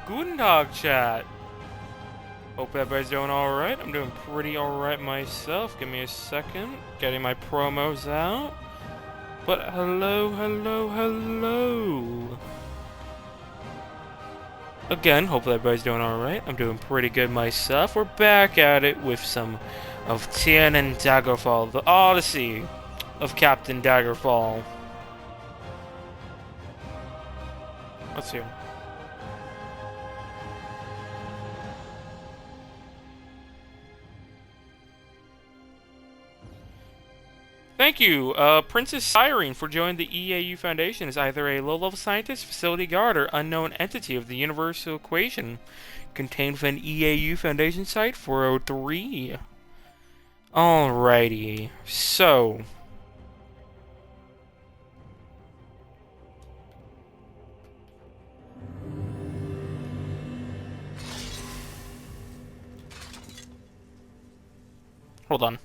Guten Tag, chat. Hope everybody's doing alright. I'm doing pretty alright myself. Give me a second. Getting my promos out. But hello, hello, hello. Again, hopefully everybody's doing alright. I'm doing pretty good myself. We're back at it with some of Tien and Daggerfall, the Odyssey of Captain Daggerfall. Let's see. Thank you, Princess Cyrene, for joining the EAU Foundation as either a low-level scientist, facility guard, or unknown entity of the universal equation contained within EAU Foundation Site 403. Alrighty, so... Hold on.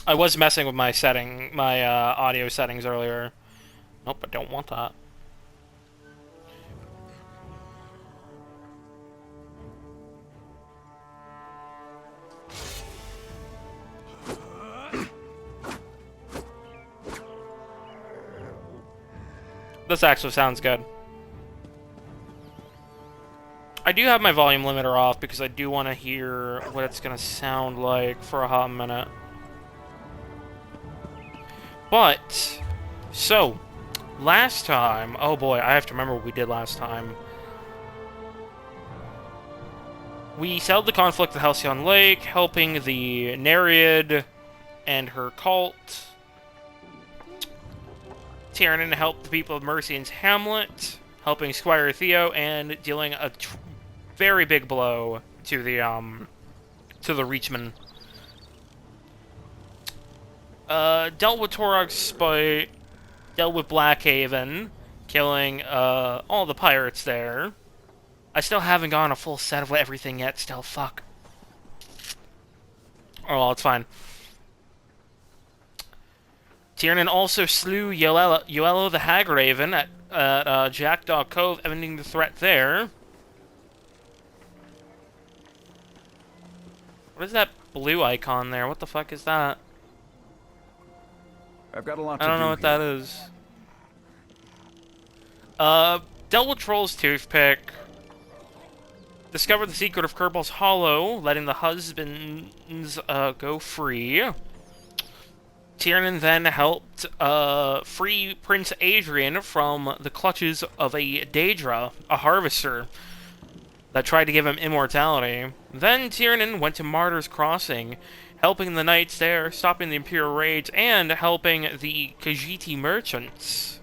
I was messing with my audio settings earlier. Nope, I don't want that. This actually sounds good. I do have my volume limiter off because I do want to hear what it's going to sound like for a hot minute. But, so, last time... Oh boy, I have to remember what we did last time. We settled the conflict at Halcyon Lake, helping the Nereid and her cult. Tiernan helped the people of Mercian's Hamlet, helping Squire Theo, and dealing a very big blow to the Reachman. Dealt with Torog's spite, dealt with Blackhaven, killing all the pirates there. I still haven't gotten a full set of everything yet, still, fuck. Oh, well, it's fine. Tiernan also slew Yoello the Hagraven at Jackdaw Cove, ending the threat there. What is that blue icon there? What the fuck is that? I've got a lot to do. I don't know what that is. Dealt with Troll's Toothpick. Discovered the secret of Kerbal's Hollow, letting the husbands go free. Tiernan then helped free Prince Adrian from the clutches of a Daedra, a harvester, that tried to give him immortality. Then Tiernan went to Martyr's Crossing, helping the knights there, stopping the Imperial raids, and helping the Khajiiti merchants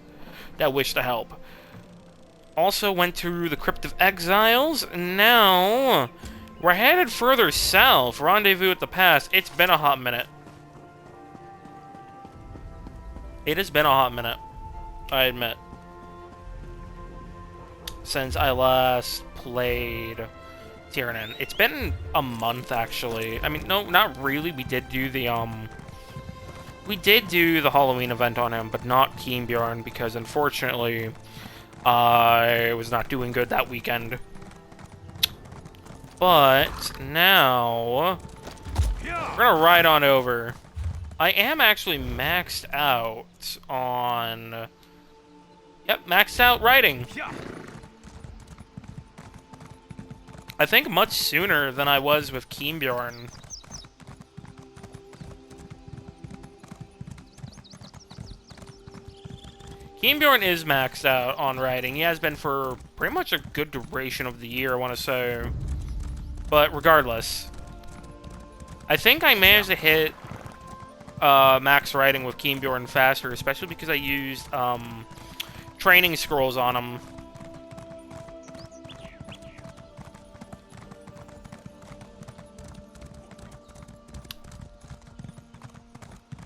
that wished to help. Also went to the Crypt of Exiles. Now, we're headed further south. Rendezvous at the Pass. It's been a hot minute. It has been a hot minute, I admit, since I last played Tiernan. It's been a month, actually. I mean, no, not really. We did do the Halloween event on him, but not Keembjorn, because unfortunately, I was not doing good that weekend. But now, we're gonna ride on over. I am actually maxed out on... Yep, maxed out riding. I think much sooner than I was with Keembjorn. Keembjorn is maxed out on riding. He has been for pretty much a good duration of the year, I want to say. But regardless, I think I managed to hit max riding with Keembjorn faster, especially because I used training scrolls on him.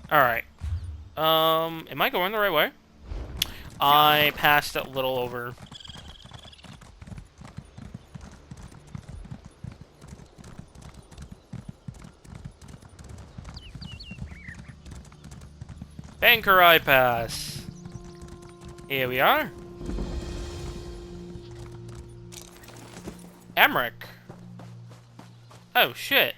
Alright. Am I going the right way? I passed a little over. Bangkorai Pass. Here we are. Emmerich. Oh, shit.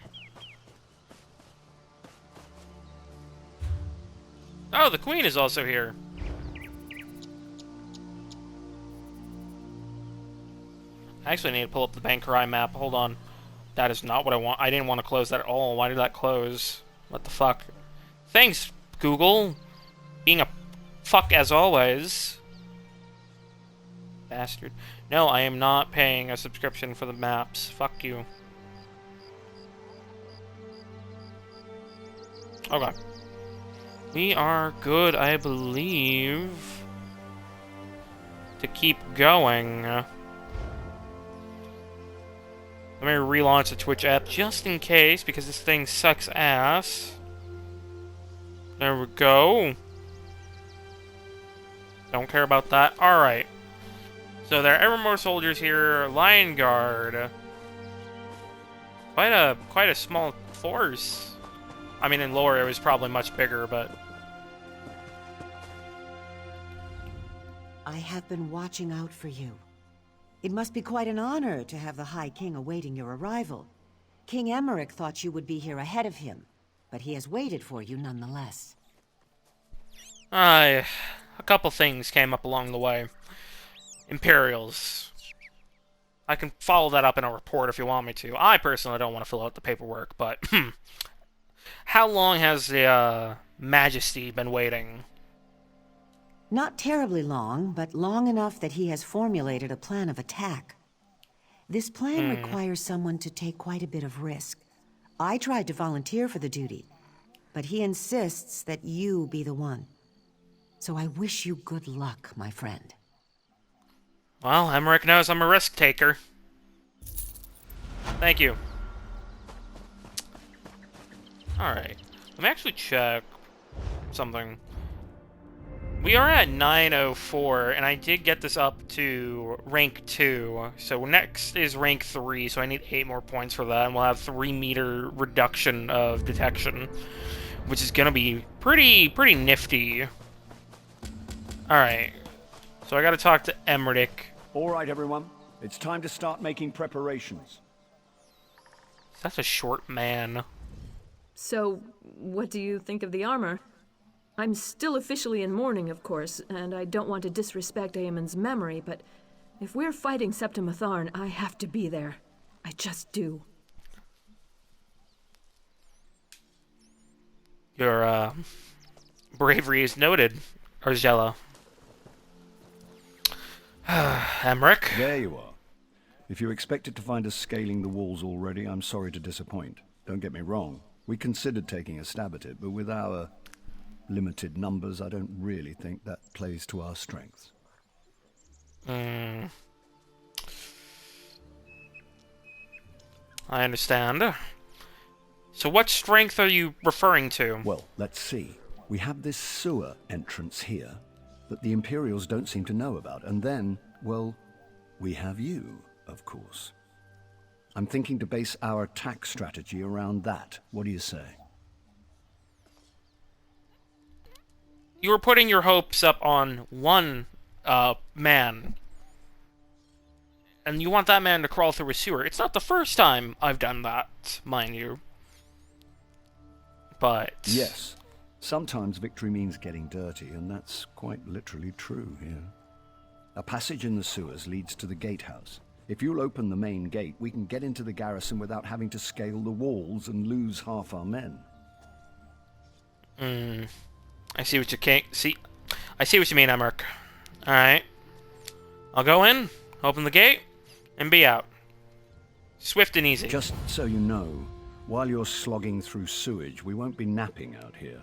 Oh, the Queen is also here. I actually need to pull up the Bangkorai map. Hold on. That is not what I want. I didn't want to close that at all. Why did that close? What the fuck? Thanks, Google. Being a fuck as always. Bastard. No, I am not paying a subscription for the maps. Fuck you. Okay. We are good, I believe, to keep going. Let me relaunch the Twitch app just in case, because this thing sucks ass. There we go. Don't care about that. Alright. So there are ever more soldiers here. Lion Guard. Quite a small force. I mean, in lore it was probably much bigger, but... I have been watching out for you. It must be quite an honor to have the High King awaiting your arrival. King Emmerich thought you would be here ahead of him, but he has waited for you nonetheless. A couple things came up along the way. Imperials. I can follow that up in a report if you want me to. I personally don't want to fill out the paperwork, but... How long has the Majesty been waiting? Not terribly long, but long enough that he has formulated a plan of attack. This plan requires someone to take quite a bit of risk. I tried to volunteer for the duty, but he insists that you be the one. So I wish you good luck, my friend. Well, Emmerich knows I'm a risk taker. Thank you. Alright. Let me actually check something. We are at 904, and I did get this up to rank 2. So next is rank 3, so I need 8 more points for that, and we'll have 3-meter reduction of detection, which is gonna be pretty nifty. Alright. So I gotta talk to Emmerich. Alright, everyone. It's time to start making preparations. That's a short man. So, what do you think of the armor? I'm still officially in mourning, of course, and I don't want to disrespect Aemon's memory, but if we're fighting Septima Tharn, I have to be there. I just do. Your, bravery is noted, Argella. Emmerich? There you are. If you expected to find us scaling the walls already, I'm sorry to disappoint. Don't get me wrong. We considered taking a stab at it, but with our limited numbers, I don't really think that plays to our strengths. I understand. So what strength are you referring to? Well, let's see. We have this sewer entrance here that the Imperials don't seem to know about, and then, well, we have you, of course. I'm thinking to base our attack strategy around that. What do you say? You were putting your hopes up on one man. And you want that man to crawl through a sewer. It's not the first time I've done that, mind you. But... Yes. Sometimes victory means getting dirty, and that's quite literally true here. A passage in the sewers leads to the gatehouse. If you'll open the main gate, we can get into the garrison without having to scale the walls and lose half our men. I see what you can't see. I see what you mean, Emmerich. Alright. I'll go in, open the gate, and be out. Swift and easy. Just so you know, while you're slogging through sewage, we won't be napping out here.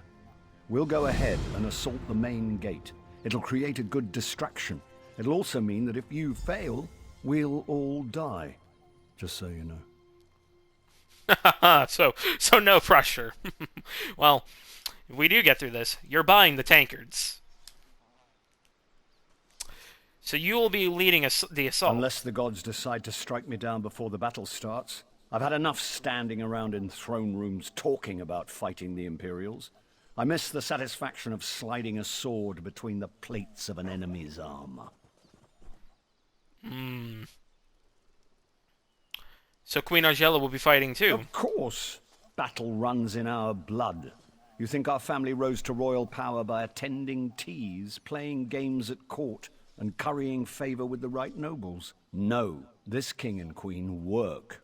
We'll go ahead and assault the main gate. It'll create a good distraction. It'll also mean that if you fail, we'll all die. Just so you know. so no pressure. Well, if we do get through this, you're buying the tankards. So you will be leading the assault. Unless the gods decide to strike me down before the battle starts. I've had enough standing around in throne rooms talking about fighting the Imperials. I miss the satisfaction of sliding a sword between the plates of an enemy's armor. So Queen Angela will be fighting too. Of course. Battle runs in our blood. You think our family rose to royal power by attending teas, playing games at court, and currying favor with the right nobles? No, this king and queen work.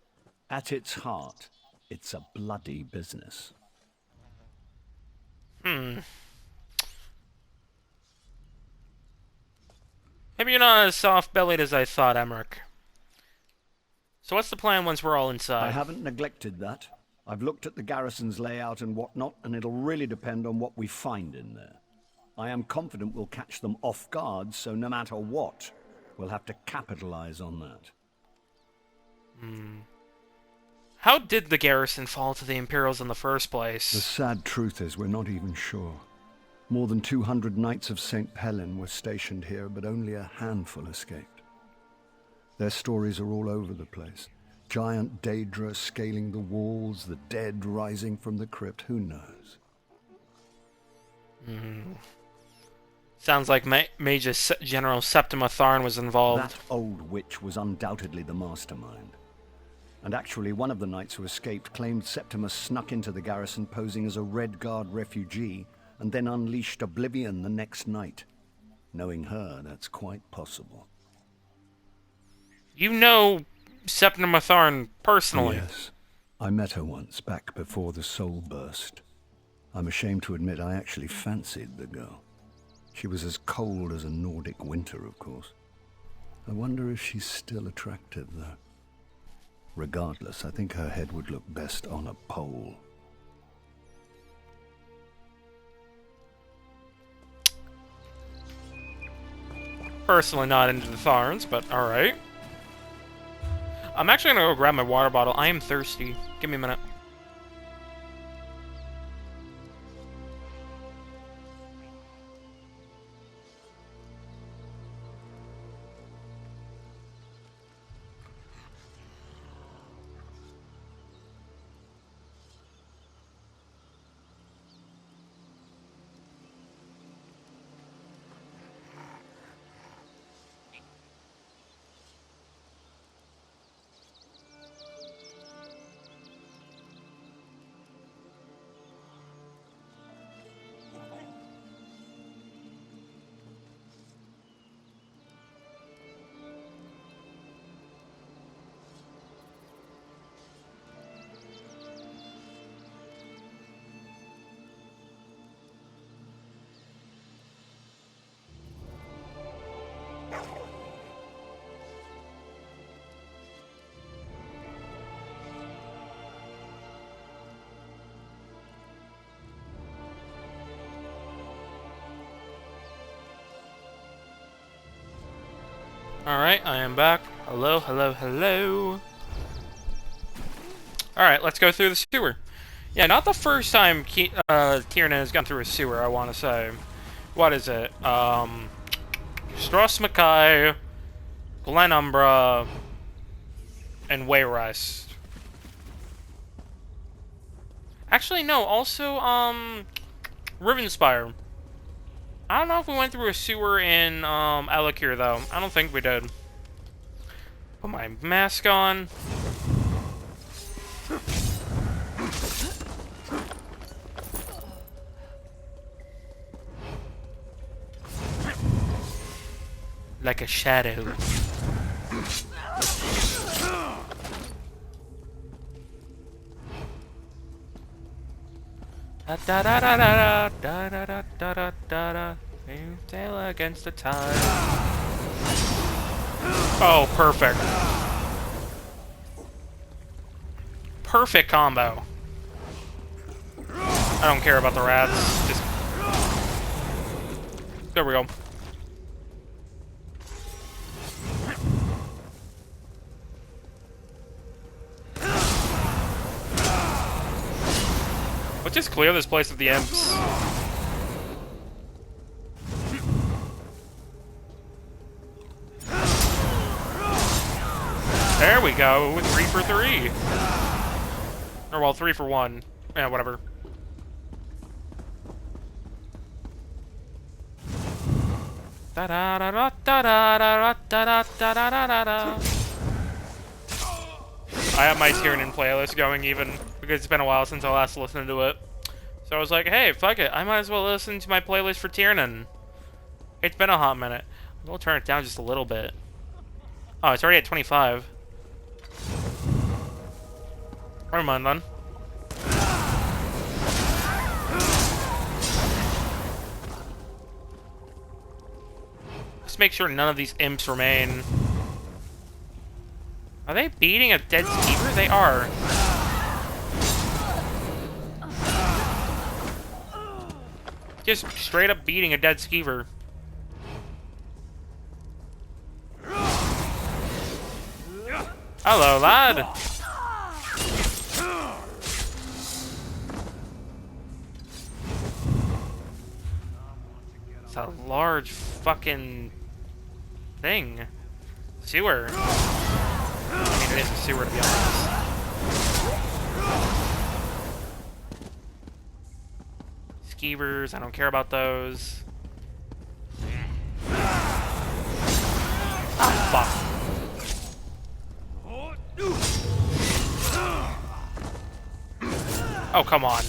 At its heart, it's a bloody business. Maybe you're not as soft-bellied as I thought, Emmerich. So what's the plan once we're all inside? I haven't neglected that. I've looked at the garrison's layout and whatnot, and it'll really depend on what we find in there. I am confident we'll catch them off guard, so no matter what, we'll have to capitalize on that. How did the garrison fall to the Imperials in the first place? The sad truth is we're not even sure. More than 200 Knights of St. Helen were stationed here, but only a handful escaped. Their stories are all over the place. Giant Daedra scaling the walls, the dead rising from the crypt, who knows? Sounds like Major General Septima Tharn was involved. That old witch was undoubtedly the mastermind. And actually, one of the knights who escaped claimed Septimus snuck into the garrison posing as a Red Guard refugee and then unleashed oblivion the next night. Knowing her, that's quite possible. You know Septima Tharn personally. Yes. I met her once, back before the soul burst. I'm ashamed to admit I actually fancied the girl. She was as cold as a Nordic winter, of course. I wonder if she's still attractive, though. Regardless, I think her head would look best on a pole. Personally not into the Tharns, but alright. I'm actually gonna go grab my water bottle. I am thirsty. Give me a minute. Alright, I am back. Hello, hello, hello. Alright, let's go through the sewer. Yeah, not the first time Tiernan has gone through a sewer, I want to say. What is it? Stros Mackay, Glenumbra, and Wayrest. Actually, no, also, Rivenspire. I don't know if we went through a sewer in, Alikir, though. I don't think we did. Put my mask on. Like a shadow. Da da da da da da da da da da da da. You sail against the tide. Oh, perfect. Perfect combo. I don't care about the rats. Just there we go. Let's just clear this place of the imps. There we go, 3 for 3. Or well, 3 for 1. Yeah, whatever. Da da da da da da da da da da da da. I have my Tiernan playlist going even, because it's been a while since I last listened to it. So I was like, hey, fuck it, I might as well listen to my playlist for Tiernan. It's been a hot minute. We'll turn it down just a little bit. Oh, it's already at 25. Never mind then. Just make sure none of these imps remain. Are they beating a dead skeever? They are. Just straight up beating a dead skeever. Hello, lad. It's a large fucking thing. Sewer. I mean, it is a sewer, to be honest. Skeevers, I don't care about those. Oh, fuck. Oh, come on.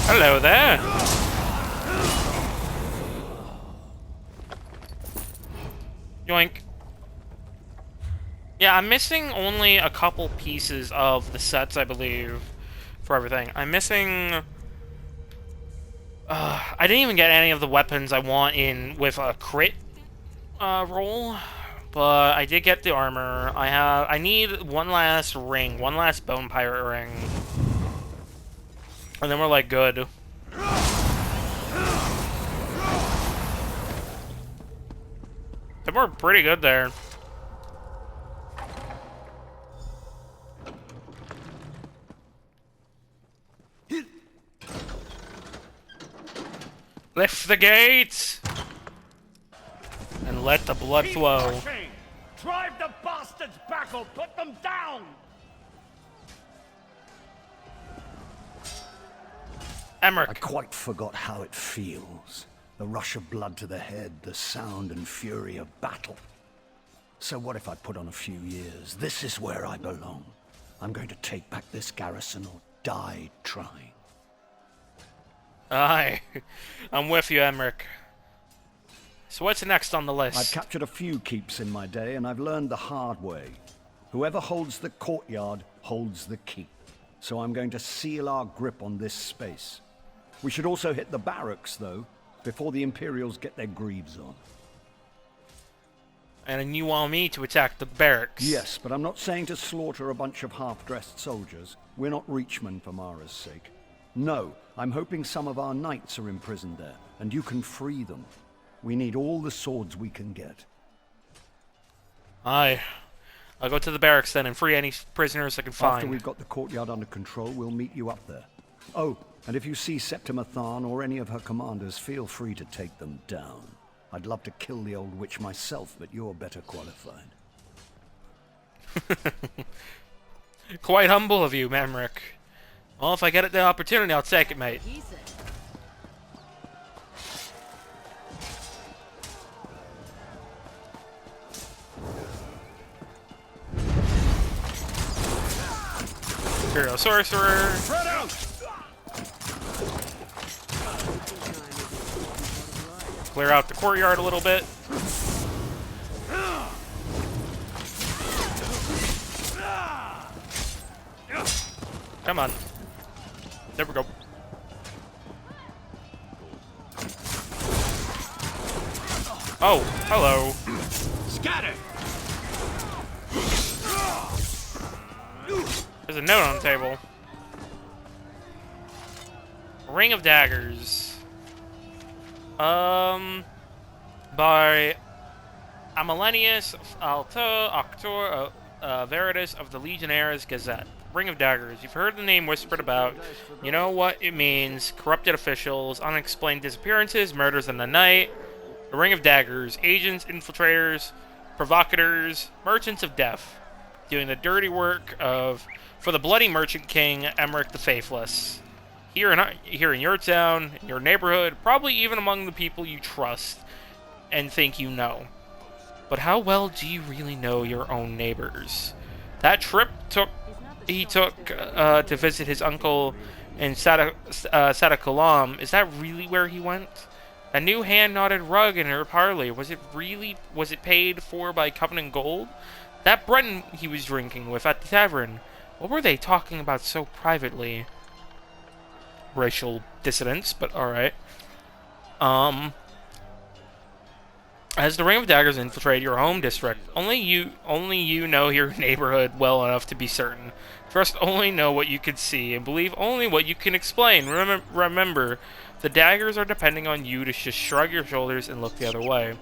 Hello there. Yoink. Yeah, I'm missing only a couple pieces of the sets, I believe, for everything. I'm missing... I didn't even get any of the weapons I want in with a crit roll, but I did get the armor. I need one last ring, one last bone pirate ring, and then we're like good. Then we're pretty good there. Lift the gates! And let the blood flow. Drive the bastards back or put them down! Emmerich. I quite forgot how it feels. The rush of blood to the head, the sound and fury of battle. So what if I put on a few years? This is where I belong. I'm going to take back this garrison or die trying. Aye, I'm with you, Emmerich. So what's next on the list? I've captured a few keeps in my day, and I've learned the hard way. Whoever holds the courtyard holds the keep. So I'm going to seal our grip on this space. We should also hit the barracks, though, before the Imperials get their greaves on. And you want me to attack the barracks? Yes, but I'm not saying to slaughter a bunch of half-dressed soldiers. We're not Reachmen for Mara's sake. No, I'm hoping some of our knights are imprisoned there, and you can free them. We need all the swords we can get. Aye. I'll go to the barracks then and free any prisoners I can find. After we've got the courtyard under control, we'll meet you up there. Oh, and if you see Septima Tharn or any of her commanders, feel free to take them down. I'd love to kill the old witch myself, but you're better qualified. Quite humble of you, Emmerich. Well, if I get the opportunity, I'll take it, mate. Imperial Sorcerer. Clear out the courtyard a little bit. Come on. There we go. Oh, hello. Scatter! There's a note on the table. Ring of Daggers. By Amelenius Auctor Veritas of the Legionnaires Gazette. Ring of Daggers. You've heard the name whispered about. You know what it means. Corrupted officials, unexplained disappearances, murders in the night. The Ring of Daggers. Agents, infiltrators, provocateurs, merchants of death. Doing the dirty work for the bloody merchant king, Emmerich the Faithless. Here in your town, in your neighborhood, probably even among the people you trust and think you know. But how well do you really know your own neighbors? That trip he took to visit his uncle in Sadakulam, is that really where he went? A new hand-knotted rug in her parlor, was it paid for by Covenant Gold? That Breton he was drinking with at the tavern, what were they talking about so privately? Racial dissidents, but alright. As the Ring of Daggers infiltrate your home district, only you know your neighborhood well enough to be certain. Trust only know what you can see, and believe only what you can explain. Remember, the Daggers are depending on you to just shrug your shoulders and look the other way.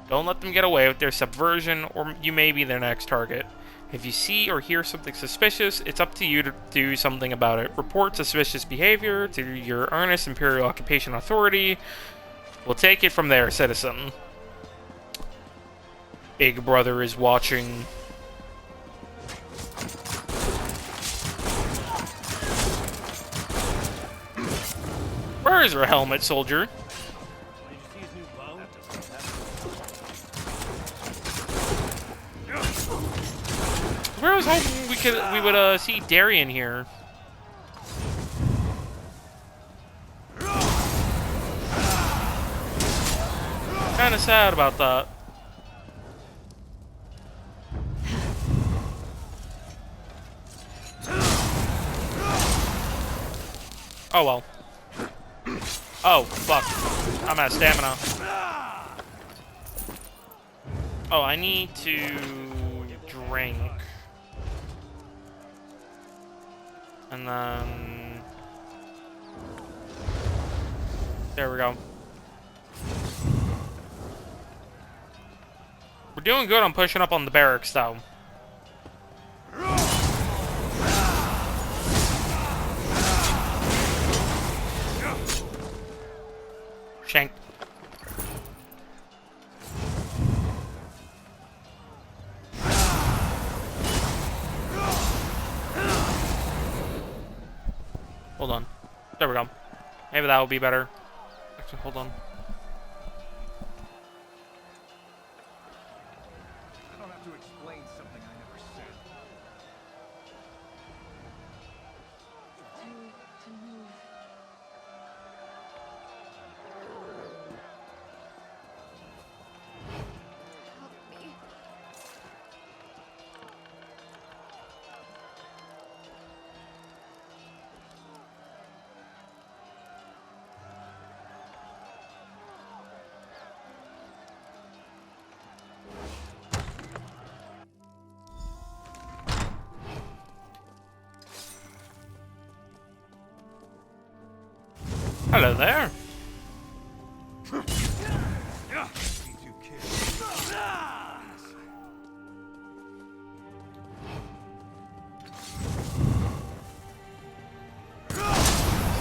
Don't let them get away with their subversion, or you may be their next target. If you see or hear something suspicious, it's up to you to do something about it. Report suspicious behavior to your earnest Imperial Occupation Authority. We'll take it from there, citizen. Big Brother is watching. Where is her helmet, soldier? I was hoping we would see Darian here. Kinda sad about that. Oh well. Oh, fuck. I'm out of stamina. Oh, I need to drink. And then... There we go. We're doing good on pushing up on the barracks, though. Shank. Hold on. There we go. Maybe that will be better. Actually, hold on. I don't have to explain something I never said. To move. Help me. Hello there.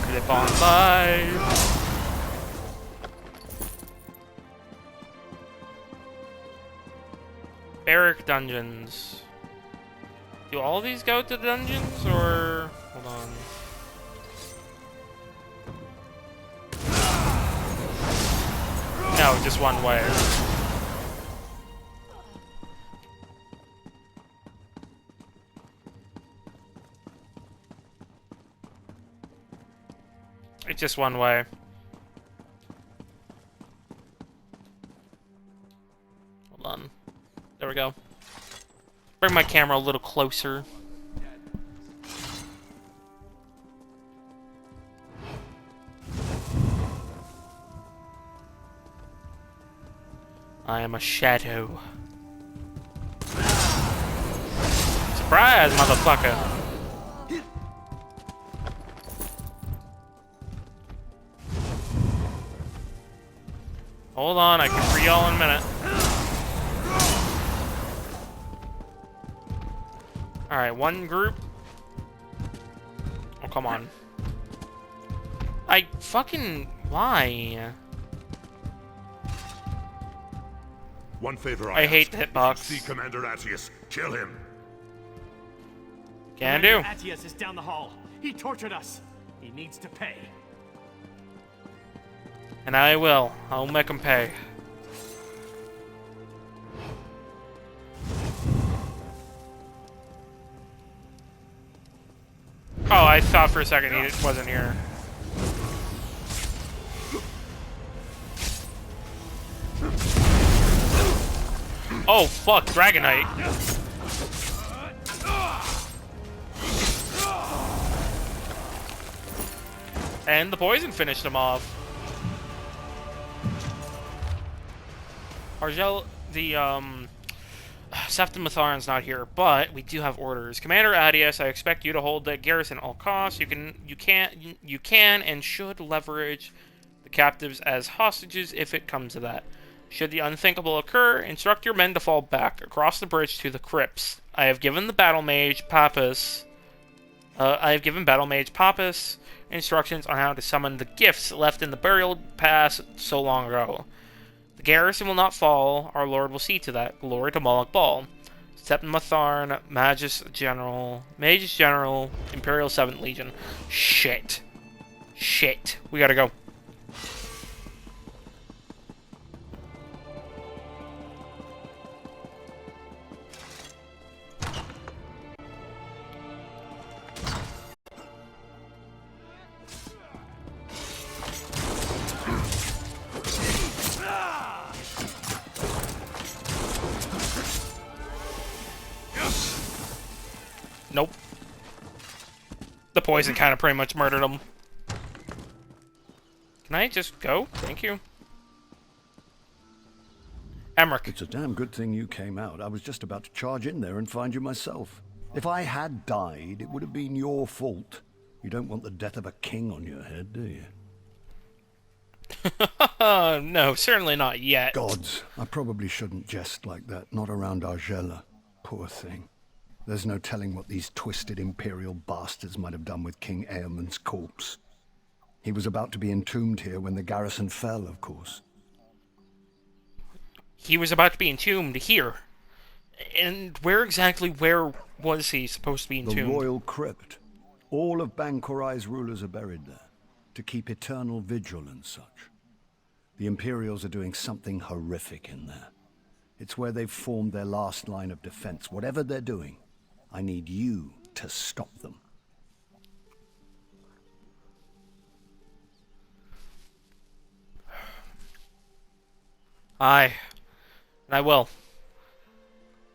Clip on by. Barrack dungeons. Do all of these go to dungeons, or hold on? No, just one way. It's just one way. Hold on. There we go. Bring my camera a little closer. I am a shadow. Surprise, motherfucker! Hold on, I can free y'all in a minute. Alright, one group. Oh, come on. I fucking... Why? One favor I hate the hitbox. See Commander Attius. Kill him. Can do. Attius is down the hall. He tortured us. He needs to pay. And I will. I'll make him pay. Oh, I thought for a second he wasn't here. Oh, fuck, Dragonite. And the poison finished him off. Argel, the, Septim Matharan's not here, but we do have orders. Commander Adius, I expect you to hold the garrison at all costs. You can and should leverage the captives as hostages if it comes to that. Should the unthinkable occur, instruct your men to fall back across the bridge to the crypts. I have given Battle Mage Pappas instructions on how to summon the gifts left in the burial pass so long ago. The garrison will not fall. Our Lord will see to that. Glory to Moloch Ball. Septim Matharn, Magus General, Imperial 7th Legion. Shit. We gotta go. Nope. The poison kind of pretty much murdered him. Can I just go? Thank you. Emmerich. It's a damn good thing you came out. I was just about to charge in there and find you myself. If I had died, it would have been your fault. You don't want the death of a king on your head, do you? No, certainly not yet. Gods, I probably shouldn't jest like that. Not around Argella. Poor thing. There's no telling what these twisted Imperial bastards might have done with King Eamon's corpse. He was about to be entombed here when the garrison fell, of course. He was about to be entombed here. And where was he supposed to be entombed? The Royal Crypt. All of Bangkorai's rulers are buried there, to keep eternal vigil and such. The Imperials are doing something horrific in there. It's where they've formed their last line of defense. Whatever they're doing, I need you to stop them. Aye. And I will.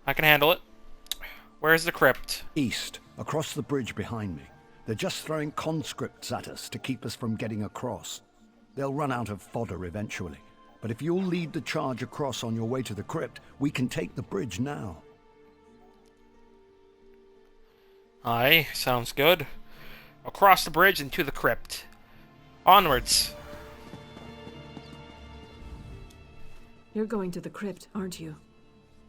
I can handle it. Where's the crypt? East, across the bridge behind me. They're just throwing conscripts at us to keep us from getting across. They'll run out of fodder eventually. But if you'll lead the charge across on your way to the crypt, we can take the bridge now. Aye, sounds good. Across the bridge and to the crypt. Onwards. You're going to the crypt, aren't you?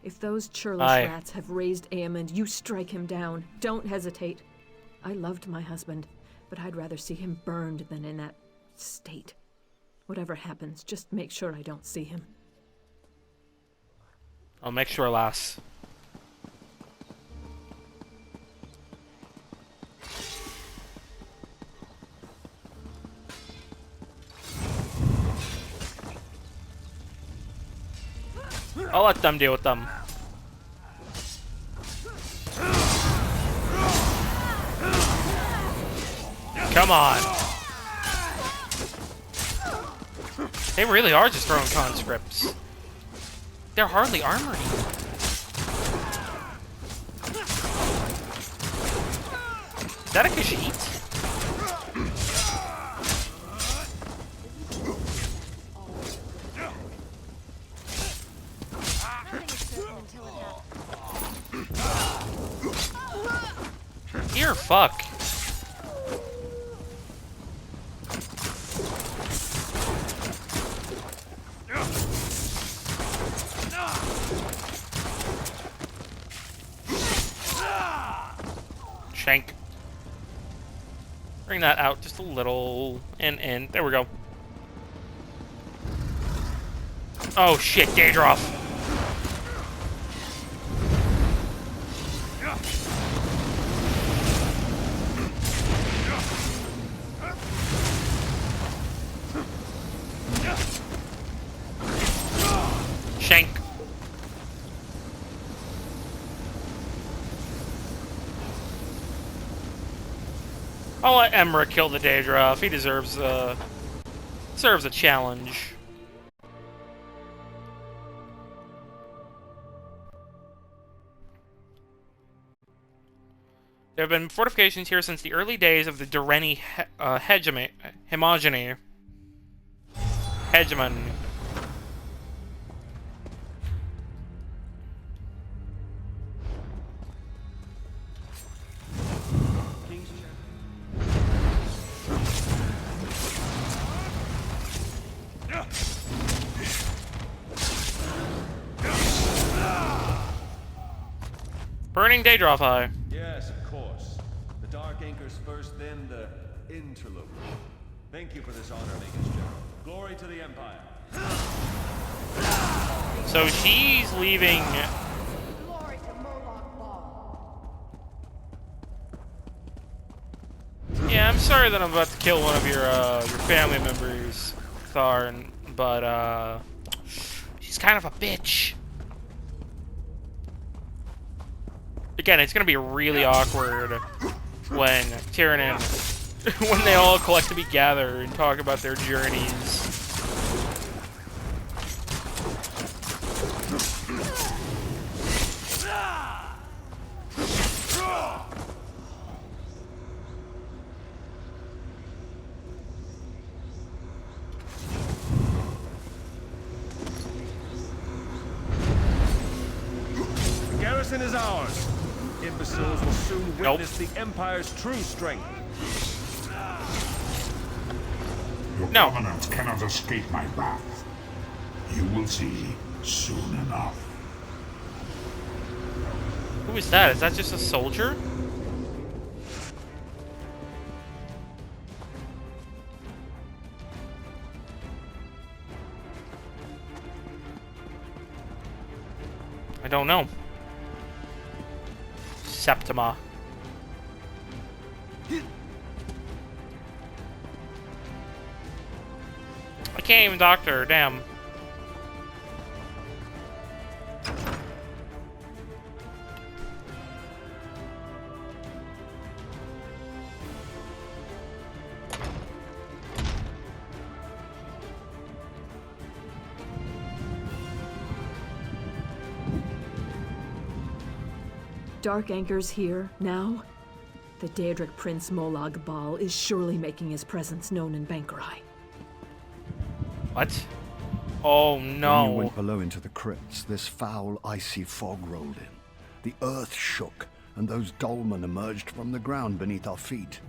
If those churlish rats have raised Eamon, you strike him down. Don't hesitate. I loved my husband, but I'd rather see him burned than in that state. Whatever happens, just make sure I don't see him. I'll make sure, lass. I'll let them deal with them. Come on. They really are just throwing conscripts. They're hardly armored. Is that a Khajiit? Here, fuck. Shank. Bring that out just a little. And there we go. Oh shit, Daedroth. I'll let Emmerich kill the Daedra. He deserves a challenge. There have been fortifications here since the early days of the Durrani hegemony. Hegemon. Burning Daedra high. Yes, of course. The Dark Anchor's first, then the interloper. Thank you for this honor, Magus General. Glory to the Empire. So she's leaving. Glory to Moloch Ball. Yeah, I'm sorry that I'm about to kill one of your family members, Tharn, but she's kind of a bitch. Again, it's gonna be really awkward when Tyrannon, when they all collectively gather and talk about their journeys. The garrison is ours. Imbeciles will soon witness the Empire's true strength. Your No. covenant cannot escape my wrath. You will see soon enough. Who is that? Is that just a soldier? I don't know. Septima. I can't even doctor her, damn. Dark Anchor's here, now? The Daedric Prince Molag Bal is surely making his presence known in Bangkorai. What? Oh When you no. went below into the crypts, this foul, icy fog rolled in. The earth shook, and those dolmen emerged from the ground beneath our feet.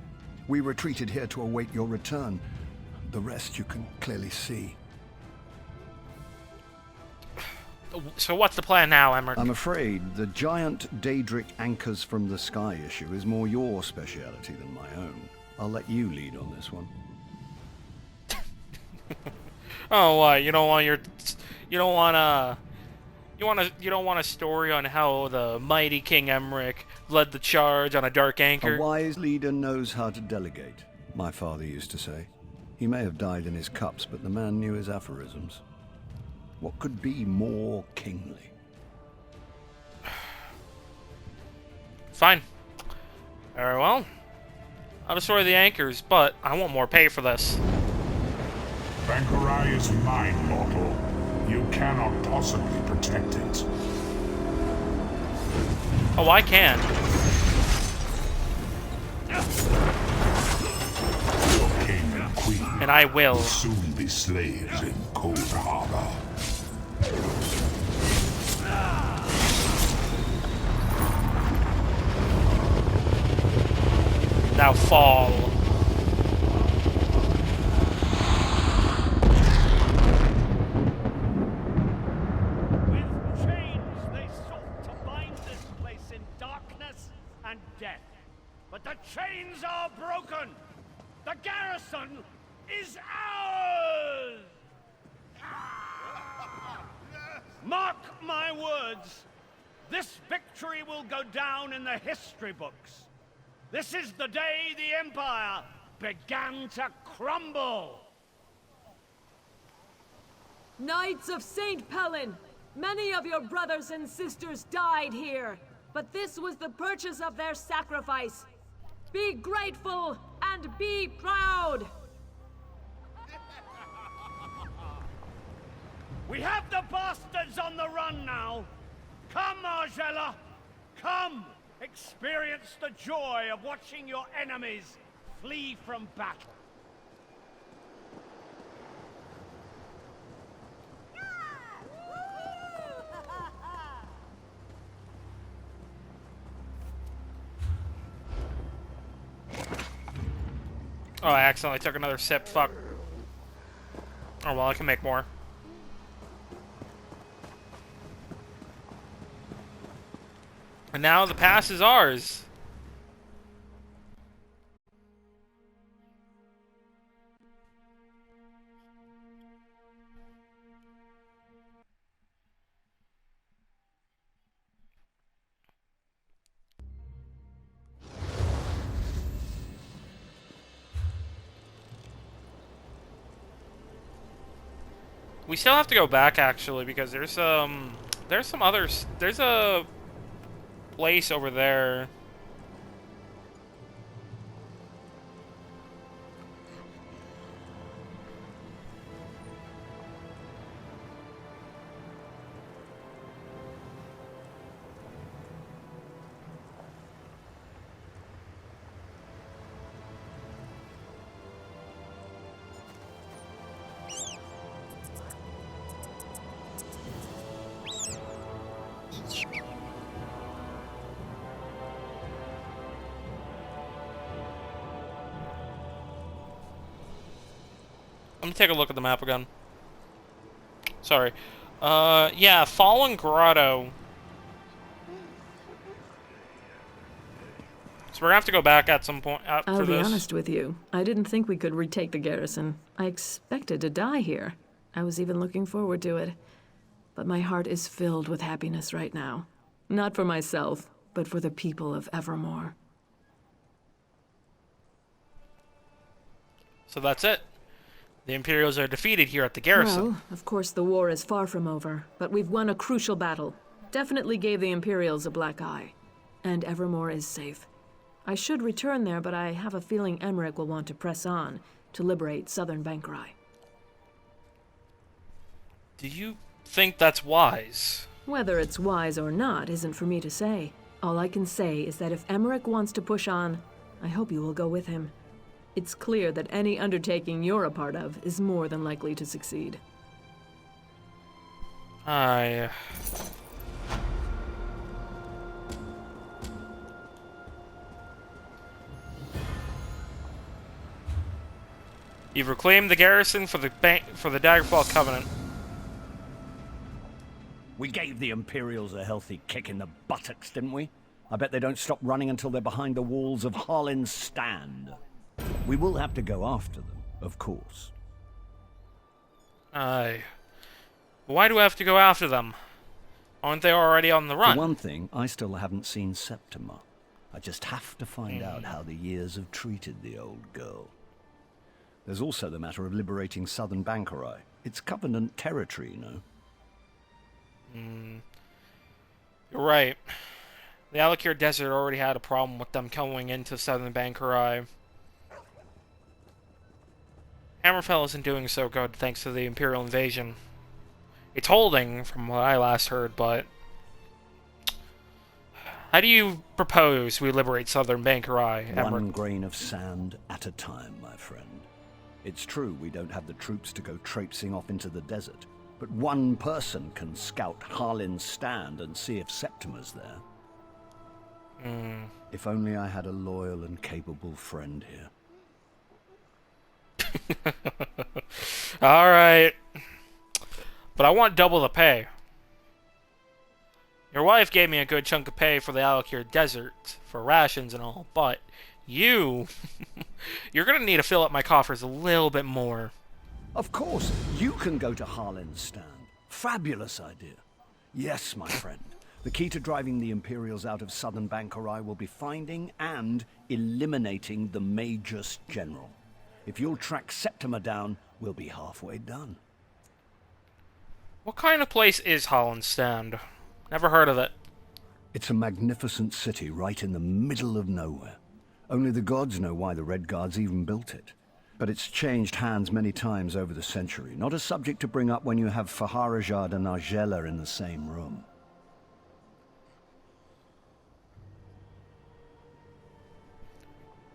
We retreated here to await your return. The rest you can clearly see. So what's the plan now, Emmerich? I'm afraid the giant Daedric anchors from the sky issue is more your speciality than my own. I'll let you lead on this one. Oh, what? You don't want a story on how the mighty King Emmerich led the charge on a dark anchor? A wise leader knows how to delegate, my father used to say. He may have died in his cups, but the man knew his aphorisms. What could be more kingly? Fine. Very well. I'll destroy the anchors, but I want more pay for this. Bangkorai is mine, mortal. You cannot possibly protect it. Oh, I can. Your king and queen And I will. will soon be slaves in Cold Harbor. Now fall. With chains they sought to bind this place in darkness and death. But the chains are broken! The garrison is ours! Mark my words. This victory will go down in the history books. This is the day the Empire began to crumble. Knights of St. Pellin, many of your brothers and sisters died here, but this was the purchase of their sacrifice. Be grateful and be proud! We have the bastards on the run now. Come, Margella. Come. Experience the joy of watching your enemies flee from battle. Oh, I accidentally took another sip. Fuck. Oh, well, I can make more. And now the pass is ours. We still have to go back, actually, because there's some others. There's a place over there. Let me take a look at the map again. Sorry. Yeah, Fallen Grotto. So we're gonna have to go back at some point I'll for be this. honest with you. I didn't think we could retake the garrison. I expected to die here. I was even looking forward to it. But my heart is filled with happiness right now. Not for myself, but for the people of Evermore. So that's it. The Imperials are defeated here at the garrison. Well, of course the war is far from over, but we've won a crucial battle. Definitely gave the Imperials a black eye. And Evermore is safe. I should return there, but I have a feeling Emmerich will want to press on to liberate southern Bangkorai. Do you think that's wise? Whether it's wise or not isn't for me to say. All I can say is that if Emmerich wants to push on, I hope you will go with him. It's clear that any undertaking you're a part of is more than likely to succeed. You've reclaimed the garrison for the Daggerfall Covenant. We gave the Imperials a healthy kick in the buttocks, didn't we? I bet they don't stop running until they're behind the walls of Harlin's Stand. We will have to go after them, of course. Why do I have to go after them? Aren't they already on the run? For one thing, I still haven't seen Septima. I just have to find out how the years have treated the old girl. There's also the matter of liberating southern Bangkorai. It's Covenant territory, you know. You're right. The Alakir Desert already had a problem with them coming into southern Bangkorai. Hammerfell isn't doing so good thanks to the Imperial invasion. It's holding, from what I last heard, but... How do you propose we liberate southern Bangkorai, Emmerich? One grain of sand at a time, my friend. It's true we don't have the troops to go traipsing off into the desert, but one person can scout Harlin's Stand and see if Septima's there. If only I had a loyal and capable friend here. Alright. But I want double the pay. Your wife gave me a good chunk of pay for the Alakir Desert, for rations and all, but you... you're gonna need to fill up my coffers a little bit more. Of course, you can go to Harlin's Stand. Fabulous idea. Yes, my friend. The key to driving the Imperials out of southern Bangkorai will be finding and eliminating the Magus General. If you'll track Septima down, we'll be halfway done. What kind of place is Holland's Stand? Never heard of it. It's a magnificent city right in the middle of nowhere. Only the gods know why the Red Guards even built it. But it's changed hands many times over the century. Not a subject to bring up when you have Faharajad and Argella in the same room.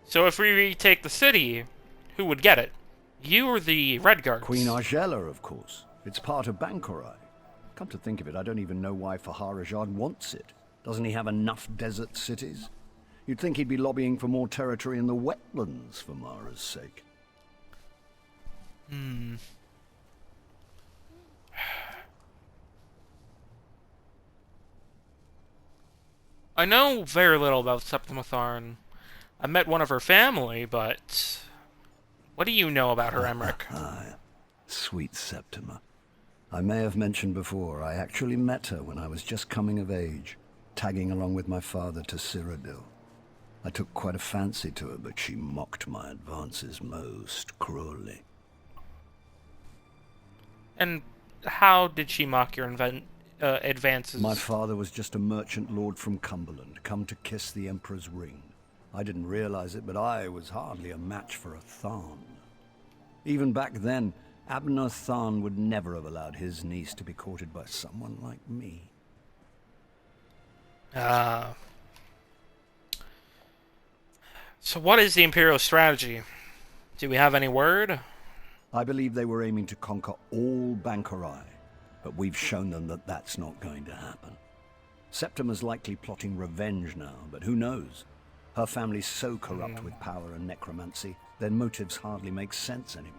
So if we retake the city, who would get it? You or the Red Guards? Queen Argella, of course. It's part of Bangkorai. Come to think of it, I don't even know why Faharajad wants it. Doesn't he have enough desert cities? You'd think he'd be lobbying for more territory in the wetlands for Mara's sake. I know very little about Septima Tharn. I met one of her family, but... What do you know about her, Emmerich? Sweet Septima. I may have mentioned before, I actually met her when I was just coming of age, tagging along with my father to Cyrodiil. I took quite a fancy to her, but she mocked my advances most cruelly. And how did she mock your advances? My father was just a merchant lord from Cumberland, come to kiss the Emperor's ring. I didn't realize it, but I was hardly a match for a Tharn. Even back then, Abner Tharn would never have allowed his niece to be courted by someone like me. So what is the Imperial strategy? Do we have any word? I believe they were aiming to conquer all Bangkorai, but we've shown them that that's not going to happen. Septima's likely plotting revenge now, but who knows? Her family's so corrupt with power and necromancy, their motives hardly make sense anymore.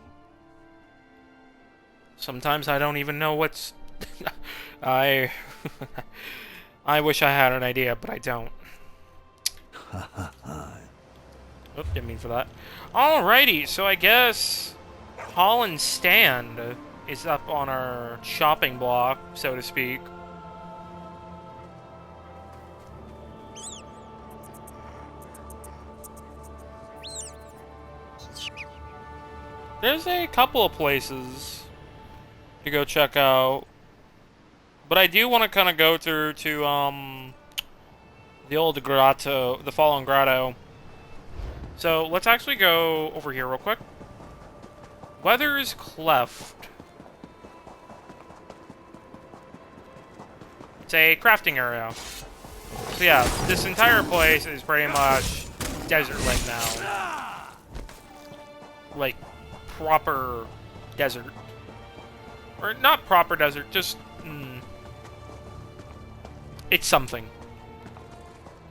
Sometimes I don't even know what's... I wish I had an idea, but I don't. Oop, didn't mean for that. Alrighty, so I guess Holland's stand is up on our shopping block, so to speak. There's a couple of places to go check out, but I do want to kind of go through to the old grotto, the fallen grotto. So let's actually go over here real quick. Weather's Cleft. It's a crafting area. So yeah, this entire place is pretty much desert-like now. Like, proper desert. Or not proper desert, just... it's something.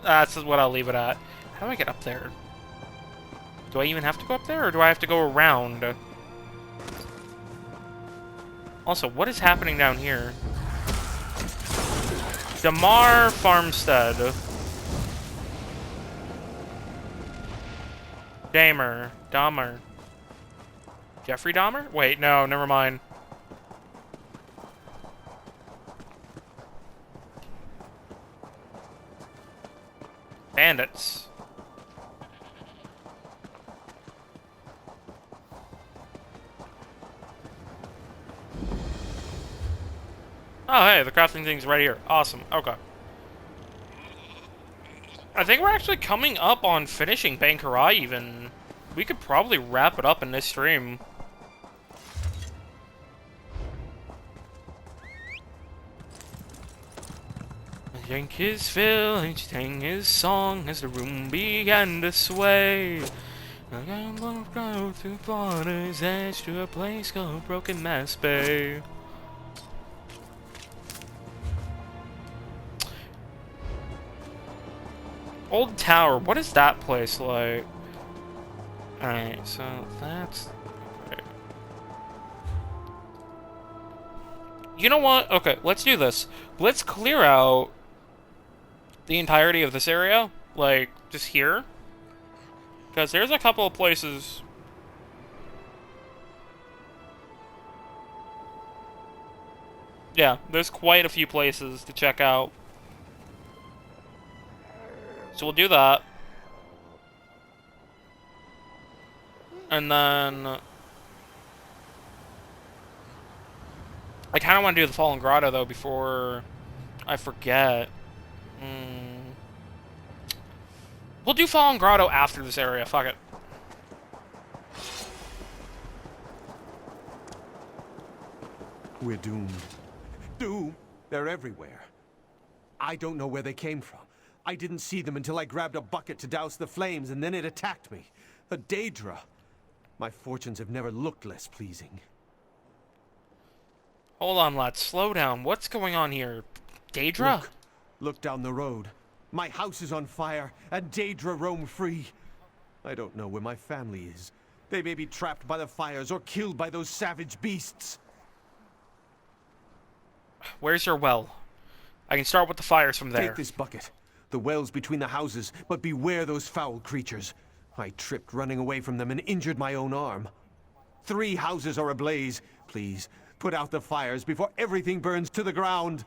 That's what I'll leave it at. How do I get up there? Do I even have to go up there, or do I have to go around? Also, what is happening down here? Damar Farmstead. Dahmer. Jeffrey Dahmer? Wait, no, never mind. Bandits. Oh, hey, the crafting thing's right here. Awesome. Okay. I think we're actually coming up on finishing Bangkorai even. We could probably wrap it up in this stream. Drink his fill, each sang his song as the room began to sway. I go through water's edge to a place called Broken Mass Bay. Old Tower, what is that place like? Alright, so that's... Okay. You know what? Okay, let's do this. Let's clear out the entirety of this area, like, just here. Because there's a couple of places... Yeah, there's quite a few places to check out. So we'll do that. And then... I kind of want to do the Fallen Grotto, though, before I forget. We'll do Fallen Grotto after this area. Fuck it. We're doomed. Doomed? They're everywhere. I don't know where they came from. I didn't see them until I grabbed a bucket to douse the flames, and then it attacked me. A Daedra. My fortunes have never looked less pleasing. Hold on, lads. Slow down. What's going on here? Daedra? Look down the road. My house is on fire, and Daedra roam free. I don't know where my family is. They may be trapped by the fires or killed by those savage beasts. Where's your well? I can start with the fires from there. Take this bucket. The well's between the houses, but beware those foul creatures. I tripped running away from them and injured my own arm. 3 houses are ablaze. Please, put out the fires before everything burns to the ground.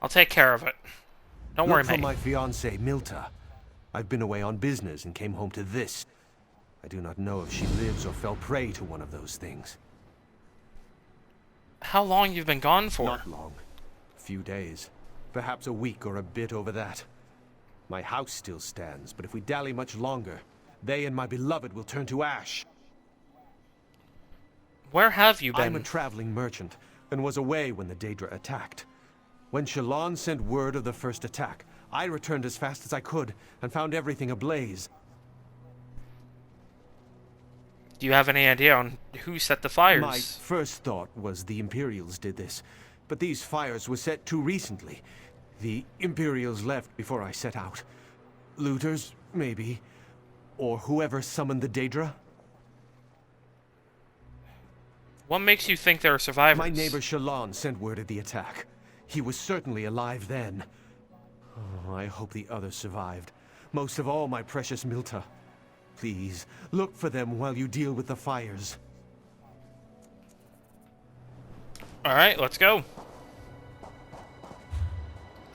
I'll take care of it. Don't worry, Look for mate. my fiancée, Milta. I've been away on business and came home to this. I do not know if she lives or fell prey to one of those things. How long you've been gone for? Not long. A few days. Perhaps a week or a bit over that. My house still stands, but if we dally much longer, they and my beloved will turn to ash. Where have you been? I'm a traveling merchant, and was away when the Daedra attacked. When Shallan sent word of the first attack, I returned as fast as I could, and found everything ablaze. Do you have any idea on who set the fires? My first thought was the Imperials did this, but these fires were set too recently. The Imperials left before I set out. Looters, maybe. Or whoever summoned the Daedra. What makes you think there are survivors? My neighbor Shallan sent word of the attack. He was certainly alive then. Oh, I hope the others survived. Most of all, my precious Milta. Please, look for them while you deal with the fires. Alright, let's go.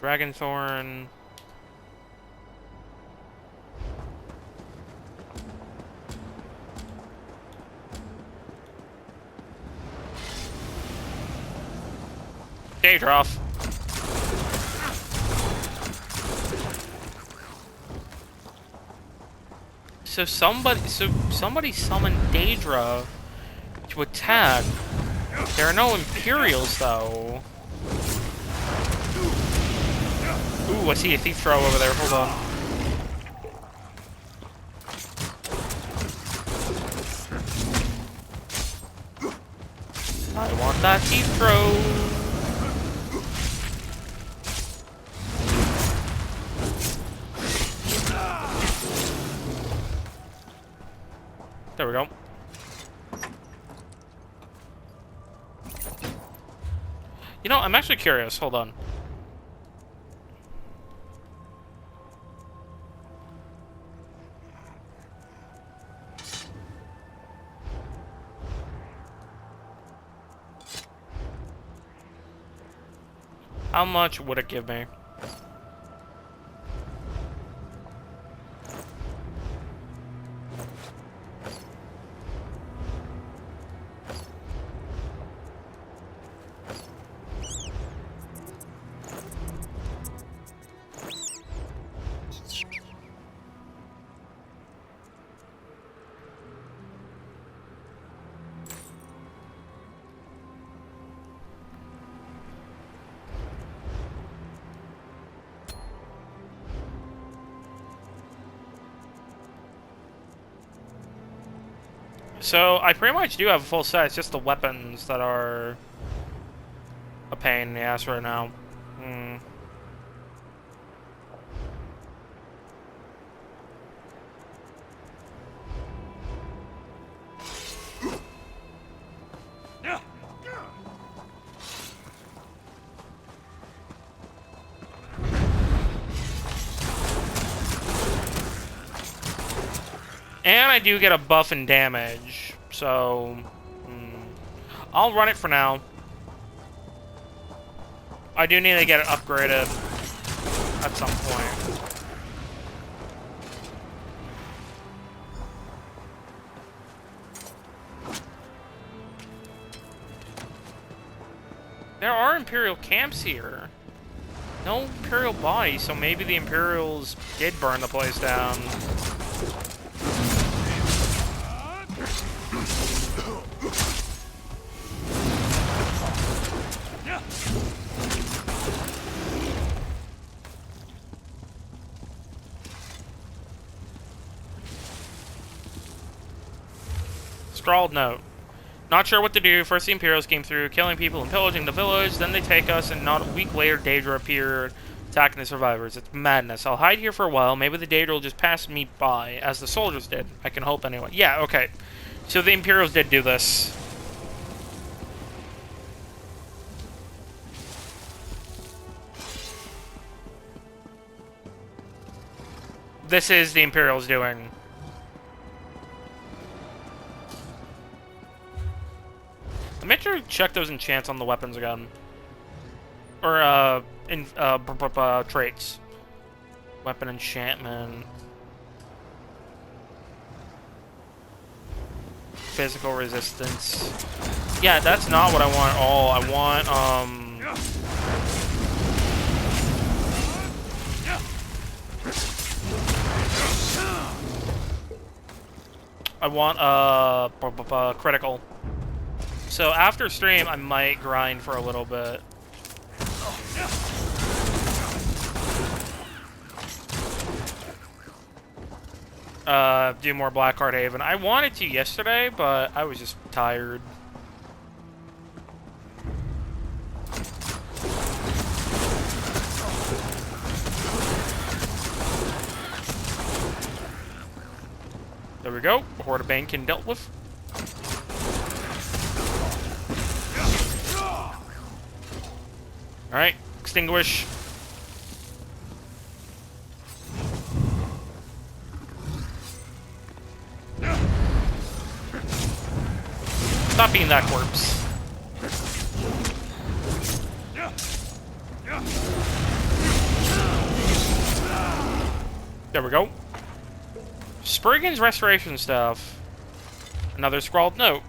Dragonthorn. Daedra off. So somebody summoned Daedra to attack. There are no Imperials though. Ooh, I see a thief throw over there. Hold on. I want that thief throw. There we go. You know, I'm actually curious. Hold on. How much would it give me? So, I pretty much do have a full set, it's just the weapons that are a pain in the ass right now. And I do get a buff in damage, so I'll run it for now. I do need to get it upgraded at some point. There are Imperial camps here. No Imperial body, so maybe the Imperials did burn the place down. Scrawled note. Not sure what to do. First the Imperials came through, killing people and pillaging the village. Then they take us, and not a week later, Daedra appeared, attacking the survivors. It's madness. I'll hide here for a while. Maybe the Daedra will just pass me by, as the soldiers did. I can hope anyway. Yeah, okay. So the Imperials did do this. This is the Imperials doing. I'm going to check those enchants on the weapons again. Or, traits. Weapon enchantment. Physical resistance. Yeah, that's not what I want at all. I want, critical. So after stream, I might grind for a little bit. Do more Blackheart Haven. I wanted to yesterday, but I was just tired. There we go. Horde of Banekin dealt with. Alright, extinguish. Stop being that corpse. There we go. Spriggan's restoration stuff. Another scrawled note.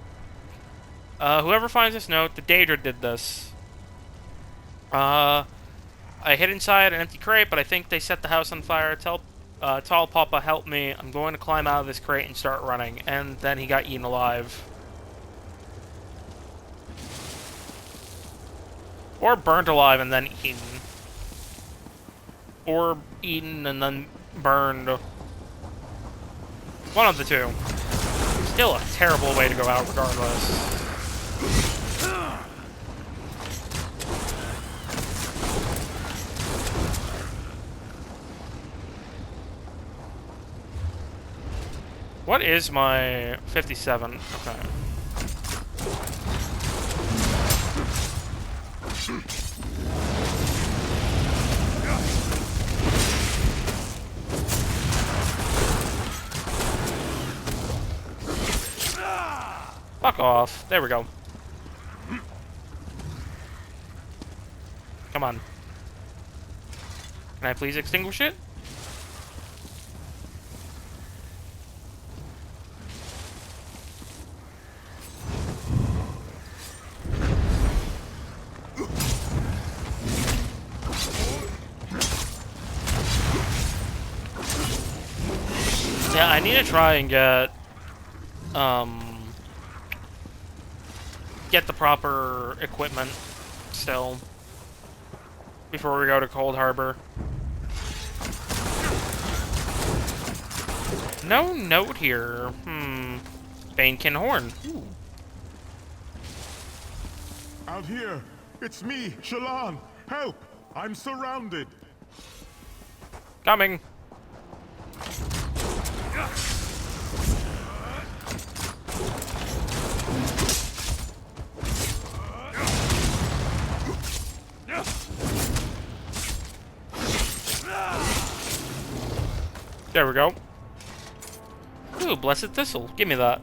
Whoever finds this note, the Daedra did this. I hid inside an empty crate, but I think they set the house on fire. Tell Tall Papa help me. I'm going to climb out of this crate and start running. And then he got eaten alive. Or burnt alive and then eaten. Or eaten and then burned. One of the two. Still a terrible way to go out regardless. What is my 57? Okay. Fuck off. There we go. Come on. Can I please extinguish it? Yeah, I need to try and get the proper equipment still before we go to Cold Harbor. No note here. Banekin Horn. Ooh. Out here, it's me, Shallan. Help! I'm surrounded. Coming. There we go. Ooh, Blessed Thistle. Give me that.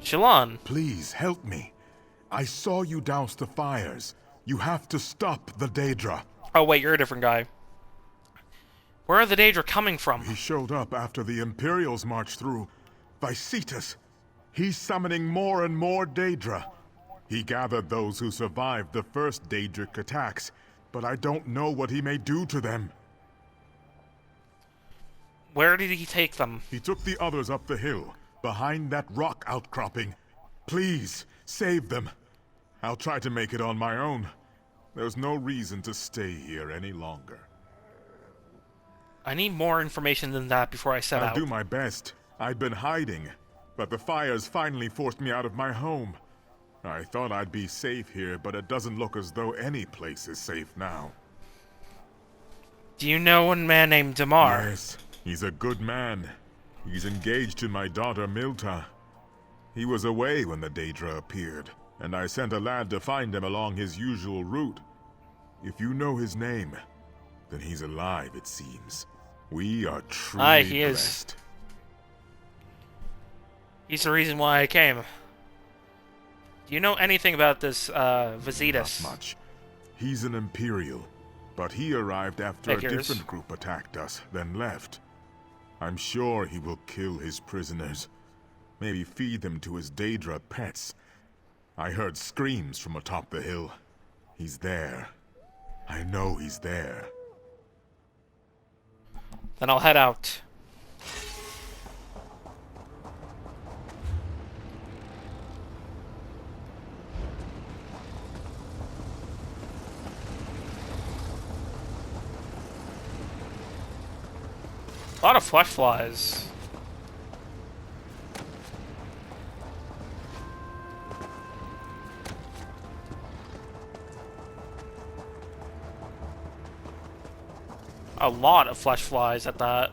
Shallan. Please, help me. I saw you douse the fires. You have to stop the Daedra. Oh, wait, you're a different guy. Where are the Daedra coming from? He showed up after the Imperials marched through. Vysetas. He's summoning more and more Daedra. He gathered those who survived the first Daedric attacks, but I don't know what he may do to them. Where did he take them? He took the others up the hill, behind that rock outcropping. Please, save them. I'll try to make it on my own. There's no reason to stay here any longer. I need more information than that before I set out. I'll do my best. I'd been hiding, but the fires finally forced me out of my home. I thought I'd be safe here, but it doesn't look as though any place is safe now. Do you know a man named Damar? Yes, he's a good man. He's engaged to my daughter Milta. He was away when the Daedra appeared, and I sent a lad to find him along his usual route. If you know his name, then he's alive, it seems. We are truly he is. blessed. He's the reason why I came. Do you know anything about this, Visitas? Not much. He's an Imperial, but he arrived after a Figures. different group attacked us, then left. I'm sure he will kill his prisoners. Maybe feed them to his Daedra pets. I heard screams from atop the hill. He's there. I know he's there. Then I'll head out. A lot of flesh flies. A lot of flesh flies at that.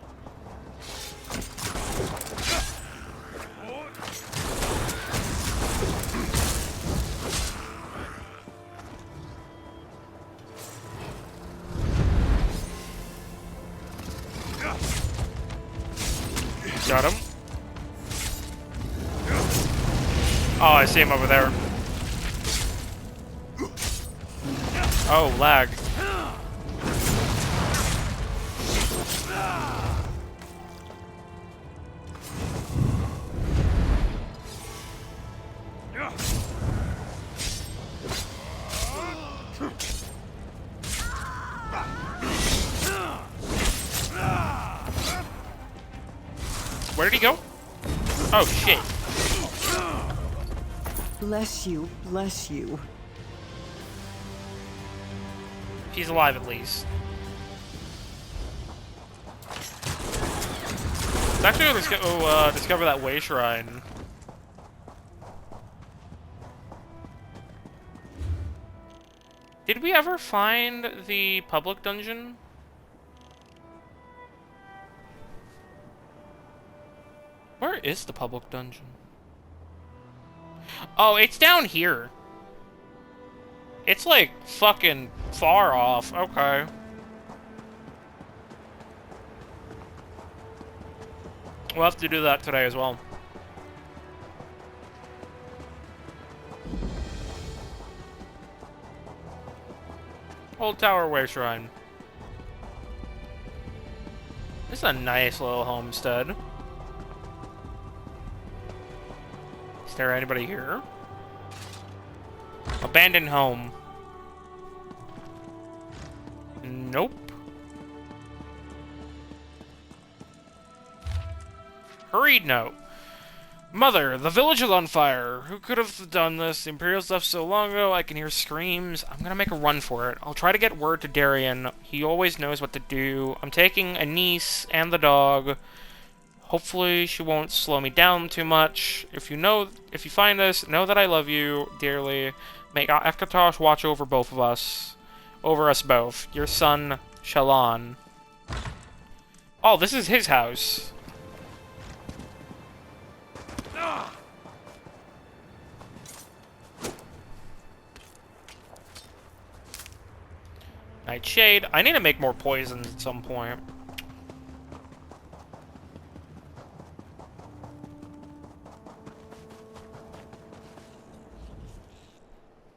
Got him. Oh, I see him over there. Oh, lag. Where did he go? Oh, shit. Bless you, bless you. He's alive at least. Let's actually go discover that way shrine. Did we ever find the public dungeon? Where is the public dungeon? Oh, it's down here. It's like fucking far off. Okay. We'll have to do that today as well. Old Tower Way Shrine. This is a nice little homestead. Is there anybody here? Abandoned home. Nope. Hurried note. Mother, the village is on fire. Who could have done this? The Imperials left so long ago. I can hear screams. I'm gonna make a run for it. I'll try to get word to Darian. He always knows what to do. I'm taking a niece and the dog. Hopefully she won't slow me down too much. If you find this, know that I love you dearly. May Akatosh watch over both of us. Over us both. Your son, Shallan. Oh, this is his house. Nightshade. I need to make more poisons at some point.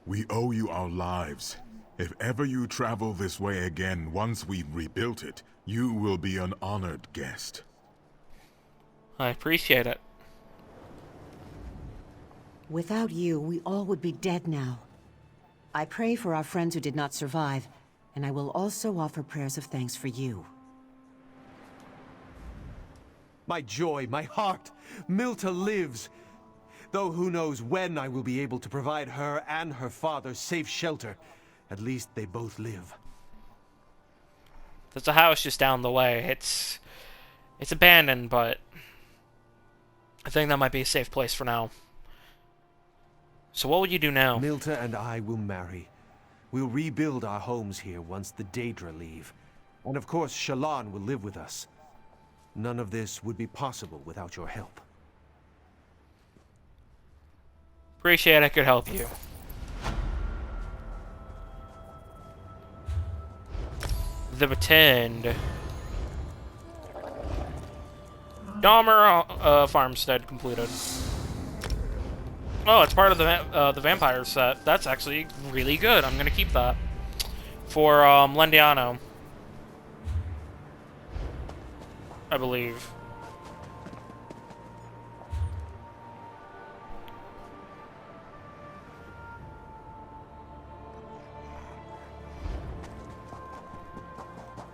We owe you our lives. If ever you travel this way again once we've rebuilt it, you will be an honored guest. I appreciate it. Without you, we all would be dead now. I pray for our friends who did not survive, and I will also offer prayers of thanks for you. My joy, my heart, Milta lives. Though who knows when I will be able to provide her and her father safe shelter. At least they both live. There's a house just down the way. It's abandoned, but I think that might be a safe place for now. So what will you do now? Milta and I will marry. We'll rebuild our homes here once the Daedra leave. And of course, Shallan will live with us. None of this would be possible without your help. Appreciate I could help you. The Pretend. Dahmer farmstead completed. Oh, it's part of the vampire set. That's actually really good. I'm gonna keep that for Lendiano, I believe.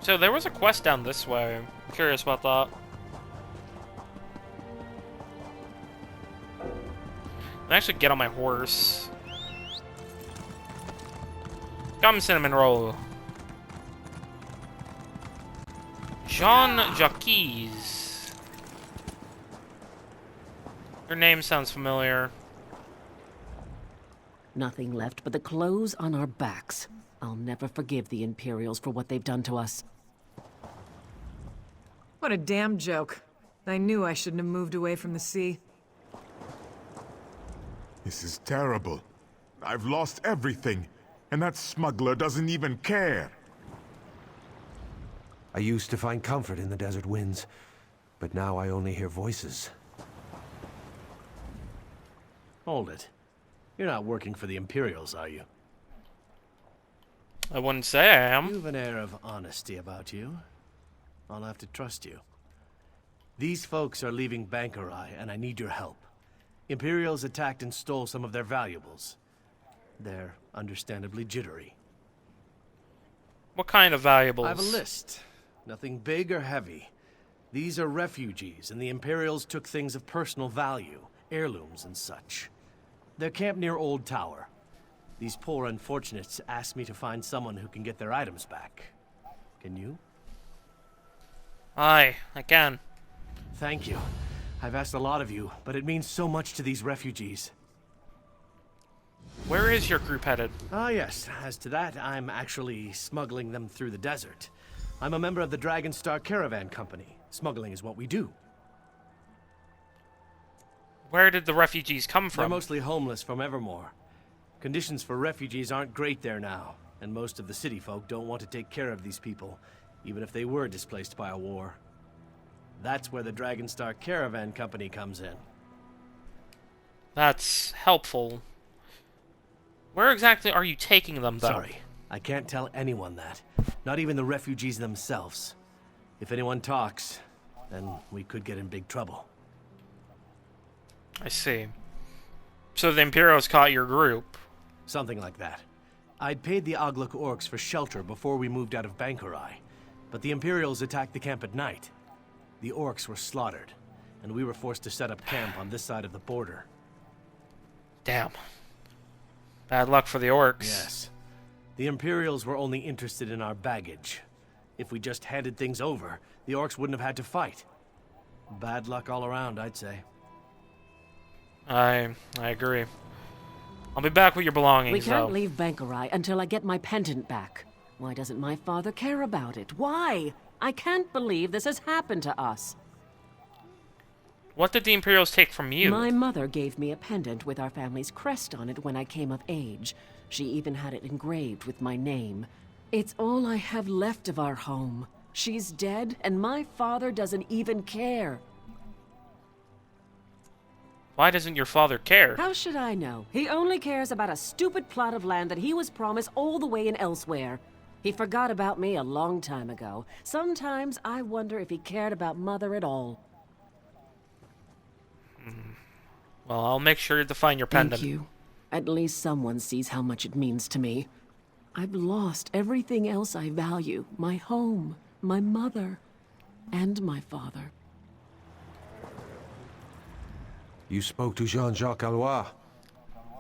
So there was a quest down this way. I'm curious about that. I actually get on my horse. Come, cinnamon roll. Jean-Jacques. Your name sounds familiar. Nothing left but the clothes on our backs. I'll never forgive the Imperials for what they've done to us. What a damn joke. I knew I shouldn't have moved away from the sea. This is terrible. I've lost everything, and that smuggler doesn't even care. I used to find comfort in the desert winds, but now I only hear voices. Hold it. You're not working for the Imperials, are you? I wouldn't say I am. You have an air of honesty about you. I'll have to trust you. These folks are leaving Bangkorai, and I need your help. Imperials attacked and stole some of their valuables. They're understandably jittery. What kind of valuables? I have a list. Nothing big or heavy. These are refugees, and the Imperials took things of personal value, heirlooms and such. They're camped near Old Tower. These poor unfortunates asked me to find someone who can get their items back. Can you? Aye, I can. Thank you. I've asked a lot of you, but it means so much to these refugees. Where is your group headed? Ah, yes. As to that, I'm actually smuggling them through the desert. I'm a member of the Dragonstar Caravan Company. Smuggling is what we do. Where did the refugees come from? They're mostly homeless from Evermore. Conditions for refugees aren't great there now, and most of the city folk don't want to take care of these people, even if they were displaced by a war. That's where the Dragonstar Caravan Company comes in. That's helpful. Where exactly are you taking them, though? Sorry, I can't tell anyone that. Not even the refugees themselves. If anyone talks, then we could get in big trouble. I see. So the Imperials caught your group. Something like that. I'd paid the Ogluk orcs for shelter before we moved out of Bangkorai, but the Imperials attacked the camp at night. The orcs were slaughtered, and we were forced to set up camp on this side of the border. Damn. Bad luck for the orcs. Yes. The Imperials were only interested in our baggage. If we just handed things over, the orcs wouldn't have had to fight. Bad luck all around, I'd say. I agree. I'll be back with your belongings, We can't though. leave Bangkorai until I get my pendant back. Why doesn't my father care about it? Why? I can't believe this has happened to us. What did the Imperials take from you? My mother gave me a pendant with our family's crest on it when I came of age. She even had it engraved with my name. It's all I have left of our home. She's dead, and my father doesn't even care. Why doesn't your father care? How should I know? He only cares about a stupid plot of land that he was promised all the way in Elsewhere. He forgot about me a long time ago. Sometimes I wonder if he cared about Mother at all. Well, I'll make sure to find your pendant. Thank you. At least someone sees how much it means to me. I've lost everything else I value. My home, my mother, and my father. You spoke to Jean-Jacques Alloy.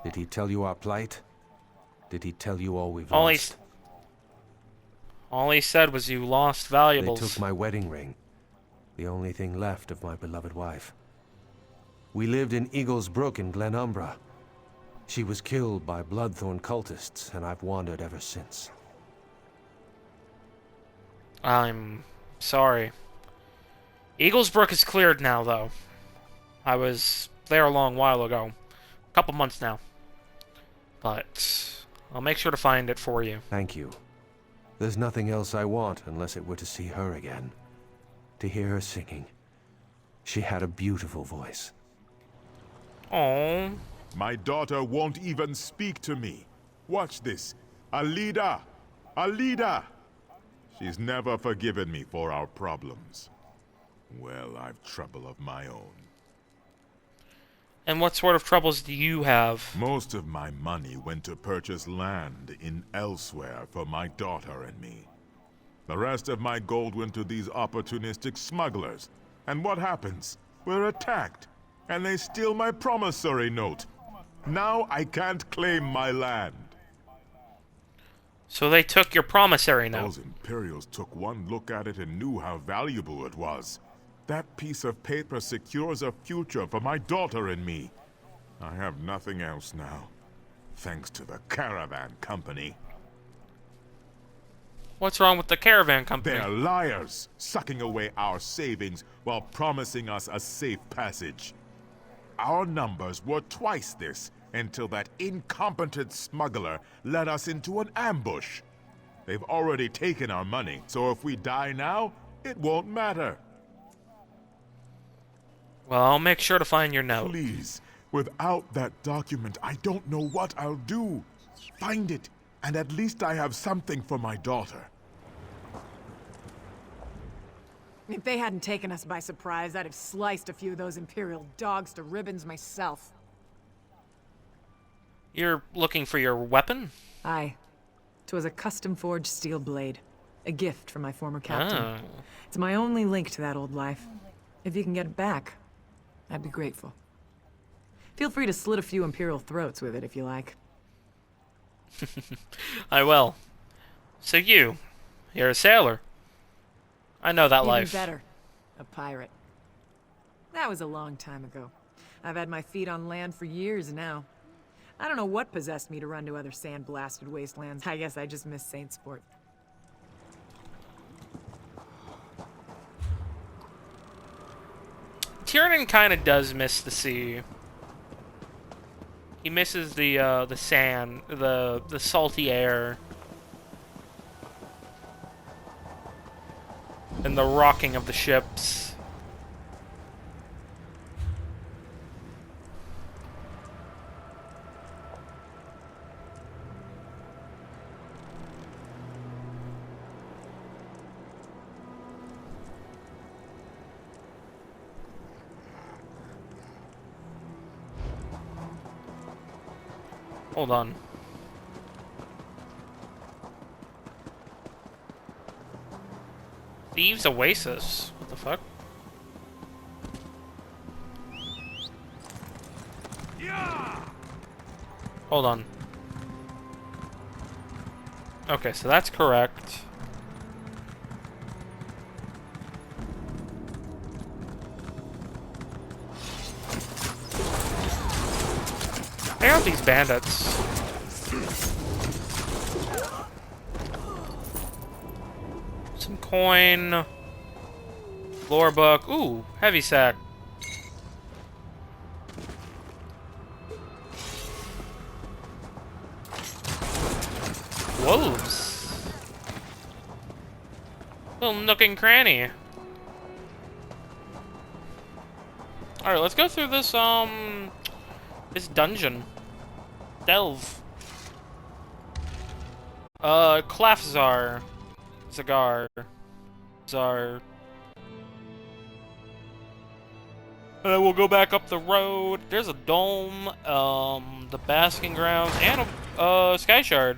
Did he tell you our plight? Did he tell you all we've lost? All he said was you lost valuables. They took my wedding ring. The only thing left of my beloved wife. We lived in Eagles Brook in Glenumbra. She was killed by Bloodthorn cultists, and I've wandered ever since. I'm sorry. Eaglesbrook is cleared now, though. I was there a long while ago. A couple months now. But I'll make sure to find it for you. Thank you. There's nothing else I want unless it were to see her again. To hear her singing. She had a beautiful voice. Oh. My daughter won't even speak to me. Watch this. Alida! Alida! She's never forgiven me for our problems. Well, I've trouble of my own. And what sort of troubles do you have? Most of my money went to purchase land in elsewhere for my daughter and me. The rest of my gold went to these opportunistic smugglers. And what happens? We're attacked, and they steal my promissory note. Now I can't claim my land. So they took your promissory note. Those Imperials took one look at it and knew how valuable it was. That piece of paper secures a future for my daughter and me. I have nothing else now, thanks to the Caravan Company. What's wrong with the Caravan Company? They're liars, sucking away our savings while promising us a safe passage. Our numbers were twice this until that incompetent smuggler led us into an ambush. They've already taken our money, so if we die now, it won't matter. Well, I'll make sure to find your note. Please, without that document, I don't know what I'll do. Find it, and at least I have something for my daughter. If they hadn't taken us by surprise, I'd have sliced a few of those Imperial dogs to ribbons myself. You're looking for your weapon? Aye. 'Twas a custom-forged steel blade. A gift from my former captain. Oh. It's my only link to that old life. If you can get it back, I'd be grateful. Feel free to slit a few Imperial throats with it if you like. I will. So you're a sailor. I know that Even life. better, a pirate. That was a long time ago. I've had my feet on land for years now. I don't know what possessed me to run to other sand-blasted wastelands. I guess I just miss Saintsport. Tiernan kind of does miss the sea. He misses the sand, the salty air, and the rocking of the ships. Hold on. Thieves Oasis. What the fuck? Hold on. Okay, so that's correct. Check out these bandits. Some coin. Lore book. Ooh, heavy sack. Wolves. Little nook and cranny. Alright, let's go through this, this dungeon. Delve. Clefzar. Zagar. Zar. And then we'll go back up the road. There's a dome, the basking grounds, and a sky shard.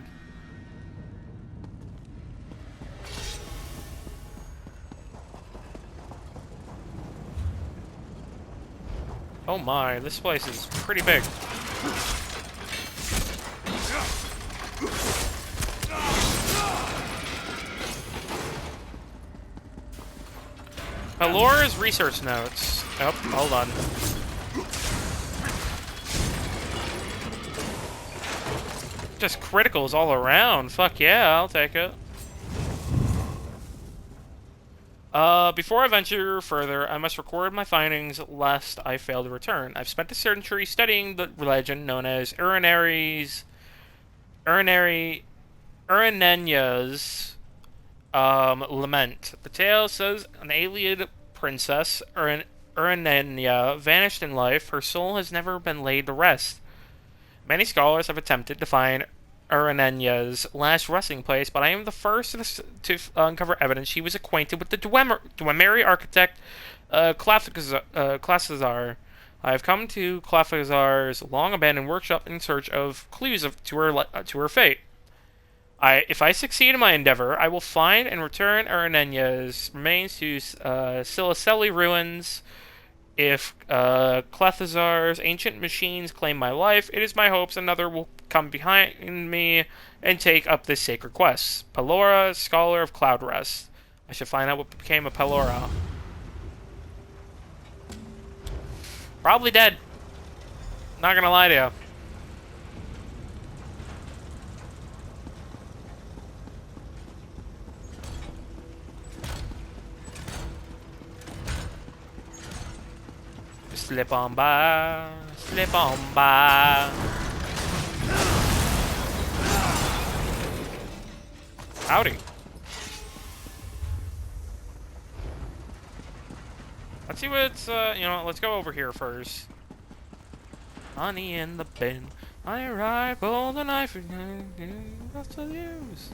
Oh my, this place is pretty big. Alora's research notes. Oh, hold on. Just criticals all around. Fuck yeah, I'll take it. Before I venture further, I must record my findings lest I fail to return. I've spent a century studying the legend known as Uranenya's lament. The tale says an alien princess, Uranenya, vanished in life. Her soul has never been laid to rest. Many scholars have attempted to find Uranenya's last resting place, but I am the first to uncover evidence she was acquainted with the Dwemer architect, Clasazar. I have come to Clasazar's long-abandoned workshop in search of clues to her fate. If I succeed in my endeavor, I will find and return Uranenya's remains to Siliceli ruins. If Clasazar's ancient machines claim my life, it is my hopes another will come behind me and take up this sacred quest. Pelora, scholar of Cloudrest. I should find out what became of Pelora. Probably dead. Not gonna lie to you. Slip on by, slip on by. Howdy. Let's see what's, let's go over here first. Honey in the bin. I rifle the knife and what's the use?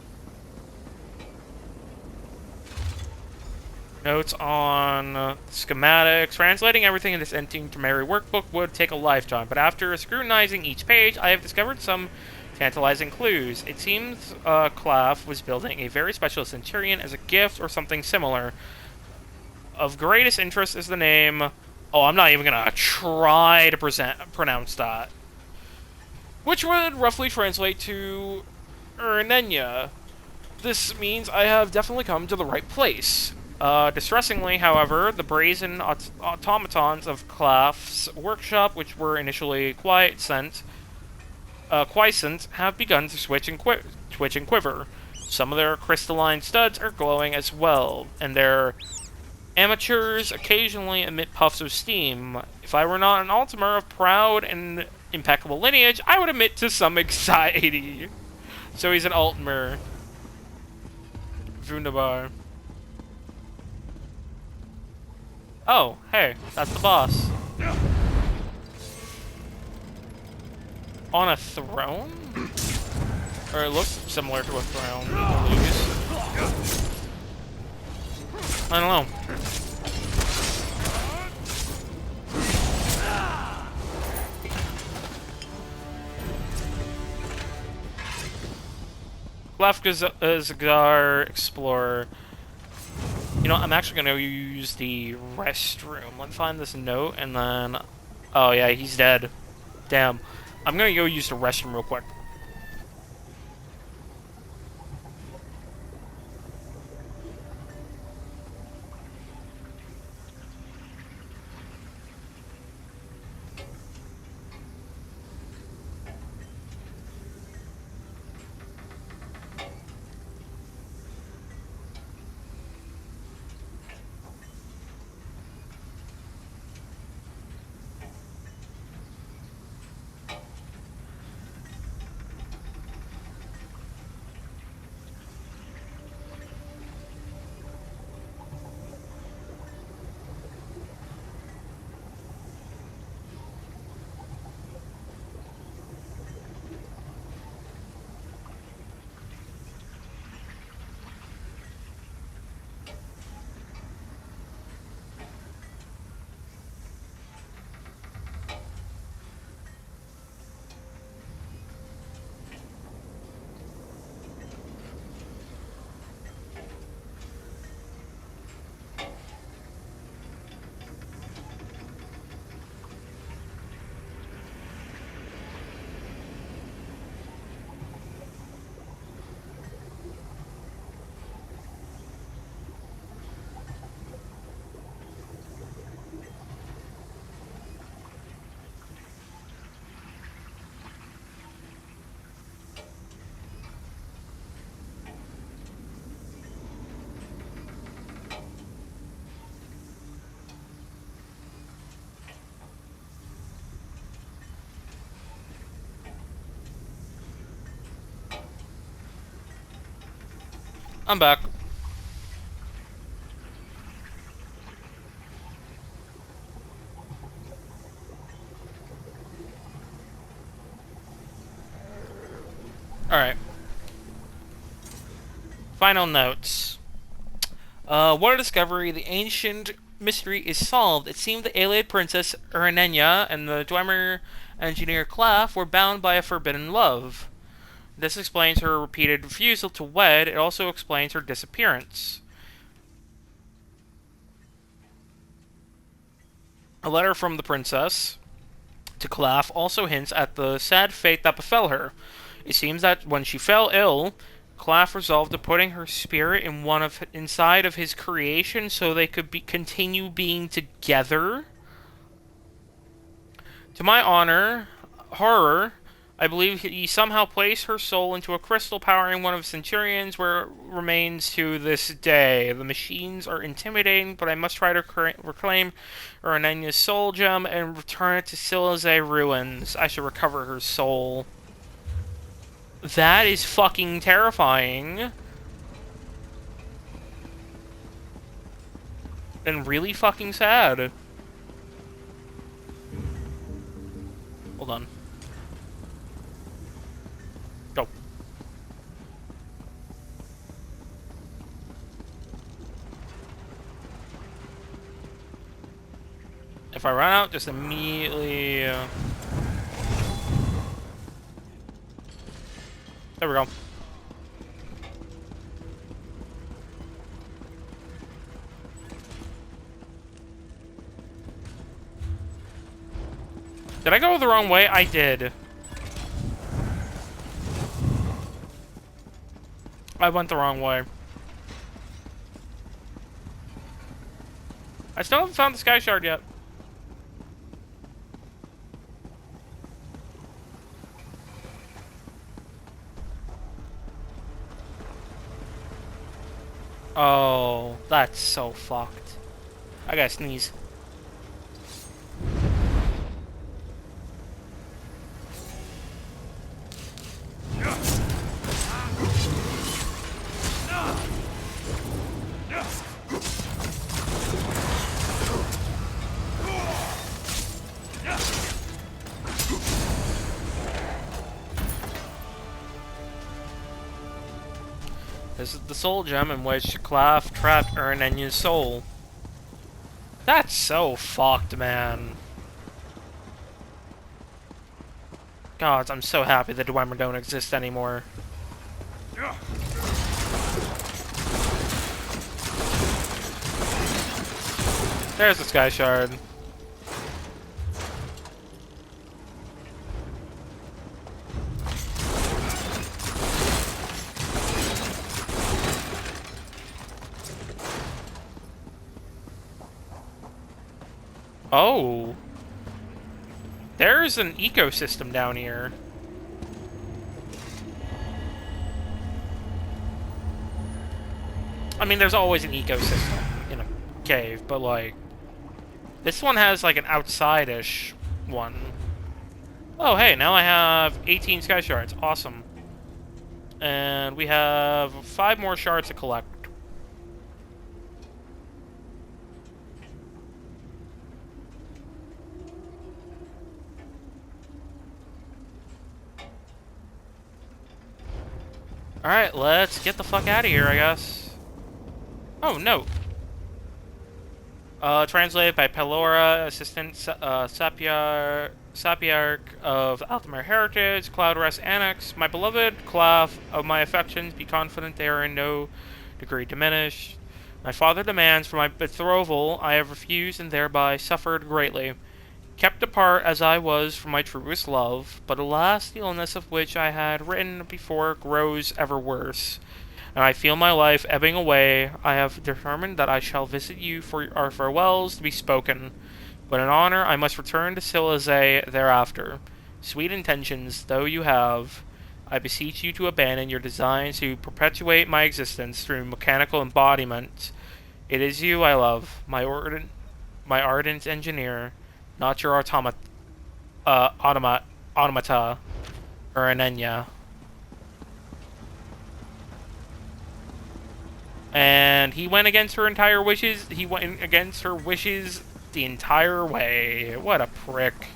Notes on schematics. Translating everything in this anti-Dwemer workbook would take a lifetime, but after scrutinizing each page, I have discovered some tantalizing clues. It seems Clav was building a very special centurion as a gift or something similar. Of greatest interest is the name... Oh, I'm not even going to try to pronounce that. Which would roughly translate to Uranenya. This means I have definitely come to the right place. Distressingly, however, the brazen automatons of Claf's workshop, which were initially quiescent, have begun to twitch and quiver. Some of their crystalline studs are glowing as well, and their amateurs occasionally emit puffs of steam. If I were not an Altimer of proud and impeccable lineage, I would admit to some anxiety. So he's an Altimer. Wunderbar. Oh, hey, that's the boss. On a throne? Or it looks similar to a throne, at least. I don't know. Lefkazar Explorer. You know, I'm actually going to use the restroom. Let's find this note, and then... Oh, yeah, he's dead. Damn. I'm going to go use the restroom real quick. I'm back. Alright. Final notes. What a discovery. The ancient mystery is solved. It seemed the alien princess Uranenya and the Dwemer engineer Claff were bound by a forbidden love. This explains her repeated refusal to wed. It also explains her disappearance. A letter from the princess to Claff also hints at the sad fate that befell her. It seems that when she fell ill, Claff resolved to putting her spirit in inside of his creation so they could continue being together. To my horror, I believe he somehow placed her soul into a crystal powering one of Centurion's, where it remains to this day. The machines are intimidating, but I must try to reclaim Uranenya's soul gem and return it to Silazay ruins. I should recover her soul. That is fucking terrifying. And really fucking sad. Hold on. Go. If I run out, just immediately... There we go. Did I go the wrong way? I did. I went the wrong way. I still haven't found the Sky Shard yet. Oh, that's so fucked. I gotta sneeze. This is the soul gem in which Claff trapped Uranenya's soul. That's so fucked, man. God, I'm so happy the Dwemer don't exist anymore. There's the Sky Shard. Oh. There's an ecosystem down here. I mean, there's always an ecosystem in a cave, but like... This one has like an outside-ish one. Oh, hey, now I have 18 Sky Shards. Awesome. And we have 5 more shards to collect. Alright, let's get the fuck out of here, I guess. Oh, no. Translated by Pelora, Assistant Sapiarch of Althamar Heritage, Cloudrest Annex. My beloved Clav, of my affections, be confident they are in no degree diminished. My father demands for my betrothal. I have refused and thereby suffered greatly. Kept apart as I was from my truest love, but alas, the illness of which I had written before grows ever worse, and I feel my life ebbing away. I have determined that I shall visit you for our farewells to be spoken, but in honor I must return to Silazay thereafter. Sweet intentions though you have, I beseech you to abandon your designs to perpetuate my existence through mechanical embodiment. It is you I love, my ardent engineer, not your automata, Uranenya. And he went against her entire wishes. He went against her wishes the entire way. What a prick.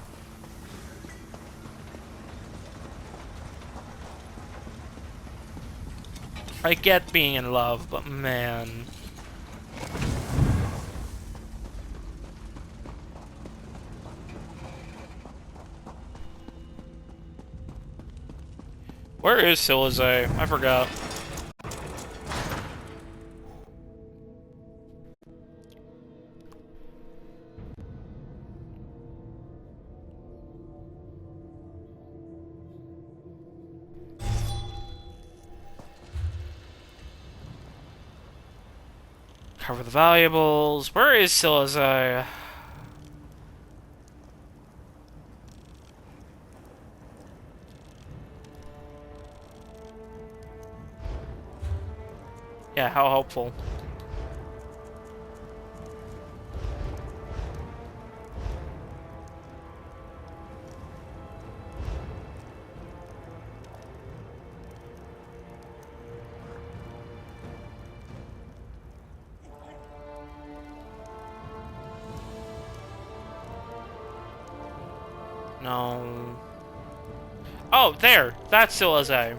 I get being in love, but man. Where is Silazay? I forgot. Cover the valuables. Where is Silazay? Yeah, how helpful. No. Oh, there! That's Silazay.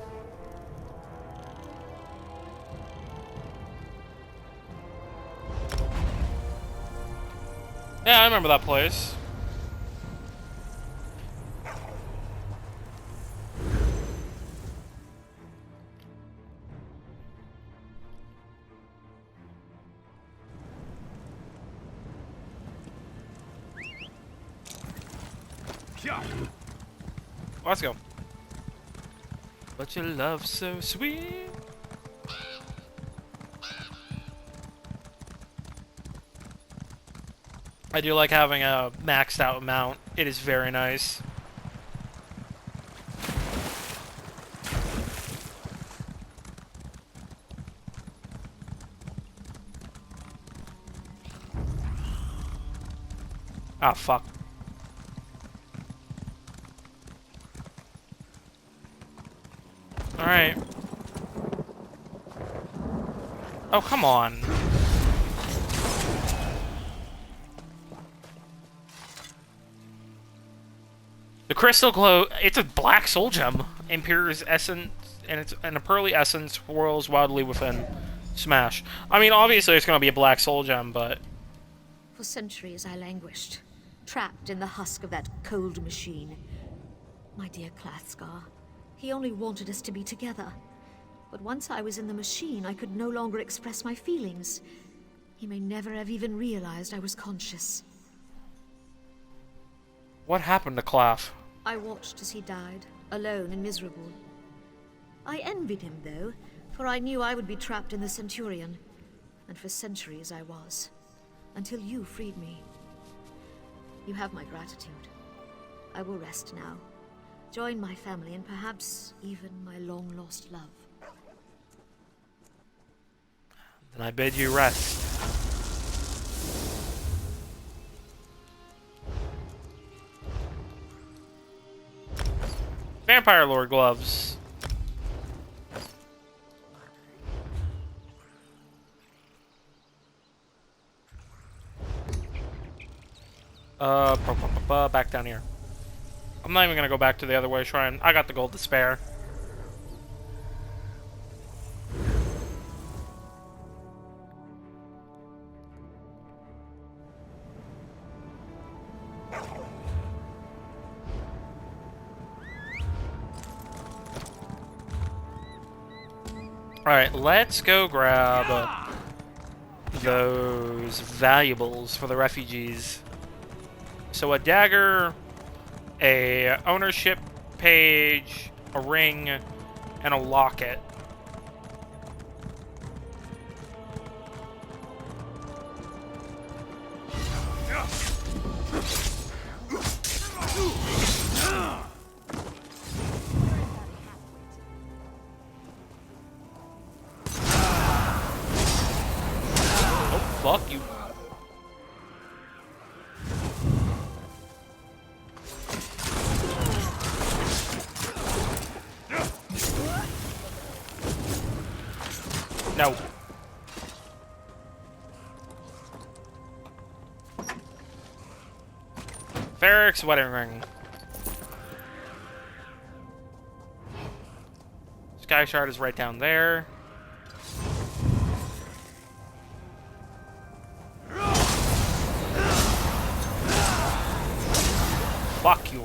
Yeah, I remember that place. Let's go. But your love so sweet. I do like having a maxed out mount. It is very nice. Ah, fuck. Alright. Oh, come on. The crystal glow, it's a black soul gem. Imperia's essence, and a pearly essence whirls wildly within. Smash. I mean, obviously it's gonna be a black soul gem, but... For centuries I languished, trapped in the husk of that cold machine. My dear Clathscar, he only wanted us to be together. But once I was in the machine, I could no longer express my feelings. He may never have even realized I was conscious. What happened to Claff? I watched as he died, alone and miserable. I envied him, though, for I knew I would be trapped in the Centurion. And for centuries I was. Until you freed me. You have my gratitude. I will rest now. Join my family and perhaps even my long-lost love. Then I bid you rest. Vampire Lord gloves. Back down here. I'm not even gonna go back to the other way shrine. I got the gold to spare. Alright, let's go grab those valuables for the refugees. So a dagger, a ownership page, a ring, and a locket. Oh, fuck you. No. Barracks wedding ring. Sky Shard is right down there. Fuck you.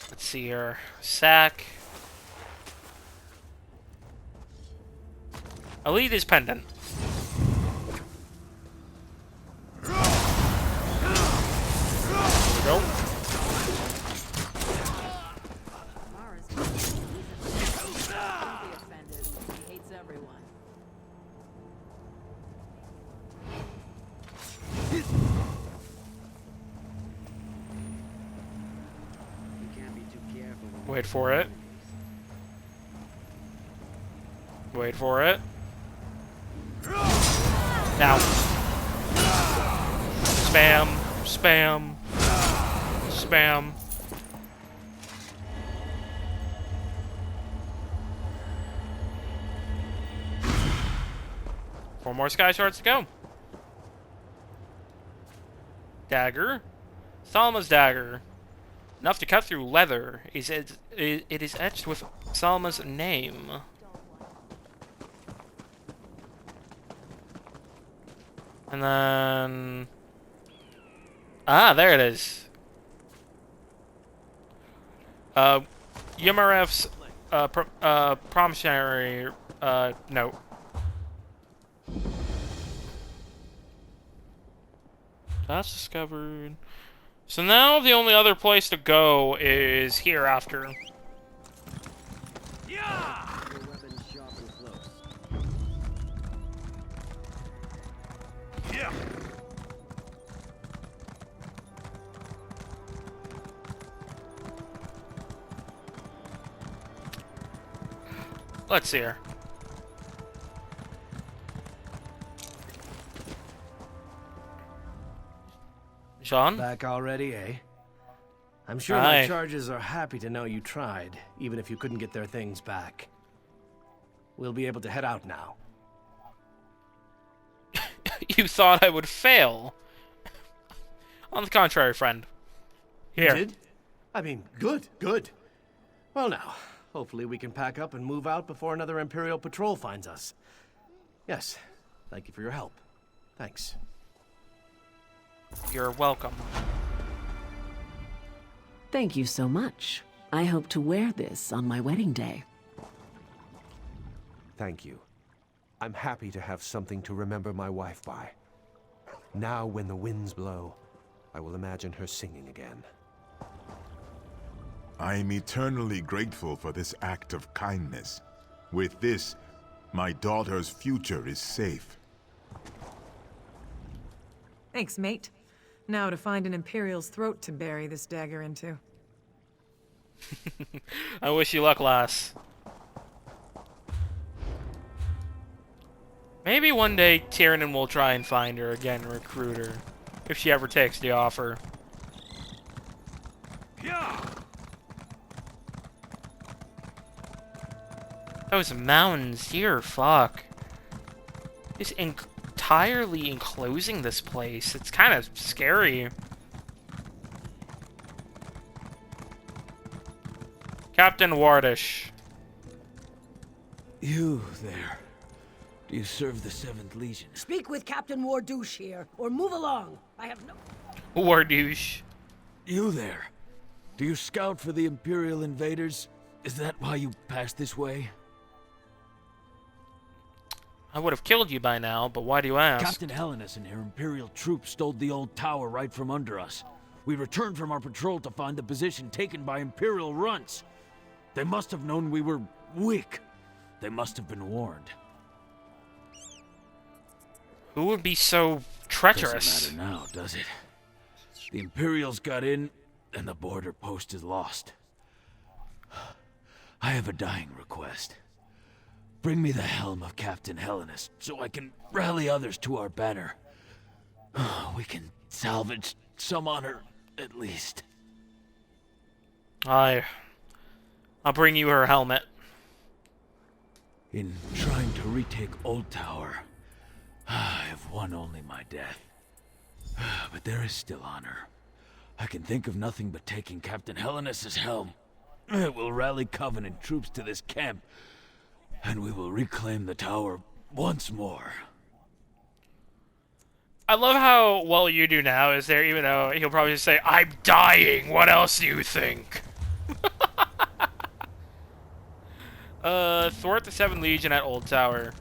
Let's see here. Sack. Elite is pendant. Nope. Wait for it. Wait for it. Now. Spam. Spam. Spam. Four more Sky Shards to go. Dagger. Salma's dagger. Enough to cut through leather. It is etched with Salma's name. And then... Ah, there it is. Yumarev's promissory note. That's discovered. So now the only other place to go is here after. Yeah! Yeah. Let's see here. Sean? Back already, eh? I'm sure Aye. my charges are happy to know you tried, even if you couldn't get their things back. We'll be able to head out now. You thought I would fail. On the contrary, friend. Here. You did? I mean, good, good. Well now, hopefully we can pack up and move out before another Imperial patrol finds us. Yes, thank you for your help. Thanks. You're welcome. Thank you so much. I hope to wear this on my wedding day. Thank you. I'm happy to have something to remember my wife by. Now when the winds blow, I will imagine her singing again. I am eternally grateful for this act of kindness. With this, my daughter's future is safe. Thanks, mate. Now to find an Imperial's throat to bury this dagger into. I wish you luck, lass. Maybe one day Tiernan will try and find her again and recruit her. If she ever takes the offer. Those mountains here, fuck. Just entirely enclosing this place. It's kind of scary. Captain Wardish. You there. Do you serve the 7th Legion? Speak with Captain Wardouche here, or move along. I have no... Wardouche. You there. Do you scout for the Imperial invaders? Is that why you passed this way? I would have killed you by now, but why do you ask? Captain Hellenes and her Imperial troops stole the old tower right from under us. We returned from our patrol to find the position taken by Imperial runts. They must have known we were weak. They must have been warned. Who would be so treacherous? Doesn't matter now, does it? The Imperials got in, and the border post is lost. I have a dying request. Bring me the helm of Captain Hellenes, so I can rally others to our banner. We can salvage some honor, at least. I'll bring you her helmet. In trying to retake Old Tower, I have won only my death. But there is still honor. I can think of nothing but taking Captain Hellenis's helm. It will rally Covenant troops to this camp, and we will reclaim the tower once more. I love how well you do now, is there, even though he'll probably just say, I'm dying, what else do you think? Thwart the 7th Legion at Old Tower.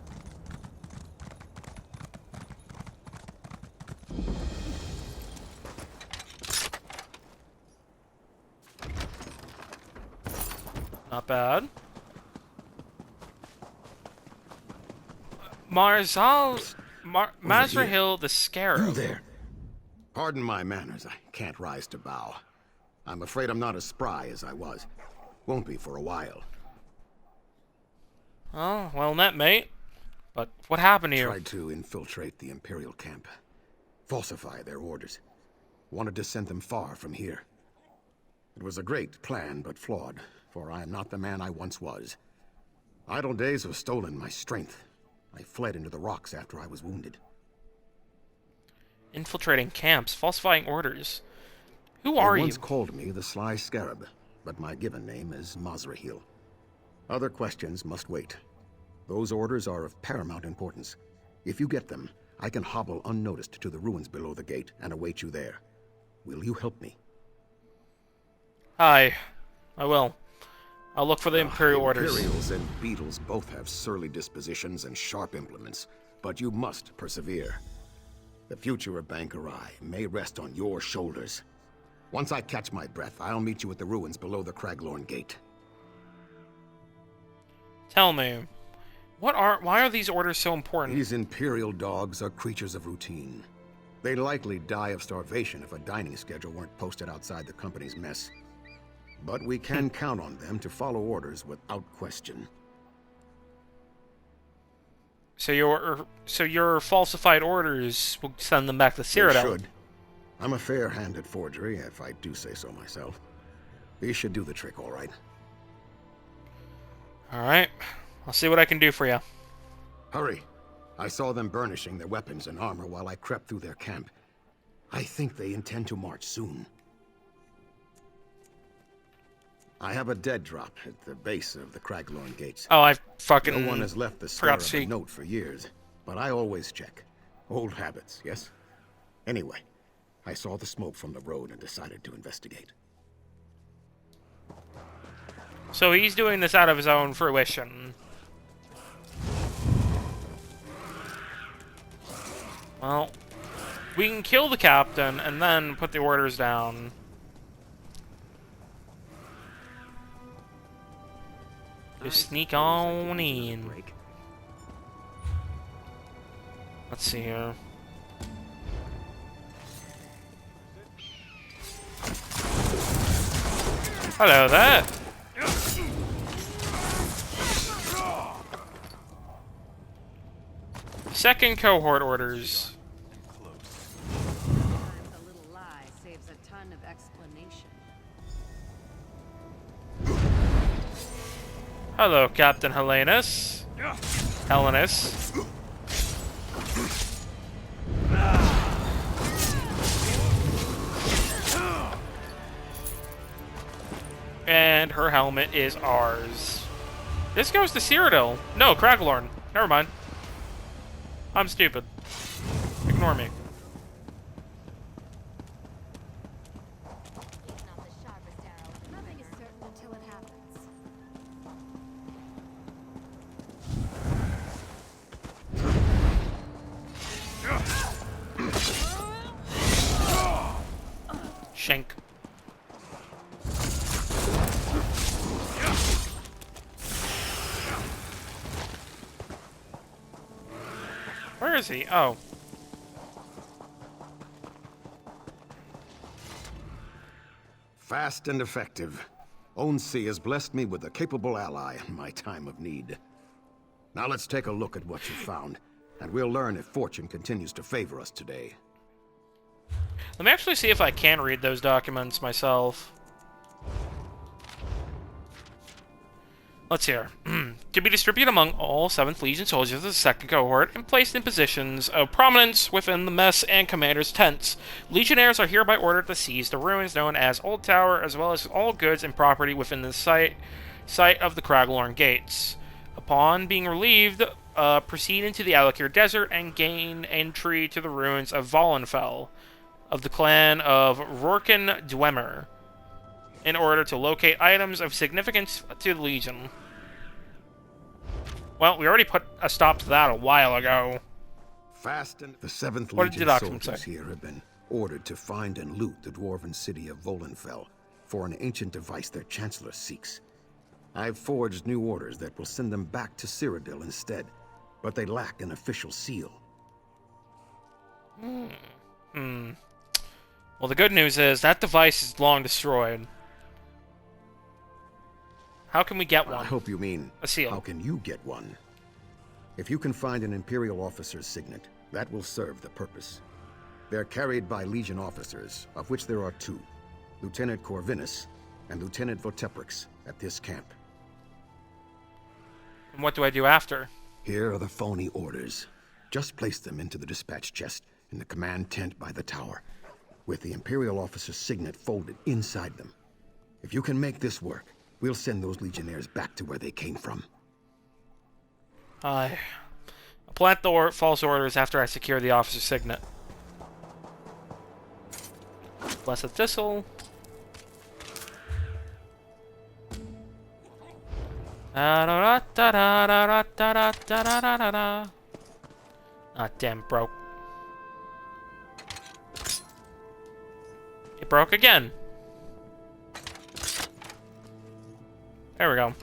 Not bad. Mazra the Scarab. You there. Pardon my manners. I can't rise to bow. I'm afraid I'm not as spry as I was. Won't be for a while. Oh, well met, mate. But what happened here? Tried to infiltrate the Imperial camp. Falsify their orders. Wanted to send them far from here. It was a great plan, but flawed, for I am not the man I once was. Idle days have stolen my strength. I fled into the rocks after I was wounded. Infiltrating camps, falsifying orders. Who are you? They once called me the Sly Scarab, but my given name is Mazrahil. Other questions must wait. Those orders are of paramount importance. If you get them, I can hobble unnoticed to the ruins below the gate and await you there. Will you help me? Aye, I will. I'll look for the Imperial orders. Imperials and beetles both have surly dispositions and sharp implements, but you must persevere. The future of Bangkorai may rest on your shoulders. Once I catch my breath, I'll meet you at the ruins below the Craglorn Gate. Tell me, why are these orders so important? These Imperial dogs are creatures of routine. They'd likely die of starvation if a dining schedule weren't posted outside the company's mess. But we can count on them to follow orders without question. So your falsified orders will send them back to Cyrodiil? They should. I'm a fair-handed forgery, if I do say so myself. These should do the trick, all right. All right. I'll see what I can do for you. Hurry. I saw them burnishing their weapons and armor while I crept through their camp. I think they intend to march soon. I have a dead drop at the base of the Craglorn gates. Oh, I fucking No one has left the Scarab a note for years, but I always check. Old habits, yes? Anyway, I saw the smoke from the road and decided to investigate. So he's doing this out of his own fruition. Well, we can kill the captain and then put the orders down. Just sneak on in. Let's see here. Hello there. Second cohort orders. A little lie saves a ton of explanation. Hello, Captain Hellenis. Hellenis. And her helmet is ours. This goes to Cyrodiil. No, Craglorn. Never mind. I'm stupid. Ignore me. Nothing is certain until it happens. Shank. Where is he? Oh. Fast and effective. Onsi has blessed me with a capable ally in my time of need. Now let's take a look at what you found, and we'll learn if fortune continues to favor us today. Let me actually see if I can read those documents myself. Let's hear. To be distributed among all 7th Legion soldiers of the 2nd cohort and placed in positions of prominence within the mess and commander's tents. Legionnaires are hereby ordered to seize the ruins known as Old Tower, as well as all goods and property within the site of the Craglorn Gates. Upon being relieved, proceed into the Alakir Desert and gain entry to the ruins of Vollenfell, of the clan of Rorken Dwemer, in order to locate items of significance to the Legion. Well, we already put a stop to that a while ago. Fast and the 7th What did the Legion document soldiers say? here have been ordered to find and loot the dwarven city of Vollenfell for an ancient device their chancellor seeks. I've forged new orders that will send them back to Cyrodiil instead, but they lack an official seal. Well, the good news is that device is long destroyed. How can we get one? I hope you mean, a seal. How can you get one? If you can find an Imperial officer's signet, that will serve the purpose. They're carried by Legion officers, of which there are 2, Lieutenant Corvinus and Lieutenant Voteprix, at this camp. And what do I do after? Here are the phony orders. Just place them into the dispatch chest in the command tent by the tower, with the Imperial officer's signet folded inside them. If you can make this work, we'll send those Legionnaires back to where they came from. I'll plant the false orders after I secure the officer's signet. Blessed Thistle. Ah, damn, broke. It broke again. There we go.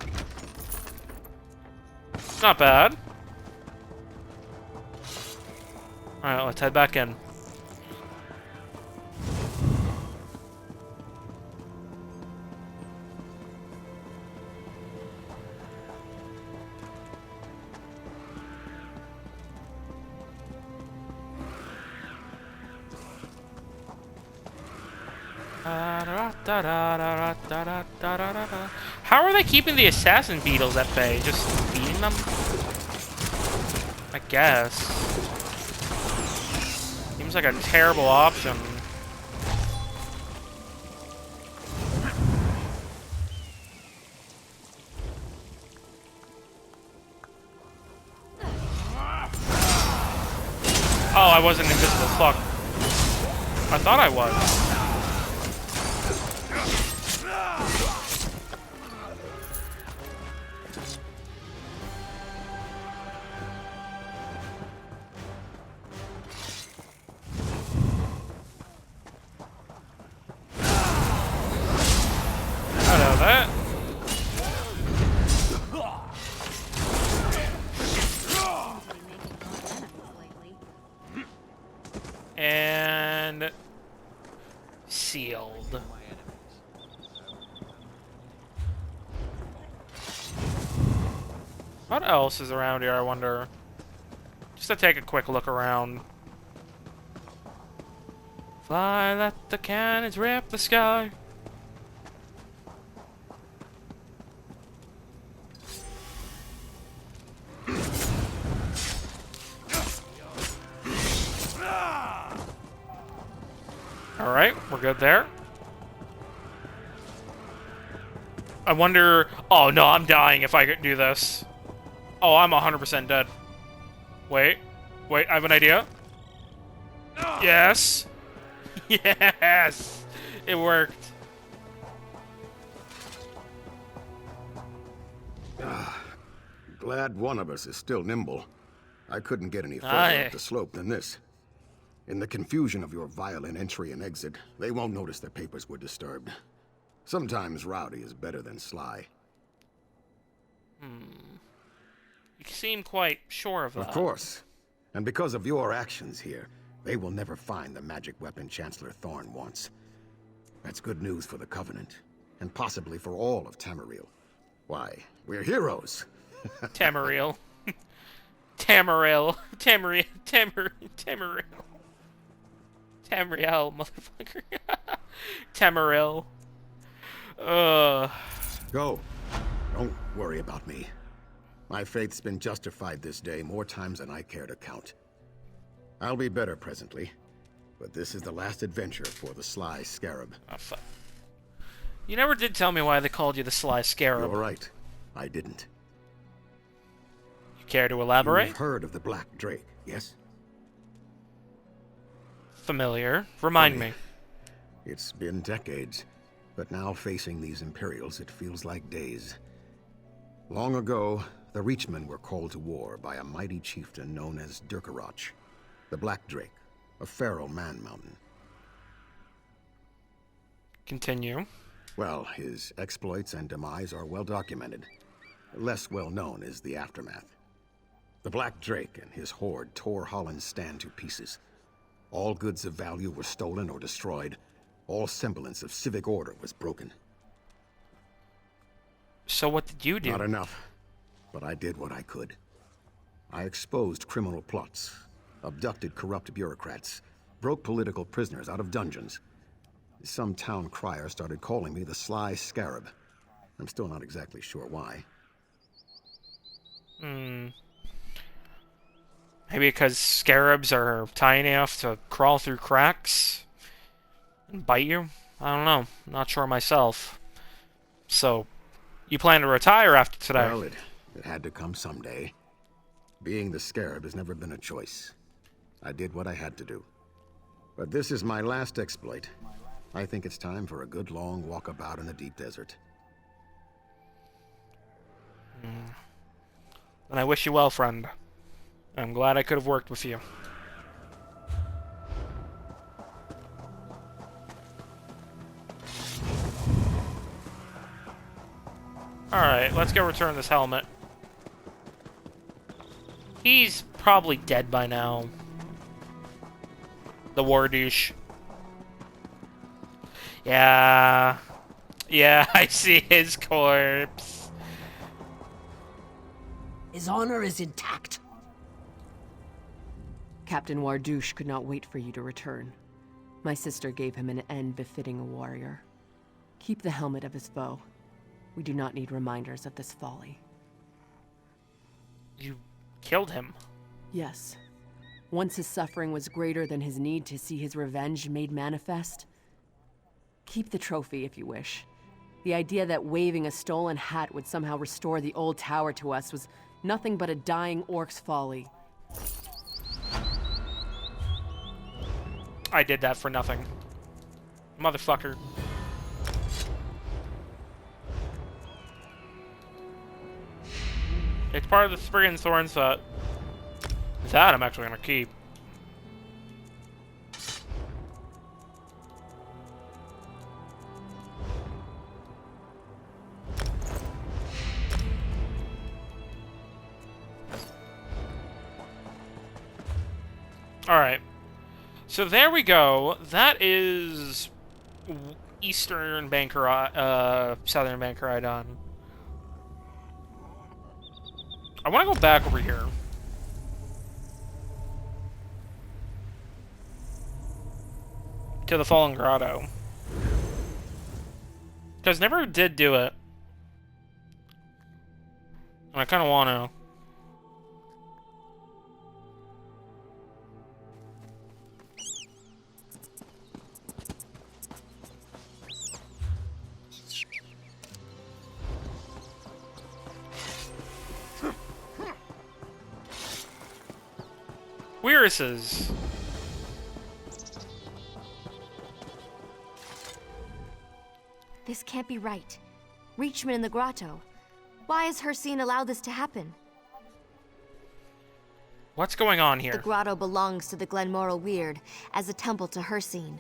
Not bad. Alright, let's head back in. How are they keeping the assassin beetles at bay? Just feeding them? I guess. Seems like a terrible option. Oh, I wasn't invisible. Fuck. I thought I was. And sealed. What else is around here, I wonder? Just to take a quick look around. Fly, let the cannons rip the sky. Alright, we're good there. I wonder... Oh, no, I'm dying if I could do this. Oh, I'm 100% dead. Wait. Wait, I have an idea. Yes! Yes! It worked. Glad one of us is still nimble. I couldn't get any further up the slope than this. In the confusion of your violent entry and exit, they won't notice their papers were disturbed. Sometimes rowdy is better than sly. You seem quite sure of that. Of course. And because of your actions here, they will never find the magic weapon Chancellor Thorn wants. That's good news for the Covenant, and possibly for all of Tamariel. Why, we're heroes! Tamariel. Tamariel. Tamariel. Tamariel. Tamriel, motherfucker. Tamariel. Go. Don't worry about me. My faith's been justified this day more times than I care to count. I'll be better presently, but this is the last adventure for the Sly Scarab. Oh, fuck. You never did tell me why they called you the Sly Scarab. You're right. I didn't. You care to elaborate? You've heard of the Black Drake, yes? Familiar. Remind me. It's been decades, but now facing these Imperials, it feels like days. Long ago, the Reachmen were called to war by a mighty chieftain known as Dagger, the Black Drake, a feral man-mountain. Continue. Well, his exploits and demise are well documented. Less well known is the aftermath. The Black Drake and his horde tore Holland's stand to pieces. All goods of value were stolen or destroyed. All semblance of civic order was broken. So what did you do? Not enough, but I did what I could. I exposed criminal plots, abducted corrupt bureaucrats, broke political prisoners out of dungeons. Some town crier started calling me the Sly Scarab. I'm still not exactly sure why. Maybe because scarabs are tiny enough to crawl through cracks and bite you? I don't know. I'm not sure myself. So, you plan to retire after today? Well, it had to come someday. Being the Scarab has never been a choice. I did what I had to do. But this is my last exploit. I think it's time for a good long walkabout in the deep desert. And I wish you well, friend. I'm glad I could have worked with you. Alright, let's go return this helmet. He's probably dead by now. The war douche. Yeah. Yeah, I see his corpse. His honor is intact. Captain Wardouche could not wait for you to return. My sister gave him an end befitting a warrior. Keep the helmet of his foe. We do not need reminders of this folly. You killed him? Yes. Once his suffering was greater than his need to see his revenge made manifest. Keep the trophy if you wish. The idea that waving a stolen hat would somehow restore the old tower to us was nothing but a dying orc's folly. I did that for nothing. Motherfucker. It's part of the Sprig and Thorn set. That I'm actually gonna keep. Alright. So there we go. That is Eastern Bangkorai, Southern Bangkorai done. I want to go back over here. To the Fallen Grotto. Because never did do it. And I kind of want to. Weiruses. This can't be right. Reachmen in the grotto. Why has Hircine allowed this to happen? What's going on here? The grotto belongs to the Glenmoral Weird as a temple to Hircine.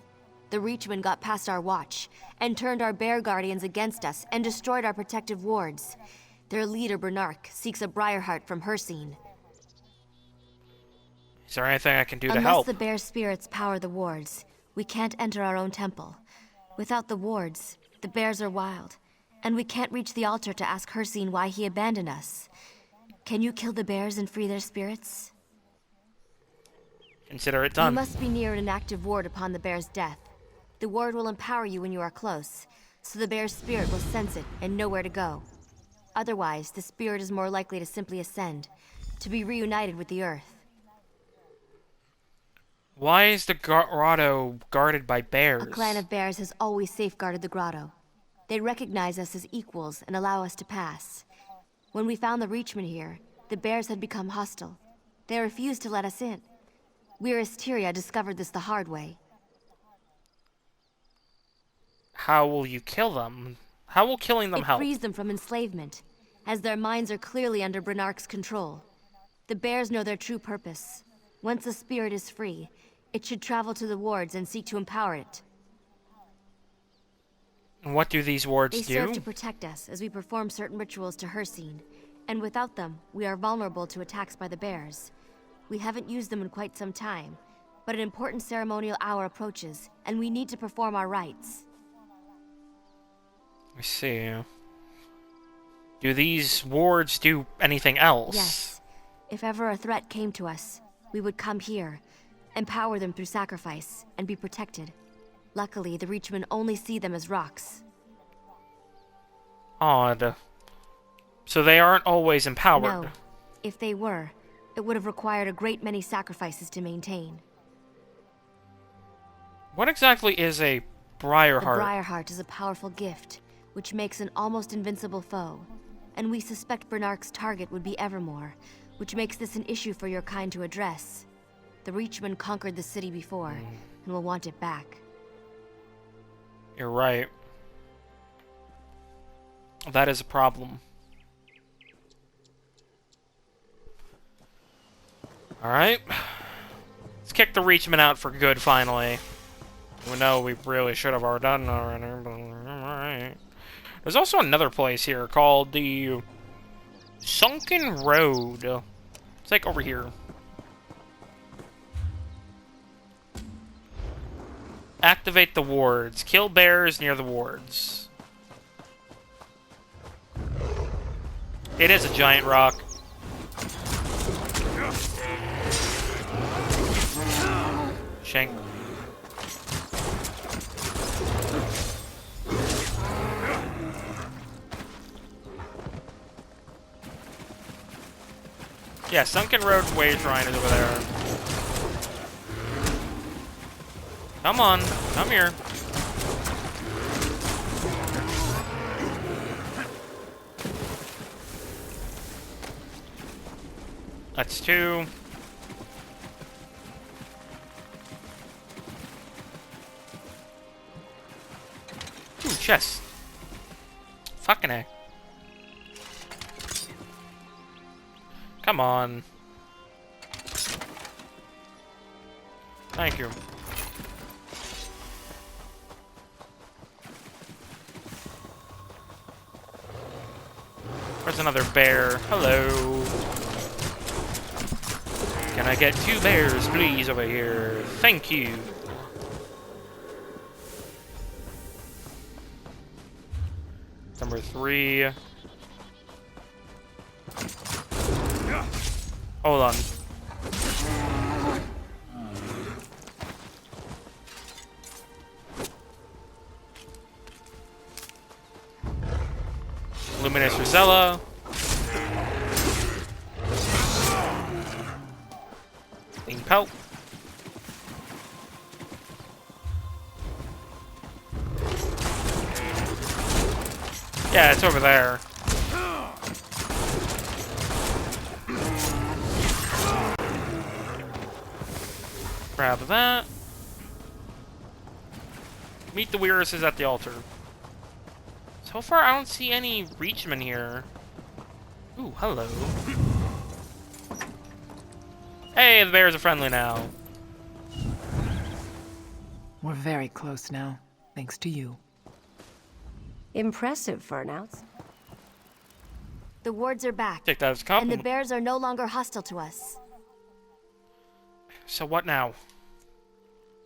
The Reachmen got past our watch and turned our bear guardians against us and destroyed our protective wards. Their leader, Bernark, seeks a Briarheart from Hircine. Is there anything I can do to help? Unless the bear spirits power the wards, we can't enter our own temple. Without the wards, the bears are wild, and we can't reach the altar to ask Hircine why he abandoned us. Can you kill the bears and free their spirits? Consider it done. You must be near an active ward upon the bear's death. The ward will empower you when you are close, so the bear's spirit will sense it and know where to go. Otherwise, the spirit is more likely to simply ascend, to be reunited with the earth. Why is the grotto guarded by bears? A clan of bears has always safeguarded the grotto. They recognize us as equals and allow us to pass. When we found the Reachmen here, the bears had become hostile. They refused to let us in. We Asteria discovered this the hard way. How will you kill them? How will killing them help? It frees them from enslavement, as their minds are clearly under Bernark's control. The bears know their true purpose. Once the spirit is free, it should travel to the wards and seek to empower it. What do these wards They do? serve to protect us as we perform certain rituals to Hircine, and without them, we are vulnerable to attacks by the bears. We haven't used them in quite some time, but an important ceremonial hour approaches, and we need to perform our rites. I see. Do these wards do anything else? Yes. If ever a threat came to us, we would come here, empower them through sacrifice, and be protected. Luckily, the Reachmen only see them as rocks. Odd. So they aren't always empowered. No. If they were, it would have required a great many sacrifices to maintain. What exactly is a Briarheart? The Briarheart is a powerful gift, which makes an almost invincible foe. And we suspect Bernark's target would be Evermore, which makes this an issue for your kind to address. The Reachmen conquered the city before, and will want it back. You're right. That is a problem. Alright. Let's kick the Reachmen out for good, finally. We know we really should have already done already, but alright. There's also another place here called the Sunken Road. It's like over here. Activate the wards. Kill bears near the wards. It is a giant rock. Shank. Yeah, Sunken Road Wage Shrine is over there. Come on, come here. That's 2. Ooh, chest. Fucking A. Come on. Thank you. Where's another bear? Hello. Can I get 2 bears, please, over here? Thank you. Number 3. Hold on. Luminous Rosella. King Pelt. Yeah, it's over there. Grab that. Meet the Weiruses at the altar. So far, I don't see any Reachmen here. Ooh, hello. Hey, the bears are friendly now. We're very close now, thanks to you. Impressive, Fernouts. The wards are back, Take that as a and compliment. the bears are no longer hostile to us. So what now?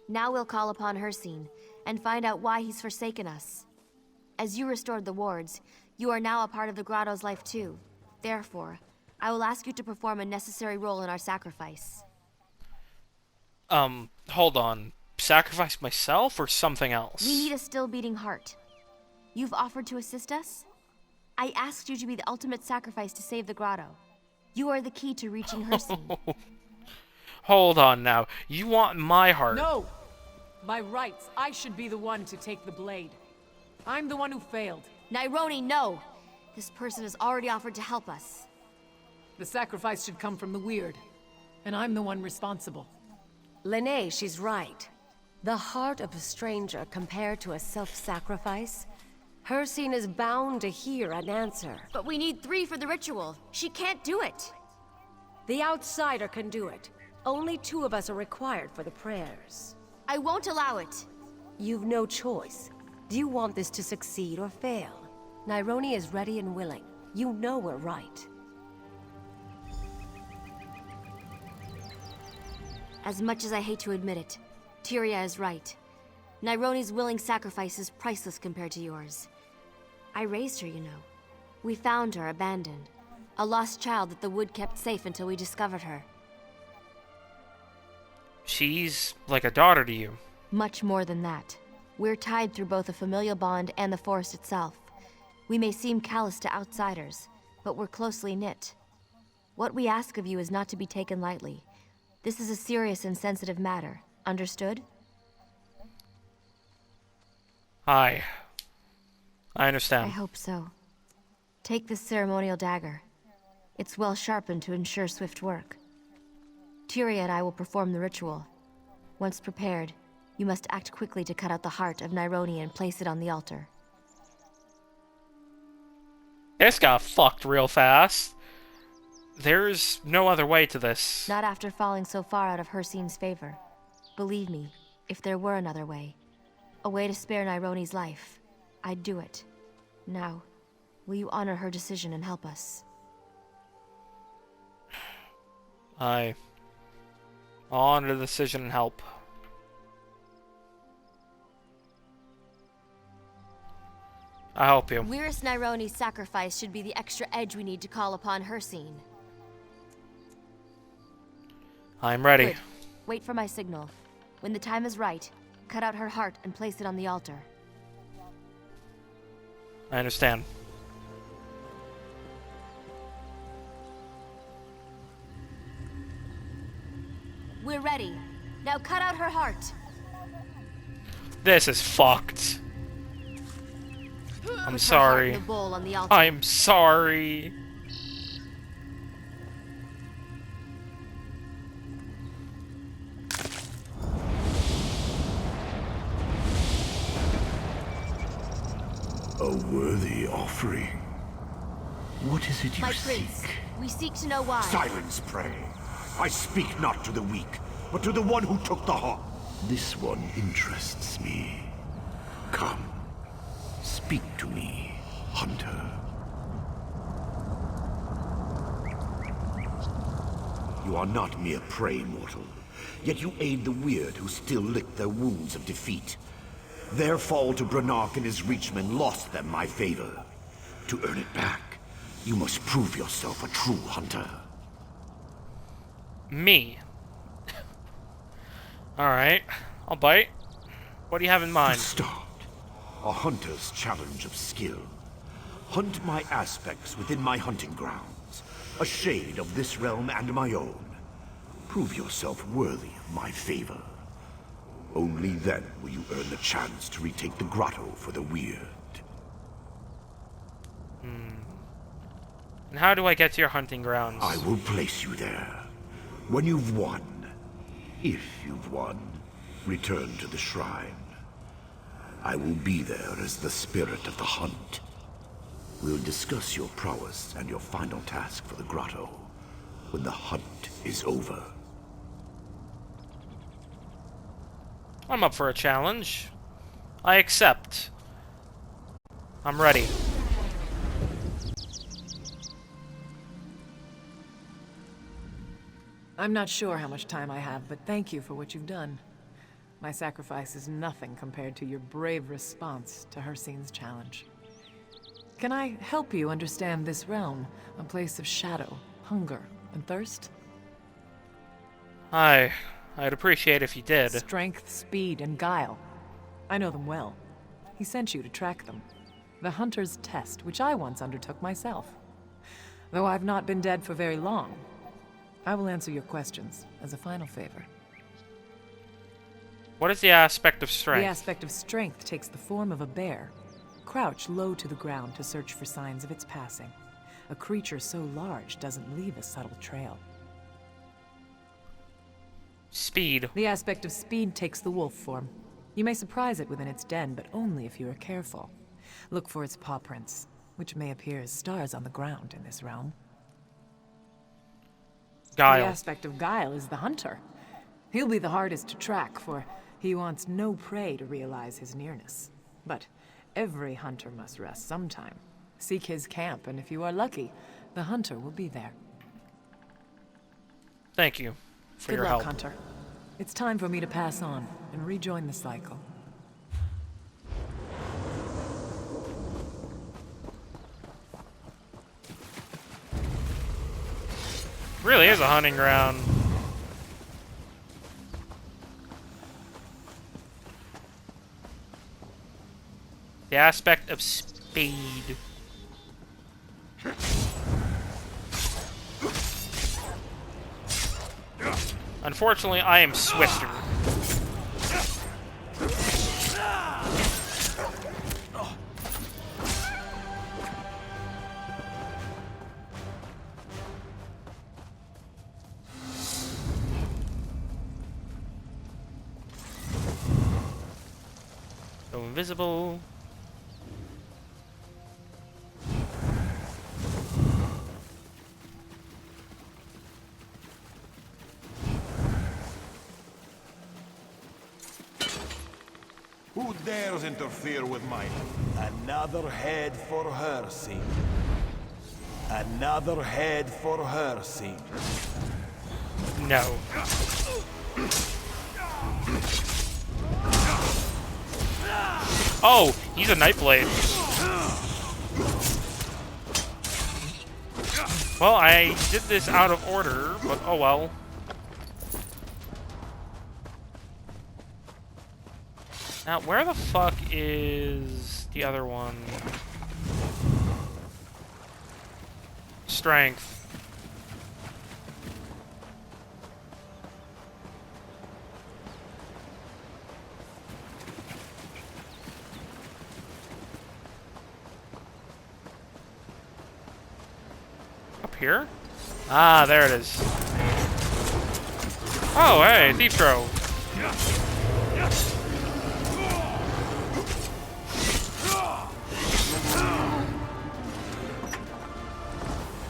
Now we'll call upon Hircine, and find out why he's forsaken us. As you restored the wards, you are now a part of the grotto's life too. Therefore, I will ask you to perform a necessary role in our sacrifice. Hold on. Sacrifice myself or something else? We need a still beating heart. You've offered to assist us? I asked you to be the ultimate sacrifice to save the grotto. You are the key to reaching Hircine. Hold on now. You want my heart? No! By rights, I should be the one to take the blade. I'm the one who failed. Nyroni, no! This person has already offered to help us. The sacrifice should come from the Weird, and I'm the one responsible. Lene, she's right. The heart of a stranger compared to a self-sacrifice? Hircine is bound to hear an answer. But we need 3 for the ritual. She can't do it. The outsider can do it. Only 2 of us are required for the prayers. I won't allow it. You've no choice. Do you want this to succeed or fail? Nyroni is ready and willing. You know we're right. As much as I hate to admit it, Tyria is right. Nyroni's willing sacrifice is priceless compared to yours. I raised her, you know. We found her abandoned. A lost child that the wood kept safe until we discovered her. She's like a daughter to you. Much more than that. We're tied through both a familial bond and the forest itself. We may seem callous to outsiders, but we're closely knit. What we ask of you is not to be taken lightly. This is a serious and sensitive matter. Understood? I understand. I hope so. Take this ceremonial dagger. It's well sharpened to ensure swift work. Tyria and I will perform the ritual. Once prepared, you must act quickly to cut out the heart of Nyroni and place it on the altar. This got fucked real fast. There's no other way to this. Not after falling so far out of Hircine's favor. Believe me, if there were another way, a way to spare Nyroni's life, I'd do it. Now, will you honor her decision and help us? I'll honor the decision and help. I help you. Wyrus Nyroni's sacrifice should be the extra edge we need to call upon Hircine. I'm ready. Good. Wait for my signal. When the time is right, cut out her heart and place it on the altar. I understand. We're ready. Now cut out her heart. This is fucked. I'm Put sorry. her heart in the bowl on the altar. I'm sorry. A worthy offering. What is it you My seek? prince, we seek to know why. Silence, pray. I speak not to the weak, but to the one who took the heart. This one interests me. Come, speak to me, hunter. You are not mere prey, mortal. Yet you aid the weird who still lick their wounds of defeat. Their fall to Branark and his reachmen lost them my favor. To earn it back, you must prove yourself a true hunter. Me. Alright. I'll bite. What do you have in mind? To start, a hunter's challenge of skill. Hunt my aspects within my hunting grounds, a shade of this realm and my own. Prove yourself worthy of my favor. Only then will you earn the chance to retake the grotto for the weird. And how do I get to your hunting grounds? I will place you there. When you've won, if you've won, return to the shrine. I will be there as the spirit of the hunt. We'll discuss your prowess and your final task for the grotto when the hunt is over. I'm up for a challenge. I accept. I'm ready. I'm not sure how much time I have, but thank you for what you've done. My sacrifice is nothing compared to your brave response to Hircine's challenge. Can I help you understand this realm, a place of shadow, hunger, and thirst? I'd appreciate if you did. Strength, speed, and guile. I know them well. He sent you to track them. The hunter's test, which I once undertook myself. Though I've not been dead for very long, I will answer your questions as a final favor. What is the aspect of strength? The aspect of strength takes the form of a bear. Crouch low to the ground to search for signs of its passing. A creature so large doesn't leave a subtle trail. Speed. The aspect of speed takes the wolf form. You may surprise it within its den, but only if you are careful. Look for its paw prints, which may appear as stars on the ground in this realm. Guile. The aspect of guile is the hunter. He'll be the hardest to track, for he wants no prey to realize his nearness. But every hunter must rest sometime. Seek his camp, and if you are lucky, the hunter will be there. Thank you for your Good luck, help. Hunter. It's time for me to pass on and rejoin the cycle. Really is a hunting ground. The aspect of speed. Unfortunately, I am swifter. Go invisible. Who dares interfere with mine? Another head for her scene. Another head for her scene. No. Oh, he's a Nightblade. Well, I did this out of order, but oh well. Now, where the fuck is the other one? Strength. Up here? Ah, there it is. Oh, hey, Thief Trove.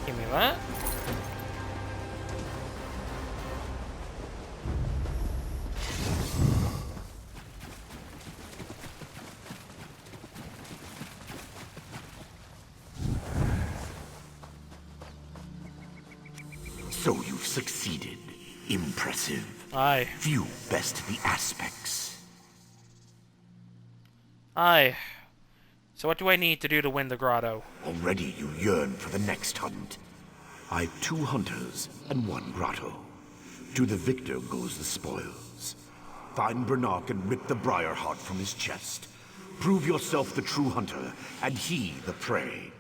Give me that. So you've succeeded. Impressive. Aye. Few best the aspects. Aye. So what do I need to do to win the grotto? Already you yearn for the next hunt. I've 2 hunters and 1 grotto. To the victor goes the spoils. Find Bernark and rip the briar heart from his chest. Prove yourself the true hunter, and he the prey.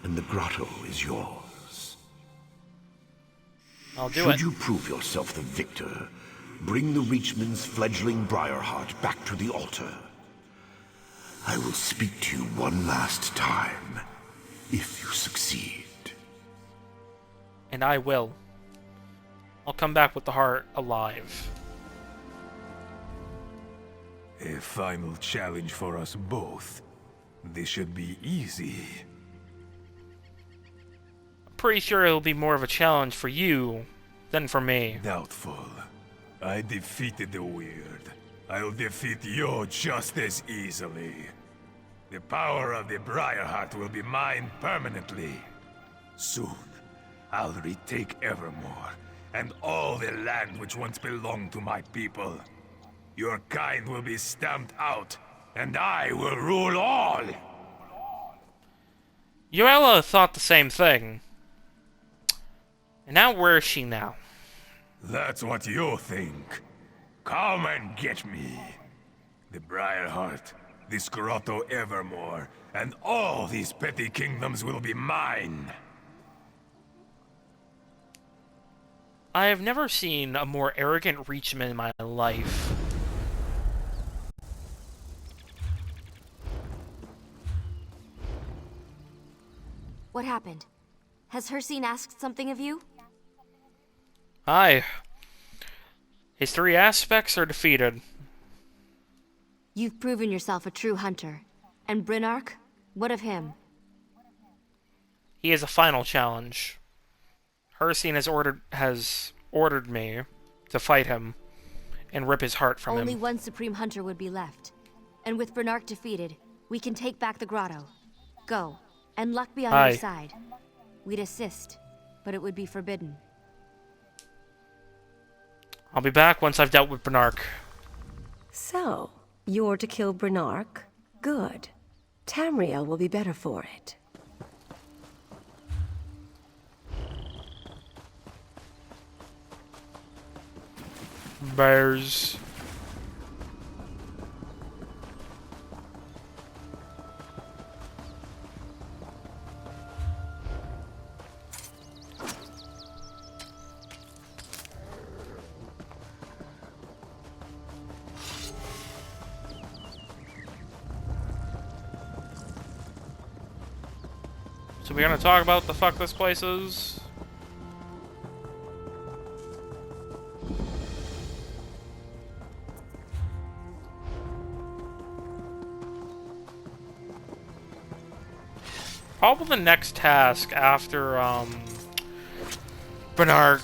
And the grotto is yours. I'll do Should it. you prove yourself the victor, bring the Reachman's fledgling briar heart back to the altar. I will speak to you one last time, if you succeed. And I will. I'll come back with the heart alive. A final challenge for us both. This should be easy. I'm pretty sure it'll be more of a challenge for you than for me. Doubtful. I defeated the Weird. I'll defeat you just as easily. The power of the Briarheart will be mine permanently. Soon, I'll retake Evermore, and all the land which once belonged to my people. Your kind will be stamped out, and I will rule all! Yuella thought the same thing. And now where is she now? That's what you think. Come and get me. The Briarheart, this grotto evermore, and all these petty kingdoms will be mine. I have never seen a more arrogant Reachman in my life. What happened? Has Hircine asked something of you? Aye. His 3 aspects are defeated. You've proven yourself a true hunter. And Brynark? What of him? He is a final challenge. Hircine has ordered me to fight him and rip his heart from Only him. one supreme hunter would be left. And with Brynark defeated, we can take back the grotto. Go, and luck be on Aye. your side. We'd assist, but it would be forbidden. I'll be back once I've dealt with Brynark. So, you're to kill Brynark? Good. Tamriel will be better for it. Bears. So we're gonna talk about the fuck this place is? Probably the next task after, Brynark.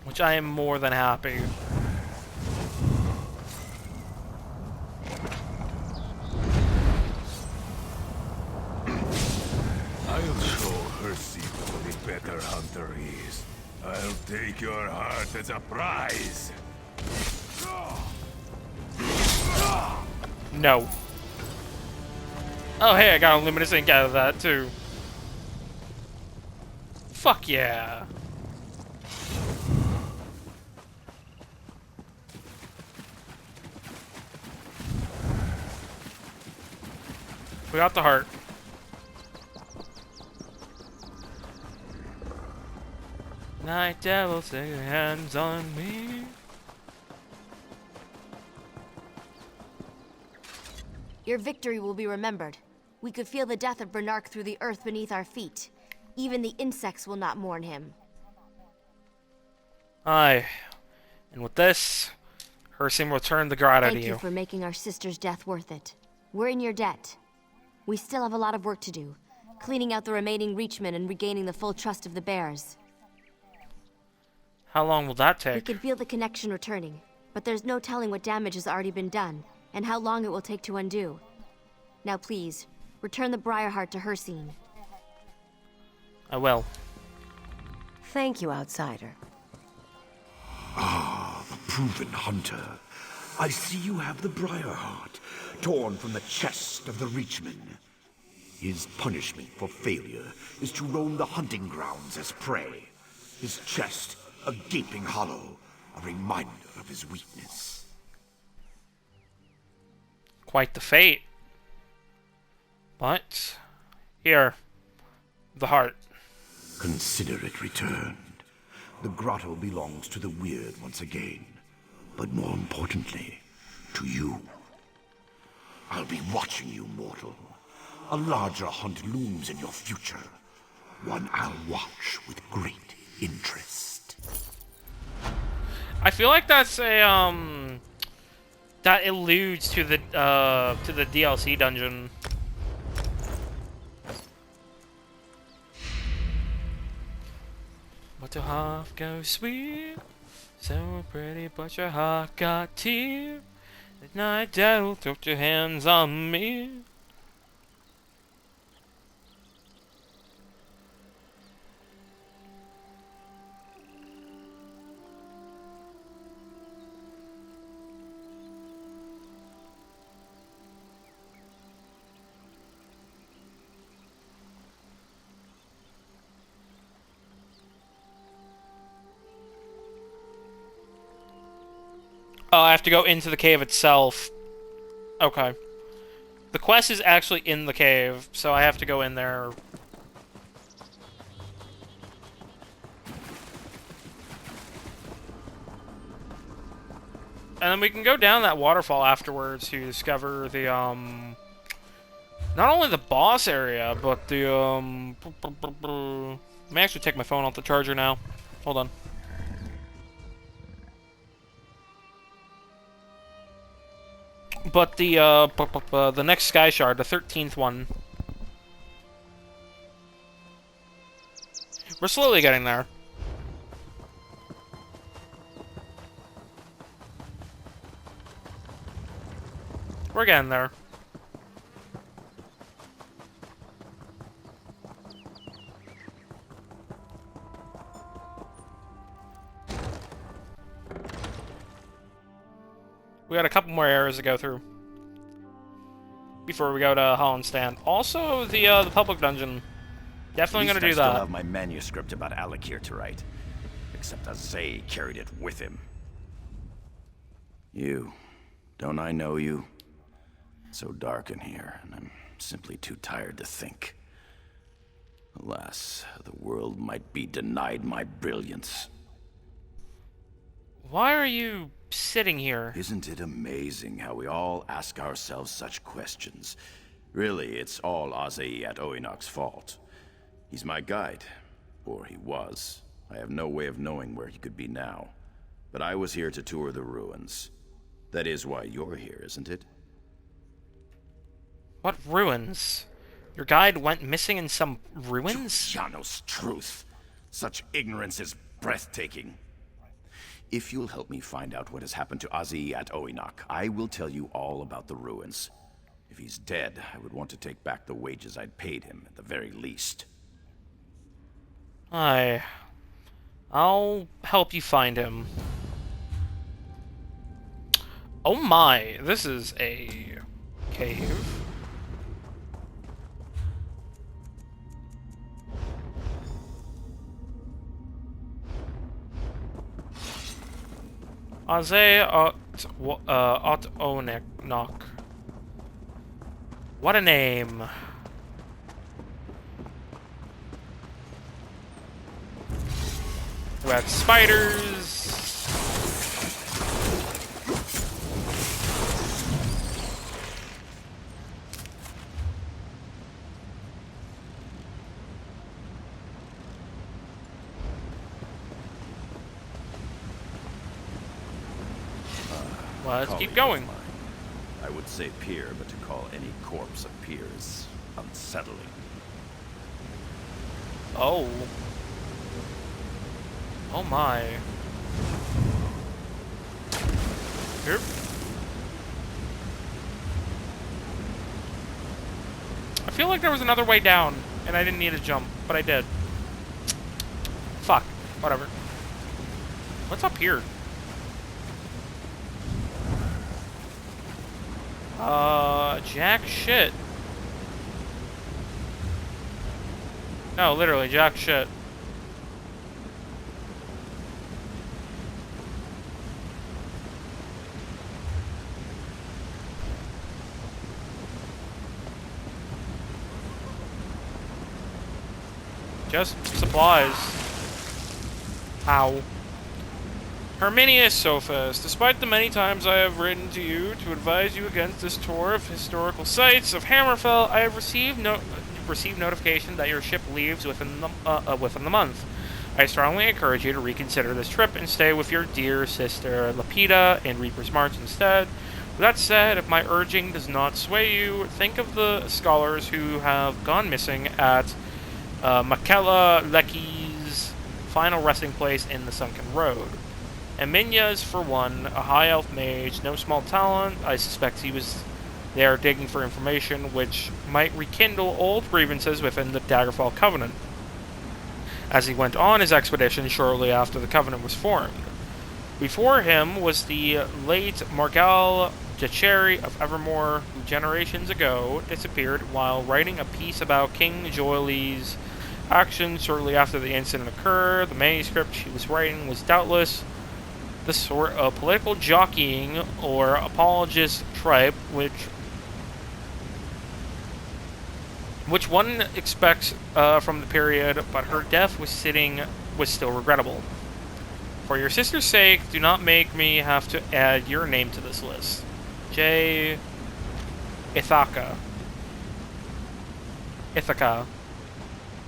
Which I am more than happy. I'll show Hircine who the better hunter is. I'll take your heart as a prize. No. Oh, hey, I got a luminous ink out of that, too. Fuck yeah. We got the heart. Night devil, take your hands on me. Your victory will be remembered. We could feel the death of Brynark through the earth beneath our feet. Even the insects will not mourn him. Aye. And with this, Hircine will turn the grotto to Thank you for making our sister's death worth it. We're in your debt. We still have a lot of work to do, cleaning out the remaining Reachmen and regaining the full trust of the Bears. How long will that We take? can feel the connection returning, but there's no telling what damage has already been done, and how long it will take to undo. Now please, return the Briarheart to Hircine. I will. Thank you, outsider. Ah, the proven hunter. I see you have the Briarheart, torn from the chest of the Reachman. His punishment for failure is to roam the hunting grounds as prey. His chest, a gaping hollow, a reminder of his weakness. Quite the fate. But, here, the heart. Consider it returned. The grotto belongs to the Weird once again. But more importantly, to you. I'll be watching you, mortal. A larger hunt looms in your future. One I'll watch with great interest. I feel like that's a, that alludes to the DLC dungeon. But your heart goes sweet, so pretty, but your heart got tear. At night, Dad'll put your hands on me. Oh, I have to go into the cave itself. Okay. The quest is actually in the cave, so I have to go in there. And then we can go down that waterfall afterwards to discover the, not only the boss area, but the, Let me actually take my phone off the charger now. Hold on. But the next Sky Shard, the 13th one. We're slowly getting there. We're getting there. We got a couple more areas to go through before we go to Hollandstand. Also, the public dungeon. Definitely gonna do I still that. have my manuscript about Alec here to write. Except Azay carried it with him. You. Don't I know you? It's so dark in here, and I'm simply too tired to think. Alas, the world might be denied my brilliance. Why are you sitting here? Isn't it amazing how we all ask ourselves such questions? Really, it's all Azay at Oinok's fault. He's my guide. Or he was. I have no way of knowing where he could be now. But I was here to tour the ruins. That is why you're here, isn't it? What ruins? Your guide went missing in some ruins? Janos' truth. Such ignorance is breathtaking. If you'll help me find out what has happened to Azay at Oinok, I will tell you all about the ruins. If he's dead, I would want to take back the wages I'd paid him, at the very least. I'll help you find him. Oh my, this is a cave. Azay at Oinok. What a name. We got spiders. Well, let's keep going. I would say peer, but to call any corpse a peer is unsettling. Oh. Oh my. Here. I feel like there was another way down, and I didn't need to jump, but I did. Fuck. Whatever. What's up here? Jack shit. No, literally, jack shit. Just supplies. Ow. Herminius Sophist, despite the many times I have written to you to advise you against this tour of historical sites of Hammerfell, I have received notification that your ship leaves within the month. I strongly encourage you to reconsider this trip and stay with your dear sister Lapida in Reaper's March instead. With that said, if my urging does not sway you, think of the scholars who have gone missing at Makela Leki's final resting place in the Sunken Road. Eminyas, for one, a high elf mage, no small talent. I suspect he was there digging for information which might rekindle old grievances within the Daggerfall Covenant, as he went on his expedition shortly after the Covenant was formed. Before him was the late Morgal Decherry of Evermore, who generations ago disappeared while writing a piece about King Joely's actions shortly after the incident occurred. The manuscript she was writing was doubtless the sort of political jockeying or apologist tripe which one expects from the period, but her death was still regrettable. For your sister's sake, do not make me have to add your name to this list. J. Ithaca. Ithaca.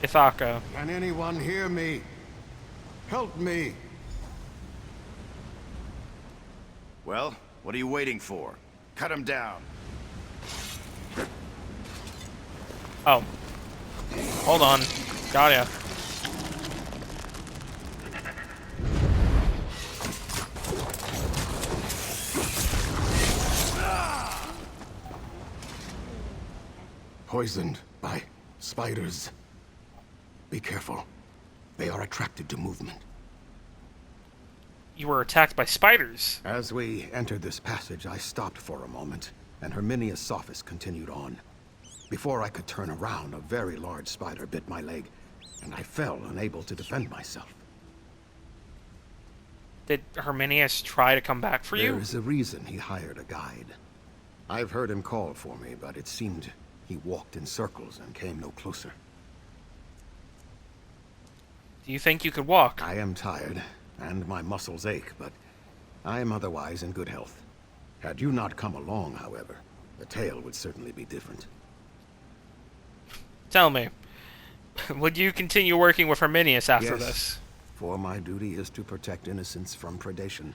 Ithaca. Can anyone hear me? Help me! Well, what are you waiting for? Cut him down. Oh. Hold on. Got ya. Poisoned by spiders. Be careful. They are attracted to movement. You were attacked by spiders. As we entered this passage, I stopped for a moment, and Herminia's sophist continued on. Before I could turn around, a very large spider bit my leg, and I fell, unable to defend myself. Did Herminius try to come back for you? There is a reason he hired a guide. I've heard him call for me, but it seemed he walked in circles and came no closer. Do you think you could walk? I am tired, and my muscles ache, but I am otherwise in good health. Had you not come along, however, the tale would certainly be different. Tell me, would you continue working with Herminius after this? For my duty is to protect innocents from predation.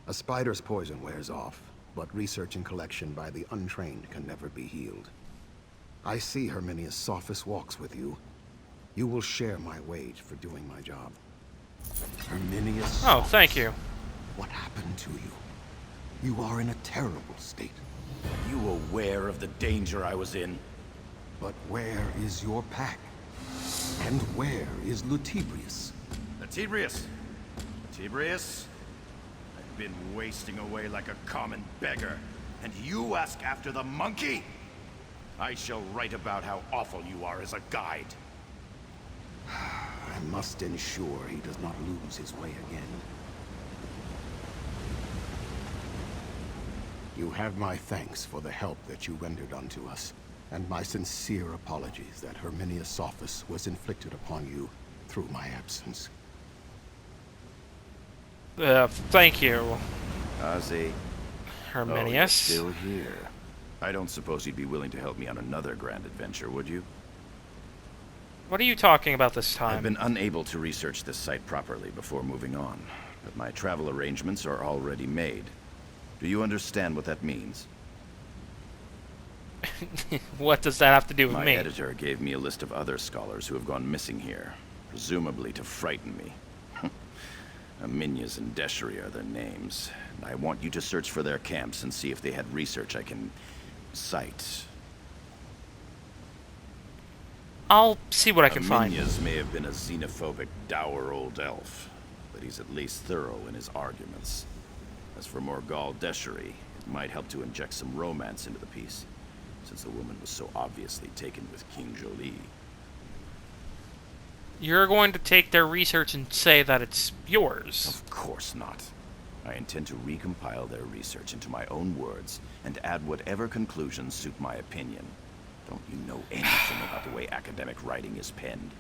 A spider's poison wears off, but research and collection by the untrained can never be healed. I see Herminius' sophist walks with you. You will share my wage for doing my job. Herminius. Oh, thank you. What happened to you? You are in a terrible state. Are you aware of the danger I was in? But where is your pack? And where is Lutebrius? Lutebrius? Lutebrius? I've been wasting away like a common beggar, and you ask after the monkey? I shall write about how awful you are as a guide. I must ensure he does not lose his way again. You have my thanks for the help that you rendered unto us, and my sincere apologies that Herminius' sophist was inflicted upon you through my absence. Thank you. Ozzy. Herminius. Oh, you're still here. I don't suppose you'd be willing to help me on another grand adventure, would you? What are you talking about this time? I've been unable to research this site properly before moving on, but my travel arrangements are already made. Do you understand what that means? What does that have to do with me? Me? My editor gave me a list of other scholars who have gone missing here, presumably to frighten me. Aminias and Deshri are their names. I want you to search for their camps and see if they had research I can cite. I'll see what I can find. Aminias may have been a xenophobic, dour old elf, but he's at least thorough in his arguments. As for Morgal Deshri, it might help to inject some romance into the piece, since the woman was so obviously taken with King Jolie. You're going to take their research and say that it's yours? Of course not. I intend to recompile their research into my own words and add whatever conclusions suit my opinion. Don't you know anything about the way academic writing is penned?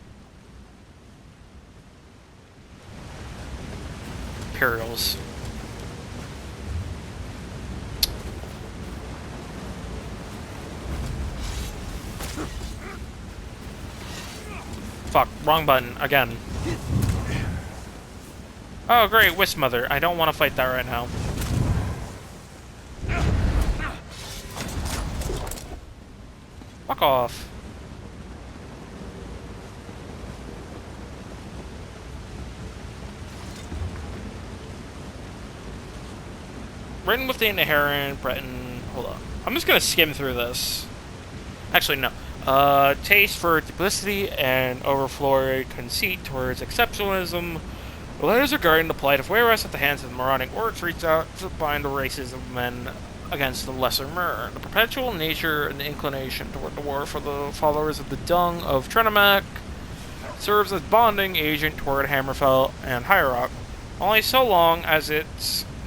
Imperials. Fuck, wrong button, again. Oh great, Wismother. I don't want to fight that right now. Fuck off. Written with the inherent Breton. Hold on. I'm just gonna skim through this. Actually, no. Taste for duplicity and overflowing conceit towards exceptionalism. The letters regarding the plight of Weyras at the hands of the marauding orcs reach out to bind the races of men against the lesser Mer. The perpetual nature and the inclination toward the war for the followers of the Dung of Trenimac serves as bonding agent toward Hammerfell and High Rock. only so long as it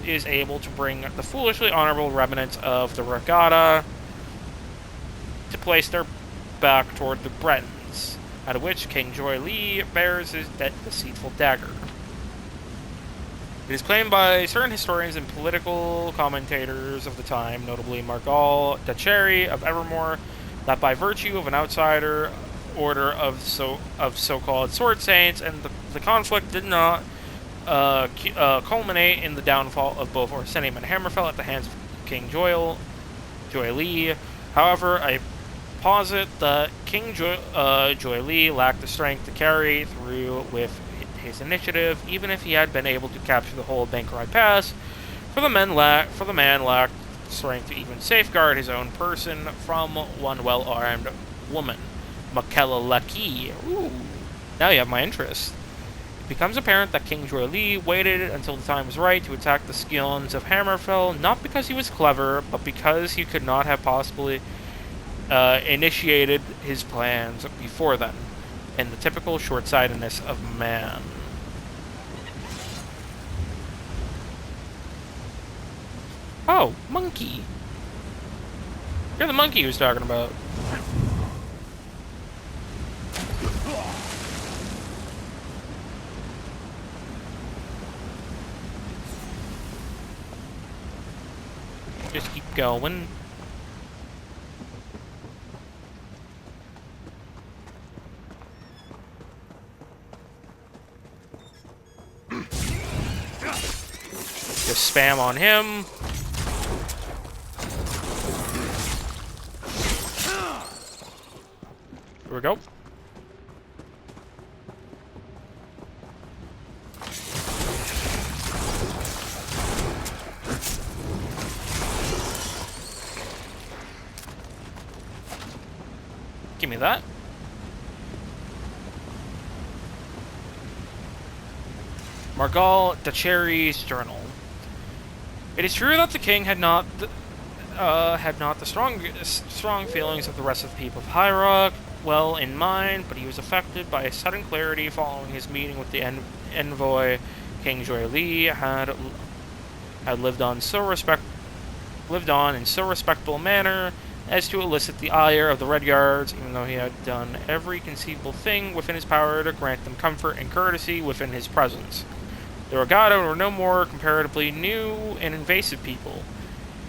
is able to bring the foolishly honorable remnants of the regatta to place their back toward the Bretons, at which King Joy Lee bears his deceitful dagger. It is claimed by certain historians and political commentators of the time, notably Margal Dacheri of Evermore, that by virtue of an outsider order of so-called sword saints, and the conflict did not culminate in the downfall of both Orsinium and Hammerfell at the hands of King Joy Lee. However, I posit that King Joy Lee lacked the strength to carry through with his initiative, even if he had been able to capture the whole of Bangkorai Pass, for the man lacked strength to even safeguard his own person from one well-armed woman, Makela Laki. Ooh, now you have my interest. It becomes apparent that King Joy Lee waited until the time was right to attack the scions of Hammerfell, not because he was clever, but because he could not have possibly initiated his plans before then, in the typical short-sightedness of man. Oh, monkey. You're the monkey he was talking about. Just keep going. Just spam on him. Here we go. Give me that. Margal Dacheri's journal. It is true that the king had not the strong feelings of the rest of the people of High Rock well in mind, but he was affected by a sudden clarity following his meeting with the envoy. King Joy Lee had lived on in so respectable a manner as to elicit the ire of the Red Guards, even though he had done every conceivable thing within his power to grant them comfort and courtesy within his presence. The Regatta were no more comparatively new and invasive people,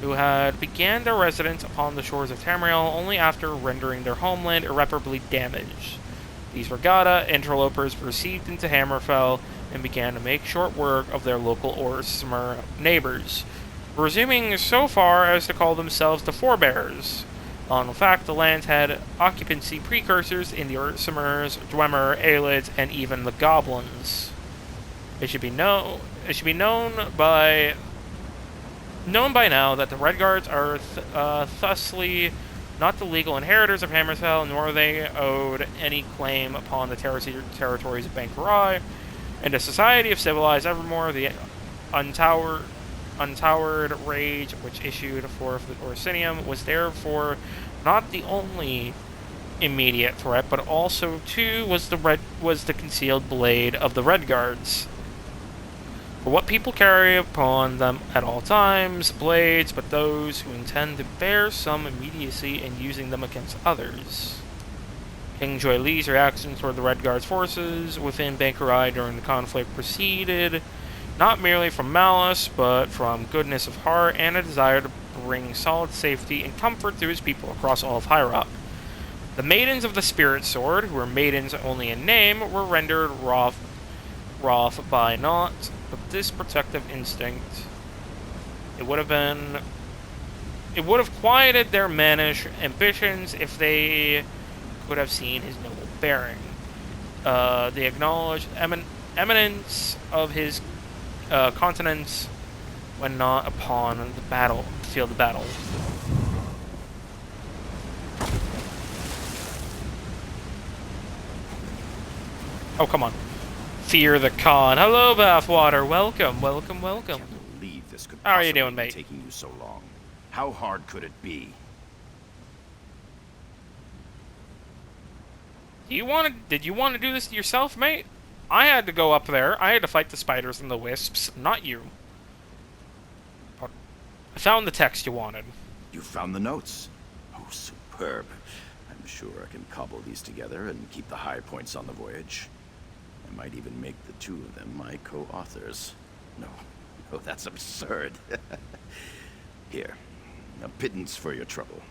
who had began their residence upon the shores of Tamriel only after rendering their homeland irreparably damaged. These Regatta interlopers proceeded into Hammerfell and began to make short work of their local Orsimer neighbors, presuming so far as to call themselves the Forebears. In fact, the lands had occupancy precursors in the Orsimers, Dwemer, Aelids, and even the Goblins. It should be known by now that the Redguards are thusly not the legal inheritors of Hammerfell, nor are they owed any claim upon the territories of Bangkorai. In the society of civilized Evermore, the untowered rage which issued forth the Orsinium was therefore not the only immediate threat, but also too was the concealed blade of the Redguards. For what people carry upon them at all times, blades, but those who intend to bear some immediacy in using them against others. King Joy Lee's reaction toward the Redguard's forces within Bangkorai during the conflict proceeded not merely from malice, but from goodness of heart and a desire to bring solid safety and comfort to his people across all of High Rock. The Maidens of the Spirit Sword, who were maidens only in name, were rendered wroth by naught but this protective instinct. It would have quieted their mannish ambitions if they could have seen his noble bearing. They acknowledged eminence of his continence when not upon the field of battle. Oh, come on. Fear the Khan. Hello, Bathwater. Welcome, welcome, welcome. Can't believe this could How are you possibly doing, be mate? taking you so long. How hard could it be? Did you want to do this yourself, mate? I had to go up there. I had to fight the spiders and the wisps, not you. I found the text you wanted. You found the notes? Oh, superb. I'm sure I can cobble these together and keep the high points on the voyage. I might even make the two of them my co-authors. No, that's absurd. Here, a pittance for your trouble.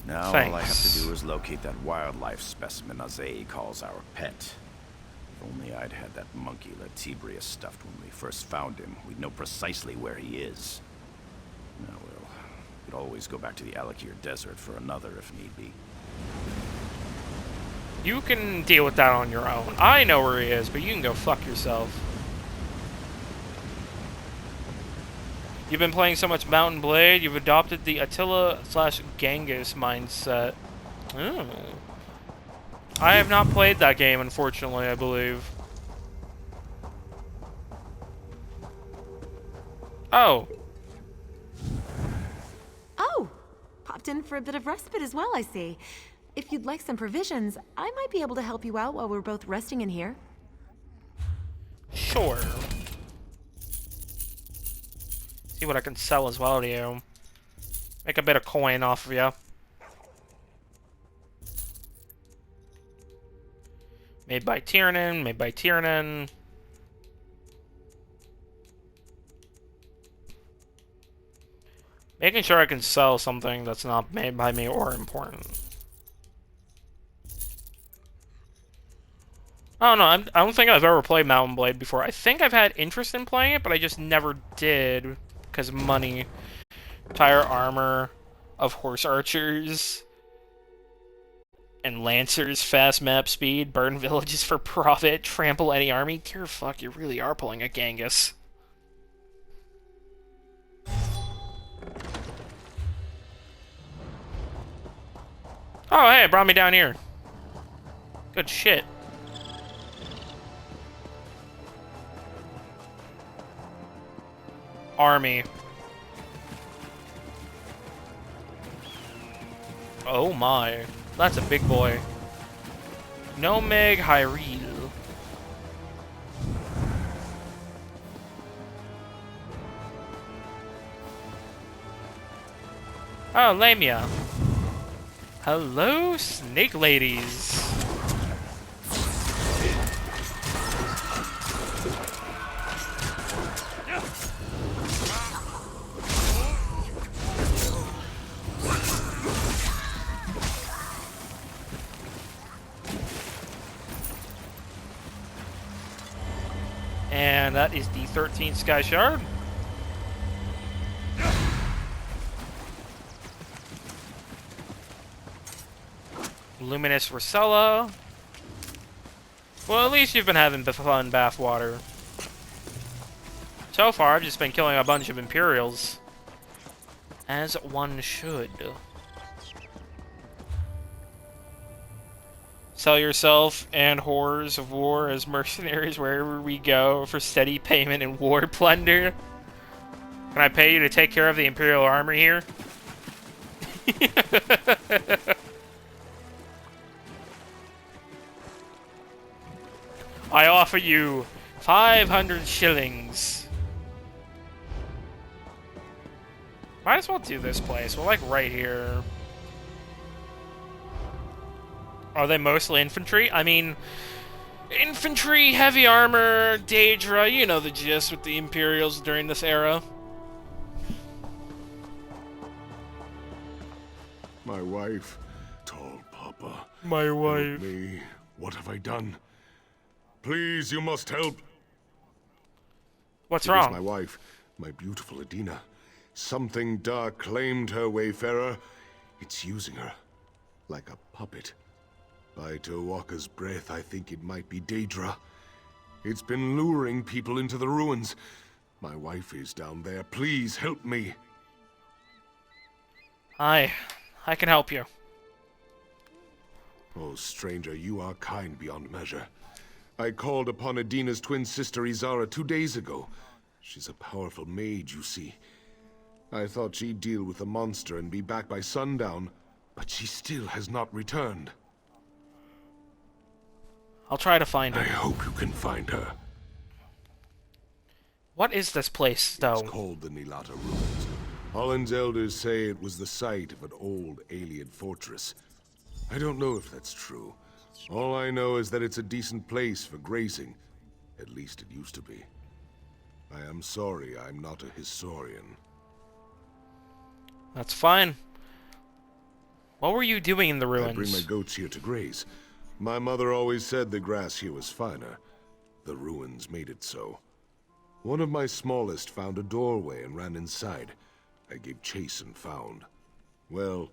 Now Thanks. all I have to do is locate that wildlife specimen Azay calls our pet. If only I'd had that monkey Latibrius stuffed when we first found him, we'd know precisely where he is. Now, well, we could always go back to the Alakir Desert for another if need be. You can deal with that on your own. I know where he is, but you can go fuck yourself. You've been playing so much Mountain Blade, you've adopted the Attila/Genghis mindset. Oh. I have not played that game, unfortunately, I believe. Oh. Oh! Popped in for a bit of respite as well, I see. If you'd like some provisions, I might be able to help you out while we're both resting in here. Sure. See what I can sell as well to you. Make a bit of coin off of you. Made by Tiernan, made by Tiernan. Making sure I can sell something that's not made by me or important. Oh no, I don't think I've ever played Mountain Blade before. I think I've had interest in playing it, but I just never did because of money. Tire armor of horse archers and lancers, fast map speed, burn villages for profit, trample any army. Dear fuck, you really are pulling a Genghis. Oh hey, it brought me down here. Good shit. Army. Oh my. That's a big boy. Nomeg Hyrule. Oh, Lamia. Hello, snake ladies. And that is the 13th Sky Shard. Luminous Rosella. Well, at least you've been having fun bathwater. So far, I've just been killing a bunch of Imperials. As one should. Sell yourself and horrors of war as mercenaries wherever we go for steady payment and war plunder. Can I pay you to take care of the Imperial army here? I offer you 500 shillings. Might as well do this place. We're like right here. Are they mostly infantry? I mean, infantry, heavy armor, Daedra, you know the gist with the Imperials during this era. My wife, tall Papa. My wife. Help me. What have I done? Please, you must help. What's It wrong? is my wife, my beautiful Adina. Something dark claimed her, Wayfarer. It's using her like a puppet. By Tawaka's breath, I think it might be Daedra. It's been luring people into the ruins. My wife is down there. Please help me. I can help you. Oh, stranger, you are kind beyond measure. I called upon Adina's twin sister Izara 2 days ago. She's a powerful mage, you see. I thought she'd deal with the monster and be back by sundown, but she still has not returned. I'll try to find her. I hope you can find her. What is this place, though? It's called the Nilata Ruins. Holland's elders say it was the site of an old alien fortress. I don't know if that's true. All I know is that it's a decent place for grazing. At least it used to be. I am sorry I'm not a historian. That's fine. What were you doing in the ruins? I bring my goats here to graze. My mother always said the grass here was finer. The ruins made it so. One of my smallest found a doorway and ran inside. I gave chase and found. Well,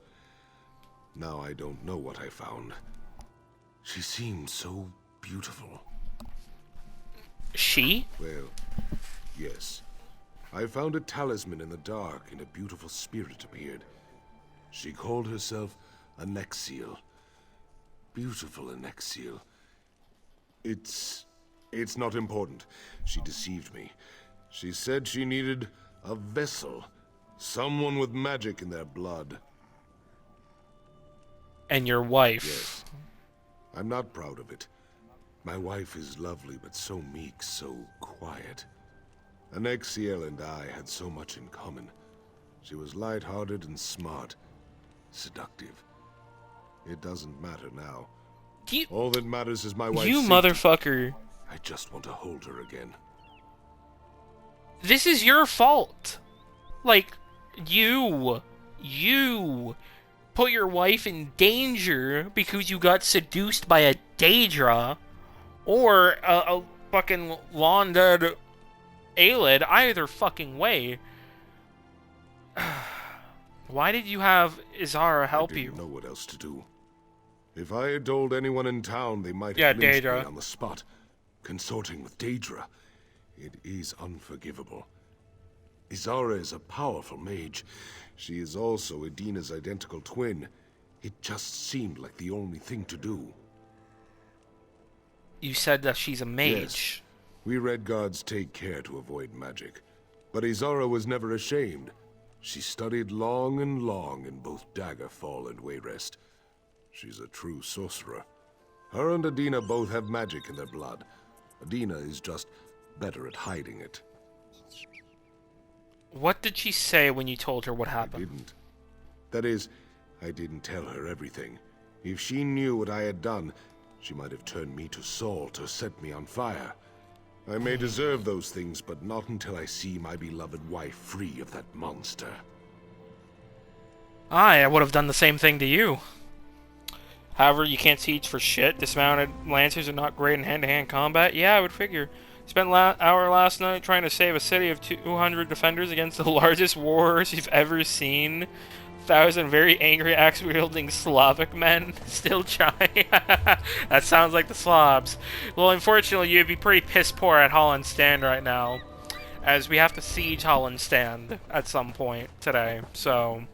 now I don't know what I found. She seemed so beautiful. She? Well, yes. I found a talisman in the dark and a beautiful spirit appeared. She called herself a Nexiel. Beautiful Nexiel. It's not important. She deceived me. She said she needed a vessel. Someone with magic in their blood. And your wife. Yes. I'm not proud of it. My wife is lovely, but so meek, so quiet. Nexiel and I had so much in common. She was light-hearted and smart. Seductive. It doesn't matter now. All that matters is my wife's You safety. motherfucker. I just want to hold her again. This is your fault. Like, you put your wife in danger because you got seduced by a Daedra or a fucking long-dead Aelid. Either fucking way. Why did you have Izara help you? I didn't know what else to do. If I had told anyone in town, they might have lynched me Daedra. on the spot. Consorting with Daedra. It is unforgivable. Izara is a powerful mage. She is also Edina's identical twin. It just seemed like the only thing to do. You said that she's a mage. Yes. We Red Guards take care to avoid magic. But Izara was never ashamed. She studied long and long in both Dagger, Fall, and Wayrest. She's a true sorcerer. Her and Edina both have magic in their blood. Edina is just better at hiding it. What did she say when you told her what happened? I didn't. That is, I didn't tell her everything. If she knew what I had done, she might have turned me to salt or set me on fire. I may deserve those things, but not until I see my beloved wife free of that monster. I would have done the same thing to you. However, you can't siege for shit. Dismounted lancers are not great in hand-to-hand combat. Yeah, I would figure. Spent hour last night trying to save a city of 200 defenders against the largest warriors you've ever seen. 1,000 very angry axe-wielding Slavic men still trying. That sounds like the Slavs. Well, unfortunately, you'd be pretty piss-poor at Hollandstand right now, as we have to siege Hollandstand at some point today, so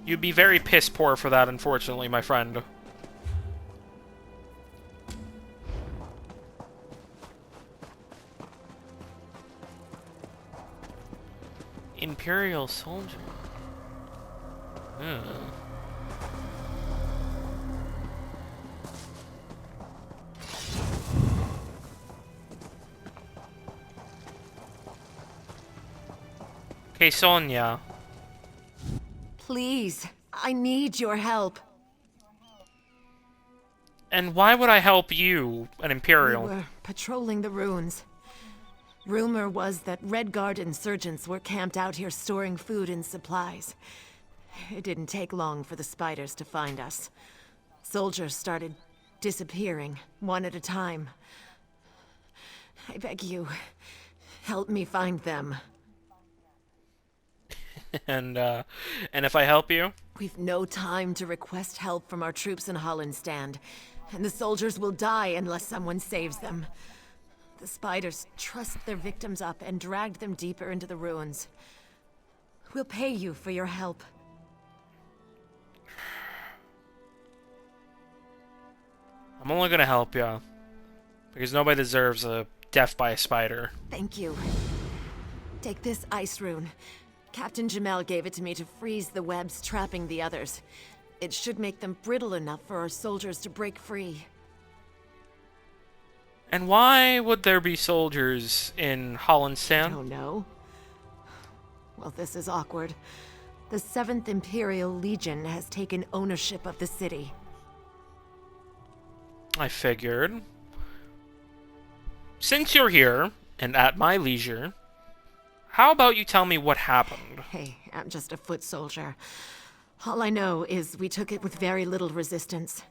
you'd be very piss-poor for that, unfortunately, my friend. Imperial soldier. Okay, Sonia. Please, I need your help. And why would I help you, an Imperial? We were patrolling the ruins. Rumor was that Red Guard insurgents were camped out here storing food and supplies. It didn't take long for the spiders to find us. Soldiers started disappearing, one at a time. I beg you, help me find them. And if I help you? We've no time to request help from our troops in Hollandstand, and the soldiers will die unless someone saves them. The spiders trussed their victims up and dragged them deeper into the ruins. We'll pay you for your help. I'm only gonna help you, because nobody deserves a death by a spider. Thank you. Take this ice rune. Captain Jamel gave it to me to freeze the webs trapping the others. It should make them brittle enough for our soldiers to break free. And why would there be soldiers in Hollenstan? I don't know. Well, this is awkward. The 7th Imperial Legion has taken ownership of the city. I figured. Since you're here, and at my leisure, how about you tell me what happened? Hey, I'm just a foot soldier. All I know is we took it with very little resistance.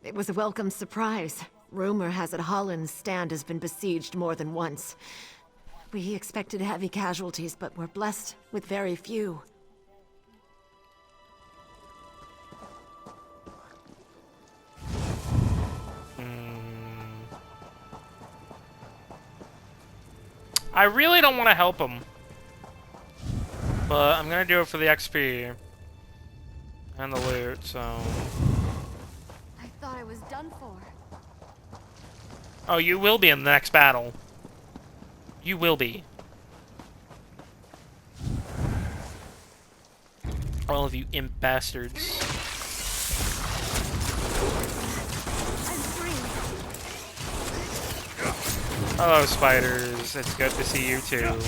It was a welcome surprise. Rumor has it Holland's stand has been besieged more than once. We expected heavy casualties, but we're blessed with very few. I really don't want to help him. But I'm gonna do it for the XP. And the loot, so... I thought I was done for. Oh, you will be in the next battle. You will be. All of you imp bastards. Hello, spiders. It's good to see you too.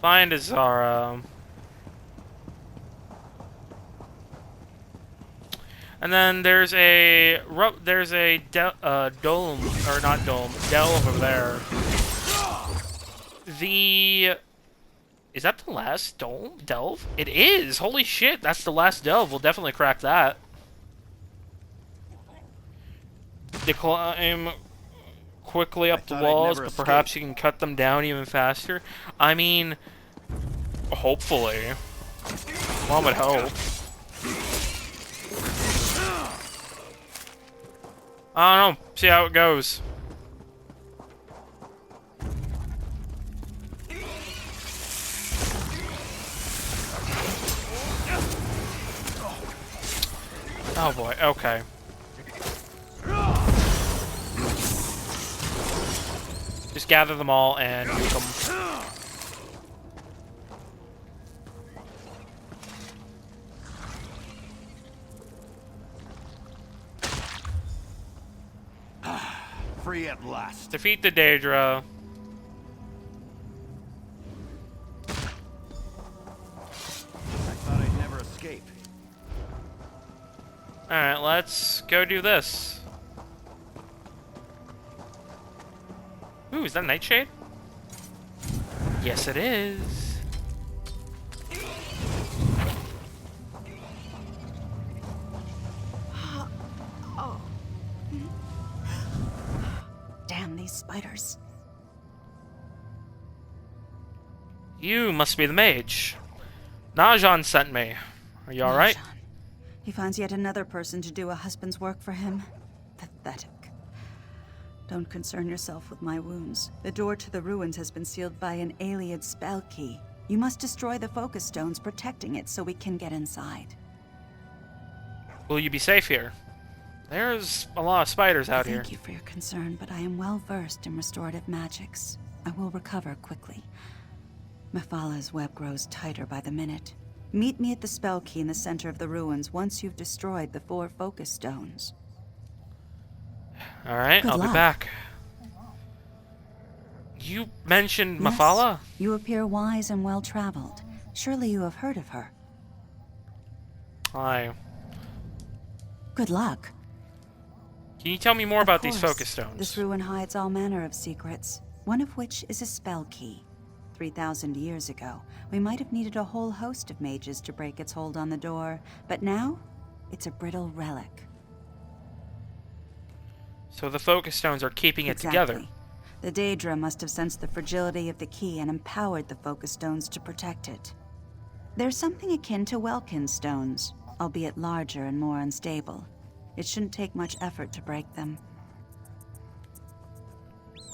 Find Azara. And then there's a dome, or not dome, delve over there. Is that the last delve? It is! Holy shit, that's the last delve. We'll definitely crack that. Climb quickly up the walls, but perhaps you can cut them down even faster. I mean, hopefully. One would hope. I don't know. See how it goes. Oh boy, okay. Just gather them all and nuke them. Free at last. Defeat the Daedra. I thought I'd never escape. Alright, let's go do this. Ooh, is that a Nightshade? Yes, it is. Oh. Damn these spiders. You must be the mage. Najan sent me. Are you alright? He finds yet another person to do a husband's work for him. Pathetic. Don't concern yourself with my wounds. The door to the ruins has been sealed by an Ayleid spell key. You must destroy the focus stones protecting it so we can get inside. Will you be safe here? There's a lot of spiders out here. Thank you for your concern, but I am well versed in restorative magics. I will recover quickly. Mephalah's web grows tighter by the minute. Meet me at the spell key in the center of the ruins once you've destroyed the 4 focus stones. Alright, I'll be back. You mentioned Yes, Mephalah? You appear wise and well-traveled. Surely you have heard of her. Aye. Good luck. Can you tell me more about these Of course, focus stones? This ruin hides all manner of secrets, one of which is a spell key. 3,000 years ago, we might have needed a whole host of mages to break its hold on the door, but now, it's a brittle relic. So the focus stones are keeping it together. The Daedra must have sensed the fragility of the key and empowered the focus stones to protect it. There's something akin to Welkin stones, albeit larger and more unstable. It shouldn't take much effort to break them.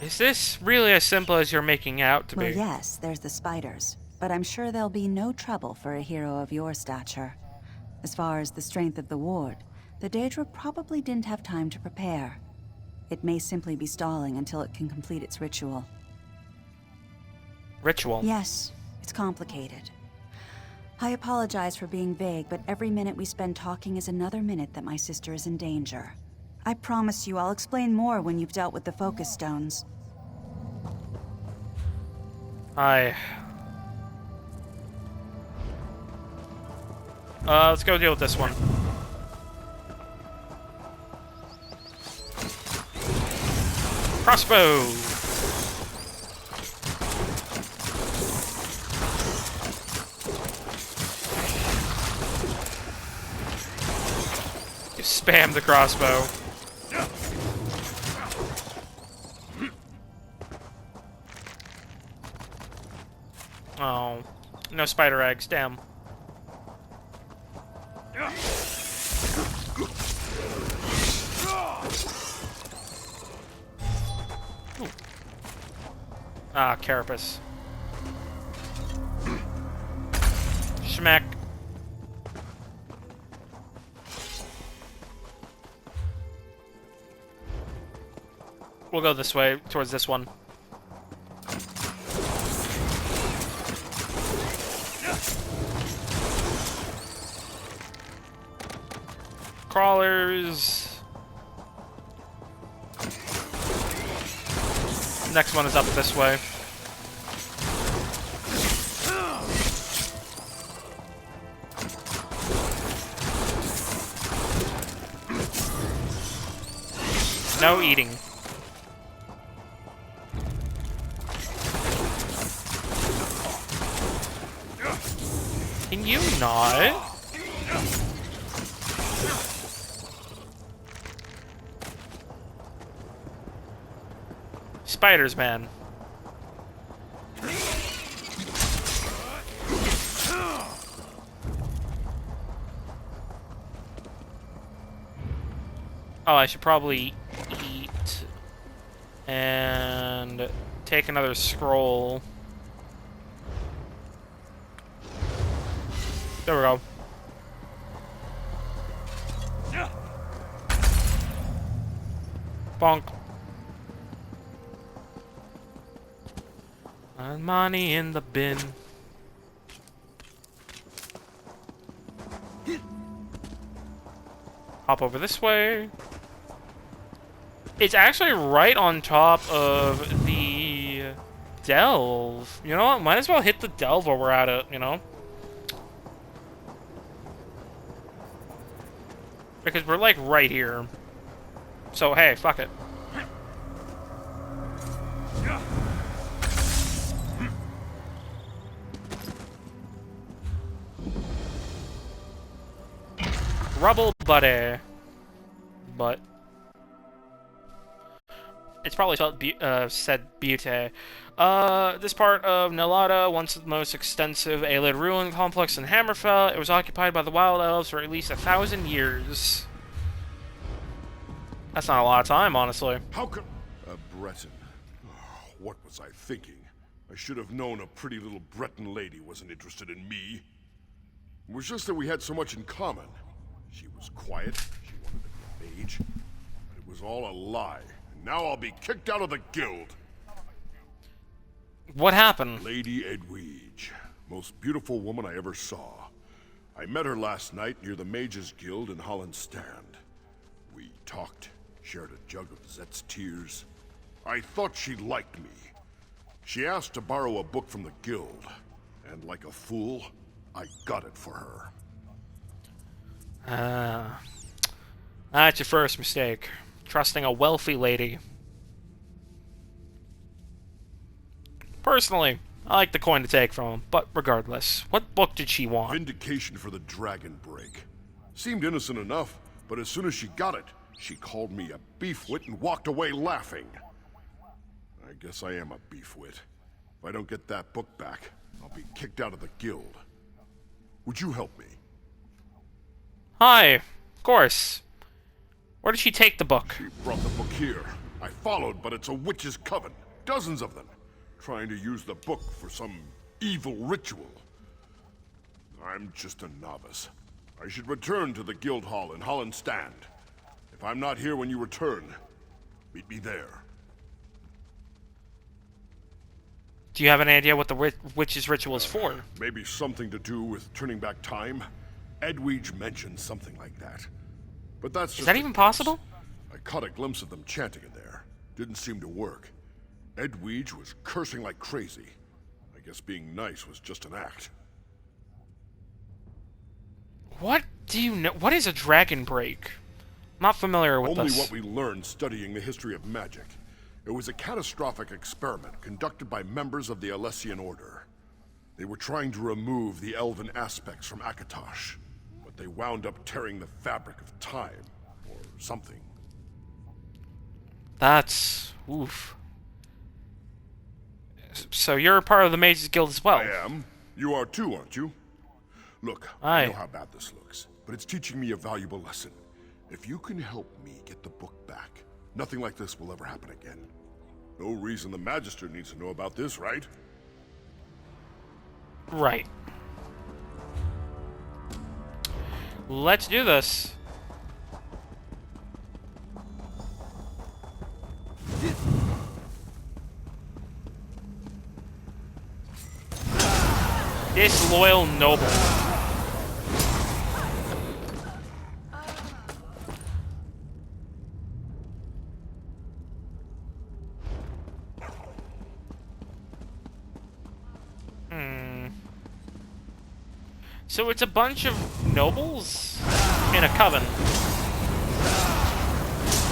Is this really as simple as you're making out to Well, be? yes, there's the spiders, but I'm sure there'll be no trouble for a hero of your stature. As far as the strength of the ward, the Daedra probably didn't have time to prepare. It may simply be stalling until it can complete its ritual. Ritual? Yes, it's complicated. I apologize for being vague, but every minute we spend talking is another minute that my sister is in danger. I promise you I'll explain more when you've dealt with the focus stones. Let's go deal with this one. Crossbow! You spam the crossbow. Oh, no spider eggs, damn. Ooh. Ah, carapace. Schmack. We'll go this way, towards this one. Crawlers. Next one is up this way. No eating. Can you not? Spiders, man. Oh, I should probably eat and take another scroll. There we go. Bonk. And money in the bin. Hop over this way. It's actually right on top of the delve. You know what? Might as well hit the delve while we're at it, you know? Because we're like right here. So hey, fuck it. Rubble buddy. But it's probably said Butte. This part of Nelada, once the most extensive Aelid ruin complex in Hammerfell, it was occupied by the Wild Elves for at least 1,000 years. That's not a lot of time, honestly. How could... Breton. Oh, what was I thinking? I should have known a pretty little Breton lady wasn't interested in me. It was just that we had so much in common. She was quiet, she wanted to be a mage, but it was all a lie. And now I'll be kicked out of the guild. What happened? Lady Edwige. Most beautiful woman I ever saw. I met her last night near the Mages Guild in Holland Stand. We talked, shared a jug of Zet's tears. I thought she liked me. She asked to borrow a book from the guild, and like a fool, I got it for her. That's your first mistake. Trusting a wealthy lady. Personally, I like the coin to take from him, but regardless, what book did she want? Vindication for the Dragon Break. Seemed innocent enough, but as soon as she got it, she called me a beefwit and walked away laughing. I guess I am a beefwit. If I don't get that book back, I'll be kicked out of the guild. Would you help me? Hi, of course. Where did she take the book? She brought the book here. I followed, but it's a witch's coven. Dozens of them. Trying to use the book for some evil ritual. I'm just a novice. I should return to the guild hall in Holland Stand. If I'm not here when you return, meet me there. Do you have any idea what the witch's ritual is for? Maybe something to do with turning back time? Edwige mentioned something like that. But that's just Is that even possible? I caught a glimpse of them chanting in there. Didn't seem to work. Edwige was cursing like crazy. I guess being nice was just an act. What do you know? What is a dragon break? Not familiar with Only this. what we learned studying the history of magic. It was a catastrophic experiment conducted by members of the Alessian Order. They were trying to remove the elven aspects from Akatosh, but they wound up tearing the fabric of time, or something. That's... oof. So you're a part of the Mages Guild as well? I am. You are too, aren't you? Look, Aye. I know how bad this looks, but it's teaching me a valuable lesson. If you can help me get the book back, nothing like this will ever happen again. No reason the Magister needs to know about this, right? Right. Let's do this. Disloyal noble. So it's a bunch of nobles in a coven.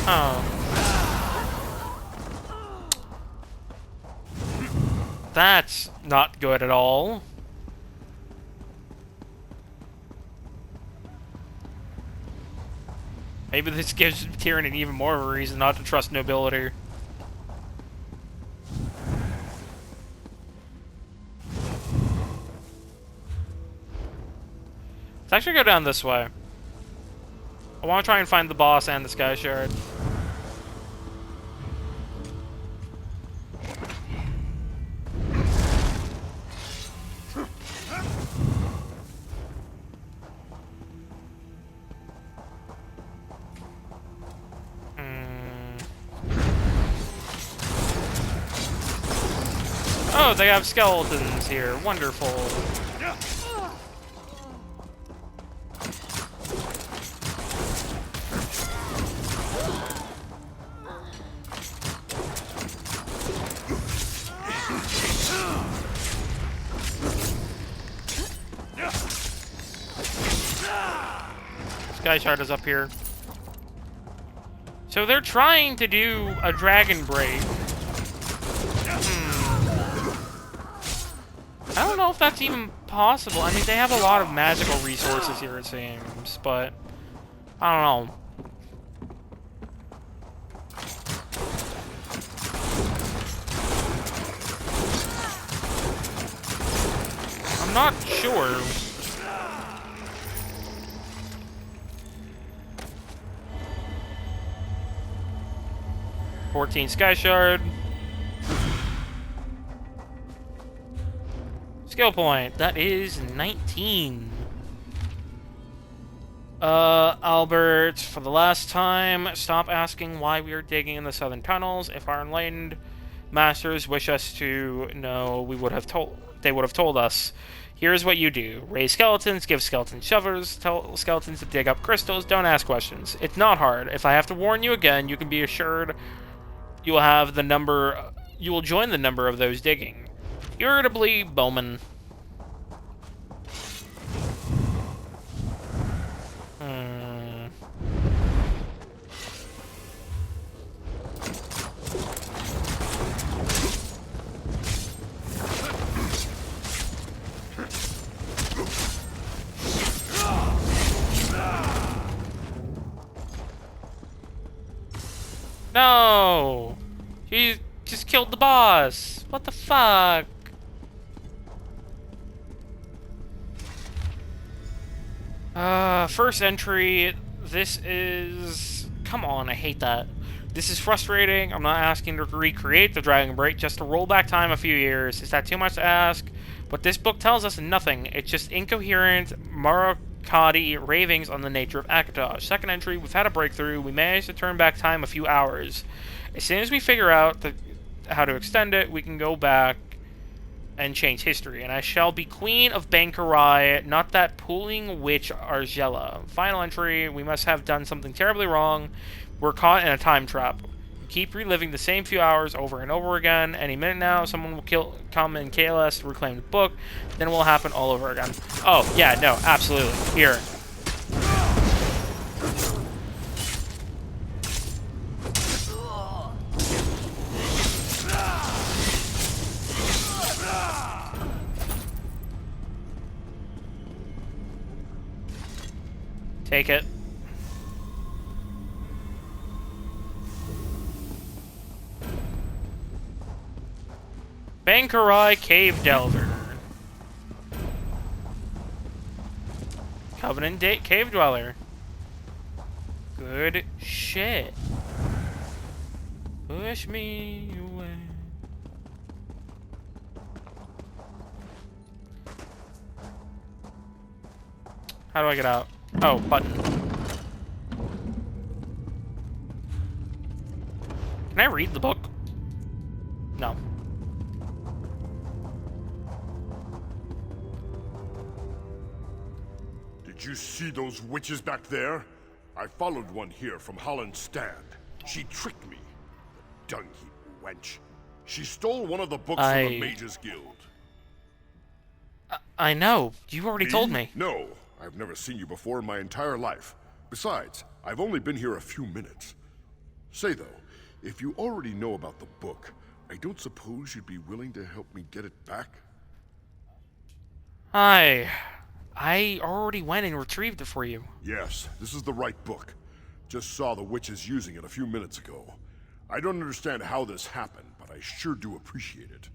Oh. That's not good at all. Maybe this gives Tyrion even more of a reason not to trust nobility. Let's actually go down this way. I want to try and find the boss and the Sky Shard. Oh, they have skeletons here. Wonderful. Sky Shard is up here. So they're trying to do a dragon break. I don't know if that's even possible. I mean, they have a lot of magical resources here, it seems, but I don't know. I'm not sure. $14 Sky Shard. Skill point. That is 19. Albert, for the last time, stop asking why we are digging in the southern tunnels. If our enlightened masters wish us to know, they would have told us. Here's what you do. Raise skeletons, give skeletons shovels, tell skeletons to dig up crystals, don't ask questions. It's not hard. If I have to warn you again, you can be assured you will join the number of those digging. Irritably, Bowman. No! He just killed the boss! What the fuck? First entry. This is... Come on, I hate that. This is frustrating. I'm not asking to recreate the Dragon Break, just to roll back time a few years. Is that too much to ask? What this book tells us nothing. It's just incoherent Murakami ravings on the nature of Akatosh. Second entry, we've had a breakthrough. We managed to turn back time a few hours. As soon as we figure out how to extend it, we can go back and change history, and I shall be Queen of Bangkorai, not that pooling witch Argella. Final entry, we must have done something terribly wrong. We're caught in a time trap. We keep reliving the same few hours over and over again. Any minute now, someone will come and kill us to reclaim the book. Then it will happen all over again. Oh, yeah, no, absolutely. Here. Take it. Bangkorai Cave Delver. Covenant Cave Dweller. Good shit. Push me away. How do I get out? Oh, button. Can I read the book? No. Did you see those witches back there? I followed one here from Holland's stand. She tricked me. The dung-heap wench. She stole one of the books from the Mages Guild. I know. You already told me. No. I've never seen you before in my entire life. Besides, I've only been here a few minutes. Say though, if you already know about the book, I don't suppose you'd be willing to help me get it back? I already went and retrieved it for you. Yes, this is the right book. Just saw the witches using it a few minutes ago. I don't understand how this happened, but I sure do appreciate it.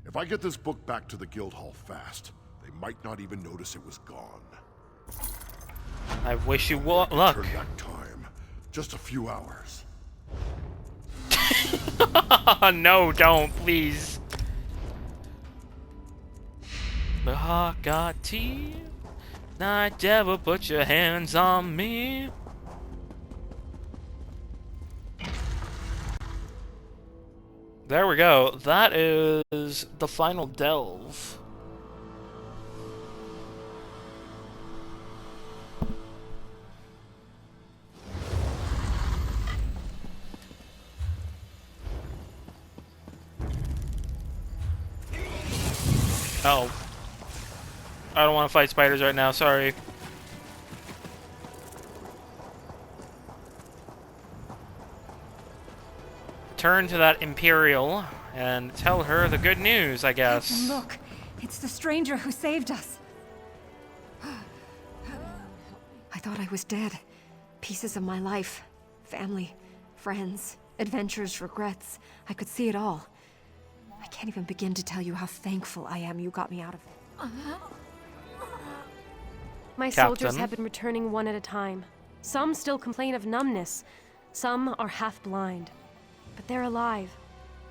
If I get this book back to the guild hall fast, they might not even notice it was gone. I wish you luck. Turn back time. Just a few hours. No, don't, please. Mahagati, Night Devil, put your hands on me. There we go. That is the final delve. Oh. I don't want to fight spiders right now, sorry. Turn to that Imperial and tell her the good news, I guess. Captain, look, it's the stranger who saved us. I thought I was dead. Pieces of my life. Family, friends, adventures, regrets. I could see it all. I can't even begin to tell you how thankful I am you got me out of it. My soldiers have been returning one at a time. Some still complain of numbness. Some are half blind. But they're alive.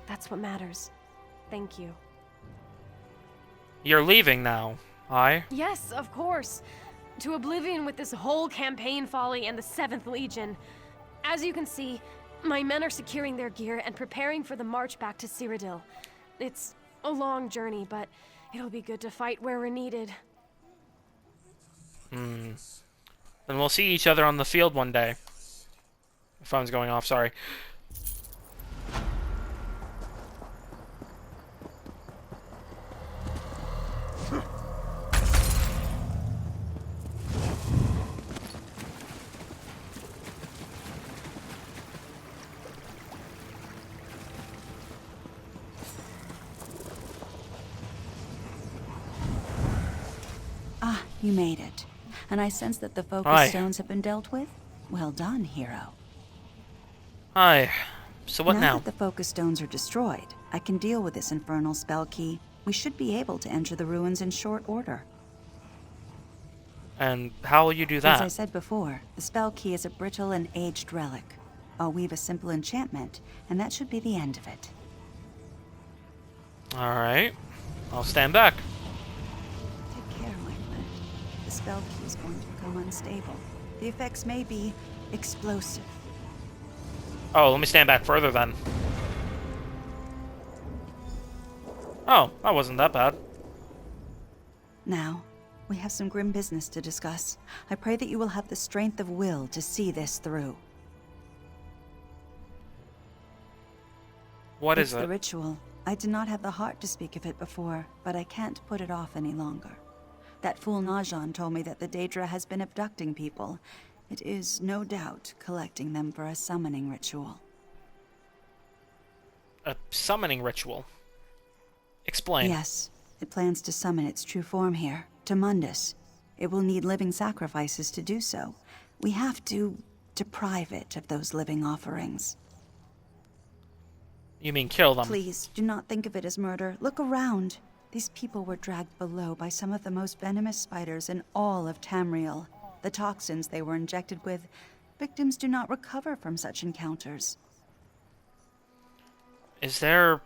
That's what matters. Thank you. You're leaving now, aye? Yes, of course. To oblivion with this whole campaign folly and the 7th Legion. As you can see, my men are securing their gear and preparing for the march back to Cyrodiil. It's a long journey, but it'll be good to fight where we're needed. Then we'll see each other on the field one day. My phone's going off, sorry. Ah, you made it. And I sense that the focus stones have been dealt with? Well done, hero. Hi. So what now? Now that the focus stones are destroyed, I can deal with this infernal spell key. We should be able to enter the ruins in short order. And how will you do that? As I said before, the spell key is a brittle and aged relic. I'll weave a simple enchantment, and that should be the end of it. Alright. I'll stand back. Take care, my friend. The spell key is going to become unstable. The effects may be explosive. Oh, let me stand back further then. Oh, that wasn't that bad. Now, we have some grim business to discuss. I pray that you will have the strength of will to see this through. What is It's the it? ritual. I did not have the heart to speak of it before, but I can't put it off any longer. That fool Najan told me that the Daedra has been abducting people. It is, no doubt, collecting them for a summoning ritual. A summoning ritual. Explain. Yes, it plans to summon its true form here, to Mundus. It will need living sacrifices to do so. We have to deprive it of those living offerings. You mean kill them? Please, do not think of it as murder. Look around. These people were dragged below by some of the most venomous spiders in all of Tamriel. The toxins they were injected with, victims do not recover from such encounters. Is there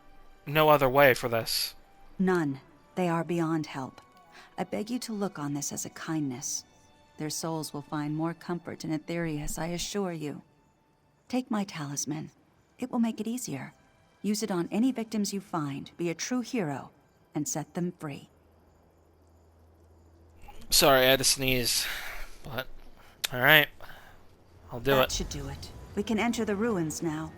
no other way for this? None. They are beyond help. I beg you to look on this as a kindness. Their souls will find more comfort in Aetherius, I assure you. Take my talisman. It will make it easier. Use it on any victims you find, be a true hero, and set them free. Sorry, I had to sneeze. But, alright. I'll do it. That should do it. We can enter the ruins now.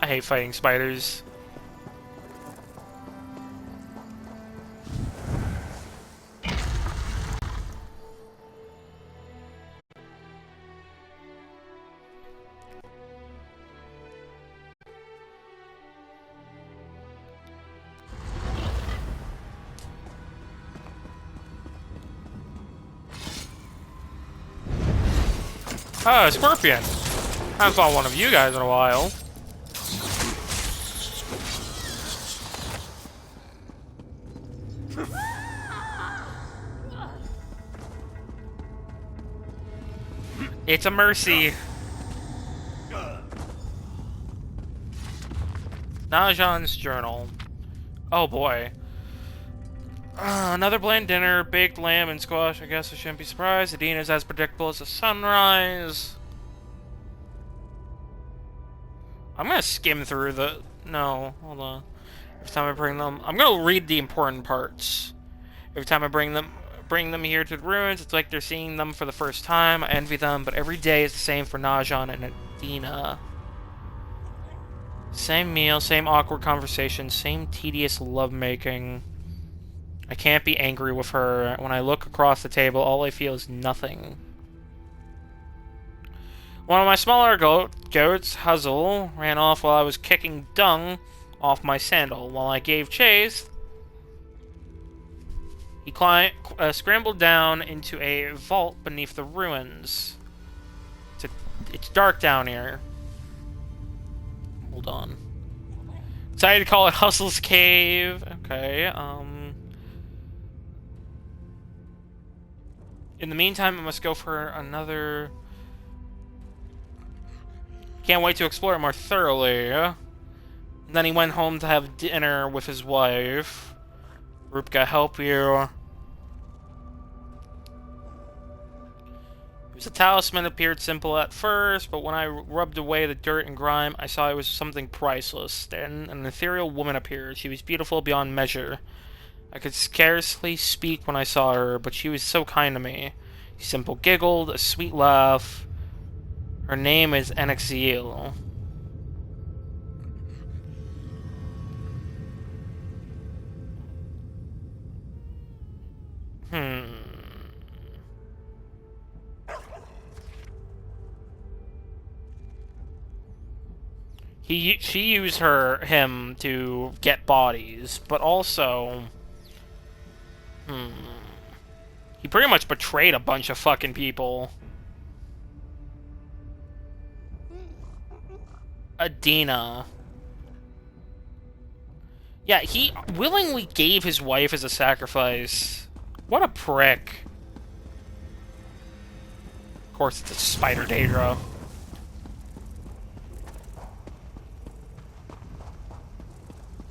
I hate fighting spiders. Ah, Scorpion! I haven't saw one of you guys in a while. It's a mercy. Najan's journal. Oh boy. Another bland dinner, baked lamb and squash. I guess I shouldn't be surprised. Adina's as predictable as the sunrise. I'm gonna skim through the... No, hold on. Every time I bring them... I'm gonna read the important parts. Every time I bring them here to the ruins, it's like they're seeing them for the first time. I envy them, but every day is the same for Najan and Adina. Same meal, same awkward conversation, same tedious lovemaking. I can't be angry with her. When I look across the table, all I feel is nothing. One of my smaller goats, Huzzle, ran off while I was kicking dung off my sandal. While I gave chase, he scrambled down into a vault beneath the ruins. It's dark down here. Hold on. Decided to call it Hustle's Cave. Okay, in the meantime, I must go for another... Can't wait to explore it more thoroughly. And then he went home to have dinner with his wife. Rupka, help you. The talisman appeared simple at first, but when I rubbed away the dirt and grime, I saw it was something priceless. Then an ethereal woman appeared. She was beautiful beyond measure. I could scarcely speak when I saw her, but she was so kind to me. She simply giggled, a sweet laugh. Her name is Anaxiel. She used him to get bodies, but also... He pretty much betrayed a bunch of fucking people. Adina. Yeah, he willingly gave his wife as a sacrifice. What a prick. Of course, it's a spider Daedra.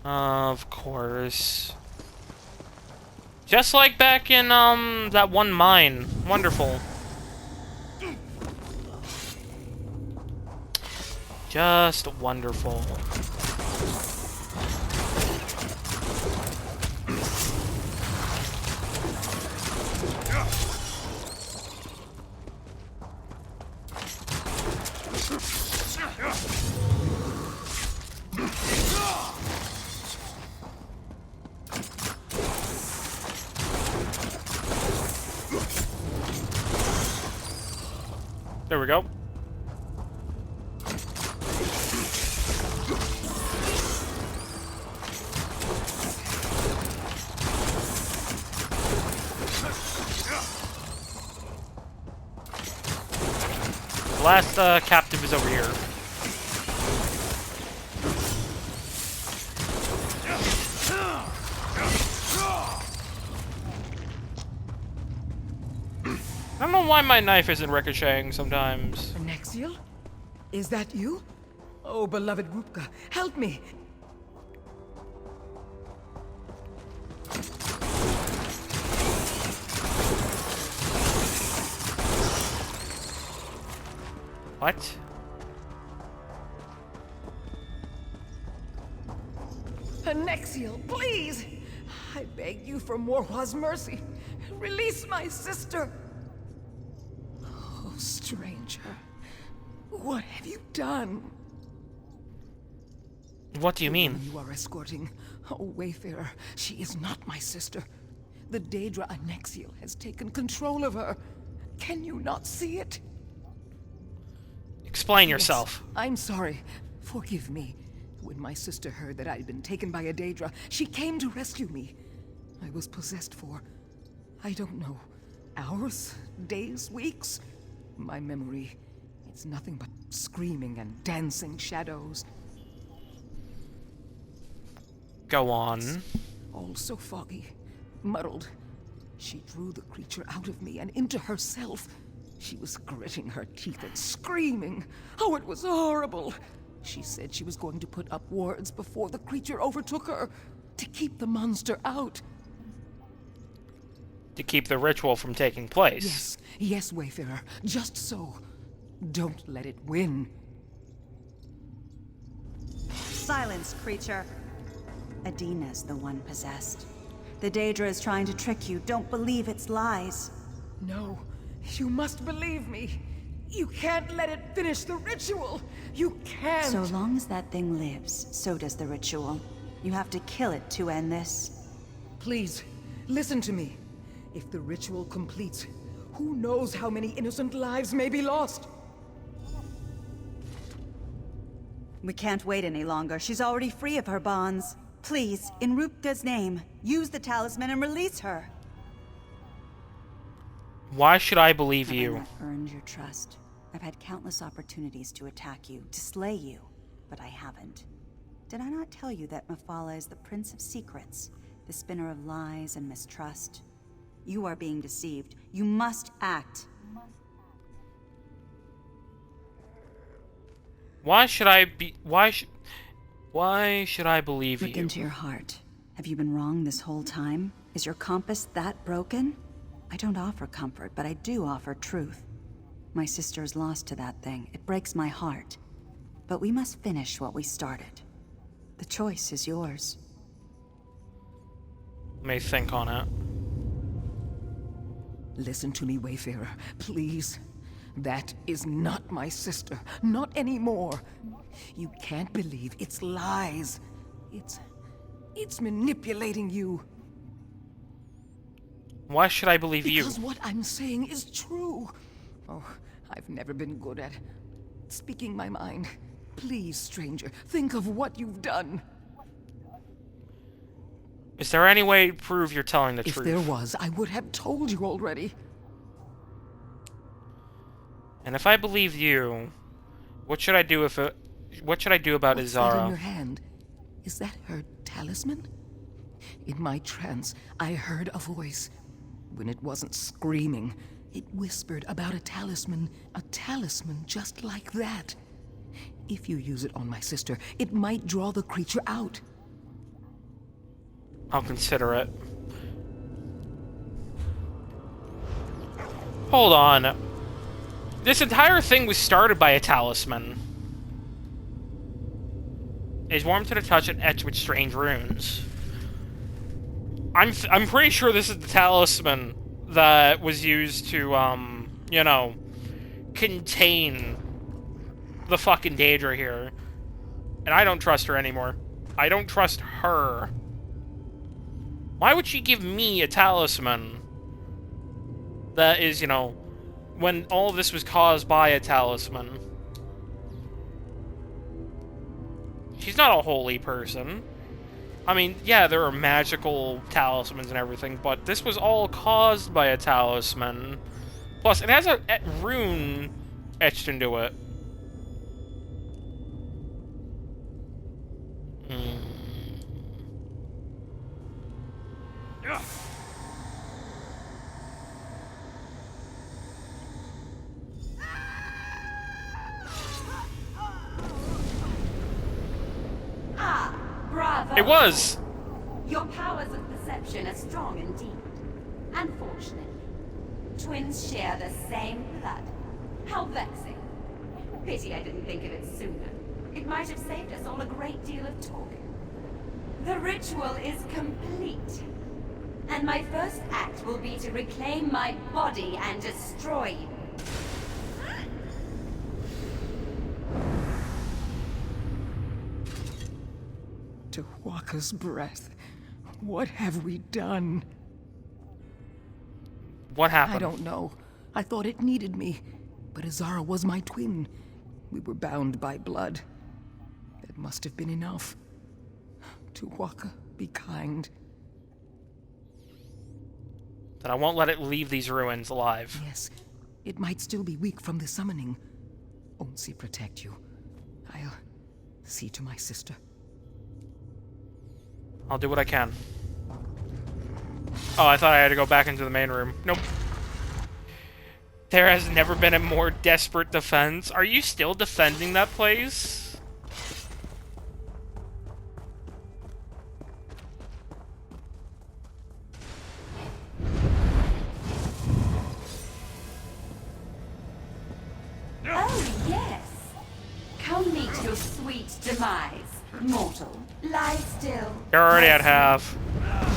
Of course. Just like back in, that one mine. Wonderful. Just wonderful. There we go. The last captive is over here. I don't know why my knife isn't ricocheting sometimes. Nexiel? Is that you? Oh, beloved Rupka, help me! What? Nexiel, please! I beg you for Morhua's mercy. Release my sister! Oh, stranger. What have you done? What do you mean? You are escorting. Oh, Wayfarer, she is not my sister. The Daedra Nexiel has taken control of her. Can you not see it? Explain yourself. Yes, I'm sorry. Forgive me. When my sister heard that I'd been taken by a Daedra, she came to rescue me. I was possessed for, I don't know, hours, days, weeks? My memory, it's nothing but screaming and dancing shadows. Go on. All so foggy, muddled. She drew the creature out of me and into herself. She was gritting her teeth and screaming. Oh, it was horrible. She said she was going to put up wards before the creature overtook her, to keep the monster out. To keep the ritual from taking place. Yes, yes, Wayfarer, just so. Don't let it win. Silence, creature. Adina's the one possessed. The Daedra is trying to trick you. Don't believe its lies. No, you must believe me. You can't let it finish the ritual. You can't. So long as that thing lives, so does the ritual. You have to kill it to end this. Please, listen to me. If the ritual completes, who knows how many innocent lives may be lost? We can't wait any longer. She's already free of her bonds. Please, in Rupka's name, use the talisman and release her. Why should I believe Have you? I not earned your trust? I've had countless opportunities to attack you, to slay you, but I haven't. Did I not tell you that Mephala is the Prince of Secrets, the spinner of lies and mistrust? You are being deceived. You must act. Why should I be? Why should I believe Look you? into your heart. Have you been wrong this whole time? Is your compass that broken? I don't offer comfort, but I do offer truth. My sister is lost to that thing. It breaks my heart. But we must finish what we started. The choice is yours. Let me think on it. Listen to me, Wayfarer, please. That is not my sister. Not anymore. You can't believe its lies. It's manipulating you. Why should I believe you? Because what I'm saying is true. Oh, I've never been good at speaking my mind. Please, stranger, think of what you've done. Is there any way to prove you're telling the truth? If there was, I would have told you already. And if I believe you, what should I do if what should I do about What's that in Izara? your hand? Is that her talisman? In my trance, I heard a voice. When it wasn't screaming, it whispered about a talisman just like that. If you use it on my sister, it might draw the creature out. I'll consider it. Hold on. This entire thing was started by a talisman. It is warm to the touch and etched with strange runes. I'm pretty sure this is the talisman that was used to, you know, contain the fucking Daedra here. And I don't trust her anymore. I don't trust her. Why would she give me a talisman that is, you know, when all this was caused by a talisman? She's not a holy person. I mean, yeah, there are magical talismans and everything, but this was all caused by a talisman. Plus, it has a rune etched into it. Ah, bravo! It was! Your powers of perception are strong indeed. Unfortunately, twins share the same blood. How vexing. Pity I didn't think of it sooner. It might have saved us all a great deal of talking. The ritual is complete. And my first act will be to reclaim my body and destroy you. Tuwaka's breath. What have we done? What happened? I don't know. I thought it needed me. But Azara was my twin. We were bound by blood. It must have been enough. Tuwaka, be kind. That I won't let it leave these ruins alive. Yes, it might still be weak from the summoning. Onsi protect you. I'll see to my sister. I'll do what I can. Oh, I thought I had to go back into the main room. Nope. There has never been a more desperate defense. Are you still defending that place? Oh, yes. Come meet your sweet demise, mortal. Lie still. You're already at half.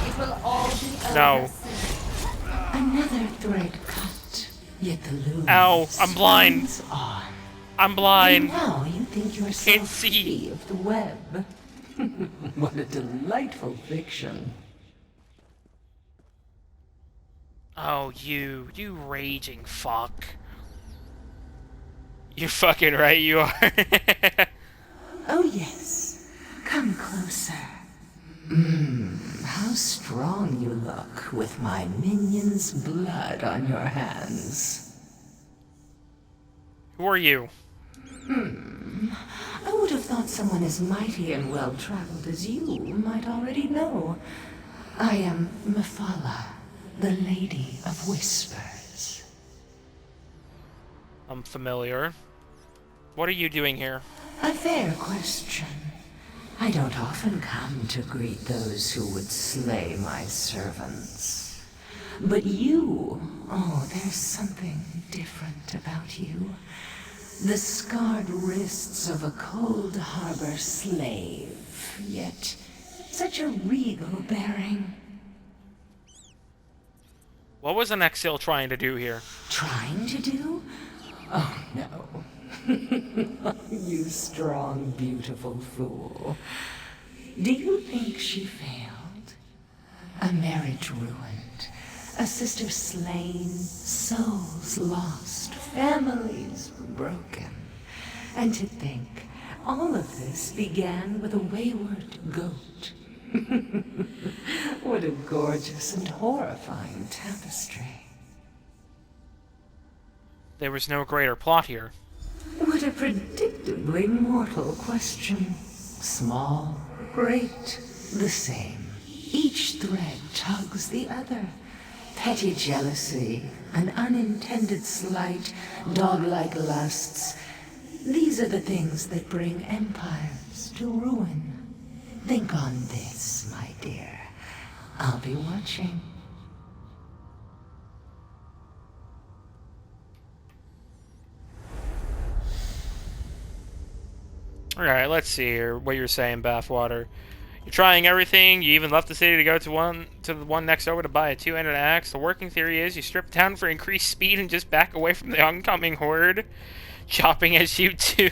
It will all be over No. soon. Another thread cut, yet the loom Ow, I'm blind. spins on. I'm blind. And now you think yourself Can't see. free of the web. What a delightful fiction. Oh, you raging fuck. You're fucking right, you are. Oh yes, come closer. How strong you look with my minion's blood on your hands. Who are you? I would have thought someone as mighty and well-traveled as you might already know. I am Mephala, the Lady of Whispers. I'm familiar. What are you doing here? A fair question. I don't often come to greet those who would slay my servants. But you, oh, there's something different about you. The scarred wrists of a cold harbor slave, yet such a regal bearing. What was an exile trying to do here? Trying to do? Oh, no. You strong, beautiful fool. Do you think she failed? A marriage ruined, a sister slain, souls lost, families broken. And to think, all of this began with a wayward goat. What a gorgeous and horrifying tapestry. There was no greater plot here. What a predictably mortal question. Small, great, the same. Each thread tugs the other. Petty jealousy, an unintended slight, dog-like lusts. These are the things that bring empires to ruin. Think on this, my dear. I'll be watching. Alright, let's see here what you're saying, Bathwater. You're trying everything. You even left the city to go to the one next over to buy a two-handed axe. The working theory is you strip down for increased speed and just back away from the oncoming horde. Chopping as you do.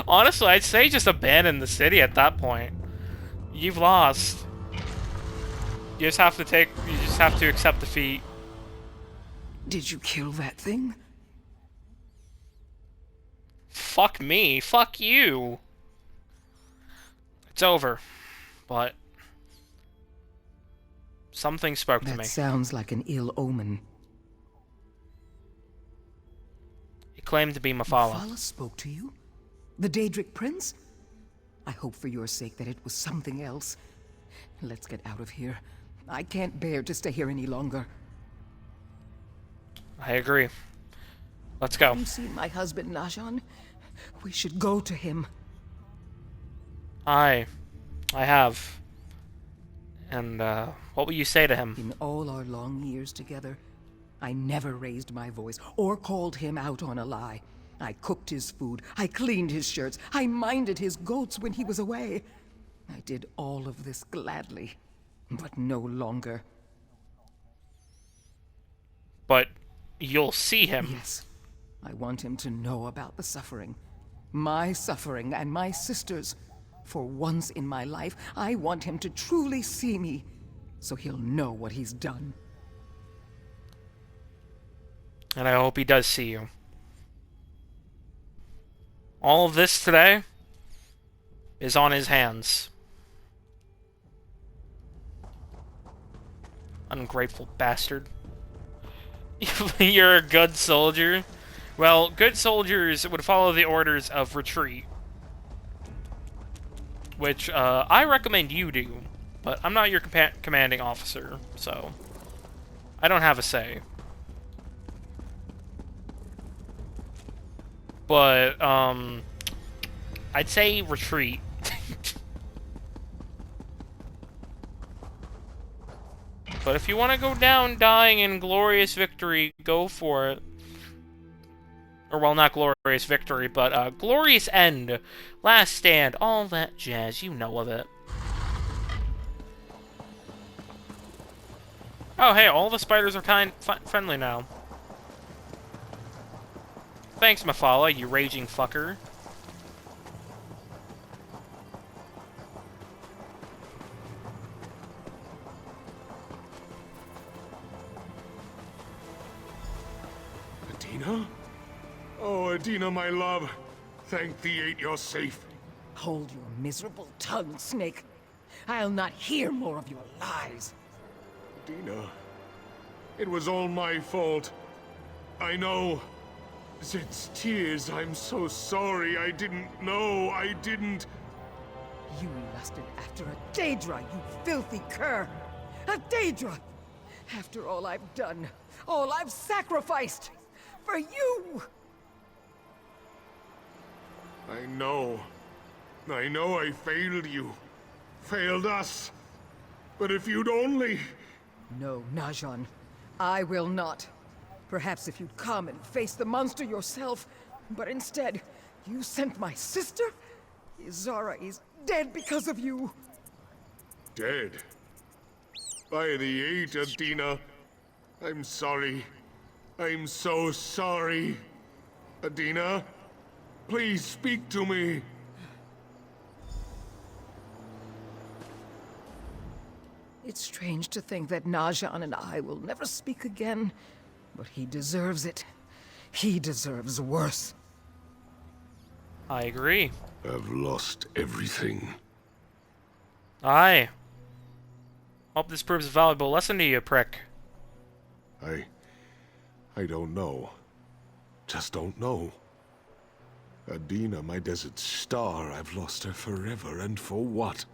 Honestly, I'd say just abandon the city at that point. You've lost. You just have to accept defeat. Did you kill that thing? Fuck me. Fuck you. It's over. But something spoke to me. That sounds like an ill omen. He claimed to be Mafala. Mafala spoke to you? The Daedric Prince? I hope for your sake that it was something else. Let's get out of here. I can't bear to stay here any longer. I agree. Let's go. You see my husband, Najan? We should go to him. I have. And, what will you say to him? In all our long years together, I never raised my voice or called him out on a lie. I cooked his food, I cleaned his shirts, I minded his goats when he was away. I did all of this gladly, but no longer. But you'll see him. Yes. I want him to know about the suffering. My suffering and my sister's. For once in my life, I want him to truly see me, so he'll know what he's done. And I hope he does see you. All of this today is on his hands. Ungrateful bastard. You're a good soldier. Well, good soldiers would follow the orders of retreat. Which, I recommend you do. But I'm not your commanding officer, so I don't have a say. But, I'd say retreat. But if you want to go down dying in glorious victory, go for it. Or, well, not glorious victory, but, glorious end. Last stand. All that jazz. You know of it. Oh, hey, all the spiders are friendly now. Thanks, Mafala, you raging fucker. Adina? Oh, Adina, my love. Thank thee, 8 you're safe. Hold your miserable tongue, Snake. I'll not hear more of your lies. Adina, it was all my fault. I know. Zed's tears, I'm so sorry. I didn't know. I didn't. You lusted after a Daedra, you filthy cur! A Daedra! After all I've done, all I've sacrificed, for you! I know. I know I failed you. Failed us. But if you'd only... No, Najan. I will not. Perhaps if you'd come and face the monster yourself. But instead, you sent my sister? Izara is dead because of you. Dead? By the 8, Adina. I'm sorry. I'm so sorry. Adina, please speak to me. It's strange to think that Najan and I will never speak again, but he deserves it. He deserves worse. I agree. I've lost everything. Aye. Hope this proves a valuable lesson to you, prick. I don't know. Just don't know. Adina, my desert star, I've lost her forever, and for what?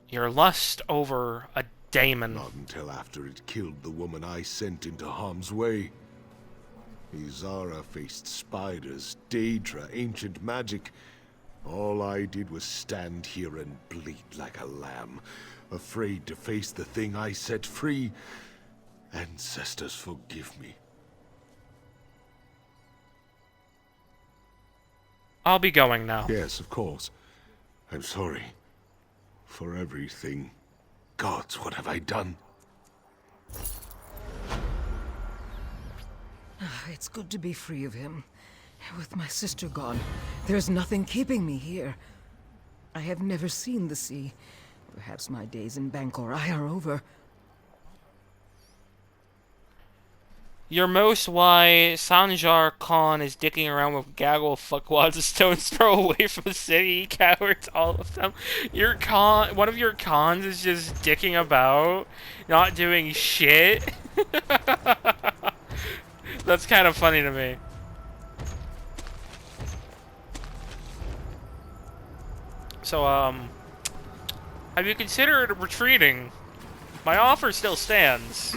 Your lust over a daemon. Not until after it killed the woman I sent into harm's way. Izara faced spiders, Daedra, ancient magic. All I did was stand here and bleed like a lamb, afraid to face the thing I set free. Ancestors, forgive me. I'll be going now. Yes, of course. I'm sorry. For everything. Gods, what have I done? It's good to be free of him. With my sister gone, there's nothing keeping me here. I have never seen the sea. Perhaps my days in Bangkorai are over. Your most why Sanjar Khan is dicking around with gaggle of fuckwads a stone's throw away from the city, cowards, all of them. Your con, one of your cons is just dicking about, not doing shit. That's kind of funny to me. So, have you considered retreating? My offer still stands.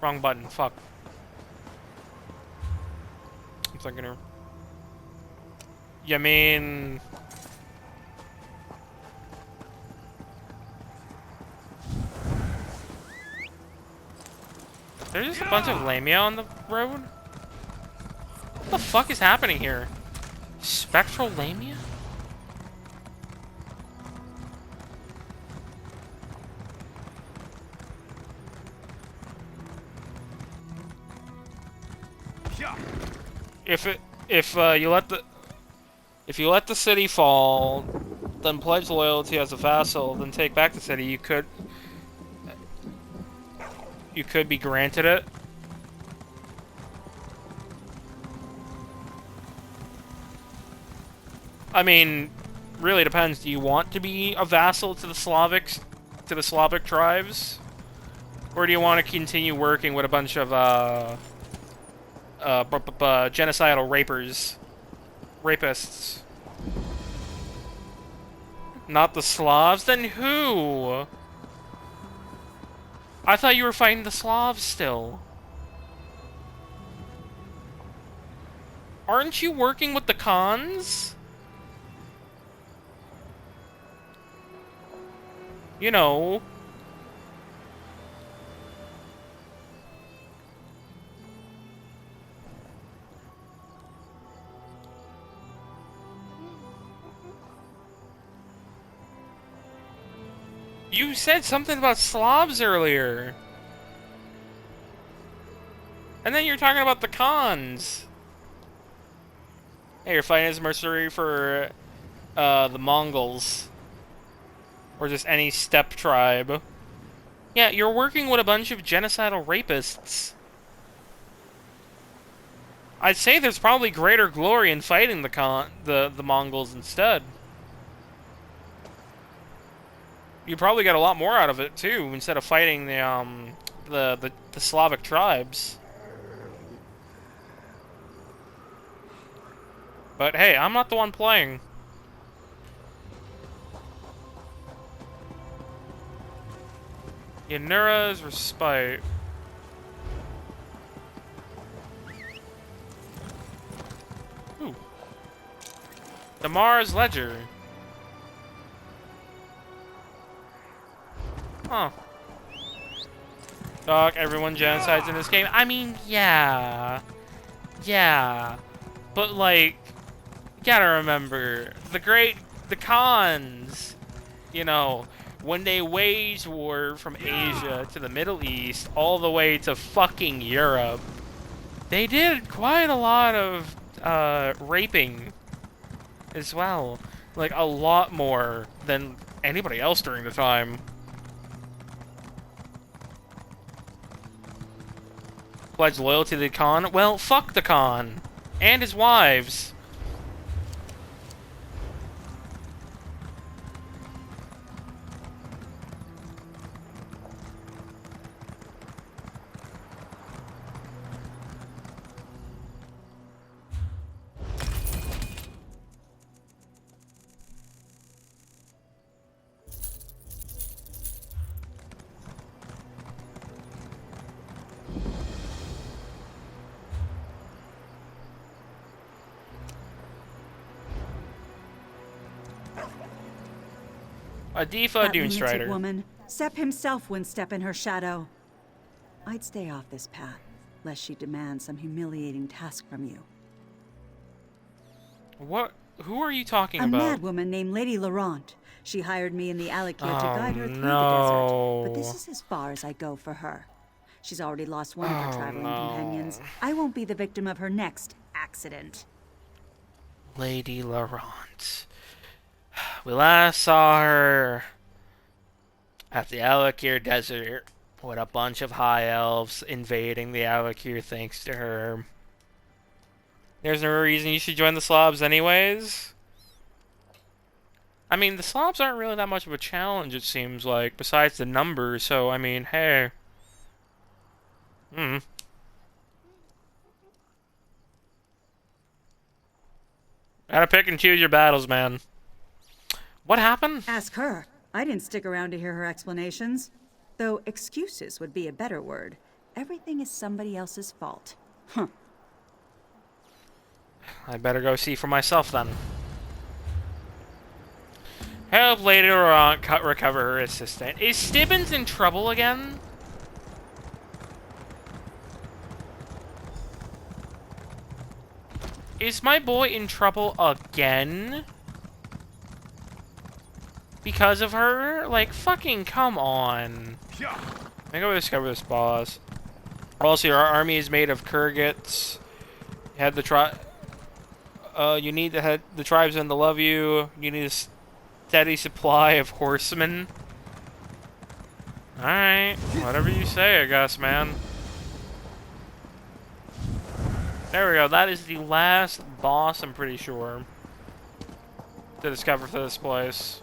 Wrong button, fuck. I'm thinking here. You mean... There's just a bunch of lamia on the road? What the fuck is happening here? Spectral lamia? If you let the city fall, then pledge loyalty as a vassal, then take back the city, you could be granted it. I mean, really depends. Do you want to be a vassal to the Slavic tribes, or do you want to continue working with a bunch of genocidal rapists? Not the Slavs? Then who? I thought you were fighting the Slavs still. Aren't you working with the Khans? You know. You said something about Slavs earlier. And then you're talking about the Khans. Hey, you're fighting as a mercenary for the Mongols. Or just any steppe tribe. Yeah, you're working with a bunch of genocidal rapists. I'd say there's probably greater glory in fighting the Mongols instead. You probably get a lot more out of it too, instead of fighting the Slavic tribes. But hey, I'm not the one playing. Yanura's Respite. Ooh. Damar's Ledger. Huh. Dog, everyone genocides in this game. I mean, yeah. Yeah. But, like, you gotta remember, the Khans, you know, when they waged war from Asia to the Middle East, all the way to fucking Europe, they did quite a lot of, raping as well. Like, a lot more than anybody else during the time. Pledge loyalty to the Khan? Well, fuck the Khan. And his wives. Adifa That Doomstrider. lunatic woman. Sepp himself wouldn't step in her shadow. I'd stay off this path. lest she demand some humiliating task from you. What? Who are you talking A about? madwoman named Lady Laurent. She hired me and the Alakir to guide her through the no. desert, but this is as far as I go for her. She's already lost one of her traveling no. companions. I won't be the victim of her next accident. Lady Laurent. We last saw her at the Alakir Desert with a bunch of high elves invading the Alakir thanks to her. There's no reason you should join the Slavs anyways. I mean, the Slavs aren't really that much of a challenge, it seems like, besides the numbers, so, I mean, hey. Gotta pick and choose your battles, man. What happened? Ask her. I didn't stick around to hear her explanations. Though excuses would be a better word. Everything is somebody else's fault. Huh. I better go see for myself, then. Help Lady Laurent recover her assistant. Is Stibbins in trouble again? Is my boy in trouble again? Because of her? Like, fucking come on. I think I'll discover this boss. Also, our army is made of Kurgits. You had the you need the tribesmen to love you. You need a steady supply of horsemen. Alright, whatever you say, I guess, man. There we go, that is the last boss, I'm pretty sure, to discover for this place.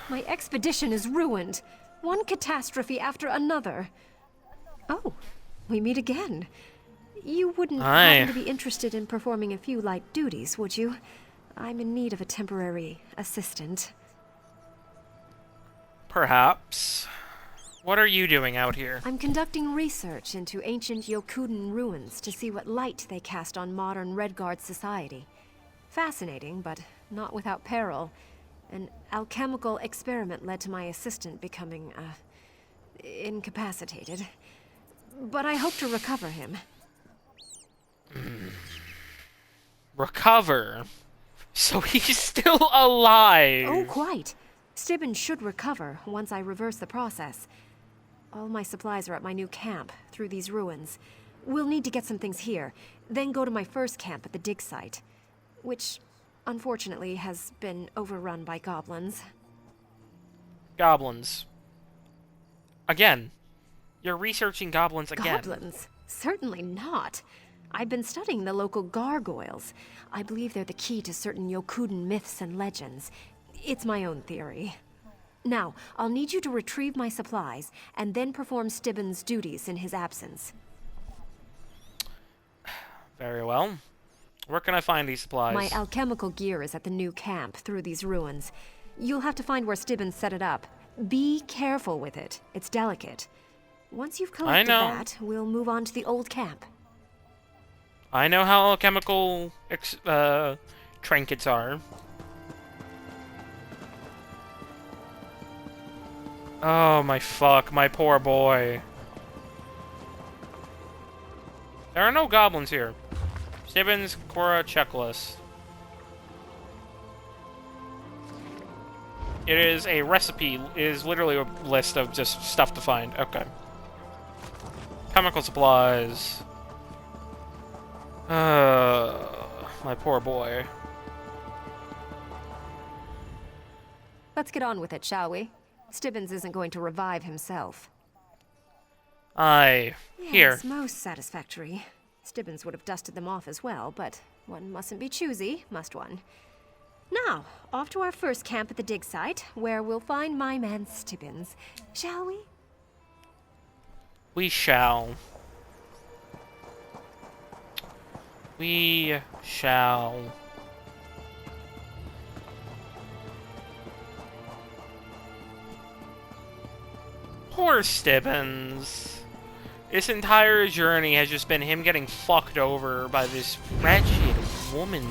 My expedition is ruined. One catastrophe after another. Oh, we meet again. You wouldn't happen to be interested in performing a few light duties, would you? I'm in need of a temporary assistant. Perhaps. What are you doing out here? I'm conducting research into ancient Yokuden ruins to see what light they cast on modern Redguard society. Fascinating, but not without peril. An alchemical experiment led to my assistant becoming, incapacitated. But I hope to recover him. Recover? So he's still alive! Oh, quite. Stibbins should recover once I reverse the process. All my supplies are at my new camp, through these ruins. We'll need to get some things here, then go to my first camp at the dig site, which, unfortunately, has been overrun by goblins. Goblins. Again. You're researching goblins again. Goblins? Certainly not. I've been studying the local gargoyles. I believe they're the key to certain Yokuden myths and legends. It's my own theory. Now, I'll need you to retrieve my supplies, and then perform Stibbins' duties in his absence. Very well. Where can I find these supplies? My alchemical gear is at the new camp, through these ruins. You'll have to find where Stibbins set it up. Be careful with it. It's delicate. Once you've collected that, we'll move on to the old camp. I know how alchemical trinkets are. Oh my fuck, my poor boy. There are no goblins here. Stibbins Quora checklist. It is a recipe. It is literally a list of just stuff to find. Okay. Chemical supplies. My poor boy. Let's get on with it, shall we? Stibbins isn't going to revive himself. Here. Yes, most satisfactory. Stibbins would have dusted them off as well, but one mustn't be choosy, must one? Now, off to our first camp at the dig site, where we'll find my man Stibbins. Shall we? We shall. We shall. Poor Stibbins. This entire journey has just been him getting fucked over by this wretched woman.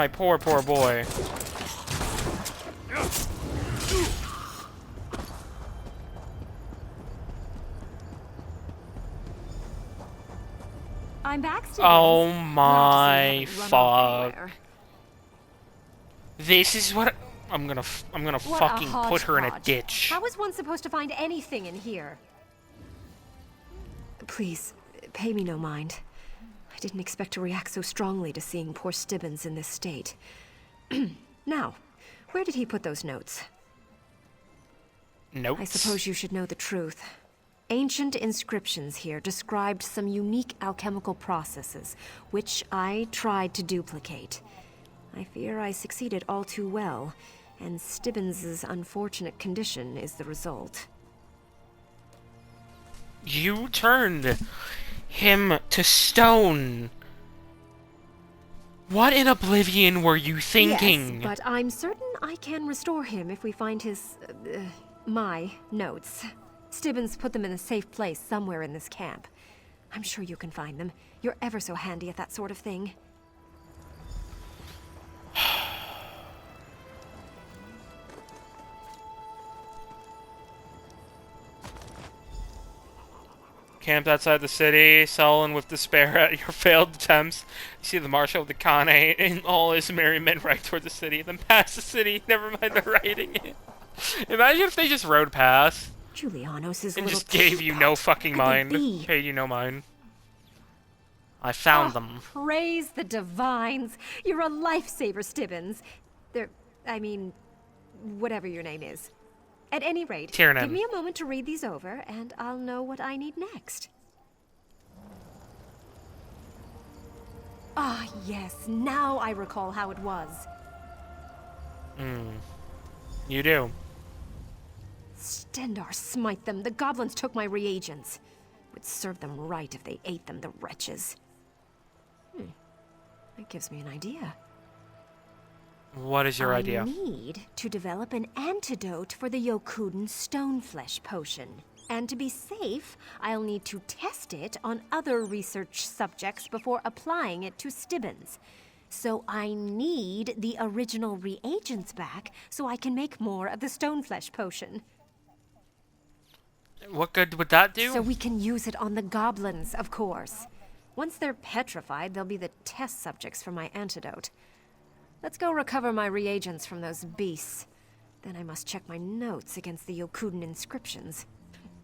My poor, poor boy. I'm back, Stibbins. Oh Glad my to see you haven't run off fuck. anywhere. This is what I'm gonna What fucking a put her in a hodgepodge. ditch. How is one supposed to find anything in here? Please, pay me no mind. I didn't expect to react so strongly to seeing poor Stibbins in this state. Now, where did he put those notes? Notes? I suppose you should know the truth. Ancient inscriptions here described some unique alchemical processes, which I tried to duplicate. I fear I succeeded all too well, and Stibbins's unfortunate condition is the result. You turned him to stone. What in oblivion were you thinking? Yes, but I'm certain I can restore him if we find his, my notes. Stibbins put them in a safe place somewhere in this camp. I'm sure you can find them. You're ever so handy at that sort of thing. Camped outside the city, sullen with despair at your failed attempts. You see the marshal of the Khanate and all his merry men ride toward the city, then past the city, never mind the riding it. Imagine if they just rode past. Julianos is and little just gave you no fucking Could they mind. be? Paid you no mind. I found them. Praise the divines. You're a lifesaver, Stibbins. Whatever your name is. At any rate, Tiernan. give me a moment to read these over, and I'll know what I need next. Ah, yes, now I recall how it was. You do. Stendar smite them. The goblins took my reagents. Would serve them right if they ate them, the wretches. That gives me an idea. What is your idea? I need to develop an antidote for the Yokuden Stoneflesh potion. And to be safe, I'll need to test it on other research subjects before applying it to Stibbins. So I need the original reagents back so I can make more of the Stoneflesh potion. What good would that do? So we can use it on the goblins, of course. Once they're petrified, they'll be the test subjects for my antidote. Let's go recover my reagents from those beasts. Then I must check my notes against the Yokuden inscriptions.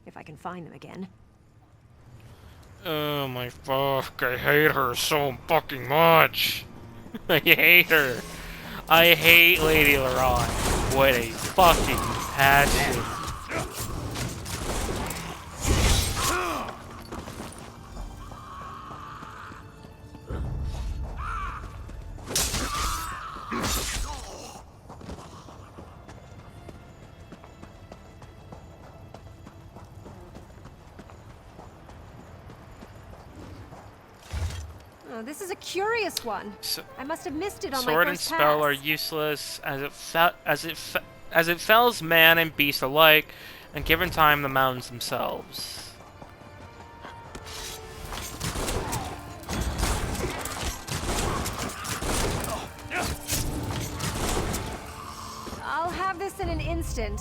If I can find them again. Oh my fuck, I hate her so fucking much. I hate her. I hate Lady Laron. What a fucking passion. Oh, this is a curious one. I must have missed it on my Sword and first spell pass. are useless as it fells man and beast alike, and given time the mountains themselves. I'll have this in an instant.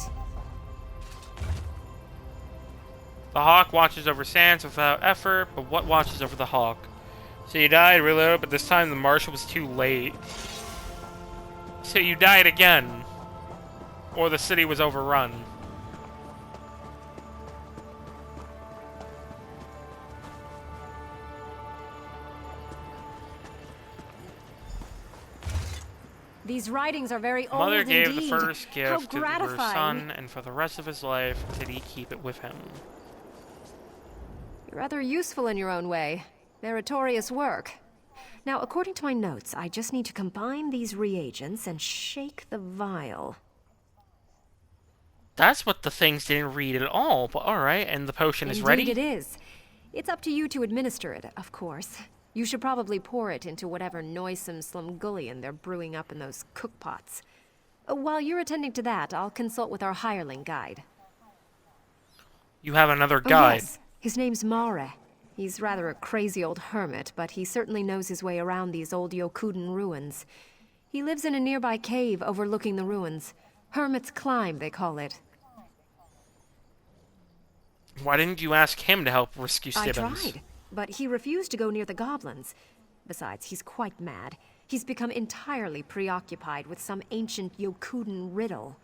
The hawk watches over sands without effort, but what watches over the hawk? So you died, reload, but this time the marshal was too late. So you died again. Or the city was overrun. These writings are very old Mother gave indeed. the first How gift to her gratifying. son, and for the rest of his life did he keep it with him. You're rather useful in your own way. Meritorious work. Now, according to my notes, I just need to combine these reagents and shake the vial. That's what the things didn't read at all, but alright, and the potion is ready? Indeed it is. It's up to you to administer it, of course. You should probably pour it into whatever noisome slumgullion they're brewing up in those cookpots. While you're attending to that, I'll consult with our hireling guide. You have another Oh, guide. yes. His name's Mare. He's rather a crazy old hermit, but he certainly knows his way around these old Yokuden ruins. He lives in a nearby cave overlooking the ruins. Hermit's Climb, they call it. Why didn't you ask him to help rescue I Stibbins? tried, but he refused to go near the goblins. Besides, he's quite mad. He's become entirely preoccupied with some ancient Yokuden riddle.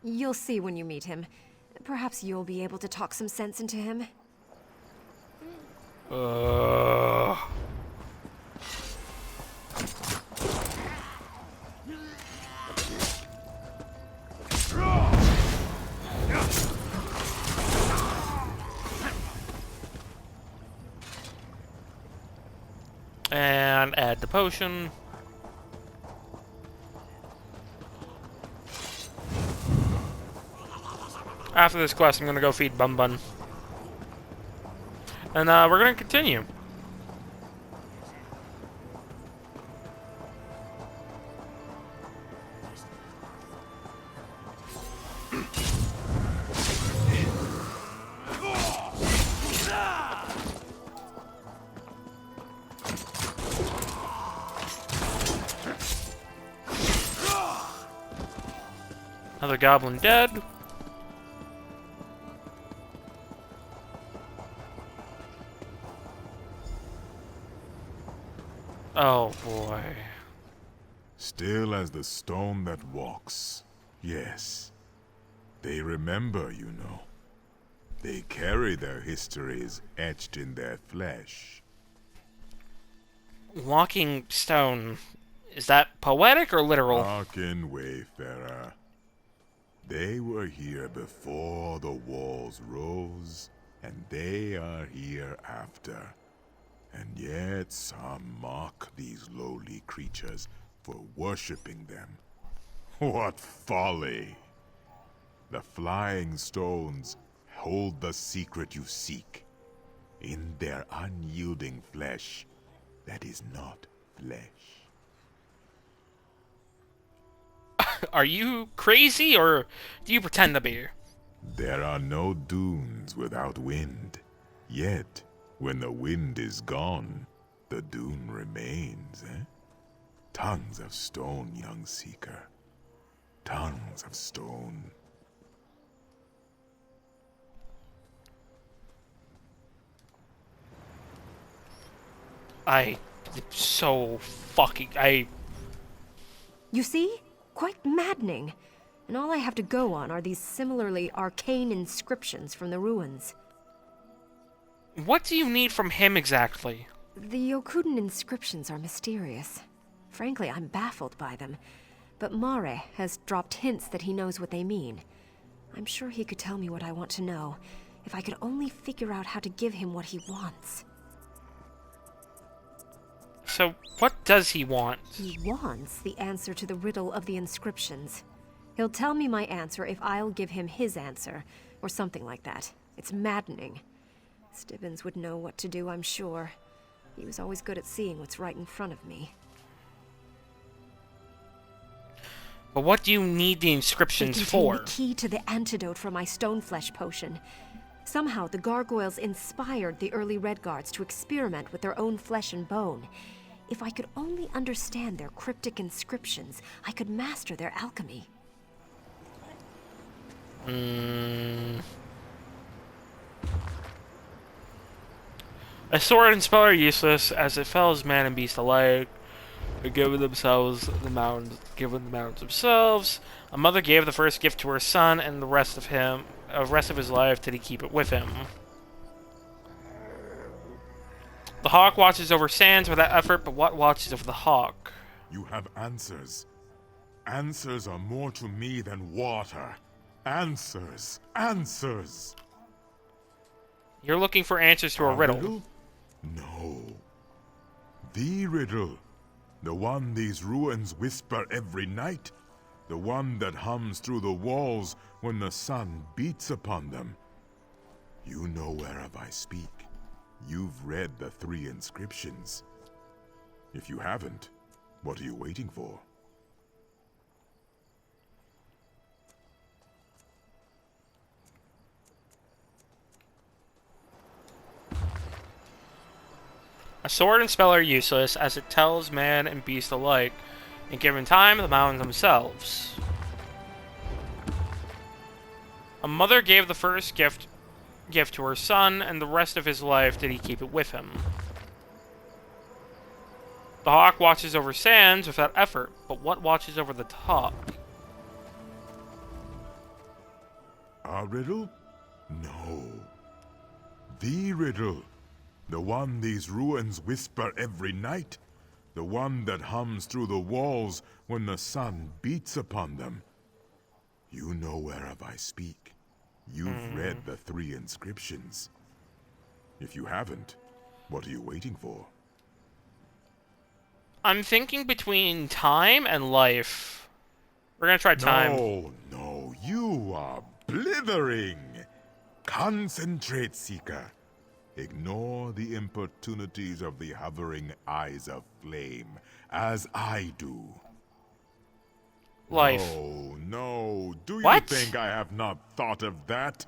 You'll see when you meet him. Perhaps you'll be able to talk some sense into him. And add the potion. After this quest, I'm gonna go feed Bun Bun. And we're gonna continue. Another goblin dead. Oh boy. Still as the stone that walks. Yes. They remember, you know. They carry their histories etched in their flesh. Walking stone. Is that poetic or literal? Hearken, Wayfarer. They were here before the walls rose, and they are here after. And yet some mock these lowly creatures for worshipping them. What folly! The flying stones hold the secret you seek. In their unyielding flesh that is not flesh. Are you crazy, or do you pretend to be? There are no dunes without wind. Yet, when the wind is gone, the dune remains, eh? Tongues of stone, young seeker. Tongues of stone. You see? Quite maddening. And all I have to go on are these similarly arcane inscriptions from the ruins. What do you need from him exactly? The Yokuden inscriptions are mysterious. Frankly, I'm baffled by them. But Mare has dropped hints that he knows what they mean. I'm sure he could tell me what I want to know, if I could only figure out how to give him what he wants. So, what does he want? He wants the answer to the riddle of the inscriptions. He'll tell me my answer if I'll give him his answer, or something like that. It's maddening. Stibbins would know what to do, I'm sure. He was always good at seeing what's right in front of me. But what do you need the inscriptions They contain for? the key to the antidote for my stoneflesh potion. Somehow, the gargoyles inspired the early Redguards to experiment with their own flesh and bone. If I could only understand their cryptic inscriptions, I could master their alchemy. A sword and spell are useless, as it fells man and beast alike. Given the mountains themselves. A mother gave the first gift to her son, and the rest of his life did he keep it with him. The hawk watches over sands without effort, but what watches over the hawk? You have answers. Answers are more to me than water. Answers. Answers. You're looking for answers to a riddle. No. The riddle. The one these ruins whisper every night. The one that hums through the walls when the sun beats upon them. You know whereof I speak. You've read the 3 inscriptions. If you haven't, what are you waiting for? A sword and spell are useless, as it tells man and beast alike. And given time, the mountains themselves. A mother gave the first gift to her son, and the rest of his life did he keep it with him. The hawk watches over sands without effort, but what watches over the top? A riddle? No. The riddle. The one these ruins whisper every night. The one that hums through the walls when the sun beats upon them. You know whereof I speak. You've read the 3 inscriptions. If you haven't, what are you waiting for? I'm thinking between time and life. We're gonna try time. No, you are blithering. Concentrate, Seeker. Ignore the importunities of the hovering eyes of flame, as I do. Life. No. Do What? you think I have not thought of that?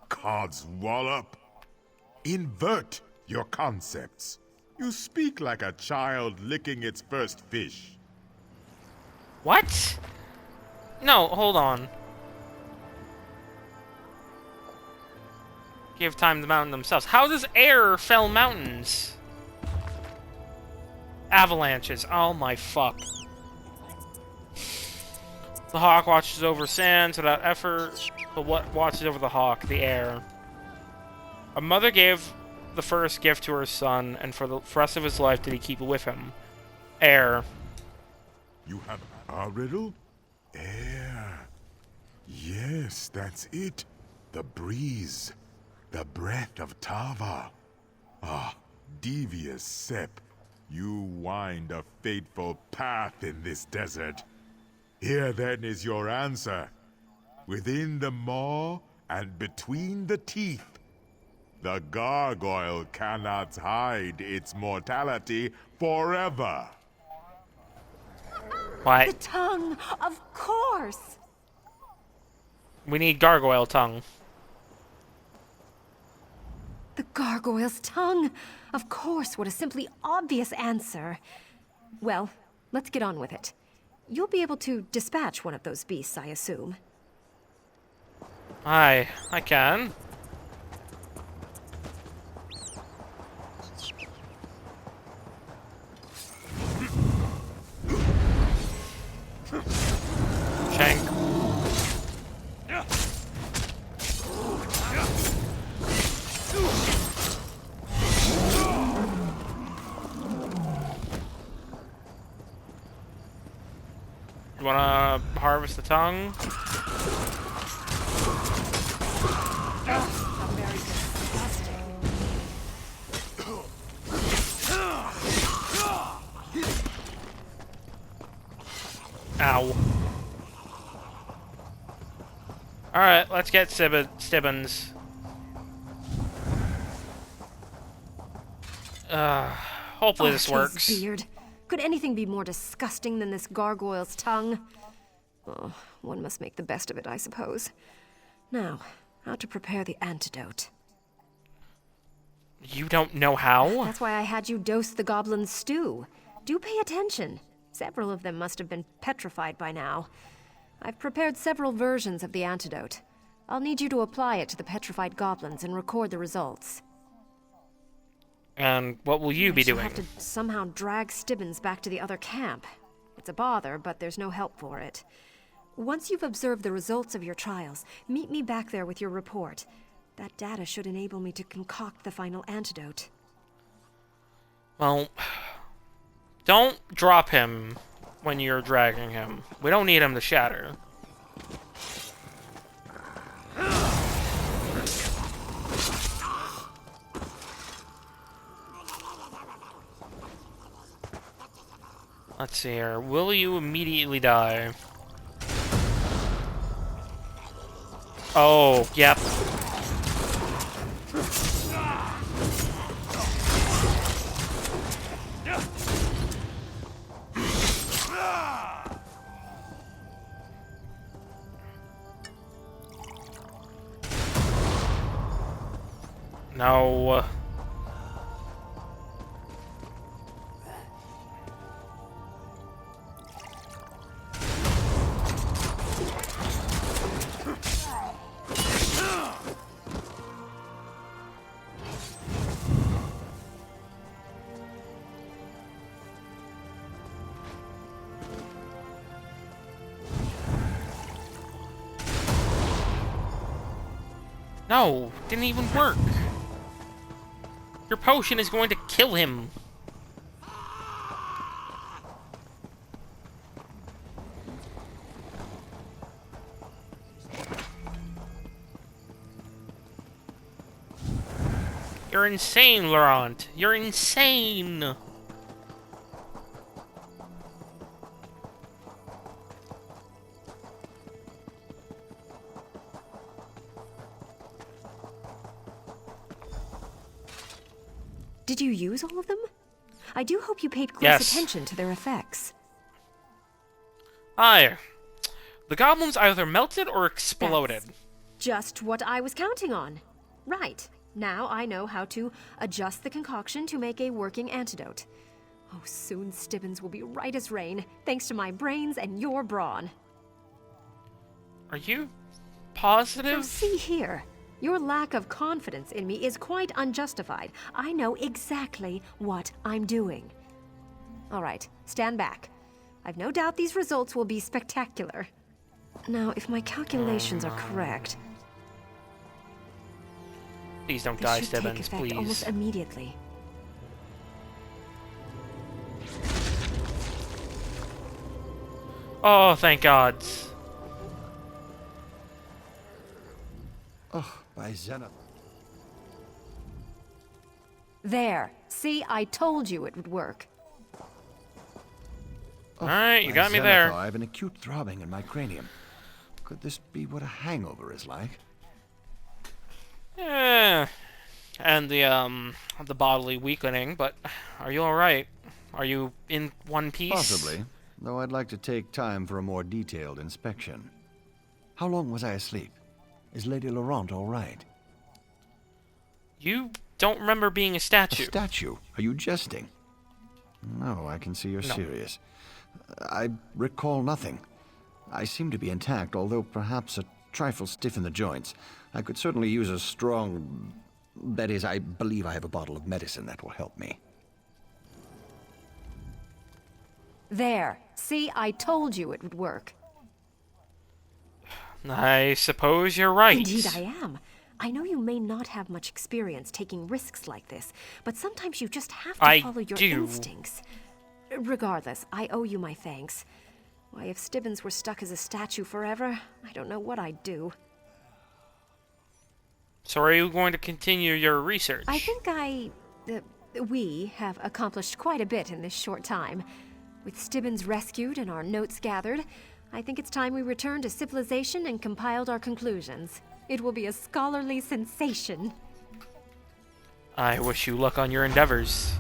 Codswallop. Invert your concepts. You speak like a child licking its first fish. What? No, hold on. Give time to the mountain themselves. How does air fell mountains? Avalanches. Oh my fuck. The hawk watches over sands without effort, but what watches over the hawk? The air. A mother gave the first gift to her son, and for the rest of his life did he keep it with him? Air. You have a riddle? Air. Yes, that's it. The breeze. The breath of Tava. Ah, devious Sep. You wind a fateful path in this desert. Here then is your answer. Within the maw and between the teeth. The gargoyle cannot hide its mortality forever. What? The tongue, of course. We need gargoyle tongue. The gargoyle's tongue. Of course, what a simply obvious answer. Well, let's get on with it. You'll be able to dispatch one of those beasts, I assume. I can. Shank. You wanna harvest the tongue? Ow. Alright, let's get Stibbins. Hopefully this works. Beard. Could anything be more disgusting than this gargoyle's tongue? Oh, one must make the best of it, I suppose. Now, how to prepare the antidote. You don't know how? That's why I had you dose the goblin's stew. Do pay attention. Several of them must have been petrified by now. I've prepared several versions of the antidote. I'll need you to apply it to the petrified goblins and record the results. And what will you be doing? I have to somehow drag Stibbins back to the other camp. It's a bother, but there's no help for it. Once you've observed the results of your trials, meet me back there with your report. That data should enable me to concoct the final antidote. Well, don't drop him when you're dragging him. We don't need him to shatter. Let's see here. Will you immediately die? Oh, yep. No. No, didn't even work. Your potion is going to kill him. You're insane, Laurent. You're insane. Did you use all of them? I do hope you paid close Yes. attention to their effects. Aye. The goblins either melted or exploded. Just what I was counting on. Right. Now I know how to adjust the concoction to make a working antidote. Oh, soon Stibbins will be right as rain, thanks to my brains and your brawn. Are you positive? Now see here. Your lack of confidence in me is quite unjustified. I know exactly what I'm doing. All right, stand back. I've no doubt these results will be spectacular. Now, if my calculations are correct, Please don't this die, should take Stibbins, effect please. almost immediately. Oh, thank God. Oh, by Zenith. There. See, I told you it would work. Alright, you by got me Zenithar, there. I have an acute throbbing in my cranium. Could this be what a hangover is like? Yeah. And the bodily weakening, but are you alright? Are you in one piece? Possibly, though I'd like to take time for a more detailed inspection. How long was I asleep? Is Lady Laurent all right? You don't remember being a statue. A statue? Are you jesting? No, I can see you're No. serious. I recall nothing. I seem to be intact, although perhaps a trifle stiff in the joints. I could certainly use a strong... That is, I believe I have a bottle of medicine that will help me. There. See, I told you it would work. I suppose you're right. Indeed I am. I know you may not have much experience taking risks like this, but sometimes you just have to I follow your do. instincts. Regardless, I owe you my thanks. Why, if Stibbins were stuck as a statue forever, I don't know what I'd do. So are you going to continue your research? I think we have accomplished quite a bit in this short time. With Stibbins rescued and our notes gathered, I think it's time we returned to civilization and compiled our conclusions. It will be a scholarly sensation. I wish you luck on your endeavors.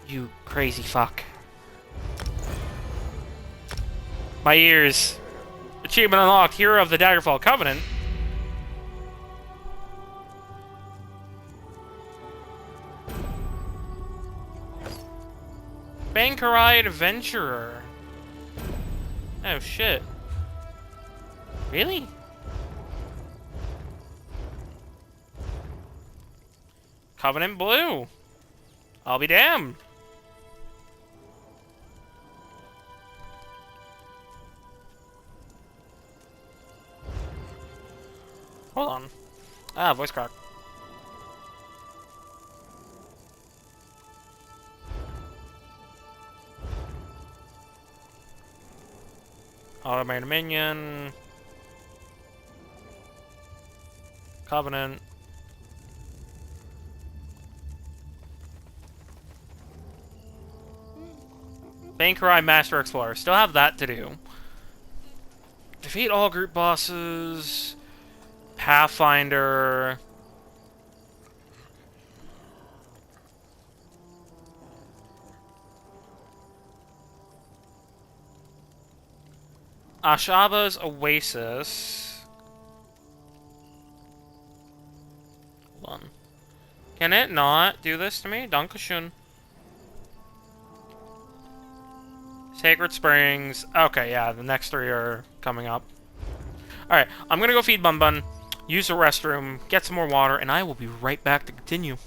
You crazy fuck. My ears. Achievement unlocked. Hero of the Daggerfall Covenant. Bangkorai Adventurer. Oh shit. Really? Covenant Blue. I'll be damned. Hold on. Ah, voice crack. Automated minion. Covenant. Bangkorai Master Explorer. Still have that to do. Defeat all group bosses. Pathfinder. Ashaba's Oasis. Hold on. Can it not do this to me? Dankeschön. Sacred Springs. Okay, yeah, the next three are coming up. Alright, I'm gonna go feed Bun Bun, use the restroom, get some more water, and I will be right back to continue.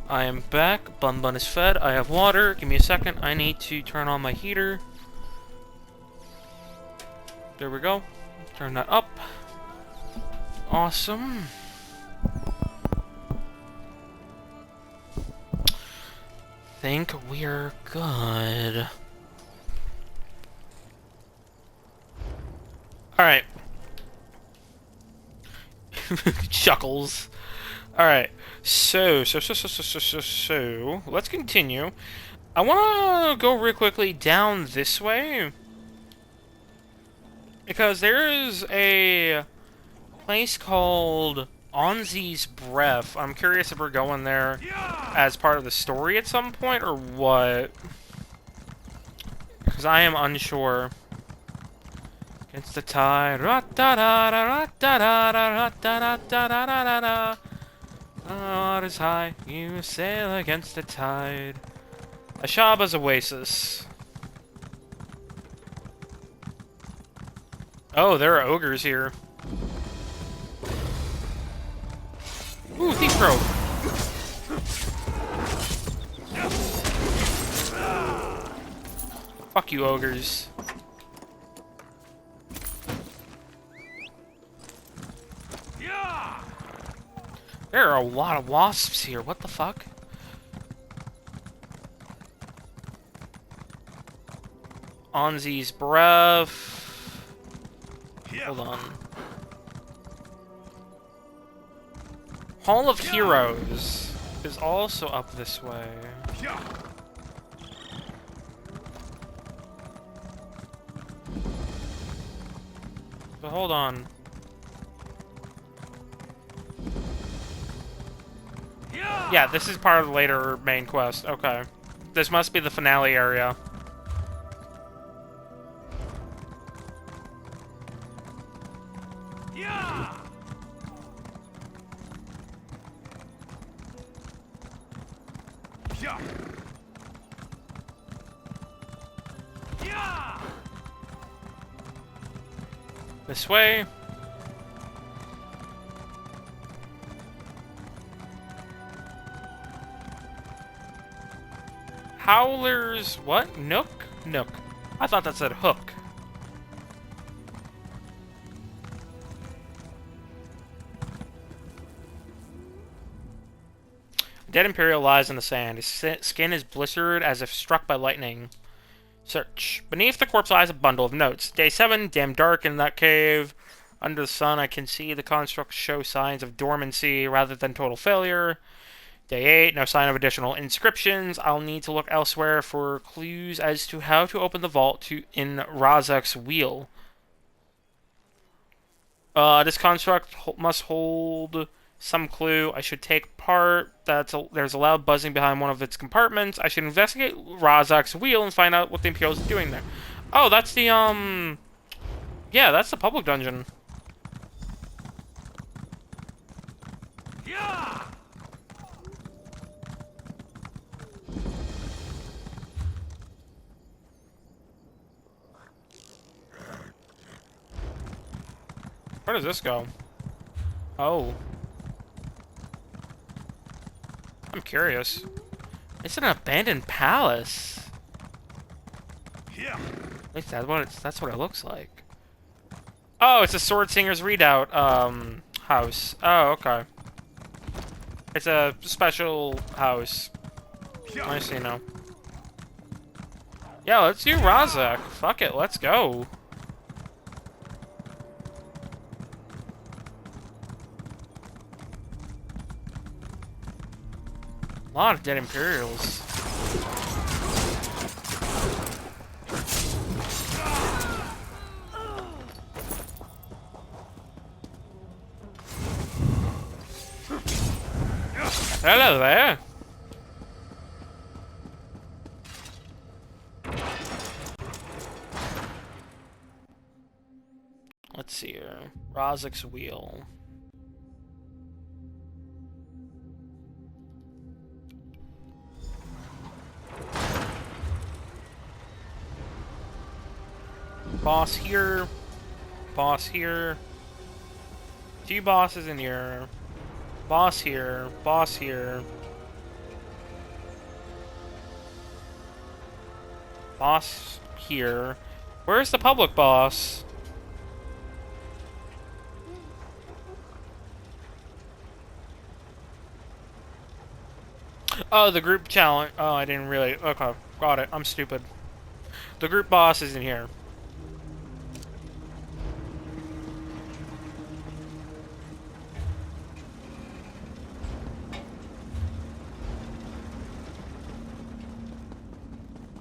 I am back. Bun Bun is fed. I have water. Give me a second. I need to turn on my heater. There we go. Turn that up. Awesome. Think we're good. Alright. Chuckles. Alright. So, let's continue. I want to go real quickly down this way. Because there is a place called Onzi's Breath. I'm curious if we're going there as part of the story at some point or what. Because I am unsure. Against the tide. Waters high, you sail against the tide. Ashaba's Oasis. Oh, there are ogres here. Ooh, Thief Crow. Fuck you, ogres. There are a lot of wasps here. What the fuck? Onzi's Breath. Hold on. Hall of Heroes is also up this way. So hold on. Yeah, this is part of the later main quest. Okay. This must be the finale area. This way. Howler's... what? Nook? Nook. I thought that said hook. Dead Imperial lies in the sand. His skin is blistered as if struck by lightning. Search. Beneath the corpse lies a bundle of notes. Day 7, damn dark in that cave. Under the sun, I can see the constructs show signs of dormancy rather than total failure. Day 8, no sign of additional inscriptions. I'll need to look elsewhere for clues as to how to open the vault in Razak's wheel. This construct must hold some clue. I should take part. There's a loud buzzing behind one of its compartments. I should investigate Razak's wheel and find out what the Imperials are doing there. Oh, that's the, yeah, that's the public dungeon. Where does this go? Oh. I'm curious. It's an abandoned palace. Yeah. At least that's what it looks like. Oh, it's a Sword Singer's Redoubt house. Oh, okay. It's a special house. I see now. Yeah, let's do Razak. Fuck it, let's go. A lot of dead Imperials. Hello there. Let's see here. Razak's wheel. Boss here. Boss here. 2 bosses in here. Boss here. Boss here. Boss here. Where's the public boss? Oh, the group challenge. Oh, I didn't really. Okay, got it. I'm stupid. The group boss is in here.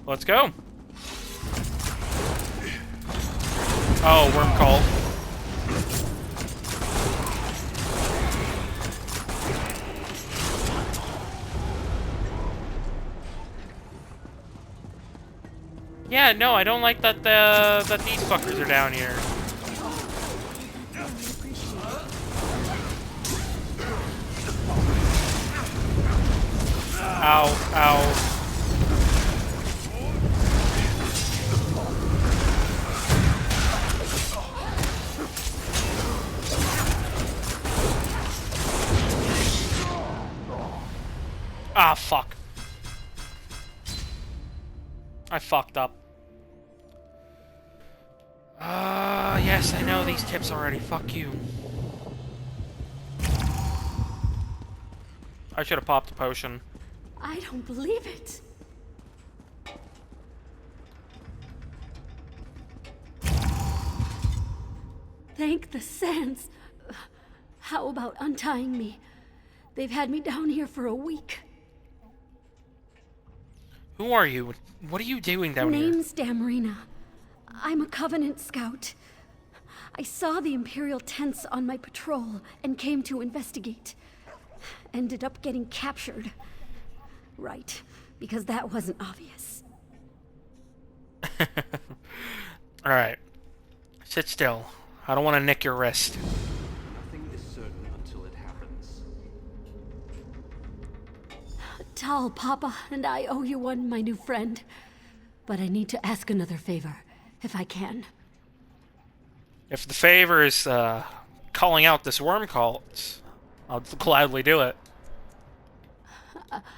Let's go. Oh, worm call. Yeah, no, I don't like that that these fuckers are down here. Ow, ow. Ah, fuck. I fucked up. Yes, I know these tips already. Fuck you. I should have popped a potion. I don't believe it. Thank the sands. How about untying me? They've had me down here for a week. Who are you? What are you doing down here? Name's Damrina. I'm a Covenant scout. I saw the Imperial tents on my patrol and came to investigate. Ended up getting captured. Right, because that wasn't obvious. Alright. Sit still. I don't want to nick your wrist. Nothing is certain until it happens. Tal, Papa, and I owe you one, my new friend. But I need to ask another favor, if I can. If the favor is calling out this worm cult, I'll gladly do it.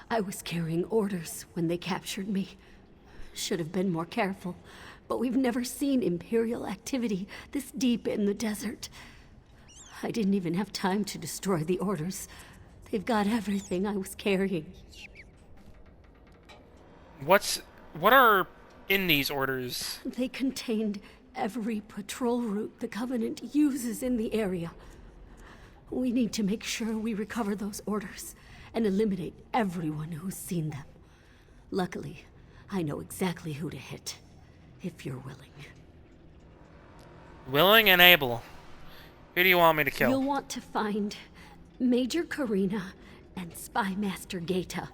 I was carrying orders when they captured me. Should have been more careful, but we've never seen Imperial activity this deep in the desert. I didn't even have time to destroy the orders. They've got everything I was carrying. What are in these orders? They contained every patrol route the Covenant uses in the area. We need to make sure we recover those orders and eliminate everyone who's seen them. Luckily, I know exactly who to hit, if you're willing. Willing and able. Who do you want me to kill? You'll want to find Major Karina and Spy Master Gaeta.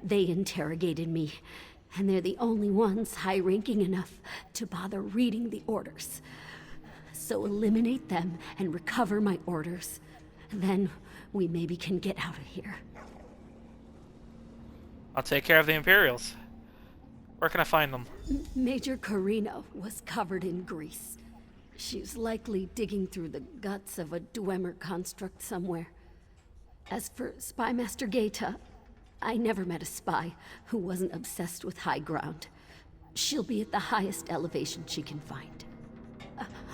They interrogated me, and they're the only ones high-ranking enough to bother reading the orders. So eliminate them and recover my orders. Then we maybe can get out of here. I'll take care of the Imperials. Where can I find them? Major Karina was covered in grease. She's likely digging through the guts of a Dwemer construct somewhere. As for Spy Master Gaeta, I never met a spy who wasn't obsessed with high ground. She'll be at the highest elevation she can find.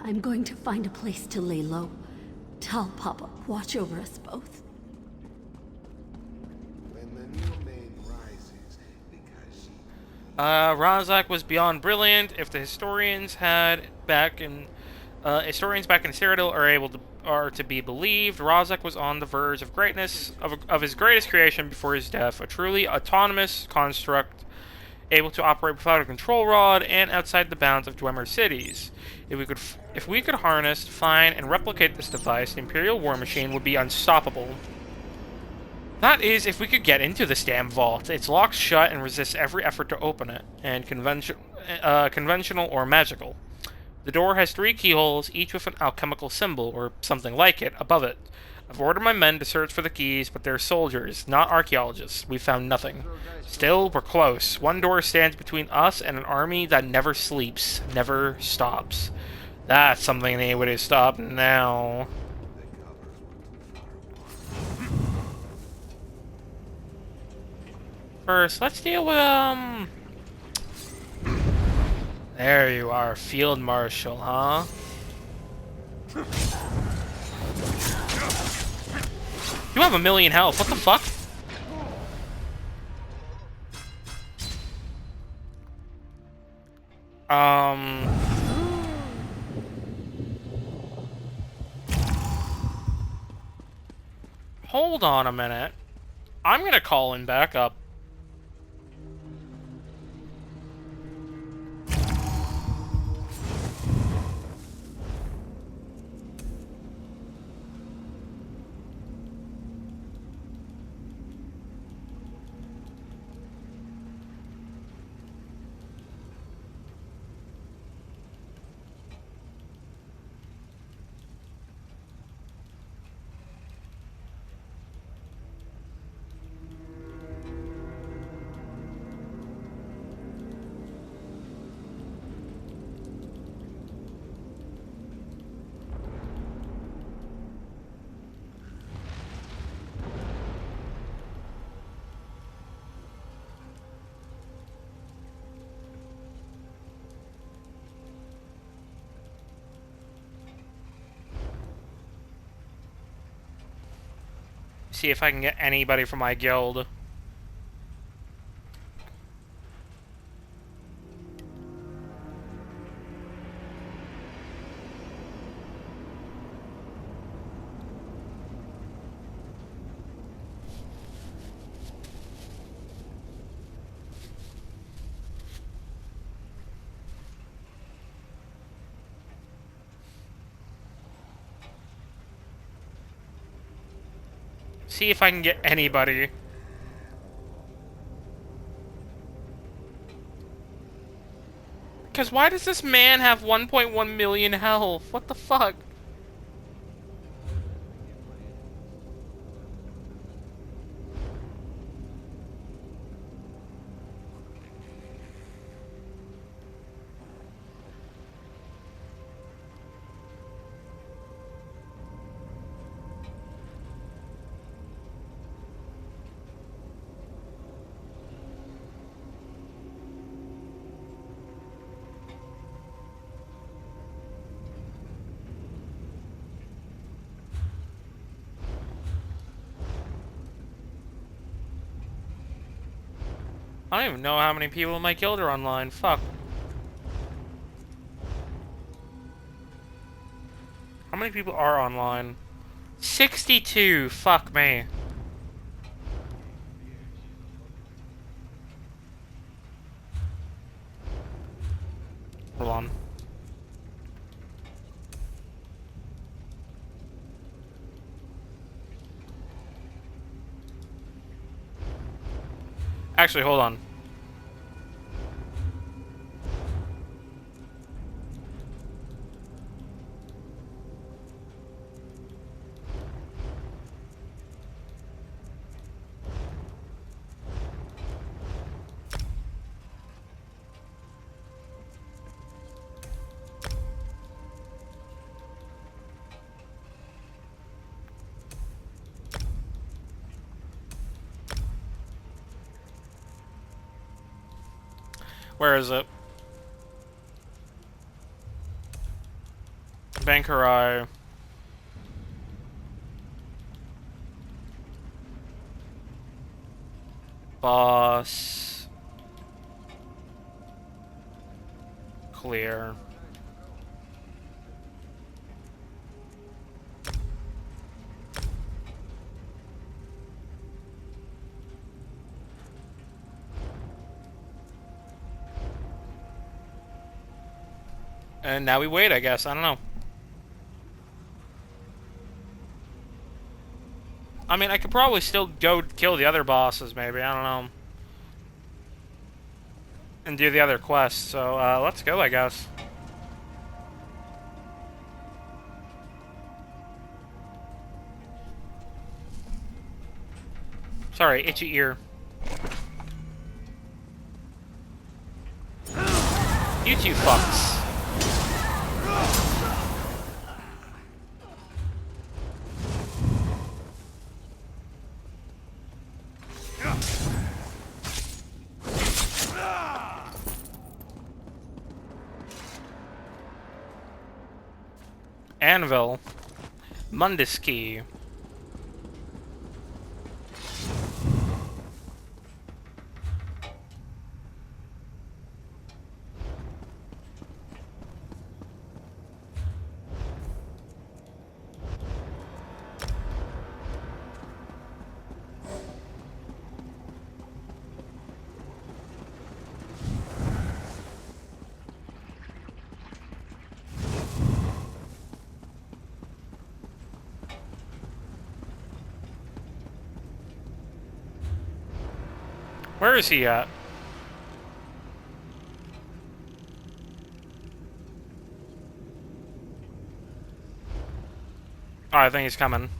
I'm going to find a place to lay low. Tell Papa, watch over us both. When the new maid rises, because she... Razak was beyond brilliant. If the historians back in Cyrodiil are to be believed, Razak was on the verge of greatness of his greatest creation before his death, a truly autonomous construct able to operate without a control rod and outside the bounds of Dwemer cities. If we could harness, find, and replicate this device, the Imperial war machine would be unstoppable. That is, if we could get into this damn vault. It's locked shut and resists every effort to open it, and conventional or magical. The door has 3 keyholes, each with an alchemical symbol, or something like it, above it. I've ordered my men to search for the keys, but they're soldiers, not archaeologists. We found nothing. Still, we're close. One door stands between us and an army that never sleeps, never stops. That's something they would have stopped now. First, let's deal with, There you are, Field Marshal, huh? You have 1,000,000 health. What the fuck? Hold on a minute. I'm gonna call in backup. See if I can get anybody from my guild. See if I can get anybody. Because why does this man have 1.1 million health? What the fuck? I don't even know how many people in my guild are online. Fuck. How many people are online? 62. Fuck me. Hold on. Actually, hold on. Where is it? Bangkorai. Boss. Clear. And now we wait, I guess. I don't know. I mean, I could probably still go kill the other bosses, maybe. I don't know. And do the other quests. So, let's go, I guess. Sorry, itchy ear. You two fucks. Anvil. Mundus key. Where is he at? Oh, I think he's coming.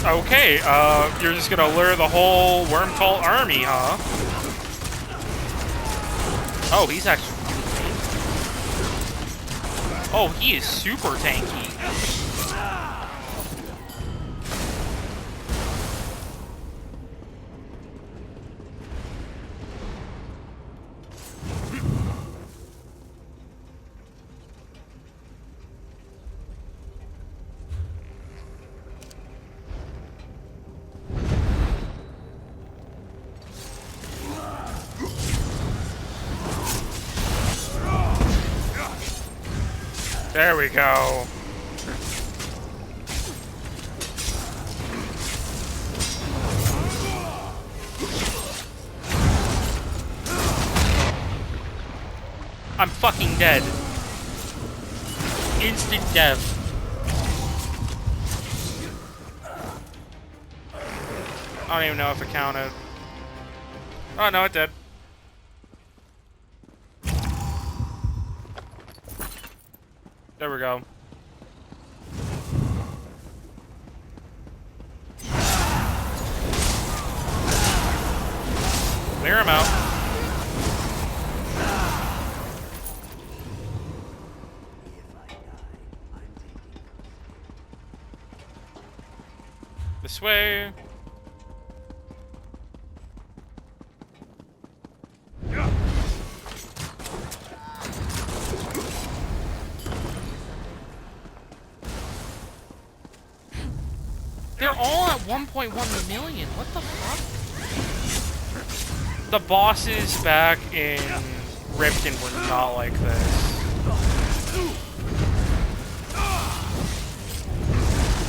Okay, you're just gonna lure the whole Wormtall army, huh? Oh, he's actually... Oh, he is super tanky. There we go. I'm fucking dead. Instant death. I don't even know if it counted. Oh, no, it did. There we go. Clear him out. This way. They're all at 1.1 million. What the fuck? The bosses back in Riften were not like this.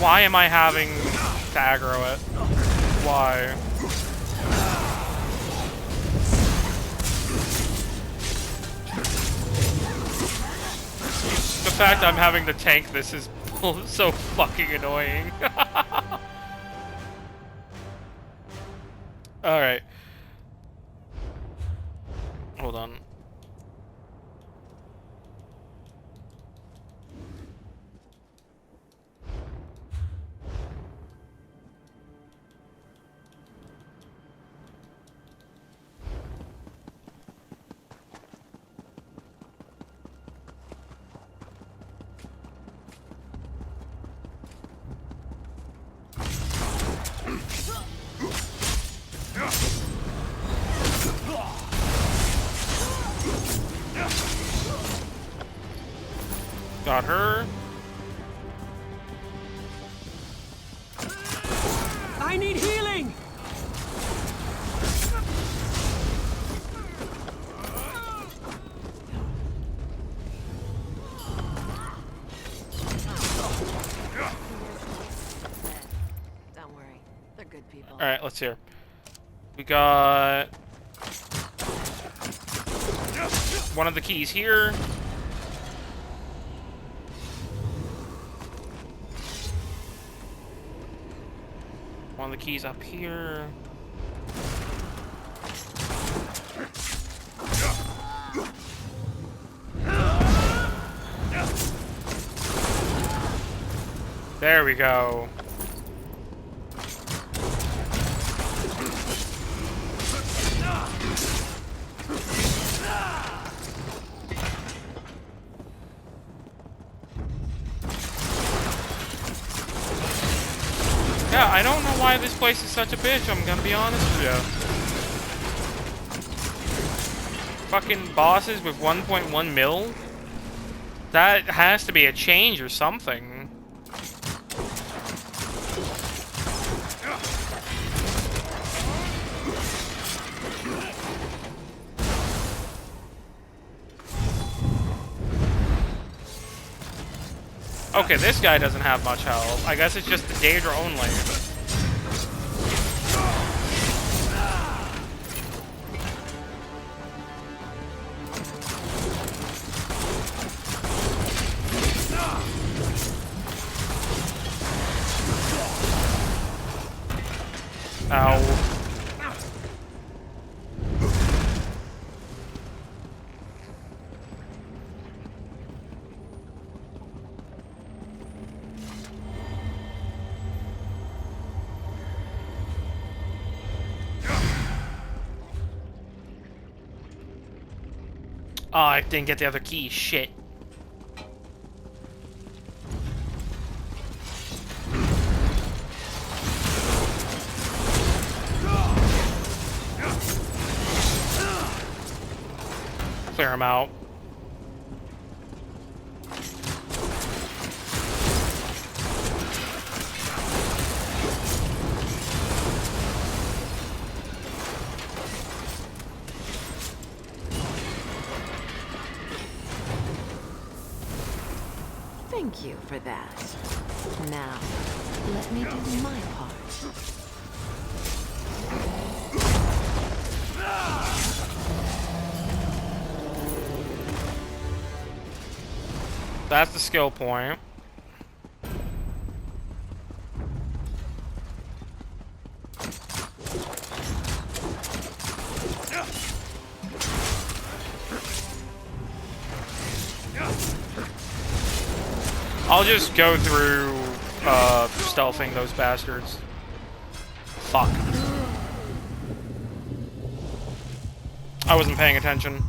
Why am I having to aggro it? Why? The fact I'm having to tank this is so fucking annoying. Alright. Hold on. Got her. I need healing. Don't worry, they're good people. All right, let's hear. We got one of the keys here. One of the keys up here. There we go. Yeah, I don't know why this place is such a bitch, I'm gonna be honest with you. Fucking bosses with 1.1 mil? That has to be a change or something. Okay, this guy doesn't have much health. I guess it's just the Daedra only. Ow. Oh, I didn't get the other key. Shit. Clear him out. Thank you for that. Now, let me do my part. That's the skill point. I'll just go through stealthing those bastards. Fuck. I wasn't paying attention.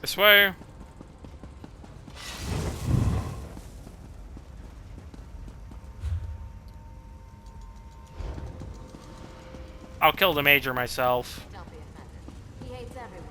This way. I'll kill the major myself. Don't be offended. He hates everyone.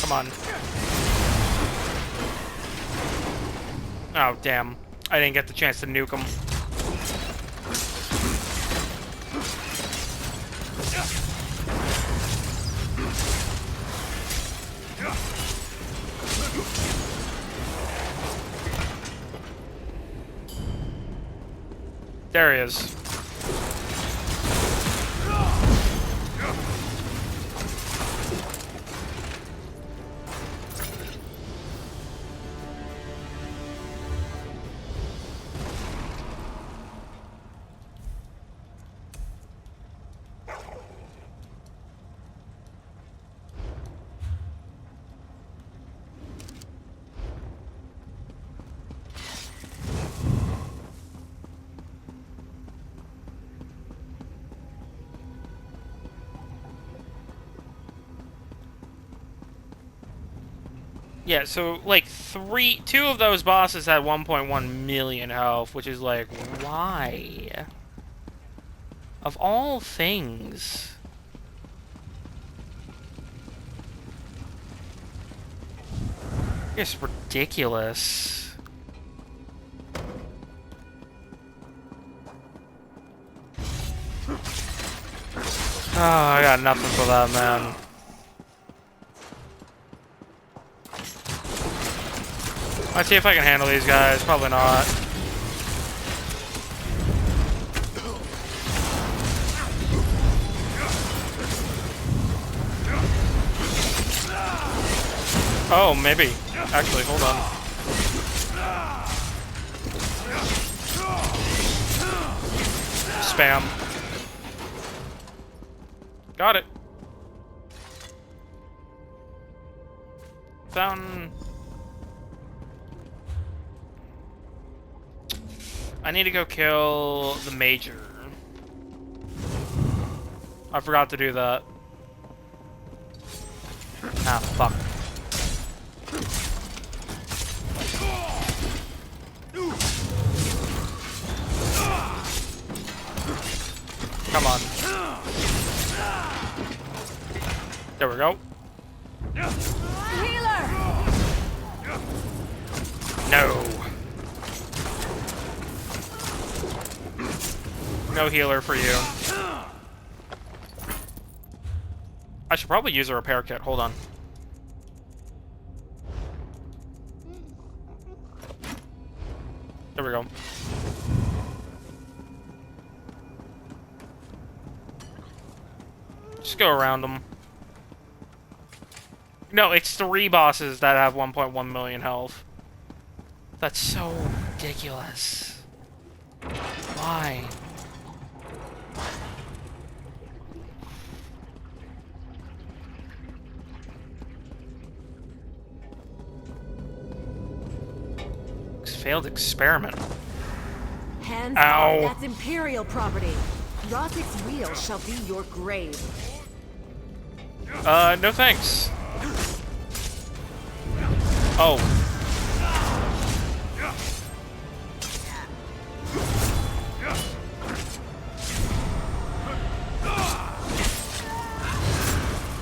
Come on. Oh, damn. I didn't get the chance to nuke him. There he is. Yeah, so, like, two of those bosses had 1.1 million health, which is like, why? Of all things. It's ridiculous. Oh, I got nothing for that, man. Let's see if I can handle these guys. Probably not. Oh, maybe. Actually, hold on. spam. Got it. Fountain. I need to go kill the Major. I forgot to do that. Ah, fuck. Come on. There we go. Healer! No. No healer for you. I should probably use a repair kit. Hold on. There we go. Just go around them. No, it's 3 bosses that have 1.1 million health. That's so ridiculous. Why? Failed experiment. Hands Ow. off, that's Imperial property. Rozik's wheel shall be your grave. No thanks. Oh.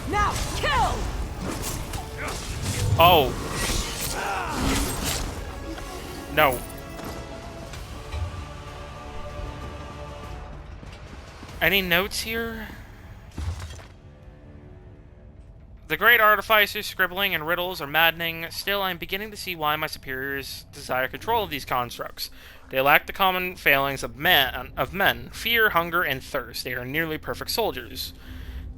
Now, kill! Oh. No. Any notes here? The great artificers scribbling and riddles are maddening. Still, I'm beginning to see why my superiors desire control of these constructs. They lack the common failings of men, fear, hunger, and thirst. They are nearly perfect soldiers.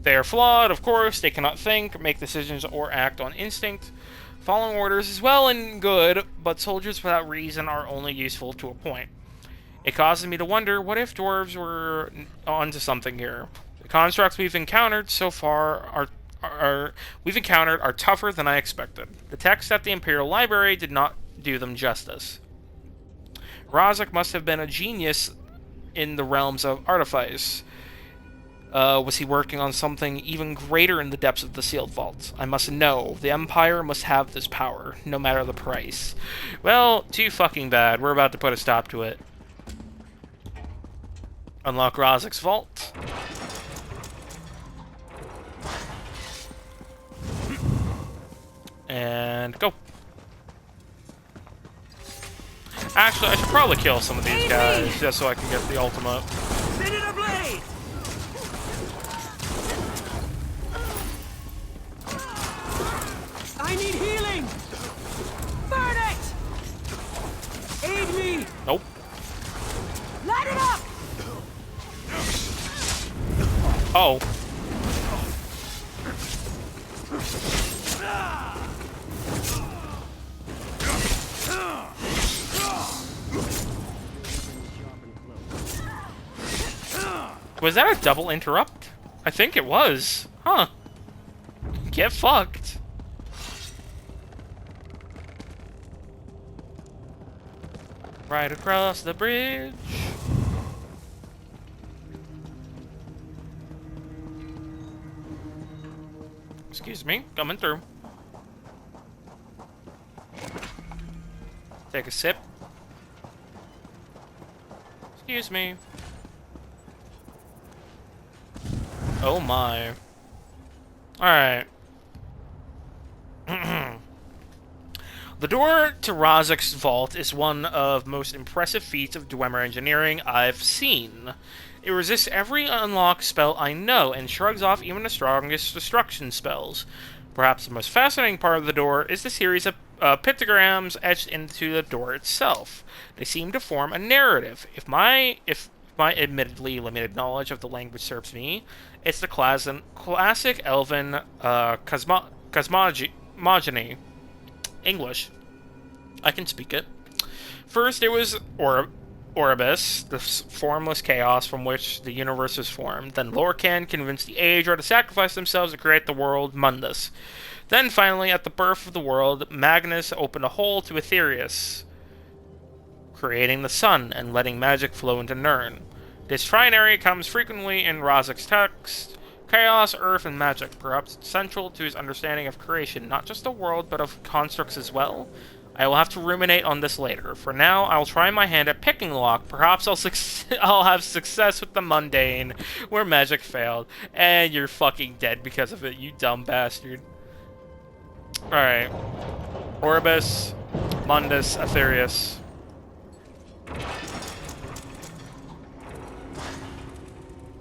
They are flawed, of course. They cannot think, make decisions, or act on instinct. Following orders is well and good, but soldiers without reason are only useful to a point. It causes me to wonder, what if dwarves were onto something here? The constructs we've encountered so far are tougher than I expected. The texts at the Imperial Library did not do them justice. Rozik must have been a genius in the realms of artifice. Was he working on something even greater in the depths of the sealed vault? I must know. The Empire must have this power, no matter the price. Well, too fucking bad. We're about to put a stop to it. Unlock Rozik's vault. And go. Actually, I should probably kill some of these guys just so I can get the ultimate. Spin it ablaze! I need healing! Burn it! Aid me! Nope. Light it up! Oh. Was that a double interrupt? I think it was. Huh. Get fucked. Right across the bridge. Excuse me, coming through. Take a sip. Excuse me. Oh my. Alright. The door to Rozik's vault is one of the most impressive feats of Dwemer engineering I've seen. It resists every unlock spell I know, and shrugs off even the strongest destruction spells. Perhaps the most fascinating part of the door is the series of pictograms etched into the door itself. They seem to form a narrative. If my admittedly limited knowledge of the language serves me, it's the classic Elven cosmogony. English. I can speak it. First, it was, or Orbis, the formless chaos from which the universe is formed. Then Lorcan convinced the Aedra to sacrifice themselves to create the world Mundus. Then finally, at the birth of the world, Magnus opened a hole to Aetherius, creating the sun and letting magic flow into Nirn. This trinary comes frequently in Razek's text. Chaos, earth, and magic, perhaps central to his understanding of creation, not just the world, but of constructs as well. I will have to ruminate on this later. For now, I'll try my hand at picking lock. Perhaps I'll have success with the mundane, where magic failed. And you're fucking dead because of it, you dumb bastard. Alright. Orbis, Mundus, Aetherius.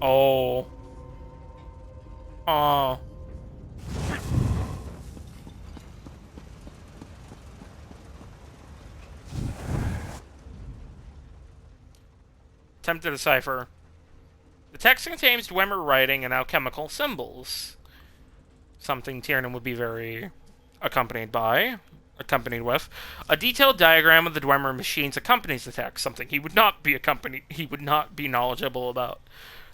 Oh. Oh. Attempt to decipher. The text contains Dwemer writing and alchemical symbols. Something Tiernan would be very accompanied with. A detailed diagram of the Dwemer machines accompanies the text, something he would not be knowledgeable about.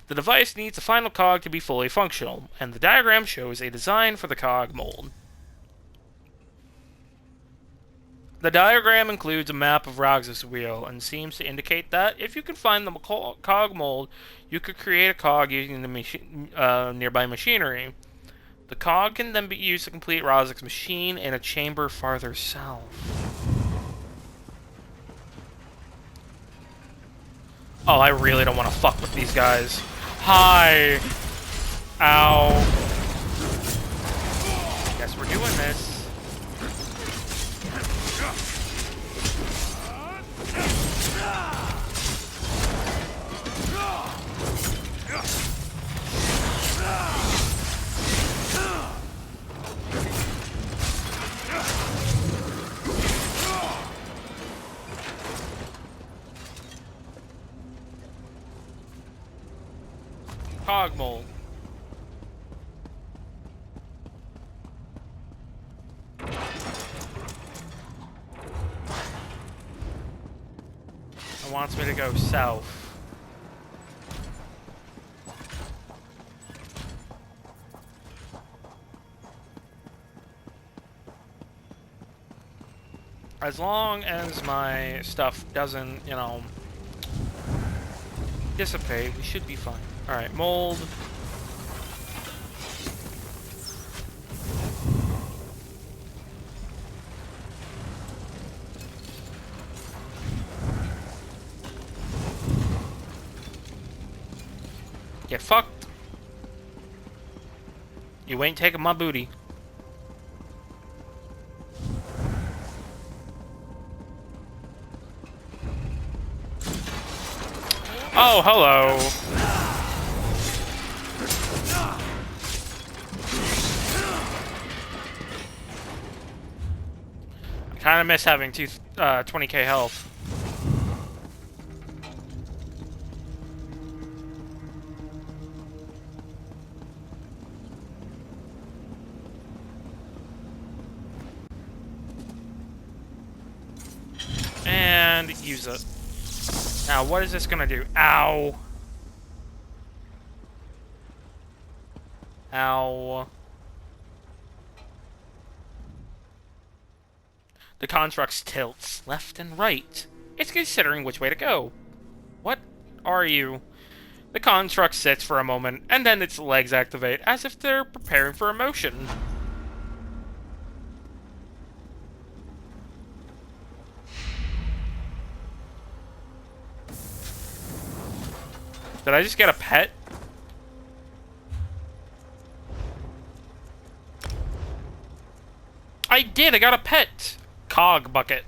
The device needs a final cog to be fully functional, and the diagram shows a design for the cog mold. The diagram includes a map of Rags's wheel, and seems to indicate that if you can find the cog mold, you could create a cog using the nearby machinery. The cog can then be used to complete Razek's machine in a chamber farther south. Oh, I really don't want to fuck with these guys. Hi! Ow. Guess we're doing this. Cog mold. It wants me to go south. As long as my stuff doesn't, you know, dissipate, we should be fine. Alright, mold. Get fucked. You ain't taking my booty. Oh, hello. I kind of miss having 20k health. And use it. Now, what is this gonna do? Ow. Ow. The construct tilts left and right. It's considering which way to go. What are you? The construct sits for a moment, and then its legs activate, as if they're preparing for a motion. Did I just get a pet? I did! I got a pet! Cog bucket.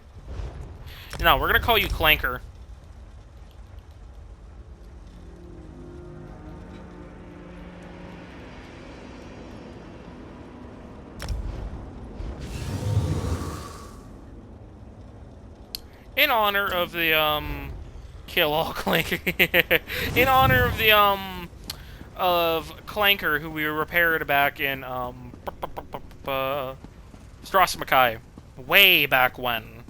No, we're gonna call you Clanker. In honor of the, kill all Clanker. In honor of the, of Clanker, who we repaired back in, Strasmakai. Way back when.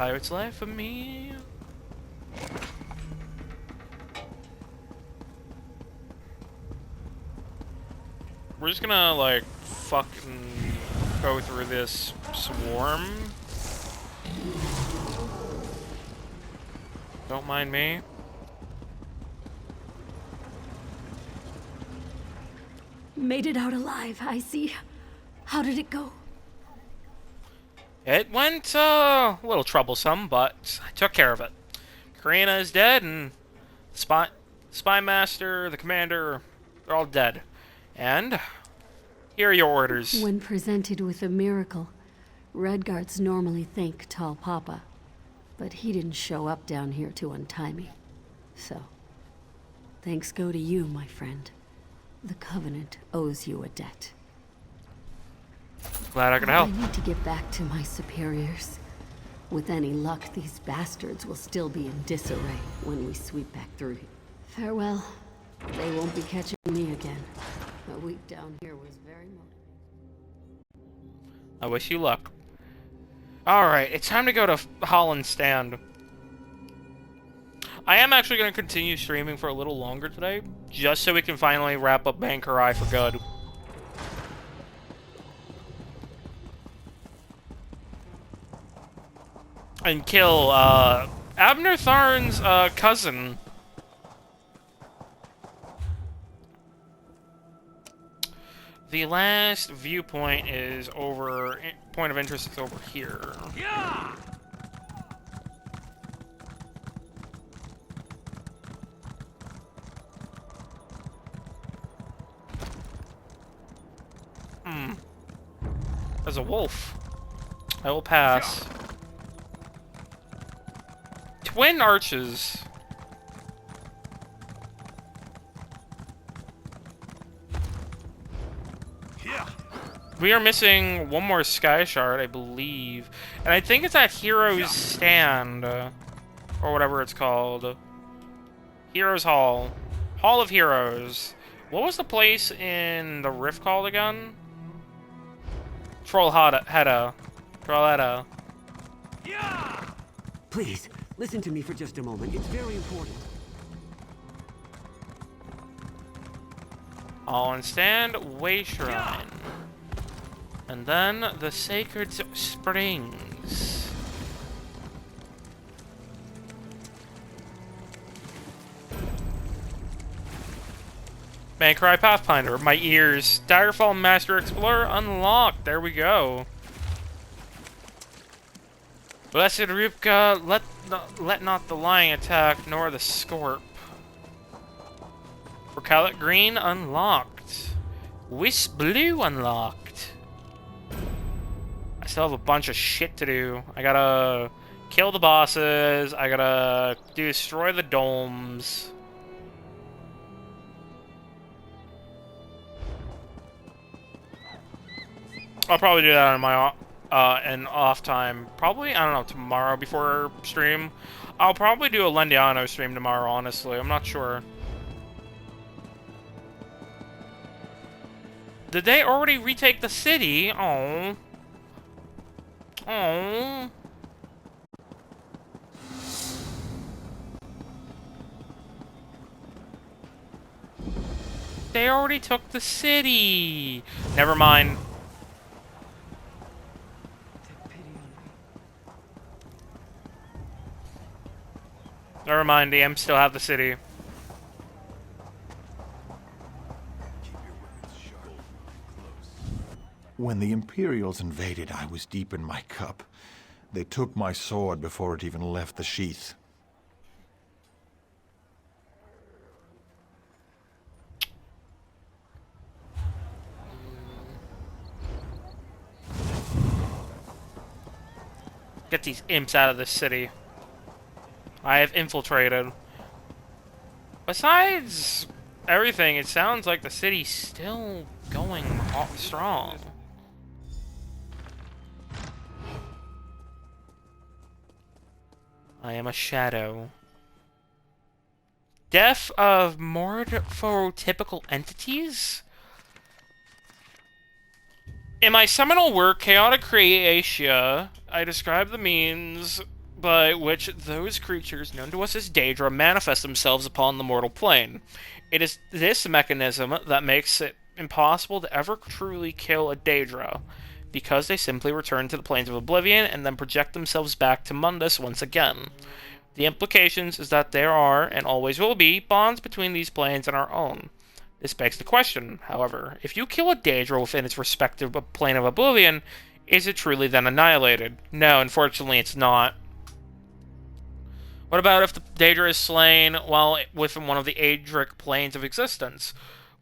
Pirate's life for me. We're just gonna, like, fucking go through this swarm. Don't mind me. Made it out alive, I see. How did it go? It went a little troublesome, but I took care of it. Karina is dead, and Spy Master, the commander, they're all dead. And here are your orders. When presented with a miracle, Redguards normally thank Tall Papa. But he didn't show up down here to untie me. So, thanks go to you, my friend. The Covenant owes you a debt. Glad I could help. I need to get back to my superiors. With any luck, these bastards will still be in disarray when we sweep back through here. Farewell. They won't be catching me again. A week down here was very motivating. I wish you luck. Alright, it's time to go to Holland's Stand. I am actually going to continue streaming for a little longer today, just so we can finally wrap up Bangkorai for good. And kill, Abner Tharn's, cousin. The last viewpoint is over... Point of interest is over here. Yeah! There's a wolf. I will pass. Twin arches. We are missing one more sky shard, I believe. And I think it's at Heroes Stand. Or whatever it's called. Heroes Hall. Hall of Heroes. What was the place in the Rift called again? Trollhetta. Trollhetta. Please, listen to me for just a moment. It's very important. All in Stand, Way Shrine. And then the Sacred Springs. Bangkorai Pathfinder, my ears. Daggerfall Master Explorer unlocked. There we go. Blessed Rupka, let not the Lion attack, nor the Scorp. Recallet Green unlocked. Wisp Blue unlocked. I still have a bunch of shit to do. I gotta kill the bosses. I gotta destroy the domes. I'll probably do that on my off time. Probably, I don't know, tomorrow before stream. I'll probably do a Lendiano stream tomorrow, honestly. I'm not sure. Did they already retake the city? Oh. Oh. They already took the city. Never mind. Never mind, the Imps still have the city. When the Imperials invaded, I was deep in my cup. They took my sword before it even left the sheath. Get these imps out of this city. I have infiltrated. Besides everything, it sounds like the city's still going strong. I am a shadow. Death of morphotypical entities? In my seminal work, Chaotic Creatia, I describe the means by which those creatures known to us as Daedra manifest themselves upon the mortal plane. It is this mechanism that makes it impossible to ever truly kill a Daedra, because they simply return to the planes of oblivion and then project themselves back to Mundus once again. The implications is that there are, and always will be, bonds between these planes and our own. This begs the question, however, if you kill a Daedra within its respective plane of oblivion, is it truly then annihilated? No, unfortunately it's not. What about if the Daedra is slain while within one of the Adric planes of existence?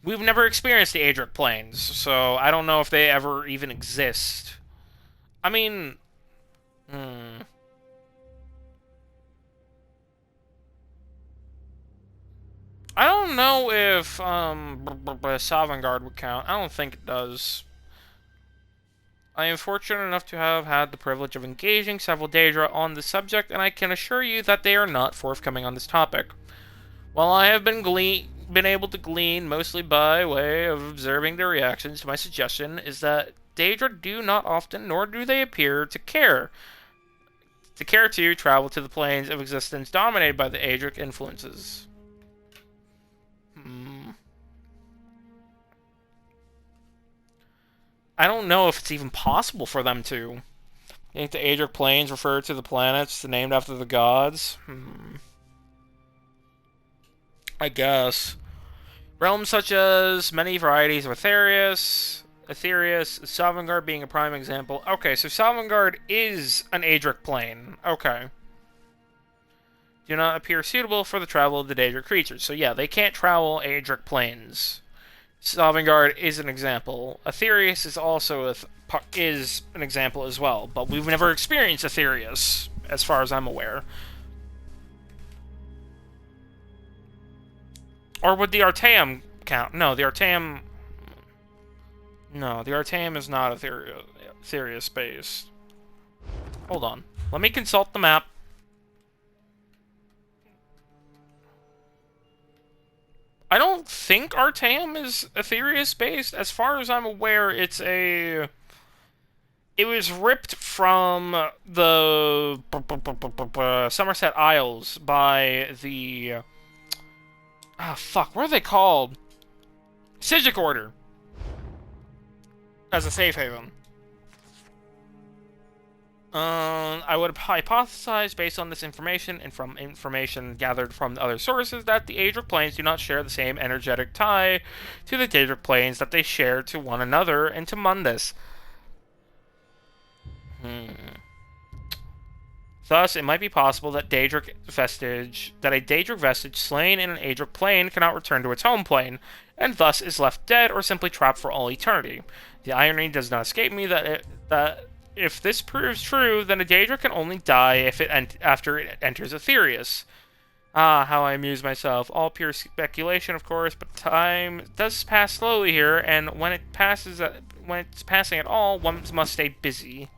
We've never experienced the Adric planes, so I don't know if they ever even exist. I mean... I don't know if Sovngarde would count. I don't think it does. I am fortunate enough to have had the privilege of engaging several Daedra on this subject, and I can assure you that they are not forthcoming on this topic. While I have been able to glean, mostly by way of observing their reactions to my suggestion, is that Daedra do not often, nor do they appear to care to travel to the planes of existence dominated by the Adric influences. I don't know if it's even possible for them to. I think the Adric planes refer to the planets named after the gods. I guess. Realms such as many varieties of Aetherius, Sovngarde being a prime example. Okay, so Sovngarde is an Adric plane. Okay. Do not appear suitable for the travel of the Daedric creatures. So yeah, they can't travel Adric planes. Sovngarde is an example. Aetherius is also is an example as well, but we've never experienced Aetherius, as far as I'm aware. Or would the Artaeum count? No, the Artaeum... No, the Artaeum is not Aetherius-based. Hold on. Let me consult the map. I don't think Artaeum is Aetherius-based. As far as I'm aware, it's a... It was ripped from the Somerset Isles by the... Ah, fuck. What are they called? Sijic Order. As a safe haven. I would hypothesize, based on this information and from information gathered from other sources, that the Adric planes do not share the same energetic tie to the Daedric planes that they share to one another and to Mundus. Thus, it might be possible that a Daedric vestige slain in an Adric plane cannot return to its home plane, and thus is left dead or simply trapped for all eternity. The irony does not escape me that if this proves true, then a Daedra can only die after it enters Aetherius. Ah, how I amuse myself. All pure speculation, of course, but time does pass slowly here, and when it's passing at all, one must stay busy.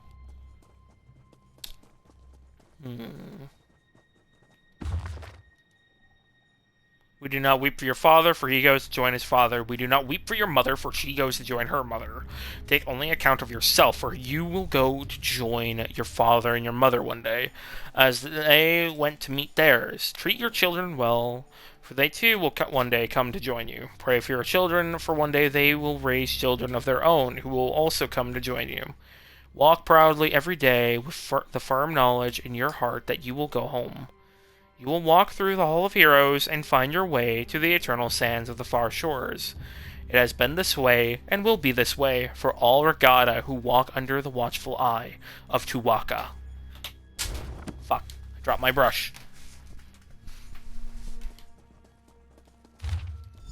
We do not weep for your father, for he goes to join his father. We do not weep for your mother, for she goes to join her mother. Take only account of yourself, for you will go to join your father and your mother one day, as they went to meet theirs. Treat your children well, for they too will one day come to join you. Pray for your children, for one day they will raise children of their own, who will also come to join you. Walk proudly every day with the firm knowledge in your heart that you will go home. You will walk through the Hall of Heroes and find your way to the eternal sands of the far shores. It has been this way, and will be this way, for all Regatta who walk under the watchful eye of Tuwaka. Fuck. I dropped my brush.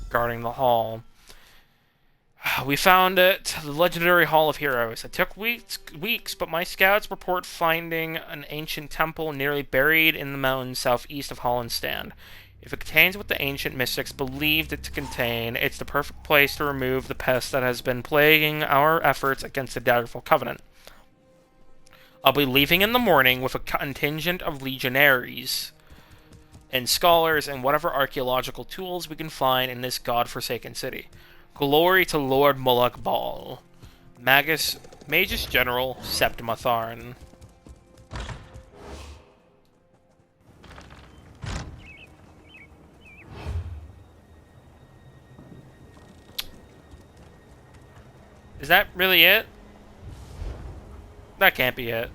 Guarding the hall. We found it, the legendary Hall of Heroes. It took weeks, but my scouts report finding an ancient temple nearly buried in the mountains southeast of Hollandstand. If it contains what the ancient mystics believed it to contain, it's the perfect place to remove the pest that has been plaguing our efforts against the Daggerful Covenant. I'll be leaving in the morning with a contingent of legionaries and scholars and whatever archaeological tools we can find in this god-forsaken city. Glory to Lord Mulak Bal. Magus General Septima Tharn. Is that really it? That can't be it.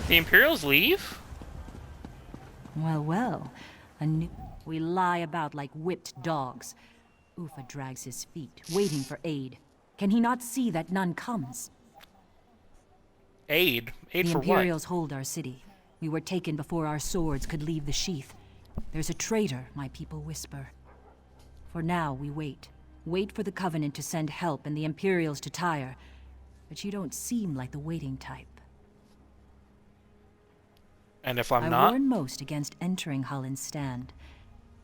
The Imperials leave? Well, well. We lie about like whipped dogs. Ufa drags his feet, waiting for aid. Can he not see that none comes? Aid? Aid the for Imperials hold our city. We were taken before our swords could leave the sheath. There's a traitor, my people whisper. For now, we wait. Wait for the Covenant to send help and the Imperials to tire. But you don't seem like the waiting type. And if I'm I not? warn most against entering Hullen's stand.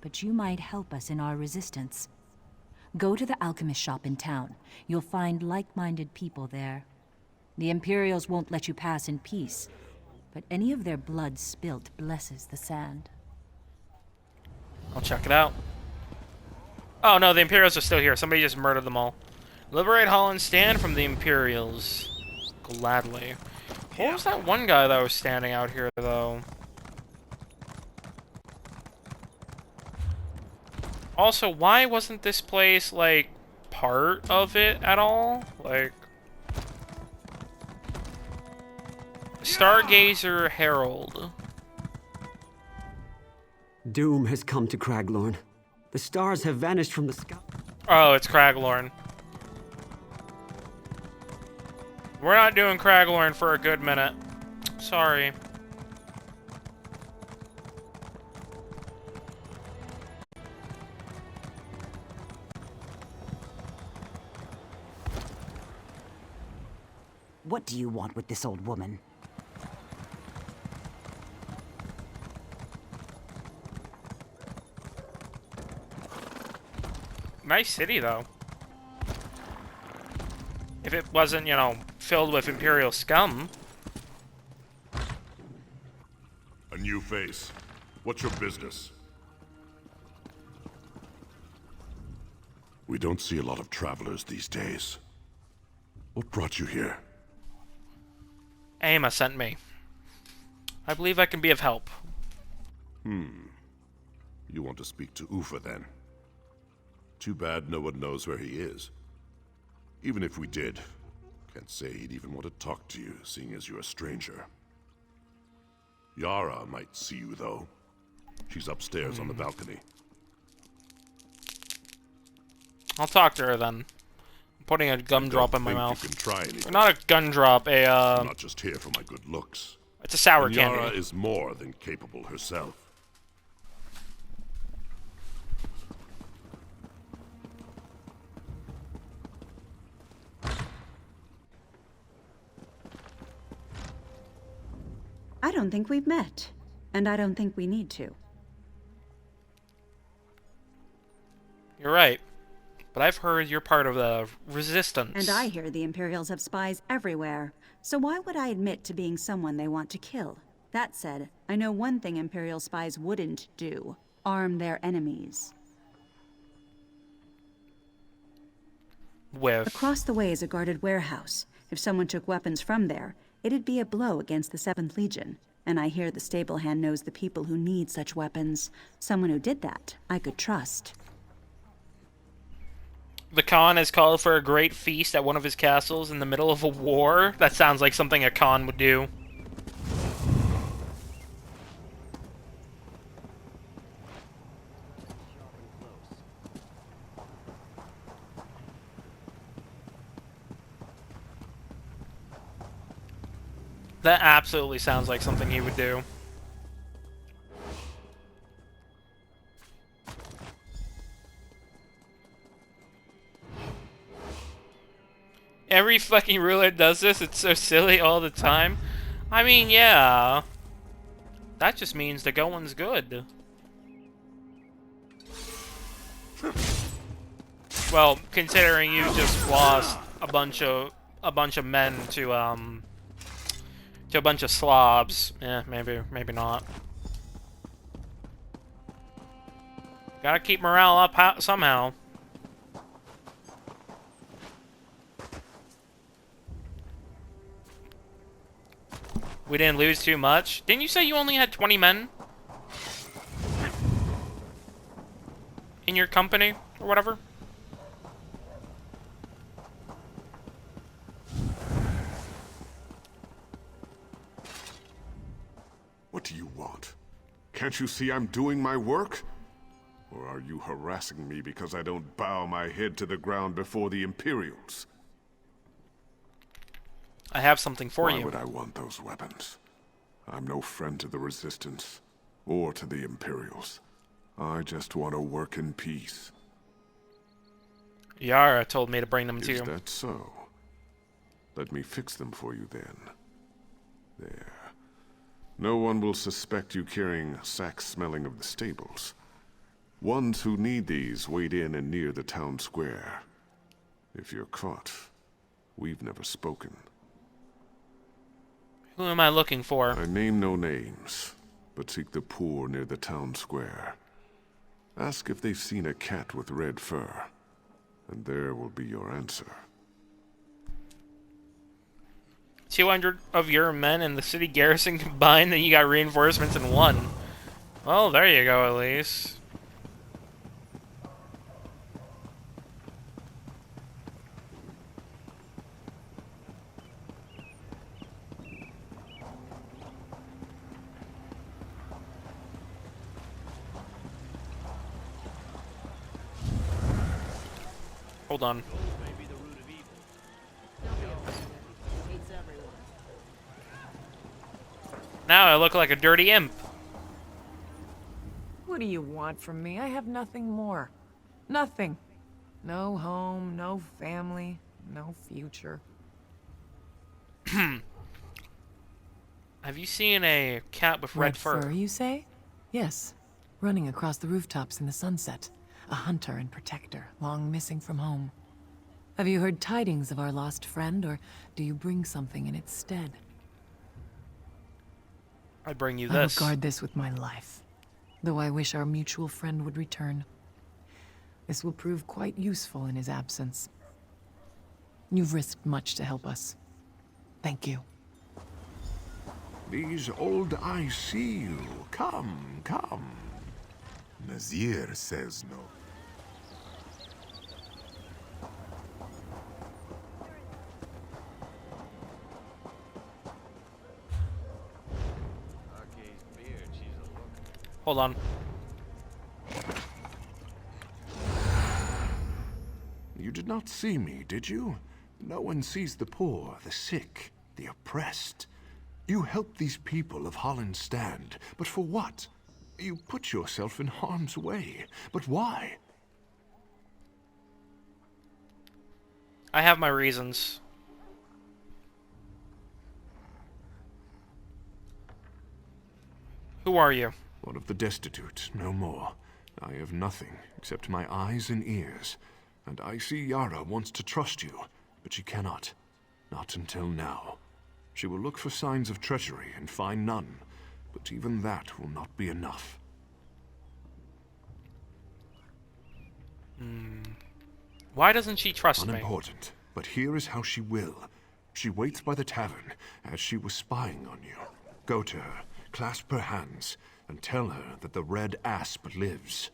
But you might help us in our resistance. Go to the alchemist shop in town. You'll find like-minded people there. The Imperials won't let you pass in peace, but any of their blood spilt blesses the sand. I'll check it out. Oh no, the Imperials are still here. Somebody just murdered them all. Liberate Holland's stand from the Imperials. Gladly. What was that one guy that was standing out here, though? Also, why wasn't this place, like, part of it at all? Like... Stargazer Herald. Doom has come to Craglorn. The stars have vanished from the sky. Oh, it's Craglorn. We're not doing Craglorn for a good minute. Sorry. What do you want with this old woman? Nice city, though. If it wasn't, you know, filled with Imperial scum. A new face. What's your business? We don't see a lot of travelers these days. What brought you here? Aima sent me. I believe I can be of help. You want to speak to Ufa, then? Too bad no one knows where he is. Even if we did, can't say he'd even want to talk to you, seeing as you're a stranger. Yara might see you, though. She's upstairs on the balcony. I'll talk to her, then. I'm putting a gumdrop in my mouth. You can try anything. Or not a gumdrop, I'm not just here for my good looks. It's a sour And candy. Yara is more than capable herself. I don't think we've met, and I don't think we need to. You're right. But I've heard you're part of the Resistance. And I hear the Imperials have spies everywhere, so why would I admit to being someone they want to kill? That said, I know one thing Imperial spies wouldn't do. Arm their enemies. With? Across the way is a guarded warehouse. If someone took weapons from there, it'd be a blow against the 7th Legion. And I hear the stable hand knows the people who need such weapons. Someone who did that, I could trust. The Khan has called for a great feast at one of his castles in the middle of a war. That sounds like something a Khan would do. That absolutely sounds like something he would do. Every fucking ruler does this. It's so silly all the time. I mean, yeah. That just means the going's good. Well, considering you just lost a bunch of men to a bunch of slobs. Yeah, maybe not. Gotta keep morale up somehow. We didn't lose too much. Didn't you say you only had 20 men? In your company, or whatever? What do you want? Can't you see I'm doing my work? Or are you harassing me because I don't bow my head to the ground before the Imperials? I have something for you. Why would I want those weapons? I'm no friend to the Resistance, or to the Imperials. I just want to work in peace. Yara told me to bring them to you. Is that so? Let me fix them for you then. There. No one will suspect you carrying sacks smelling of the stables. Ones who need these wait in and near the town square. If you're caught, we've never spoken. Who am I looking for? I name no names, but seek the poor near the town square. Ask if they've seen a cat with red fur, and there will be your answer. 200 of your men in the city garrison combined, then you got reinforcements in one. Well, there you go, at least. Hold on. Now I look like a dirty imp. What do you want from me? I have nothing more. Nothing. No home, no family, no future. Have you seen a cat with red fur? You say? Yes. Running across the rooftops in the sunset. A hunter and protector, long missing from home. Have you heard tidings of our lost friend, or do you bring something in its stead? I bring you I will this. guard this with my life, though I wish our mutual friend would return. This will prove quite useful in his absence. You've risked much to help us. Thank you. These old eyes see you. Come, come. Nazir says no. Hold on. You did not see me, did you? No one sees the poor, the sick, the oppressed. You help these people of Holland Stand, but for what? You put yourself in harm's way, but why? I have my reasons. Who are you? One of the destitute, no more. I have nothing except my eyes and ears. And I see Yara wants to trust you, but she cannot. Not until now. She will look for signs of treachery and find none, but even that will not be enough. Why doesn't she trust me? Unimportant, but here is how she will. She waits by the tavern, as she was spying on you. Go to her, clasp her hands, and tell her that the Red Asp lives.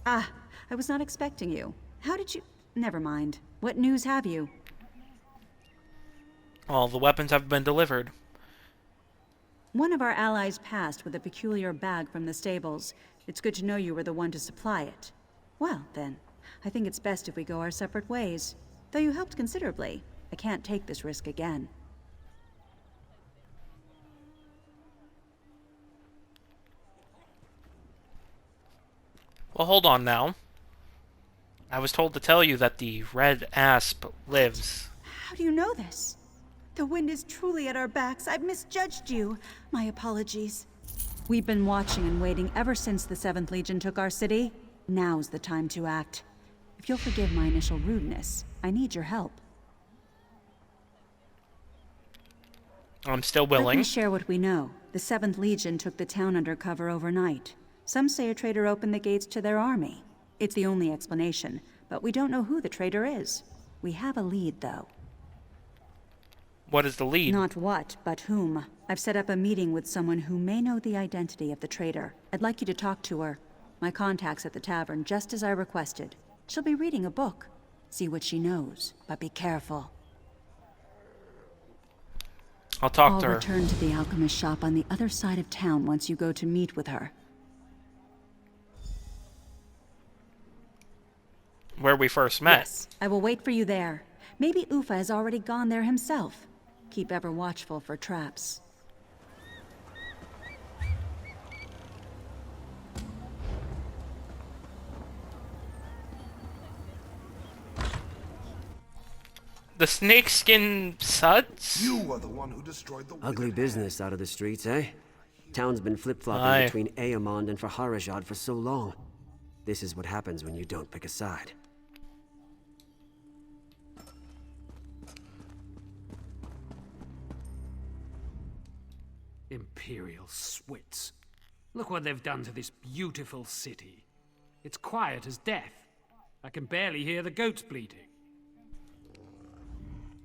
Ah, I was not expecting you. How did you... Never mind. What news have you? All the weapons have been delivered. One of our allies passed with a peculiar bag from the stables. It's good to know you were the one to supply it. Well, then, I think it's best if we go our separate ways. Though you helped considerably, I can't take this risk again. Well, hold on now. I was told to tell you that the Red Asp lives. How do you know this? The wind is truly at our backs. I've misjudged you. My apologies. We've been watching and waiting ever since the 7th Legion took our city. Now's the time to act. If you'll forgive my initial rudeness, I need your help. I'm still Let willing. me share what we know. The 7th Legion took the town under cover overnight. Some say a traitor opened the gates to their army. It's the only explanation, but we don't know who the traitor is. We have a lead, though. What is the lead? Not what, but whom. I've set up a meeting with someone who may know the identity of the traitor. I'd like you to talk to her. My contact's at the tavern, just as I requested. She'll be reading a book. See what she knows, but be careful. I'll talk to her. I'll return to the alchemist shop on the other side of town once you go to meet with her. Where we first met. Yes, I will wait for you there. Maybe Ufa has already gone there himself. Keep ever watchful for traps. The snakeskin suds? You are the one who destroyed the Ugly business out of the streets, eh? Town's been flip-flopping Aye. between Aemond and Faharajad for so long. This is what happens when you don't pick a side. Imperial Swits. Look what they've done to this beautiful city. It's quiet as death. I can barely hear the goats bleating.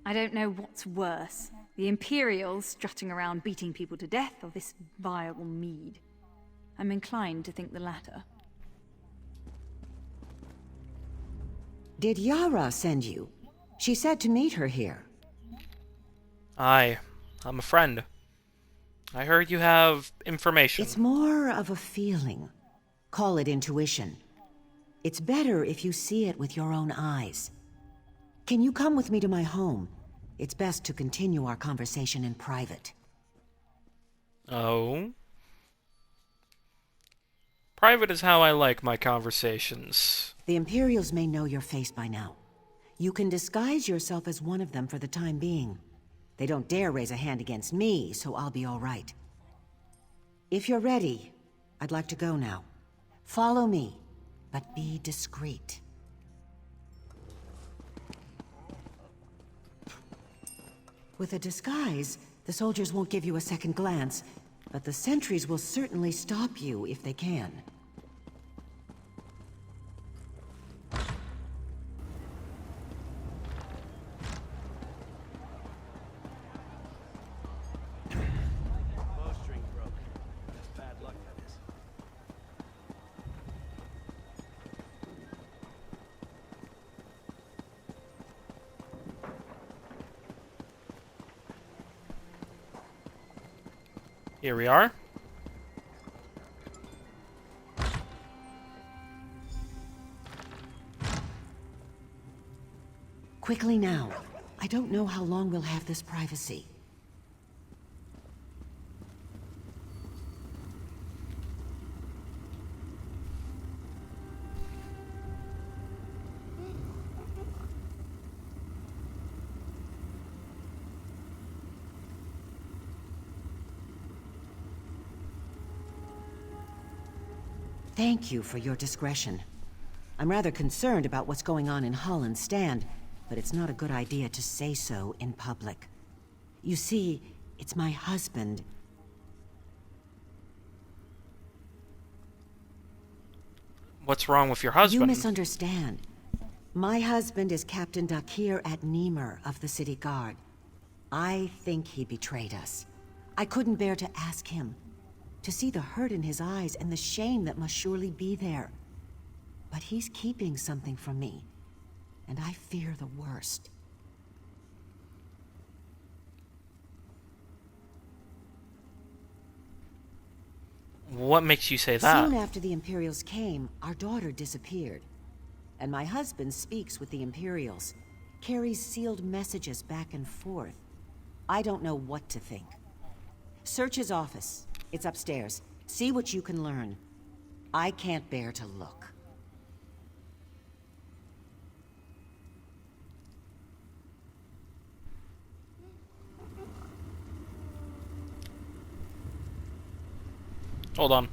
I don't know what's worse. The Imperials strutting around beating people to death, or this vile mead. I'm inclined to think the latter. Did Yara send you? She said to meet her here. Aye. I'm a friend. I heard you have information. It's more of a feeling. Call it intuition. It's better if you see it with your own eyes. Can you come with me to my home? It's best to continue our conversation in private. Oh? Private is how I like my conversations. The Imperials may know your face by now. You can disguise yourself as one of them for the time being. They don't dare raise a hand against me, so I'll be all right. If you're ready, I'd like to go now. Follow me, but be discreet. With a disguise, the soldiers won't give you a second glance, but the sentries will certainly stop you if they can. Bowstring broke. That's bad luck, that is. Here we are. Quickly now. I don't know how long we'll have this privacy. Thank you for your discretion. I'm rather concerned about what's going on in Holland's stand, but it's not a good idea to say so in public. You see, it's my husband. What's wrong with your husband? You misunderstand. My husband is Captain Dagger at Niemer of the City Guard. I think he betrayed us. I couldn't bear to ask him. To see the hurt in his eyes and the shame that must surely be there. But he's keeping something from me, and I fear the worst. What makes you say that? Soon after the Imperials came, our daughter disappeared. And my husband speaks with the Imperials, carries sealed messages back and forth. I don't know what to think. Search his office. It's upstairs. See what you can learn. I can't bear to look. Hold on.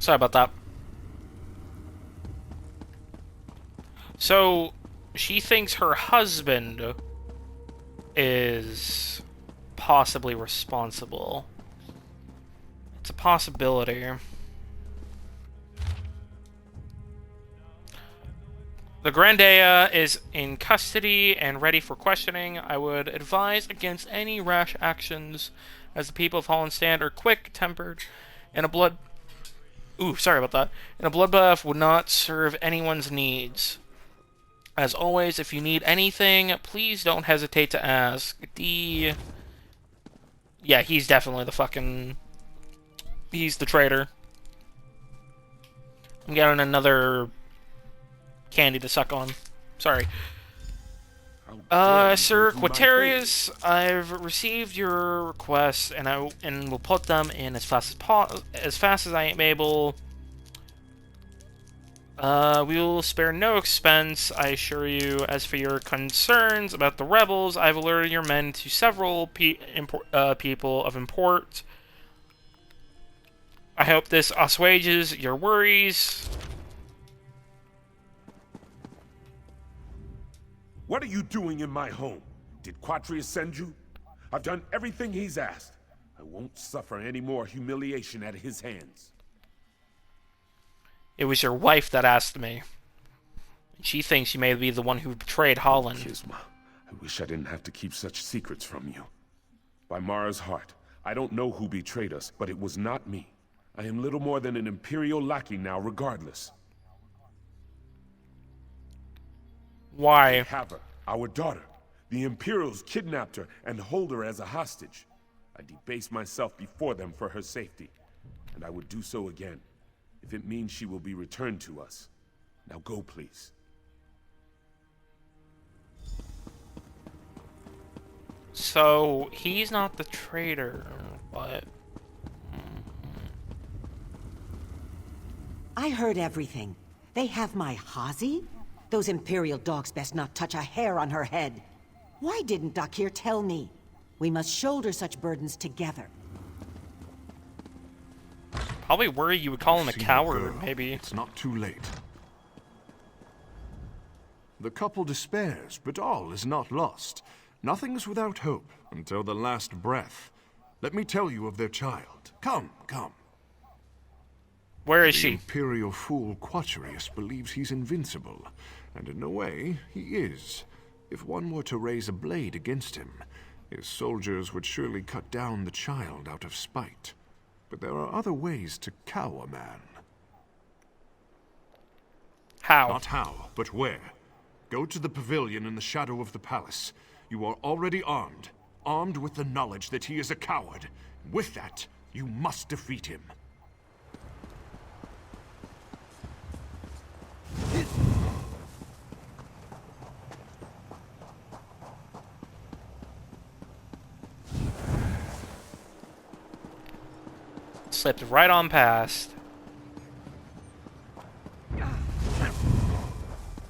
Sorry about that. So, she thinks her husband is possibly responsible. It's a possibility. The Grandea is in custody and ready for questioning. I would advise against any rash actions, as the people of Hollandstand are quick-tempered, and a bloodbath would not serve anyone's needs. As always, if you need anything, please don't hesitate to ask. Yeah, he's definitely the fucking... He's the traitor. I'm getting another candy to suck on. Sorry. Sir Quatarius, I've received your requests, and will put them in as fast as I am able. We will spare no expense, I assure you. As for your concerns about the rebels, I've alerted your men to several people of import. I hope this assuages your worries. What are you doing in my home? Did Quatrius send you? I've done everything he's asked. I won't suffer any more humiliation at his hands. It was your wife that asked me. She thinks you may be the one who betrayed Holland. Kisma, I wish I didn't have to keep such secrets from you. By Mara's heart, I don't know who betrayed us, but it was not me. I am little more than an Imperial lackey now, regardless. Why? They have her, our daughter. The Imperials kidnapped her and hold her as a hostage. I debase myself before them for her safety, and I would do so again, if it means she will be returned to us. Now go, please. So, he's not the traitor, but... I heard everything. They have my Hazi? Those Imperial dogs best not touch a hair on her head. Why didn't Dagger tell me? We must shoulder such burdens together. Probably worry you would call him a coward, maybe. It's not too late. The couple despairs, but all is not lost. Nothing's without hope until the last breath. Let me tell you of their child. Come, come. Where is she? The Imperial fool Quatrius believes he's invincible, and in a way, he is. If one were to raise a blade against him, his soldiers would surely cut down the child out of spite. But there are other ways to cow a man. How? Not how, but where. Go to the pavilion in the shadow of the palace. You are already armed. Armed with the knowledge that he is a coward. With that, you must defeat him. Slipped right on past.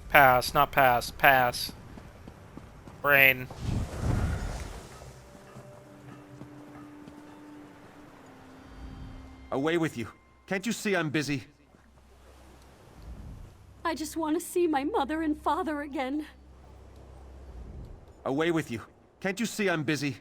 Pass, not pass. Pass. Brain. Away with you. Can't you see I'm busy? I just want to see my mother and father again. Away with you. Can't you see I'm busy?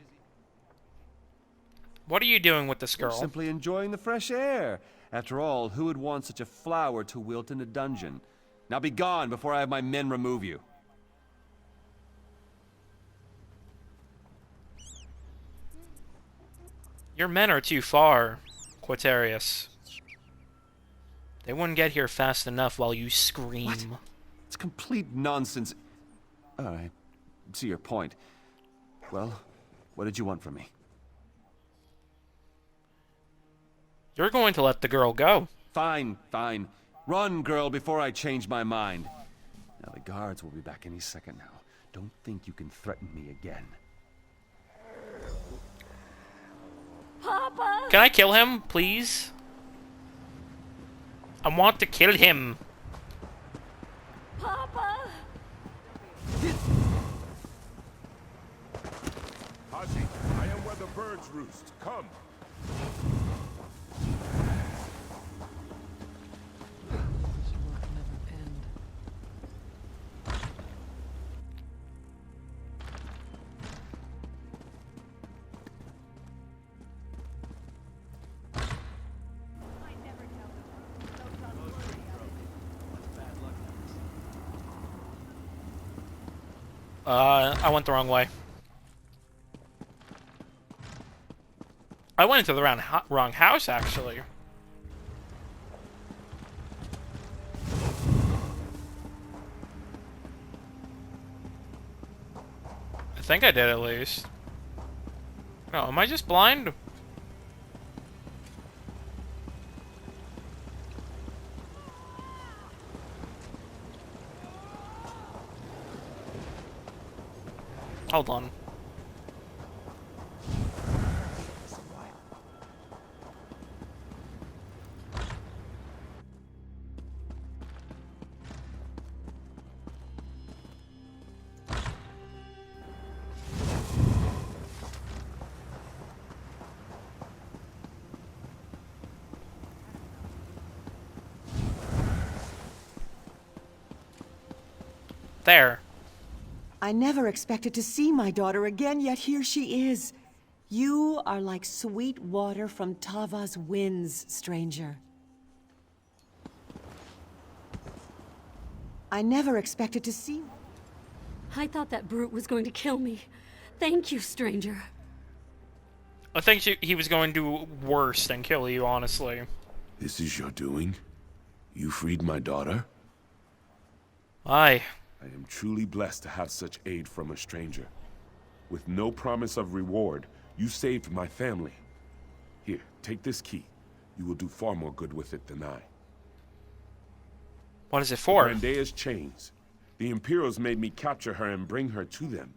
What are you doing with this girl? We're simply enjoying the fresh air. After all, who would want such a flower to wilt in a dungeon? Now be gone before I have my men remove you. Your men are too far, Quatarius. They wouldn't get here fast enough while you scream. What? It's complete nonsense. I see your point. Well, what did you want from me? You're going to let the girl go. Fine, fine. Run, girl, before I change my mind. Now, the guards will be back any second now. Don't think you can threaten me again. Papa! Can I kill him, please? I want to kill him. Papa! Haji, I am where the birds roost. Come. I went the wrong way. I went into the wrong house, actually. I think I did, at least. Oh, am I just blind? Hold on. There. I never expected to see my daughter again, yet here she is. You are like sweet water from Tava's winds, stranger. I never expected to see... I thought that brute was going to kill me. Thank you, stranger. I think he was going to do worse than kill you, honestly. This is your doing? You freed my daughter? Aye. I am truly blessed to have such aid from a stranger. With no promise of reward, you saved my family. Here, take this key. You will do far more good with it than I. What is it for? Grandea's chains. The Imperials made me capture her and bring her to them.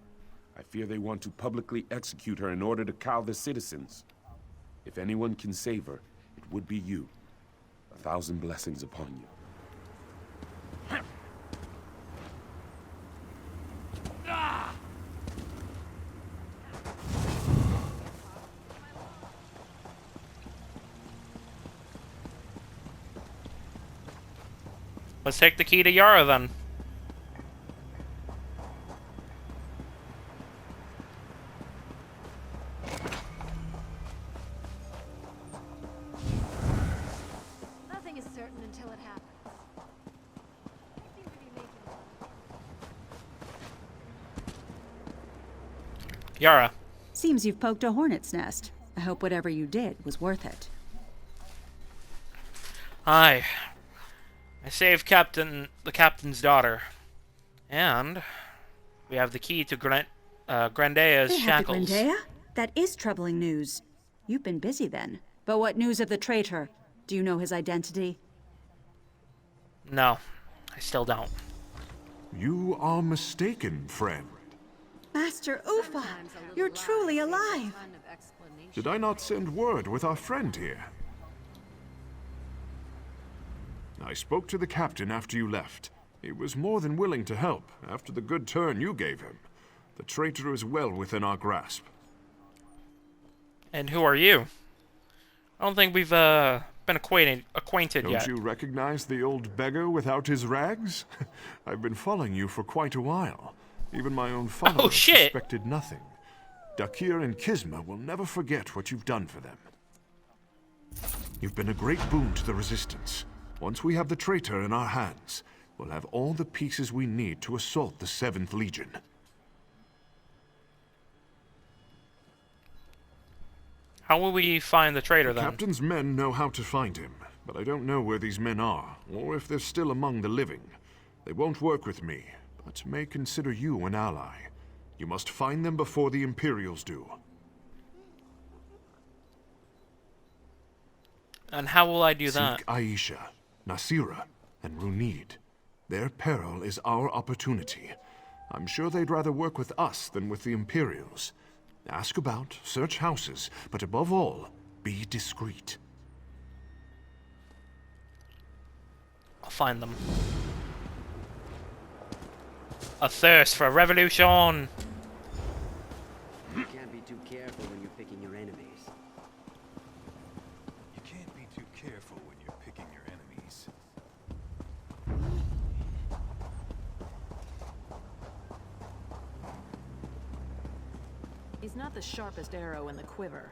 I fear they want to publicly execute her in order to cow the citizens. If anyone can save her, it would be you. 1,000 blessings upon you. Let's take the key to Yara, then. Nothing is certain until it happens. Yara. Seems you've poked a hornet's nest. I hope whatever you did was worth it. Aye. I saved the captain's daughter. And we have the key to Grandea's They have the shackles. Grandea? That is troubling news. You've been busy then. But what news of the traitor? Do you know his identity? No, I still don't. You are mistaken, friend. Master Ufa, you're truly alive. Did I not send word with our friend here? I spoke to the captain after you left. He was more than willing to help after the good turn you gave him. The traitor is well within our grasp. And who are you? I don't think we've been acquainted yet. Don't you recognize the old beggar without his rags? I've been following you for quite a while. Even my own followers suspected nothing. Dakir and Kisma will never forget what you've done for them. You've been a great boon to the Resistance. Once we have the traitor in our hands, we'll have all the pieces we need to assault the 7th Legion. How will we find the traitor, then? The captain's men know how to find him, but I don't know where these men are, or if they're still among the living. They won't work with me, but may consider you an ally. You must find them before the Imperials do. And how will I do that? Seek Aisha, Nasira, and Runid. Their peril is our opportunity. I'm sure they'd rather work with us than with the Imperials. Ask about, search houses, but above all, be discreet. I'll find them. A thirst for revolution! You can't be too careful when you're picking your enemies. You can't be too careful when you're picking your enemies. He's not the sharpest arrow in the quiver.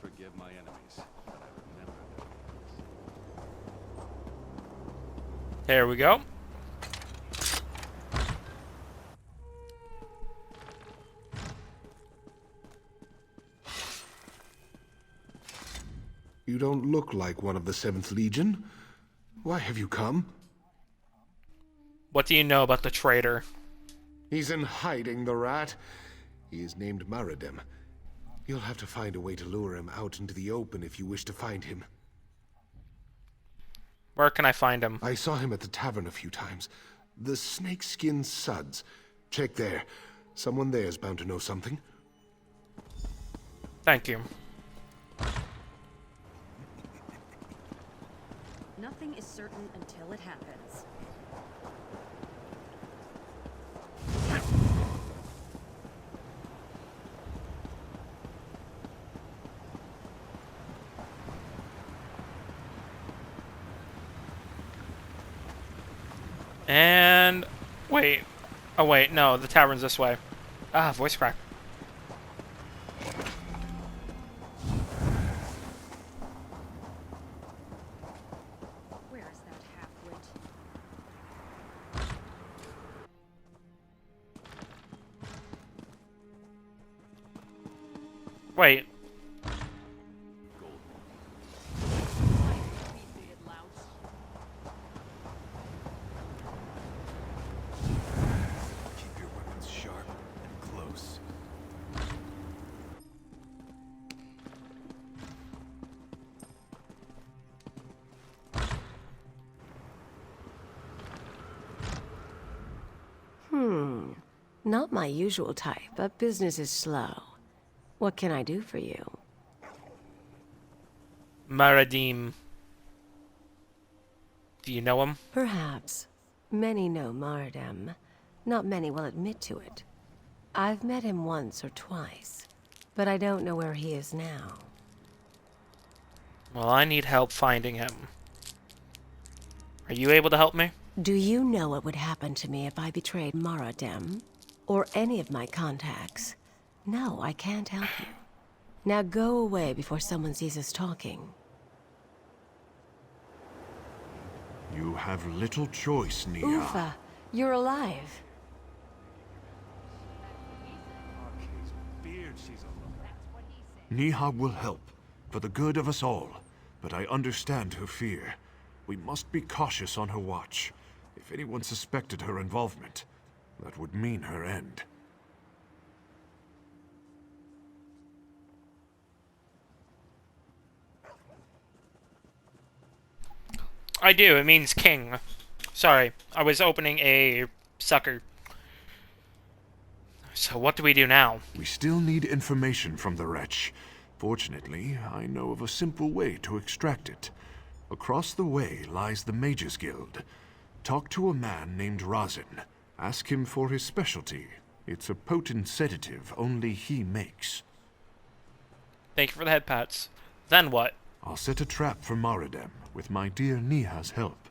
forgive my enemies, but I remember their names. There we go. You don't look like one of the 7th Legion. Why have you come? What do you know about the traitor? He's in hiding, the rat. He is named Maradem. You'll have to find a way to lure him out into the open if you wish to find him. Where can I find him? I saw him at the tavern a few times. The snakeskin suds. Check there. Someone there's bound to know something. Thank you. Nothing is certain until it happens. And... wait. Oh, wait. No, the tavern's this way. Ah, voice crack. Where is that half-wit? Wait. Keep your weapons sharp and close. Not my usual type, but business is slow. What can I do for you? Maradim. Do you know him? Perhaps. Many know Maradem. Not many will admit to it. I've met him once or twice, but I don't know where he is now. Well, I need help finding him. Are you able to help me? Do you know what would happen to me if I betrayed Maradem? Or any of my contacts? No, I can't help you. Now go away before someone sees us talking. You have little choice, Nia. Ufa, you're alive. Niha will help, for the good of us all. But I understand her fear. We must be cautious on her watch. If anyone suspected her involvement, that would mean her end. I do. It means king. Sorry. I was opening a sucker. So what do we do now? We still need information from the wretch. Fortunately, I know of a simple way to extract it. Across the way lies the Mages Guild. Talk to a man named Razin. Ask him for his specialty. It's a potent sedative only he makes. Thank you for the head pats. Then what? I'll set a trap for Maradem with my dear Niha's help.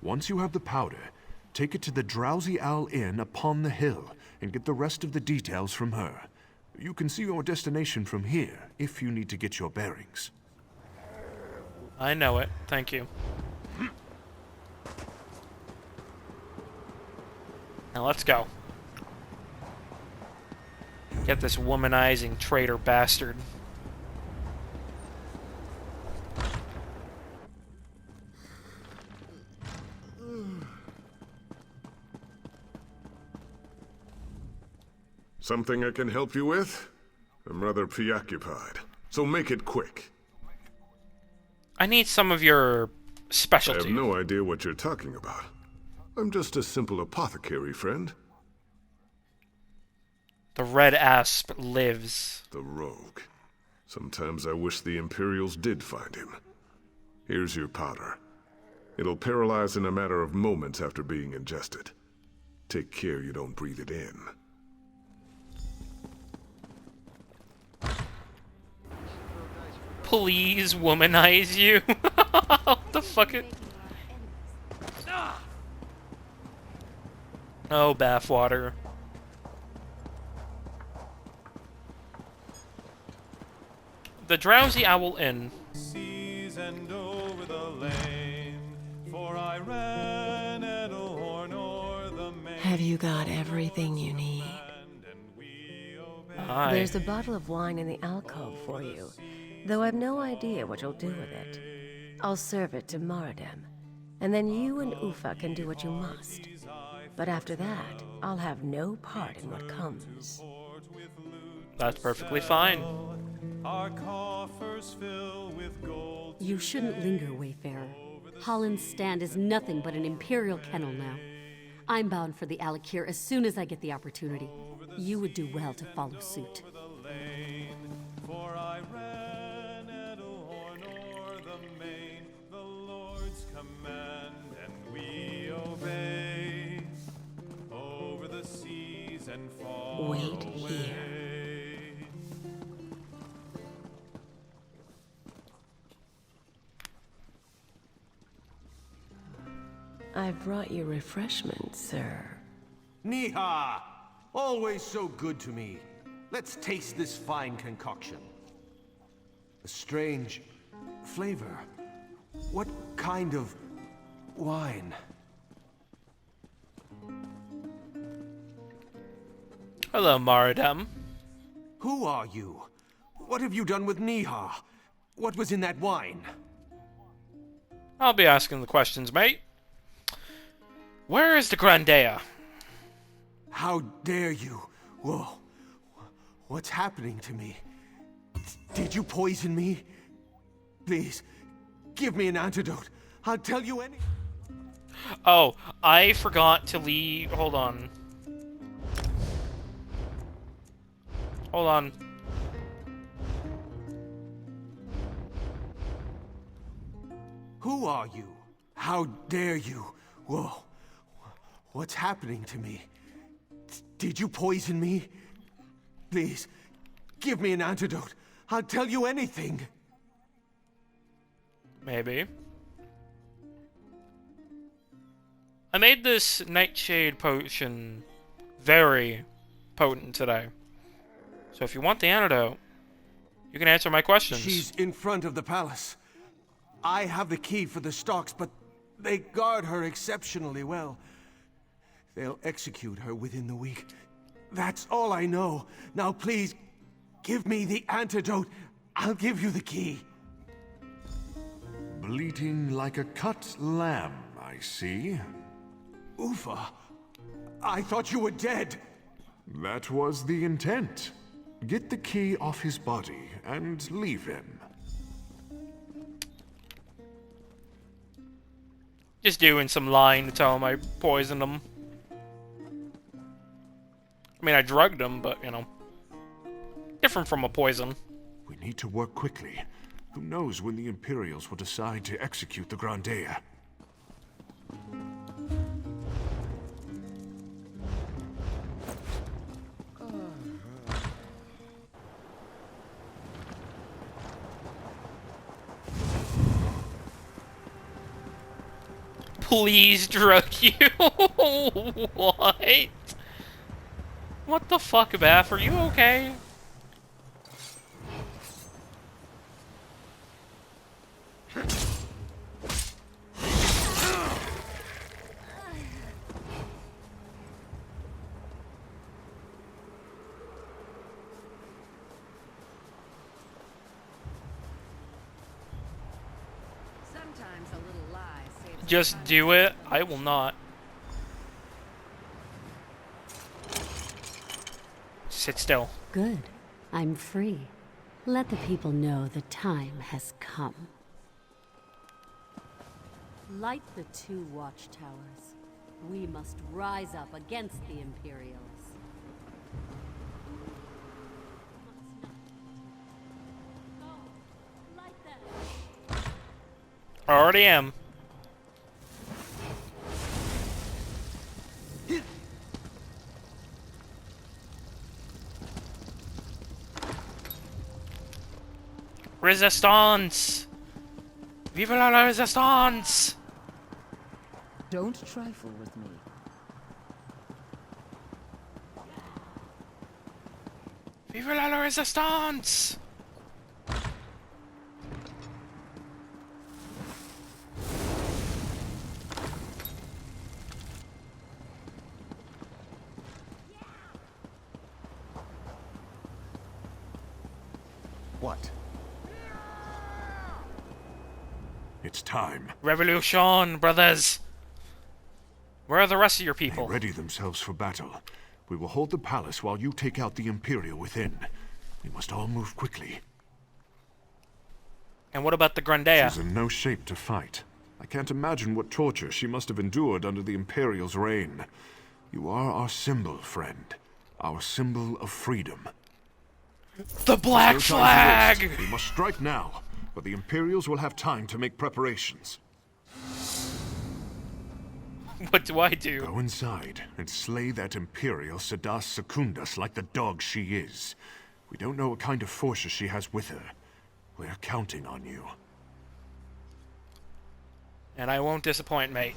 Once you have the powder, take it to the Drowsy Owl Inn upon the hill and get the rest of the details from her. You can see your destination from here if you need to get your bearings. I know it. Thank you. Now let's go. Get this womanizing traitor bastard. Something I can help you with? I'm rather preoccupied, so make it quick. I need some of your specialty. I have no idea what you're talking about. I'm just a simple apothecary, friend. The red asp lives. The rogue. Sometimes I wish the Imperials did find him. Here's your powder. It'll paralyze in a matter of moments after being ingested. Take care you don't breathe it in. Please womanize you. What the fuck? Oh, bathwater. the Drowsy Owl Inn. Seas and over the lane, for I ran Edelhorn o'er the main. Have you got everything you need? Aye. There's a bottle of wine in the alcove for you, though I've no idea what you'll do with it. I'll serve it to Moradem, and then you and Ufa can do what you must. But after that, I'll have no part in what comes. That's perfectly fine. Our coffers fill with gold. You shouldn't linger, Wayfarer. Holland's stand is nothing but an imperial kennel now. I'm bound for the Alakir as soon as I get the opportunity. You would do well to follow suit. For I ran Edelhorn o'er the main, the Lord's command, and we obey. Over the seas and far Wait away. here. I've brought you refreshments, sir. Niha! Always so good to me. Let's taste this fine concoction. A strange flavor. What kind of wine? Hello, Moradem. Who are you? What have you done with Niha? What was in that wine? I'll be asking the questions, mate. Where is the Grandea? How dare you? Whoa. What's happening to me? Did you poison me? Please, give me an antidote. I'll tell you any. Oh, I forgot to leave. Hold on. Hold on. Who are you? How dare you? Whoa. What's happening to me? Did you poison me? Please, give me an antidote. I'll tell you anything. Maybe. I made this Nightshade potion very potent today. So if you want the antidote, you can answer my questions. She's in front of the palace. I have the key for the stocks, but they guard her exceptionally well. They'll execute her within the week. That's all I know. Now please, give me the antidote. I'll give you the key. Bleating like a cut lamb, I see. Ufa, I thought you were dead. That was the intent. Get the key off his body and leave him. Just doing some lying to tell him I poisoned him. I mean, I drugged him, but, you know. Different from a poison. We need to work quickly. Who knows when the Imperials will decide to execute the Grandea? Please drug you? What? What the fuck, Beth? Are you okay? Sometimes a little lie saves Just do it. I will not. Sit still. Good. I'm free. Let the people know the time has come. Light the 2 watchtowers. We must rise up against the Imperials. Already am. Resistance! Vive la resistance! Don't trifle with me. Vive la resistance! What? It's time. Revolution, brothers! Where are the rest of your people? They ready themselves for battle. We will hold the palace while you take out the Imperial within. We must all move quickly. And what about the Grandea? She's in no shape to fight. I can't imagine what torture she must have endured under the Imperial's reign. You are our symbol, friend. Our symbol of freedom. The Black Flag! We must strike now, but the Imperials will have time to make preparations. What do I do? Go inside and slay that Imperial Sedas Secundus like the dog she is. We don't know what kind of forces she has with her. We're counting on you. And I won't disappoint, mate.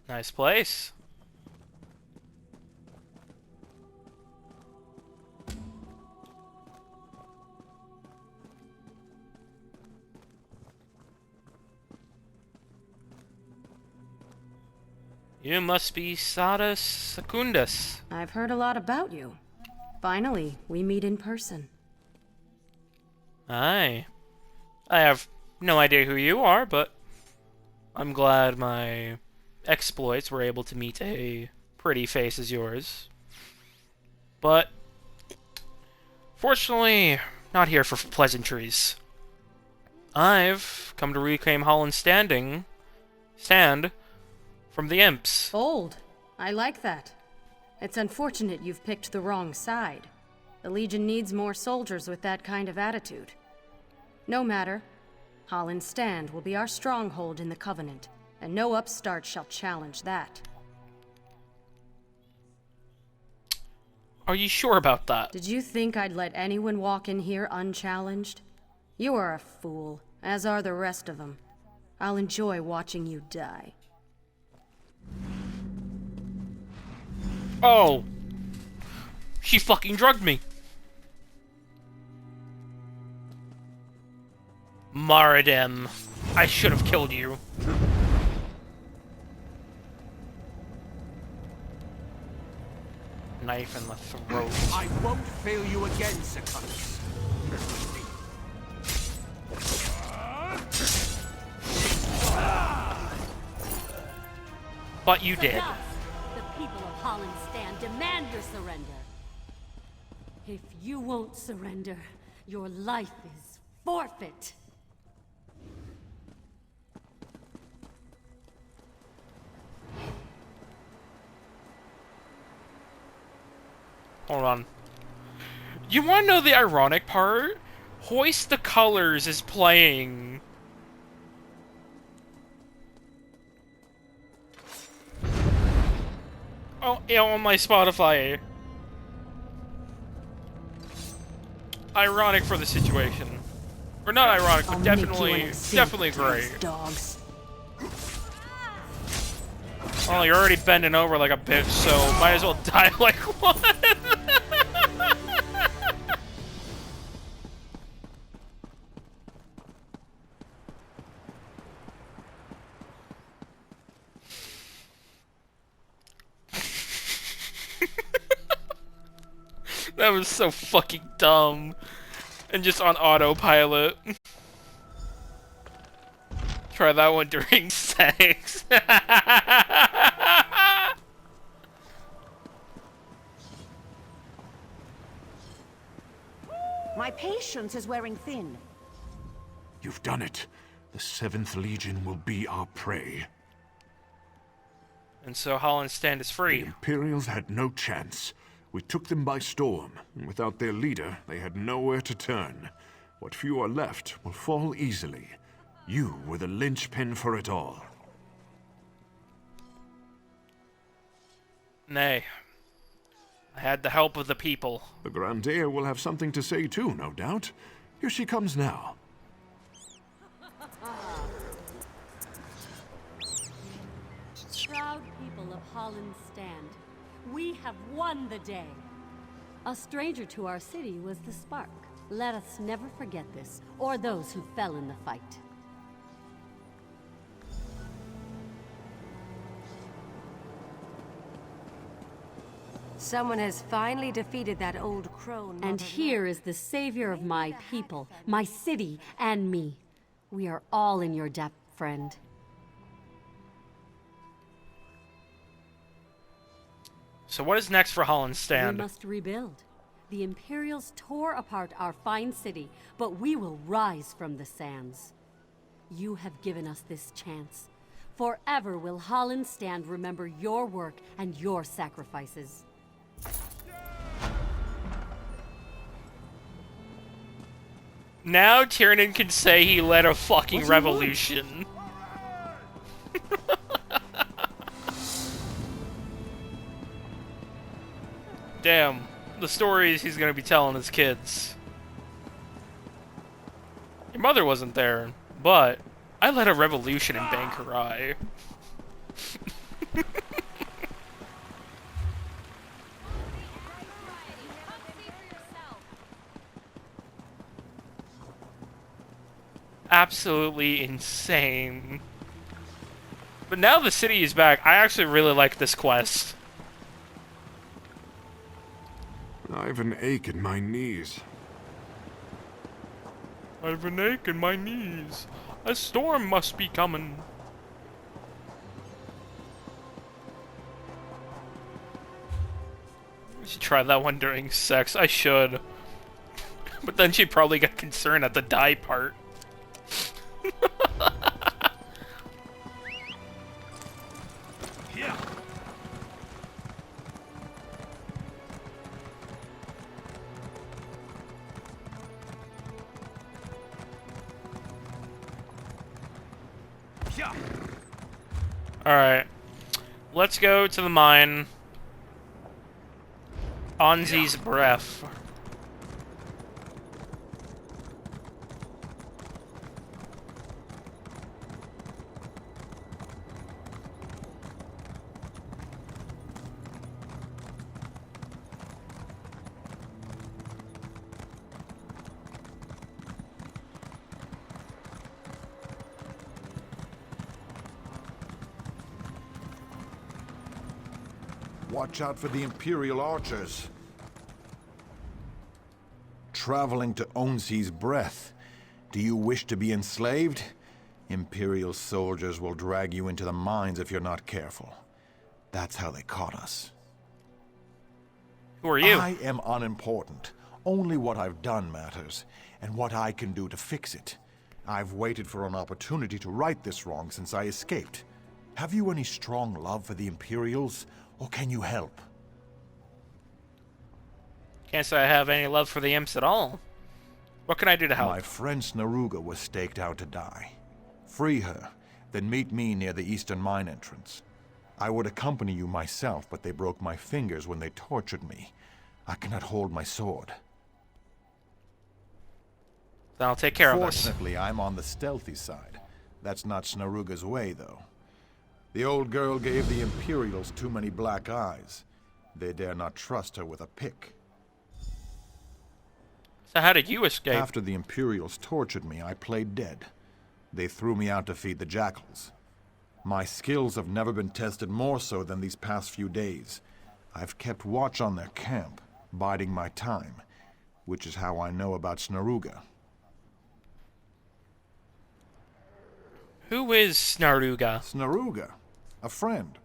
Nice place. You must be Sedas Secundus. I've heard a lot about you. Finally, we meet in person. Aye. I have no idea who you are, but I'm glad my exploits were able to meet a pretty face as yours. But fortunately, not here for pleasantries. I've come to reclaim Holland's stand from the imps. Bold. I like that. It's unfortunate you've picked the wrong side. The Legion needs more soldiers with that kind of attitude. No matter. Holland's Stand will be our stronghold in the Covenant, and no upstart shall challenge that. Are you sure about that? Did you think I'd let anyone walk in here unchallenged? You are a fool, as are the rest of them. I'll enjoy watching you die. Oh! She fucking drugged me! Maradem. I should have killed you. Knife in the throat. I won't fail you again, Secundus. But you did. The people of Holland's Stand demand your surrender. If you won't surrender, your life is forfeit. Hold on. You want to know the ironic part? Hoist the Colors is playing. Oh, yeah, on my Spotify. Ironic for the situation. Or not ironic, but definitely great. Dogs. Well, you're already bending over like a bitch, so might as well die like one. That was so fucking dumb. And just on autopilot. Try that one during sex. My patience is wearing thin. You've done it. The 7th Legion will be our prey. And so Holland's Stand is free. The Imperials had no chance. We took them by storm, and without their leader, they had nowhere to turn. What few are left will fall easily. You were the linchpin for it all. Nay. I had the help of the people. The Grandea will have something to say too, no doubt. Here she comes now. Proud people of Holland's Stand, we have won the day. A stranger to our city was the spark. Let us never forget this, or those who fell in the fight. Someone has finally defeated that old crone. And here is the savior of my people, my city, and me. We are all in your debt, friend. So what is next for We Hollenstand? must rebuild. The Imperials tore apart our fine city, but we will rise from the sands. You have given us this chance. Forever will Hollenstand remember your work and your sacrifices. Now Tiernan can say he led a fucking revolution. Damn, the stories he's gonna be telling his kids. Your mother wasn't there, but I led a revolution in Bangkorai. Absolutely insane. But now the city is back. I actually really like this quest. I've an ache in my knees. I've an ache in my knees. A storm must be coming. I should try that one during sex. I should. But then she'd probably get concerned at the die part. Yeah. Alright. Let's go to the mine. Onzi's breath. Watch out for the Imperial archers. Traveling to Onzi's breath. Do you wish to be enslaved? Imperial soldiers will drag you into the mines if you're not careful. That's how they caught us. Who are you? I am unimportant. Only what I've done matters, and what I can do to fix it. I've waited for an opportunity to right this wrong since I escaped. Have you any strong love for the Imperials? Or can you help? Can't say I have any love for the imps at all. What can I do to help? My friend Snaruga was staked out to die. Free her, then meet me near the eastern mine entrance. I would accompany you myself, but they broke my fingers when they tortured me. I cannot hold my sword. Then I'll take care of us. Fortunately, I'm on the stealthy side. That's not Snaruga's way, though. The old girl gave the Imperials too many black eyes. They dare not trust her with a pick. So how did you escape? After the Imperials tortured me, I played dead. They threw me out to feed the jackals. My skills have never been tested more so than these past few days. I've kept watch on their camp, biding my time, which is how I know about Snaruga. Who is Snaruga? Snaruga? A friend.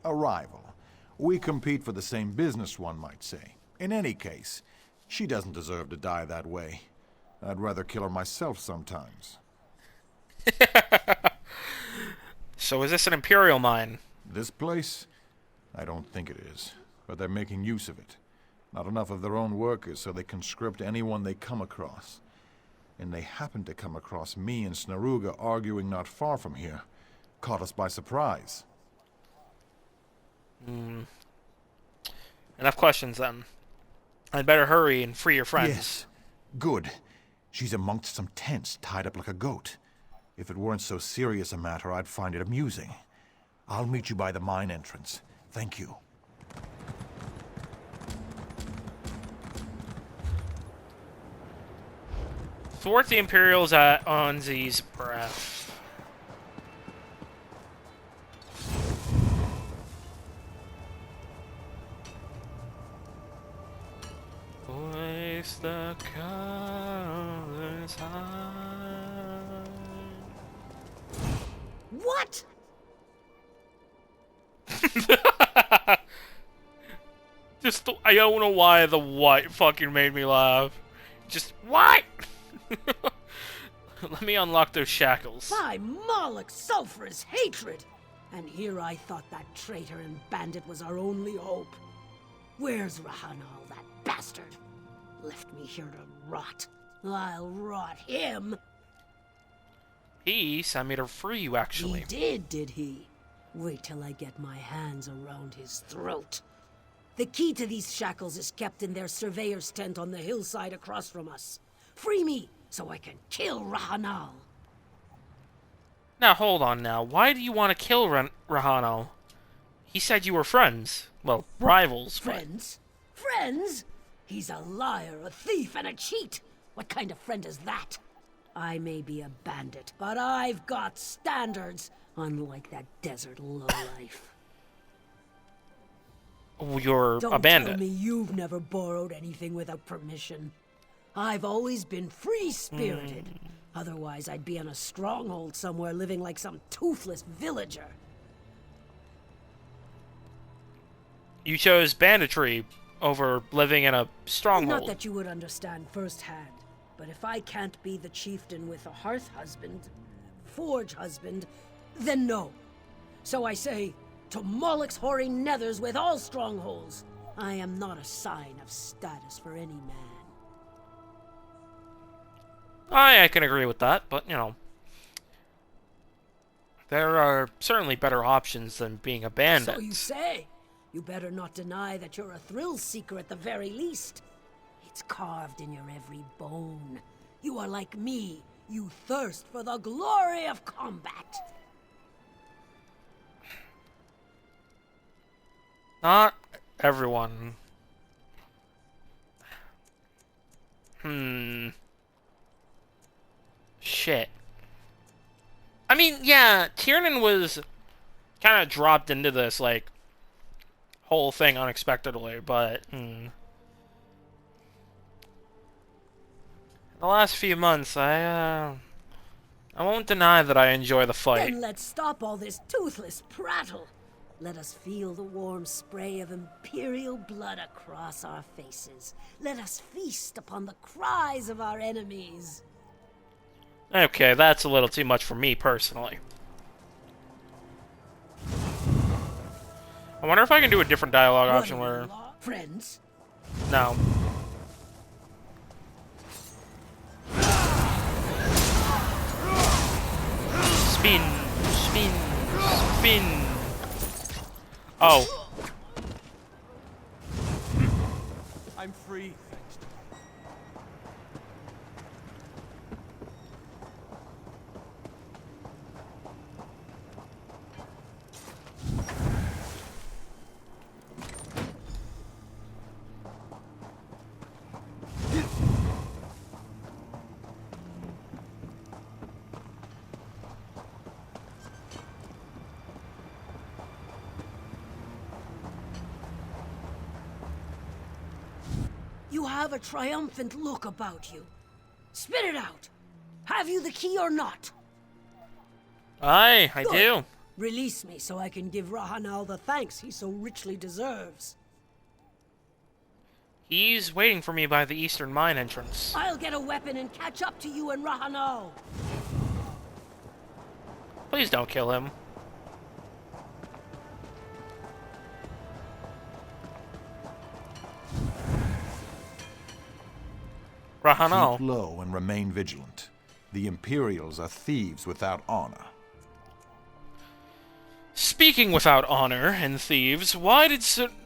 A rival. We compete for the same business, one might say. In any case, she doesn't deserve to die that way. I'd rather kill her myself sometimes. So is this an Imperial mine? This place? I don't think it is. But they're making use of it. Not enough of their own workers, so they conscript anyone they come across. And they happened to come across me and Snaruga arguing not far from here. Caught us by surprise. Enough questions, then. I'd better hurry and free your friends. Yes. Good. She's amongst some tents, tied up like a goat. If it weren't so serious a matter, I'd find it amusing. I'll meet you by the mine entrance. Thank you. Thwart the Imperials at Onzi's breath. the colors hide. What? Just, I don't know why the what fucking made me laugh. Just, what? Let me unlock those shackles. By Moloch's sulphurous hatred! And here I thought that traitor and bandit was our only hope. Where's Rahanal, that bastard? Left me here to rot. I'll rot him. He sent me to free you, actually. He did he? Wait till I get my hands around his throat. The key to these shackles is kept in their surveyor's tent on the hillside across from us. Free me, so I can kill Rahanal. Now, hold on now. Why do you want to kill Rahanal? He said you were friends. Well, rivals. Friends? Friends? He's a liar, a thief, and a cheat. What kind of friend is that? I may be a bandit, but I've got standards, unlike that desert lowlife. You're a bandit. Don't tell me you've never borrowed anything without permission. I've always been free-spirited. Otherwise, I'd be in a stronghold somewhere living like some toothless villager. You chose banditry over living in a stronghold. Not that you would understand firsthand, but if I can't be the chieftain with a hearth husband, forge husband, then no. So I say, to Moloch's hoary nethers with all strongholds, I am not a sign of status for any man. I can agree with that, but, you know, there are certainly better options than being a bandit. So you say. You better not deny that you're a thrill-seeker at the very least. It's carved in your every bone. You are like me. You thirst for the glory of combat. Not everyone. Shit. I mean, yeah, Tiernan was kind of dropped into this, like, whole thing unexpectedly, but the last few months, I won't deny that I enjoy the fight. Then let's stop all this toothless prattle. Let us feel the warm spray of Imperial blood across our faces. Let us feast upon the cries of our enemies. Okay, that's a little too much for me, personally. I wonder if I can do a different dialogue option where... Friends? No. Spin, spin, spin. Oh. I'm free, thanks to You have a triumphant look about you. Spit it out. Have you the key or not? Aye, I Good. do. Release me so I can give Rahanal the thanks he so richly deserves. He's waiting for me by the eastern mine entrance. I'll get a weapon and catch up to you and Rahanal. Please don't kill him. Rahanal. Keep low and remain vigilant. The Imperials are thieves without honor. Speaking without honor and thieves, why did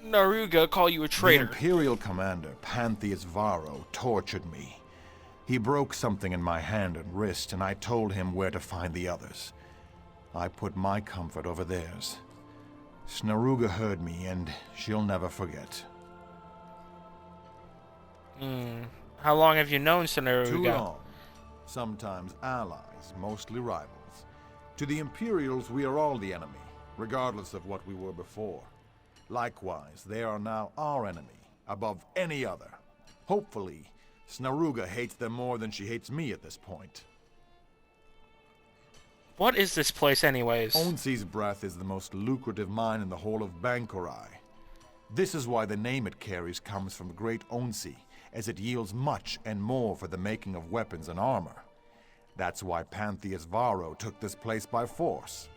Naruga call you a traitor? The Imperial commander, Pantheus Varro, tortured me. He broke something in my hand and wrist, and I told him where to find the others. I put my comfort over theirs. Snaruga heard me, and she'll never forget. How long have you known Snaruga? Too long. Sometimes allies, mostly rivals. To the Imperials, we are all the enemy, regardless of what we were before. Likewise, they are now our enemy, above any other. Hopefully, Snaruga hates them more than she hates me at this point. What is this place anyways? Onsi's breath is the most lucrative mine in the whole of Bangkorai. This is why the name it carries comes from Great Onsi, as it yields much and more for the making of weapons and armor. That's why Pantheus Varro took this place by force.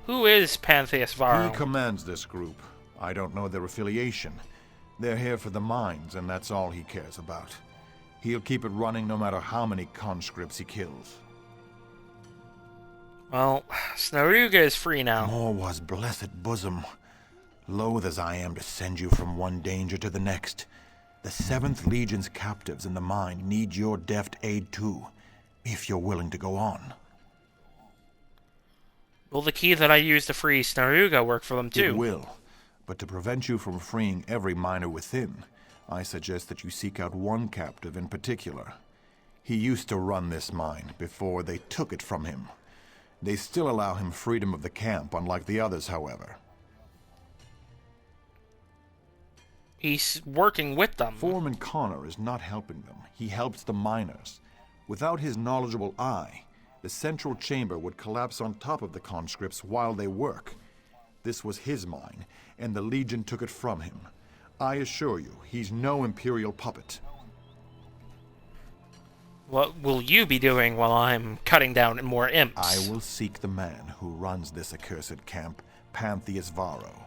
Who is Pantheus Varro? He commands this group. I don't know their affiliation. They're here for the mines, and that's all he cares about. He'll keep it running no matter how many conscripts he kills. Well, Snaruga is free now. Morwa's blessed bosom. Loath as I am to send you from one danger to the next, the 7th Legion's captives in the mine need your deft aid too, if you're willing to go on. Will the key that I use to free Snaruga work for them too? It will, but to prevent you from freeing every miner within, I suggest that you seek out one captive in particular. He used to run this mine before they took it from him. They still allow him freedom of the camp, unlike the others, however. He's working with them. Foreman Connor is not helping them. He helps the miners. Without his knowledgeable eye, the central chamber would collapse on top of the conscripts while they work. This was his mine, and the Legion took it from him. I assure you, he's no Imperial puppet. What will you be doing while I'm cutting down more imps? I will seek the man who runs this accursed camp, Pantheus Varro.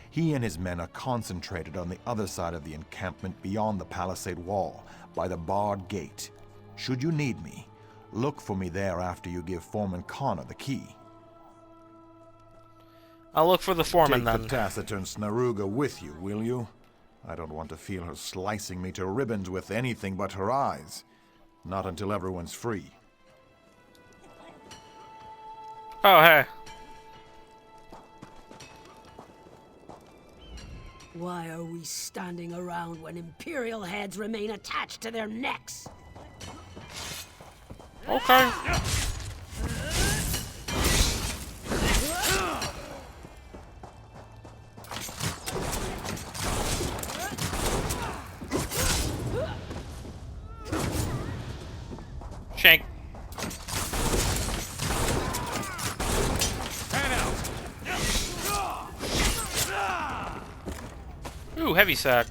He and his men are concentrated on the other side of the encampment beyond the palisade wall, by the barred gate. Should you need me, look for me there after you give Foreman Connor the key. I'll look for the foreman then. Take the taciturn Snaruga with you, will you? I don't want to feel her slicing me to ribbons with anything but her eyes. Not until everyone's free. Oh, hey. Why are we standing around when Imperial heads remain attached to their necks? Okay. Shank. Ooh, heavy sack.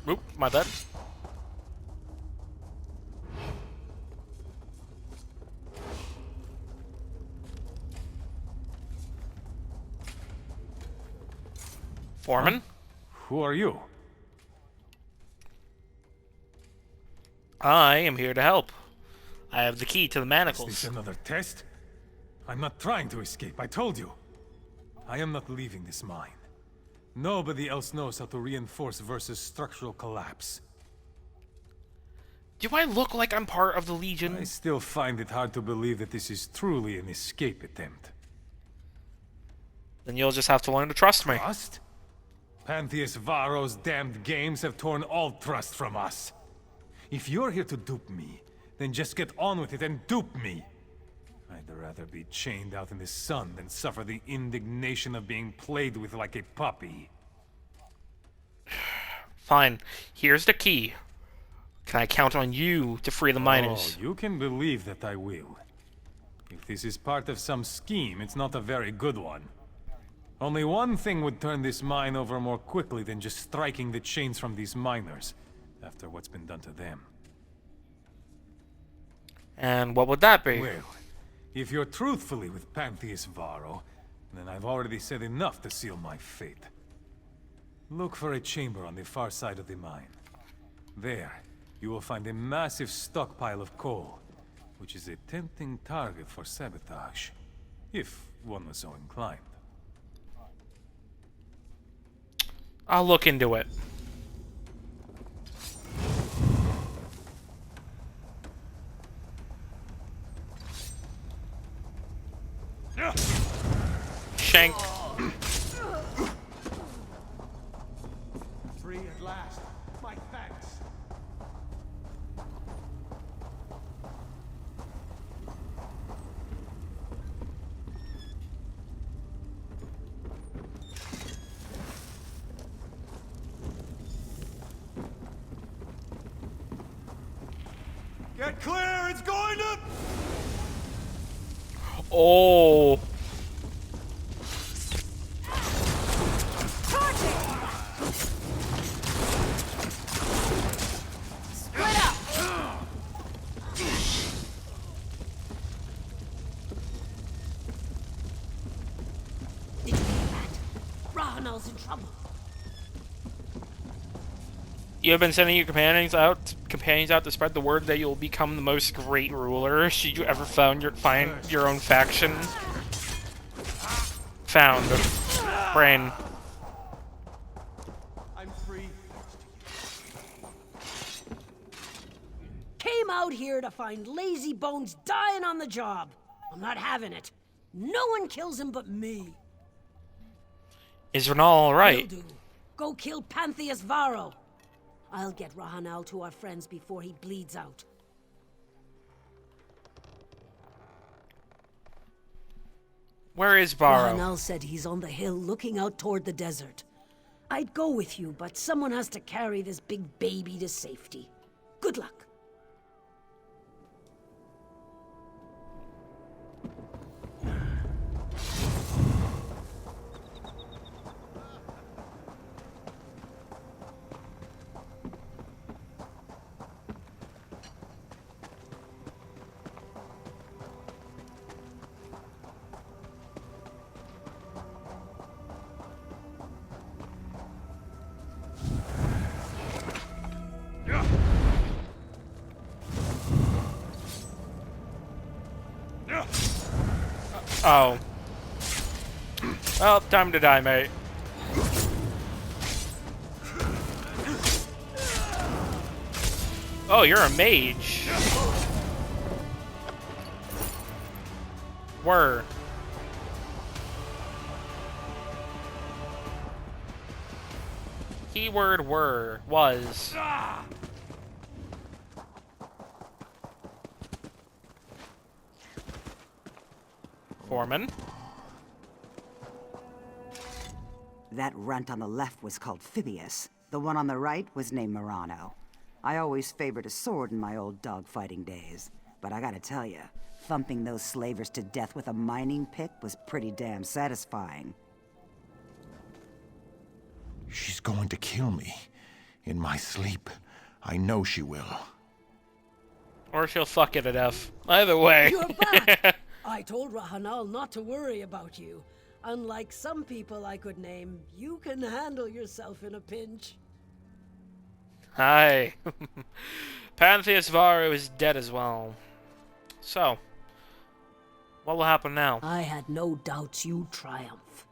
Oop, my bad. Foreman? Who are you? I am here to help. I have the key to the manacles. Is this another test? I'm not trying to escape, I told you. I am not leaving this mine. Nobody else knows how to reinforce versus structural collapse. Do I look like I'm part of the Legion? I still find it hard to believe that this is truly an escape attempt. Then you'll just have to learn to trust me. Trust? Pantheus Varro's damned games have torn all trust from us. If you're here to dupe me, then just get on with it and dupe me. I'd rather be chained out in the sun than suffer the indignation of being played with like a puppy. Fine. Here's the key. Can I count on you to free the miners? Oh, you can believe that I will. If this is part of some scheme, it's not a very good one. Only one thing would turn this mine over more quickly than just striking the chains from these miners, after what's been done to them. And what would that be? Well, if you're truthfully with Pantheus Varro, then I've already said enough to seal my fate. Look for a chamber on the far side of the mine. There, you will find a massive stockpile of coal, which is a tempting target for sabotage, if one was so inclined. I'll look into it. shank. Free at last. My thanks. Get clear! It's going to... Oh. Rahanal's in trouble. You have been sending your companions out to spread the word that you'll become the most great ruler. Should you ever find your own faction? Found. Brain. I'm free. Came out here to find lazy bones dying on the job. I'm not having it. No one kills him but me. Is Renal alright? Will do. Go kill Pantheus Varro. I'll get Rahanal to our friends before he bleeds out. Where is Varro? Rahanal said he's on the hill looking out toward the desert. I'd go with you, but someone has to carry this big baby to safety. Good luck. Oh. Well, time to die, mate. Oh, you're a mage. Were. Keyword was. Foreman. That runt on the left was called Phibius. The one on the right was named Murano. I always favored a sword in my old dogfighting days. But I gotta tell you, thumping those slavers to death with a mining pick was pretty damn satisfying. She's going to kill me. In my sleep. I know she will. Or she'll fuck it to death. Either way. You're back! I told Rahanal not to worry about you. Unlike some people I could name, you can handle yourself in a pinch. Hi. Pantheus Varro is dead as well. So, what will happen now? I had no doubts you'd triumph.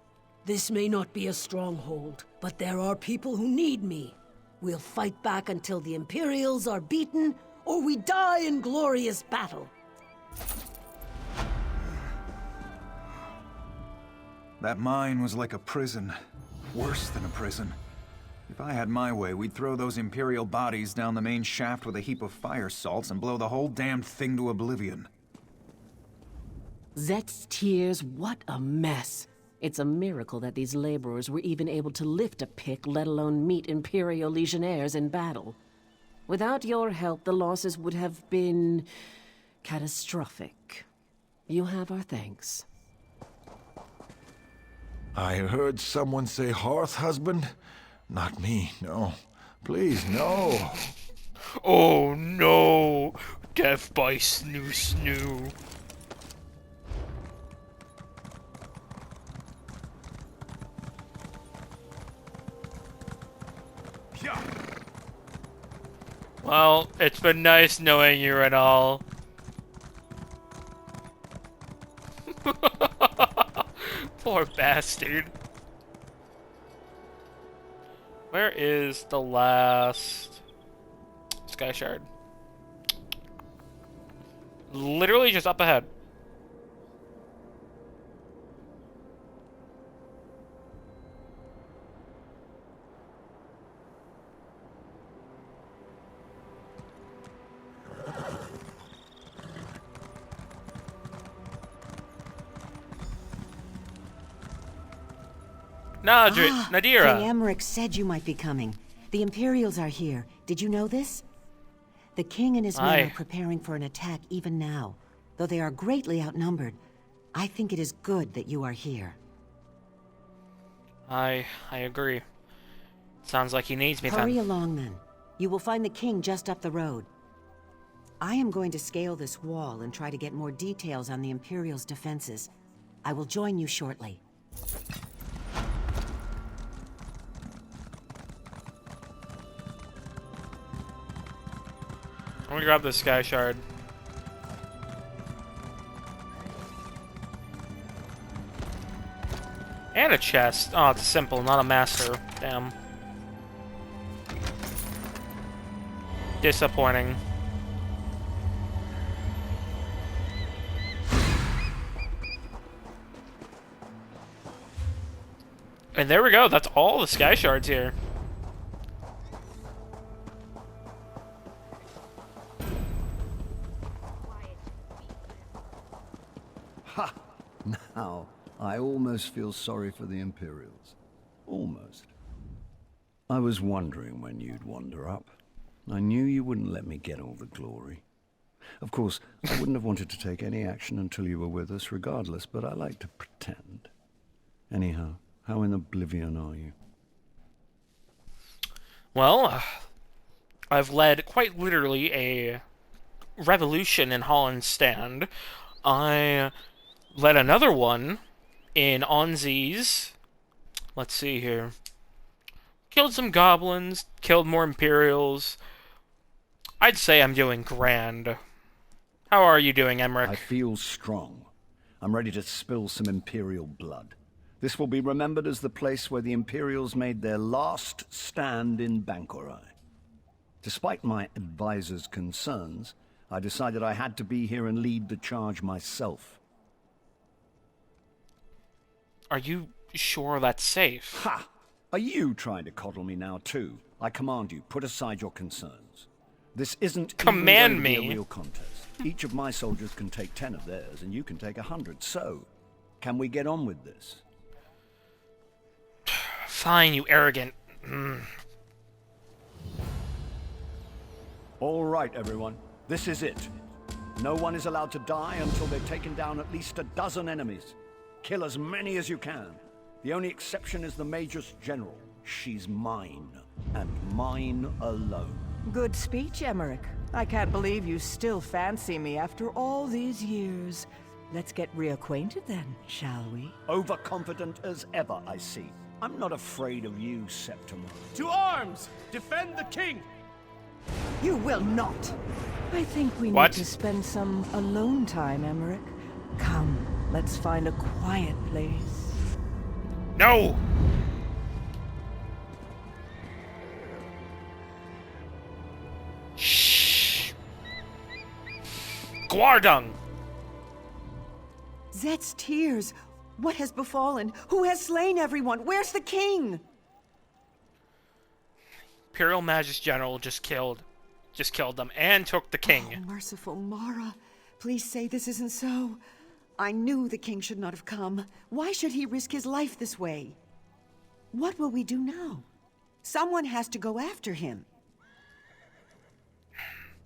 This may not be a stronghold, but there are people who need me. We'll fight back until the Imperials are beaten, or we die in glorious battle. That mine was like a prison. Worse than a prison. If I had my way, we'd throw those Imperial bodies down the main shaft with a heap of fire salts and blow the whole damned thing to oblivion. Zet's tears, what a mess. It's a miracle that these laborers were even able to lift a pick, let alone meet Imperial legionnaires in battle. Without your help, the losses would have been catastrophic. You have our thanks. I heard someone say hearth husband. Not me, no. Please, no. Oh no! Death by snoo snoo. Well, it's been nice knowing you and all. Poor bastard. Where is the last Sky Shard? Literally just up ahead. Nadira. King Emmerich said you might be coming. The Imperials are here. Did you know this? The king and his men are preparing for an attack even now. Though they are greatly outnumbered, I think it is good that you are here. I agree. Sounds like he needs me then. Hurry along then. You will find the king just up the road. I am going to scale this wall and try to get more details on the Imperials' defenses. I will join you shortly. I'm gonna grab this sky shard. And a chest. Oh, it's simple, not a master. Damn. Disappointing. And there we go, that's all the sky shards here. Ha! Now, I almost feel sorry for the Imperials. Almost. I was wondering when you'd wander up. I knew you wouldn't let me get all the glory. Of course, I wouldn't have wanted to take any action until you were with us regardless, but I like to pretend. Anyhow, how in oblivion are you? Well, I've led quite literally a revolution in Holland's stand. I led another one in Onzi's. Let's see here. Killed some goblins, killed more Imperials. I'd say I'm doing grand. How are you doing, Emmerich? I feel strong. I'm ready to spill some Imperial blood. This will be remembered as the place where the Imperials made their last stand in Bangkorai. Despite my advisor's concerns, I decided I had to be here and lead the charge myself. Are you sure that's safe? Ha! Are you trying to coddle me now too? I command you, put aside your concerns. This isn't command even going to me. be a real contest. Each of my soldiers can take 10 of theirs, and you can take 100. So, can we get on with this? Fine, you arrogant. All right, everyone. This is it. No one is allowed to die until they've taken down at least a dozen enemies. Kill as many as you can. The only exception is the Major's General. She's mine, and mine alone. Good speech, Emmerich. I can't believe you still fancy me after all these years. Let's get reacquainted then, shall we? Overconfident as ever, I see. I'm not afraid of you, Septimus. To arms! Defend the king! You will not! I think we need to spend some alone time, Emmerich. Come, let's find a quiet place. No! Shh! Guardung! Zet's tears! What has befallen? Who has slain everyone? Where's the king? Imperial Magus General just killed them and took the king. Oh, merciful Mara. Please say this isn't so. I knew the king should not have come. Why should he risk his life this way? What will we do now? Someone has to go after him.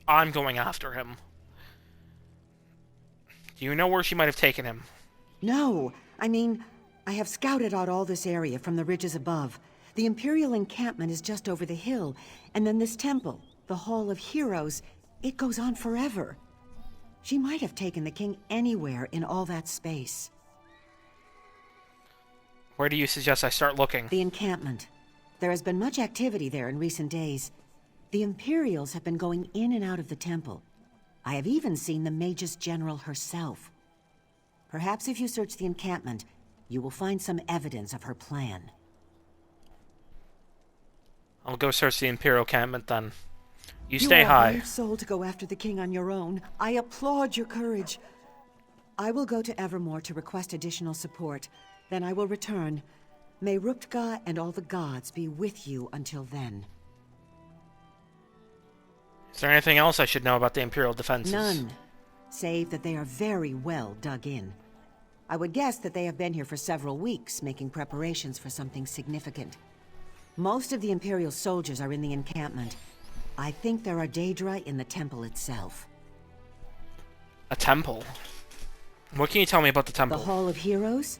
I'm going after him. Do you know where she might have taken him? No. I mean, I have scouted out all this area from the ridges above. The Imperial encampment is just over the hill, and then this temple, the Hall of Heroes, it goes on forever. She might have taken the king anywhere in all that space. Where do you suggest I start looking? The encampment. There has been much activity there in recent days. The Imperials have been going in and out of the temple. I have even seen the Magus General herself. Perhaps if you search the encampment, you will find some evidence of her plan. I'll go search the Imperial encampment then. You stay high. You are a brave soul to go after the king on your own. I applaud your courage. I will go to Evermore to request additional support. Then I will return. May Ruptga and all the gods be with you until then. Is there anything else I should know about the Imperial defenses? None, save that they are very well dug in. I would guess that they have been here for several weeks, making preparations for something significant. Most of the Imperial soldiers are in the encampment. I think there are Daedra in the temple itself. A temple? What can you tell me about the temple? The Hall of Heroes?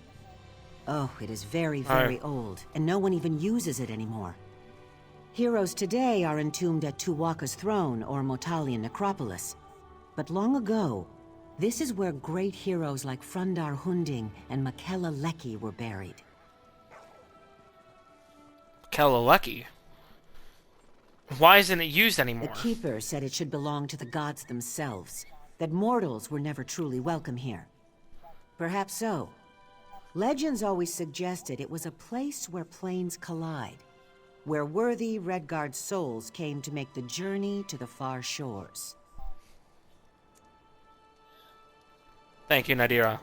Oh, it is very, very old, and no one even uses it anymore. Heroes today are entombed at Tuwaka's throne or Motalian necropolis. But long ago, this is where great heroes like Frundar Hunding and Makela Leki were buried. Kalaleki? Why isn't it used anymore? The Keeper said it should belong to the gods themselves, that mortals were never truly welcome here. Perhaps so. Legends always suggested it was a place where planes collide, where worthy Redguard souls came to make the journey to the far shores. Thank you, Nadira.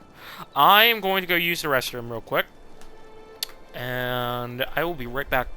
I am going to go use the restroom real quick, and I will be right back.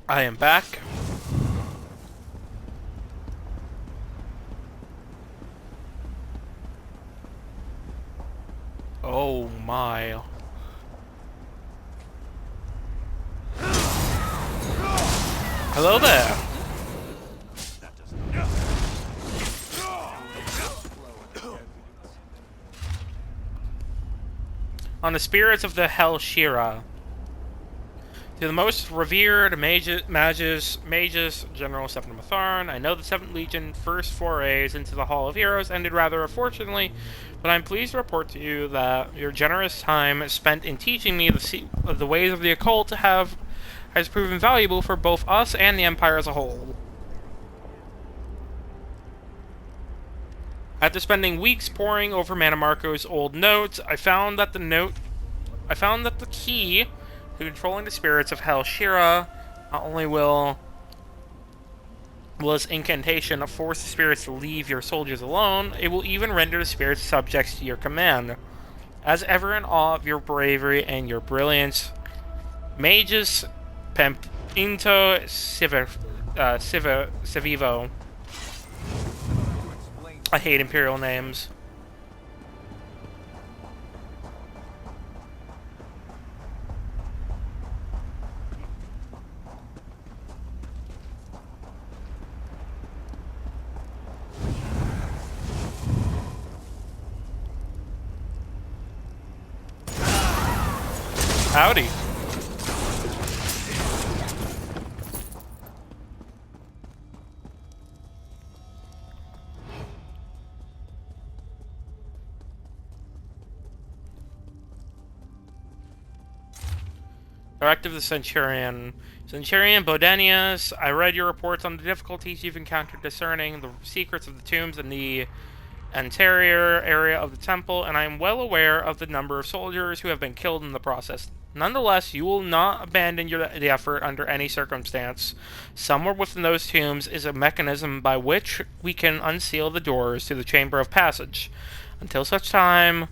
I am back. Oh my. Hello there. On the spirits of the Hell Shira. To the most revered mages, General Septimus Tharn, I know the 7th Legion first forays into the Hall of Heroes ended rather unfortunately, but I'm pleased to report to you that your generous time spent in teaching me the ways of the occult has proven valuable for both us and the Empire as a whole. After spending weeks poring over Manamarco's old notes, I found that the key to controlling the spirits of Hell Shira not only will its incantation force the spirits to leave your soldiers alone, it will even render the spirits subjects to your command. As ever in awe of your bravery and your brilliance, Magus Pempinto Civivo. I hate Imperial names. Howdy. Directive of the Centurion. Centurion Bodenius, I read your reports on the difficulties you've encountered discerning the secrets of the tombs in the interior area of the temple, and I am well aware of the number of soldiers who have been killed in the process. Nonetheless, you will not abandon the effort under any circumstance. Somewhere within those tombs is a mechanism by which we can unseal the doors to the Chamber of Passage. Until such time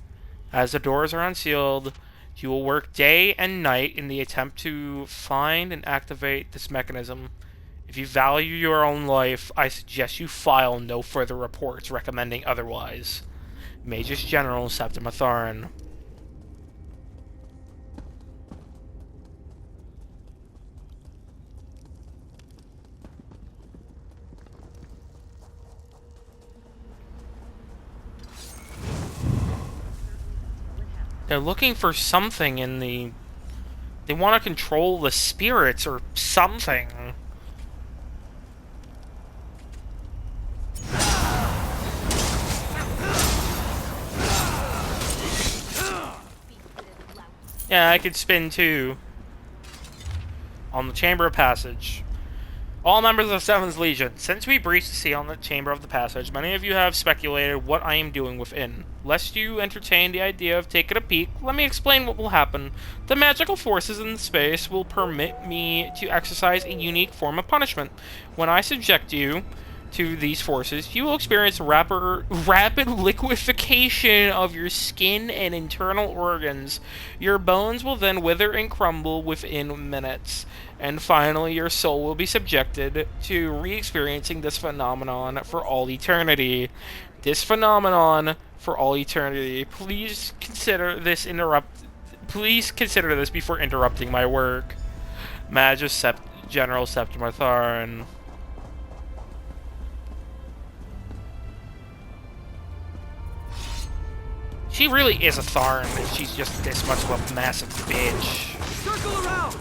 as the doors are unsealed, you will work day and night in the attempt to find and activate this mechanism. If you value your own life, I suggest you file no further reports recommending otherwise. Magus General Septima Tharin. They're looking for something in the... They want to control the spirits or something. Yeah, I could spin too. On the Chamber of Passage. All members of Seven's Legion, since we breached the seal on the Chamber of the Passage, many of you have speculated what I am doing within. Lest you entertain the idea of taking a peek, let me explain what will happen. The magical forces in the space will permit me to exercise a unique form of punishment. When I subject you to these forces, you will experience rapid liquefaction of your skin and internal organs. Your bones will then wither and crumble within minutes. And finally, your soul will be subjected to re-experiencing this phenomenon for all eternity. This phenomenon for all eternity. Please consider this before interrupting my work. Magus General Septima Tharin. She really is a Tharin, and she's just this much of a massive bitch. Circle around!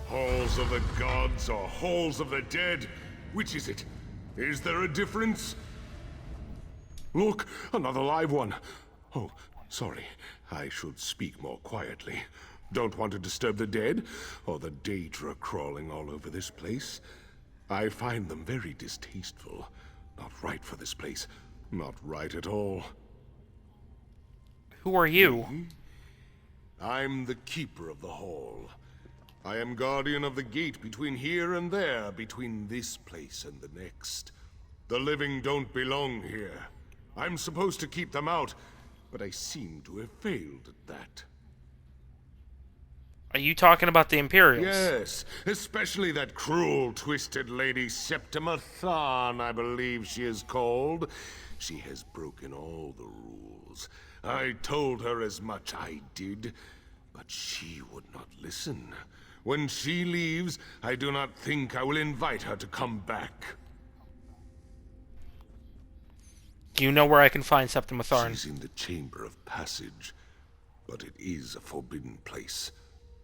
Halls of the gods or halls of the dead? Which is it? Is there a difference? Look, another live one. Oh, sorry. I should speak more quietly. Don't want to disturb the dead, or the Daedra crawling all over this place. I find them very distasteful. Not right for this place. Not right at all. Who are you? I'm the keeper of the hall. I am guardian of the gate between here and there, between this place and the next. The living don't belong here. I'm supposed to keep them out, but I seem to have failed at that. Are you talking about the Imperials? Yes, especially that cruel, twisted lady Septima Tharin, I believe she is called. She has broken all the rules. I told her as much, I did, but she would not listen. When she leaves, I do not think I will invite her to come back. Do you know where I can find Septima Tharin? She's in the Chamber of Passage, but it is a forbidden place.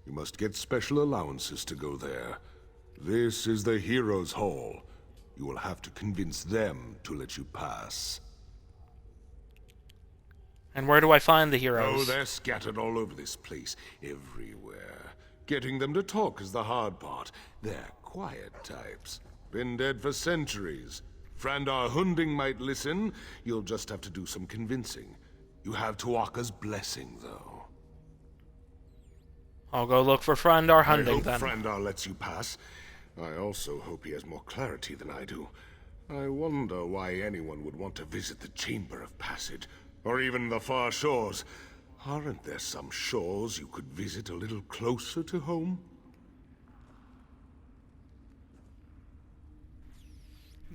You must get special allowances to go there. This is the Heroes' Hall. You will have to convince them to let you pass. And where do I find the heroes? Oh, they're scattered all over this place, everywhere. Getting them to talk is the hard part. They're quiet types. Been dead for centuries. Frandar Hunding might listen. You'll just have to do some convincing. You have Tuaka's blessing, though. I'll go look for Frandar Hunding, I hope then. Frandar lets you pass. I also hope he has more clarity than I do. I wonder why anyone would want to visit the Chamber of Passage, or even the far shores. Aren't there some shores you could visit a little closer to home?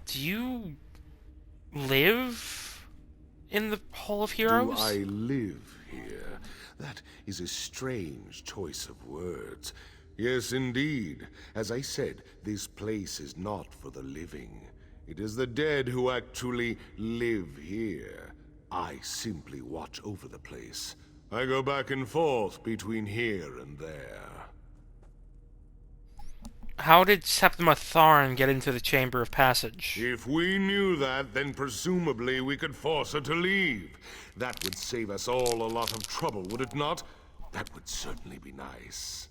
Do you live in the Hall of Heroes? Do I live here? That is a strange choice of words. Yes, indeed. As I said, this place is not for the living. It is the dead who actually live here. I simply watch over the place. I go back and forth between here and there. How did Septima Tharn get into the Chamber of Passage? If we knew that, then presumably we could force her to leave. That would save us all a lot of trouble, would it not? That would certainly be nice.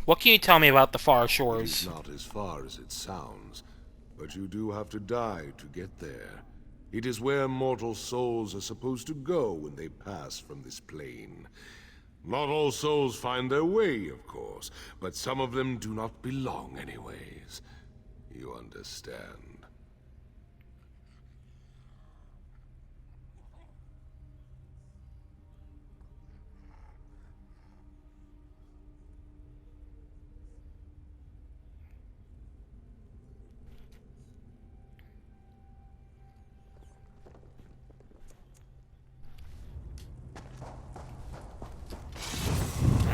What can you tell me about the far shores? It's not as far as it sounds, but you do have to die to get there. It is where mortal souls are supposed to go when they pass from this plane. Not all souls find their way, of course, but some of them do not belong anyways. You understand.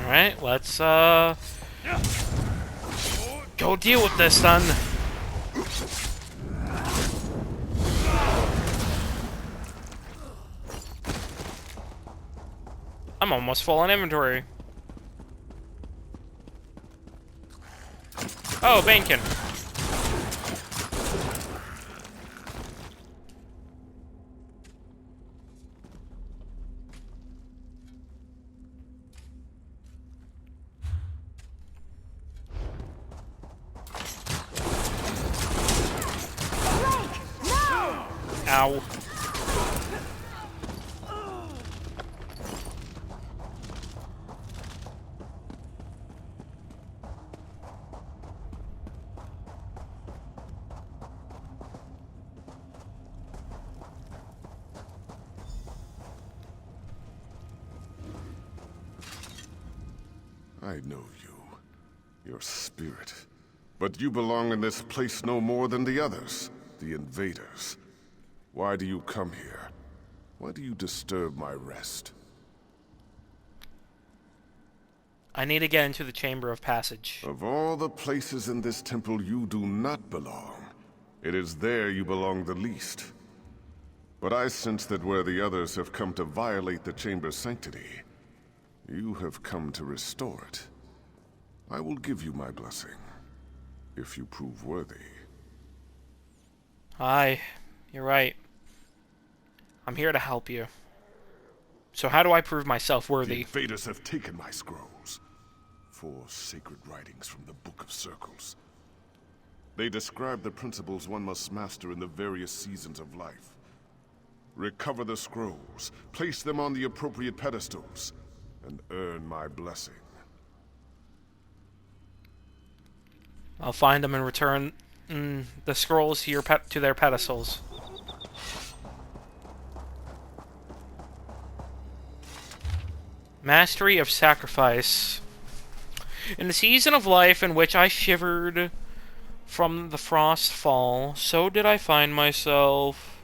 Alright, let's, go deal with this, then. I'm almost full on inventory. Oh, Bankin. Ow. I know you. Your spirit. But you belong in this place no more than the others. The invaders. Why do you come here? Why do you disturb my rest? I need to get into the Chamber of Passage. Of all the places in this temple, you do not belong. It is there you belong the least. But I sense that where the others have come to violate the chamber's sanctity, you have come to restore it. I will give you my blessing, if you prove worthy. Aye, you're right. I'm here to help you. So how do I prove myself worthy? The invaders have taken my scrolls. 4 sacred writings from the Book of Circles. They describe the principles one must master in the various seasons of life. Recover the scrolls, place them on the appropriate pedestals, and earn my blessing. I'll find them and return the scrolls to their pedestals. Mastery of Sacrifice. In the season of life in which I shivered from the frost fall, so did I find myself...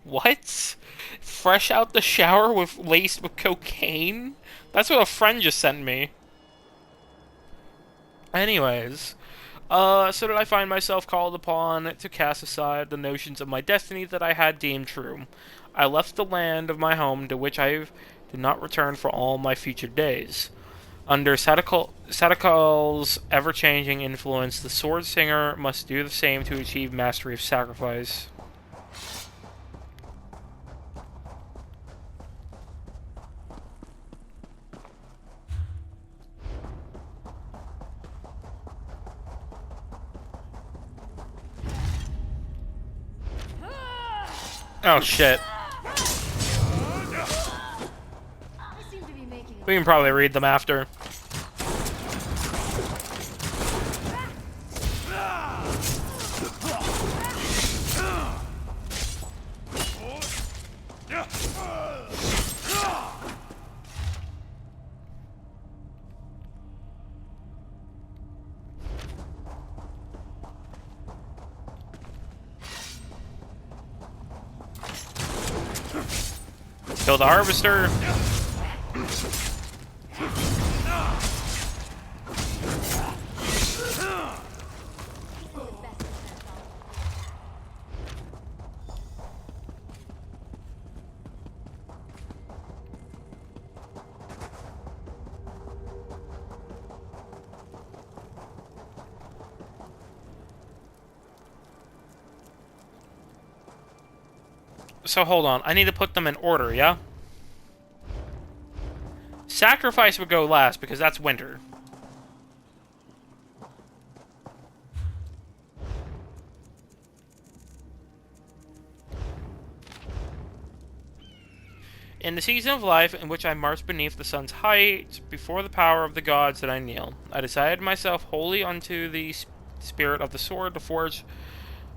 What? Fresh out the shower laced with cocaine? That's what a friend just sent me. Anyways, so did I find myself called upon to cast aside the notions of my destiny that I had deemed true. I left the land of my home to which I did not return for all my future days. Under Sadakal's ever-changing influence, the sword singer must do the same to achieve mastery of sacrifice. Oh shit. We can probably read them after. Kill the harvester. So hold on, I need to put them in order, yeah? Sacrifice would go last because that's winter. In the season of life in which I march beneath the sun's height, before the power of the gods that I kneel, I decided myself wholly unto the spirit of the sword to forge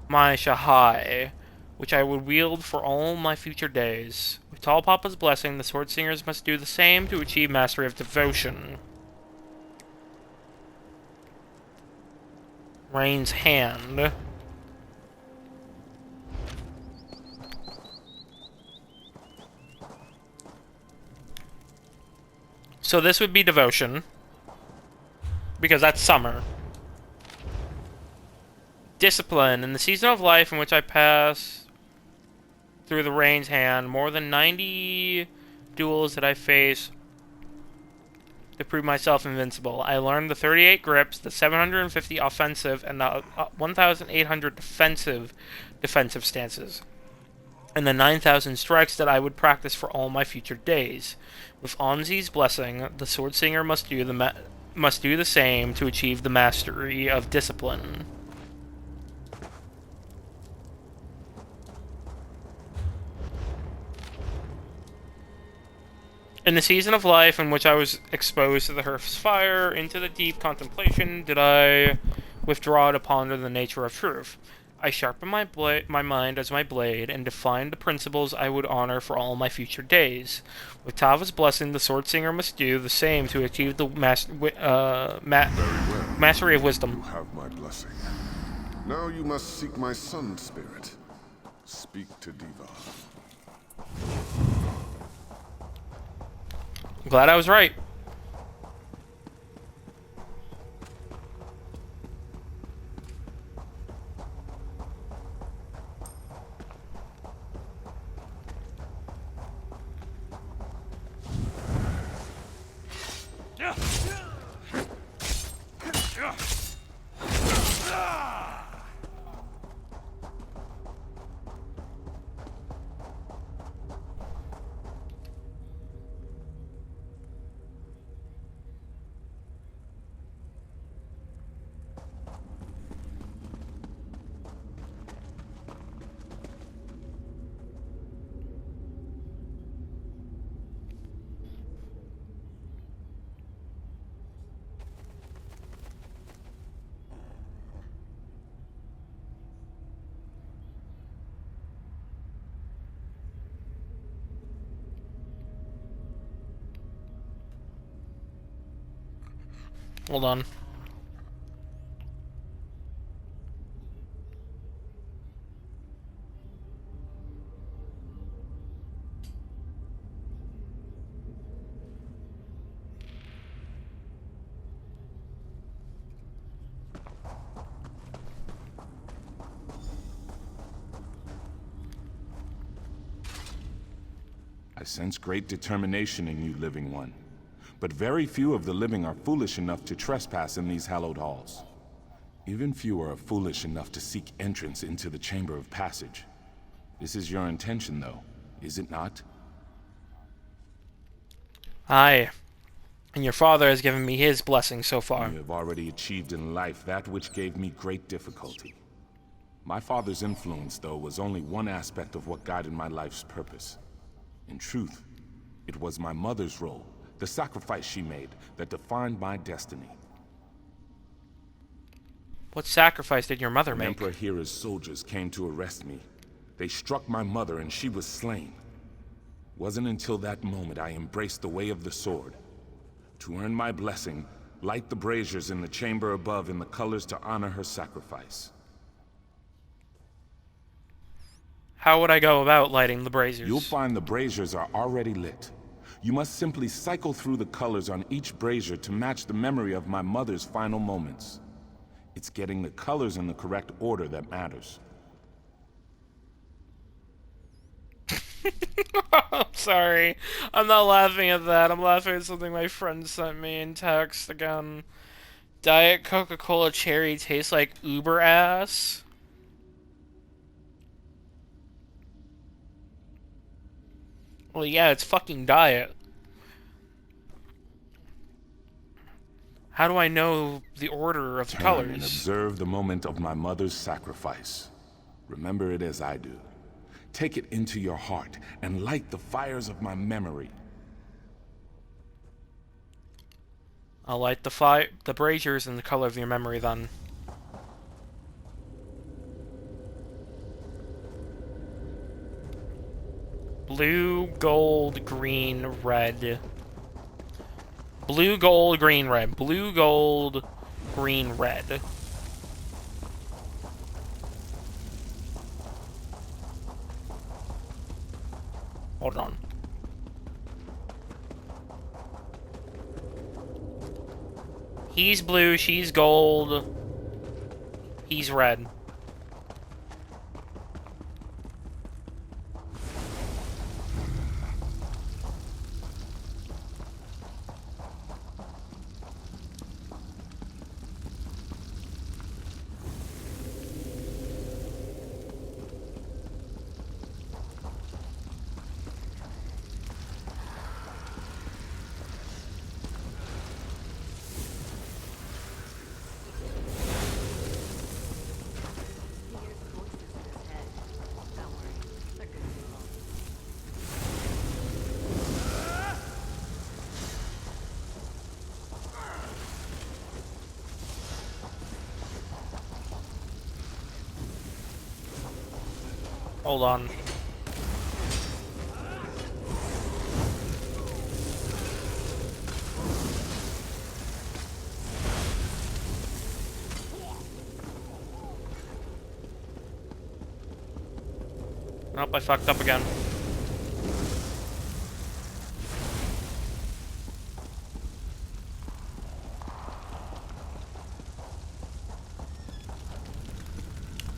my shahai, which I would wield for all my future days. With Tall Papa's blessing, the sword singers must do the same to achieve mastery of devotion. Rain's hand. So this would be devotion, because that's summer. Discipline. In the season of life in which I pass through the Rain's hand, more than 90 duels that I face to prove myself invincible. I learned the 38 grips, the 750 offensive, and the 1,800 defensive stances, and the 9,000 strikes that I would practice for all my future days. With Onzi's blessing, the sword singer must do the same to achieve the mastery of discipline. In the season of life in which I was exposed to the hearth's fire, into the deep contemplation did I withdraw to ponder the nature of truth. I sharpened my mind as my blade, and defined the principles I would honor for all my future days. With Tava's blessing, the sword singer must do the same to achieve the mastery of wisdom. You have my blessing. Now you must seek my son's spirit. Speak to Diva. I'm glad I was right. Hold on. I sense great determination in you, living one. But very few of the living are foolish enough to trespass in these hallowed halls. Even fewer are foolish enough to seek entrance into the Chamber of Passage. This is your intention, though, is it not? Aye. And your father has given me his blessing so far. You have already achieved in life that which gave me great difficulty. My father's influence, though, was only one aspect of what guided my life's purpose. In truth, it was my mother's role, the sacrifice she made, that defined my destiny. What sacrifice did your mother When make? Emperor Hira's soldiers came to arrest me, they struck my mother and she was slain. It wasn't until that moment I embraced the way of the sword. To earn my blessing, light the braziers in the chamber above in the colors to honor her sacrifice. How would I go about lighting the braziers? You'll find the braziers are already lit. You must simply cycle through the colors on each brazier to match the memory of my mother's final moments. It's getting the colors in the correct order that matters. I'm sorry. I'm not laughing at that. I'm laughing at something my friend sent me in text again. Diet Coca-Cola Cherry tastes like Uber ass. Well, yeah, it's fucking diet. How do I know the order of the Turn colors? and observe the moment of my mother's sacrifice. Remember it as I do. Take it into your heart and light the fires of my memory. I'll light the braziers in the color of your memory then. Blue, gold, green, red. Blue, gold, green, red. Blue, gold, green, red. Hold on. He's blue, she's gold. He's red. Hold on. Nope, I fucked up again.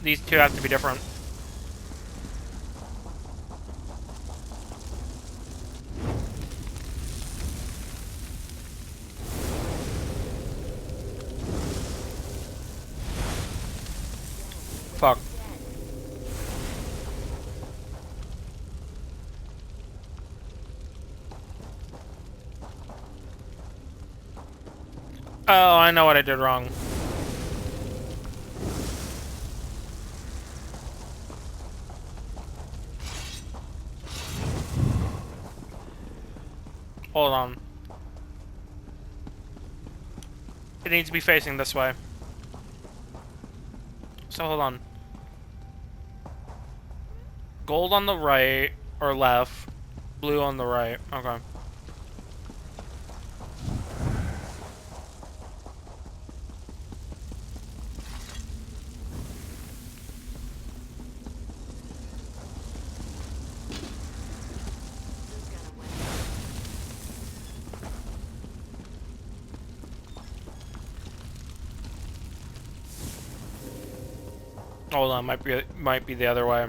These two have to be different. Fuck. Oh, I know what I did wrong. Hold on. It needs to be facing this way. So hold on. Gold on the right, or left. Blue on the right. Okay. Hold on, might be the other way.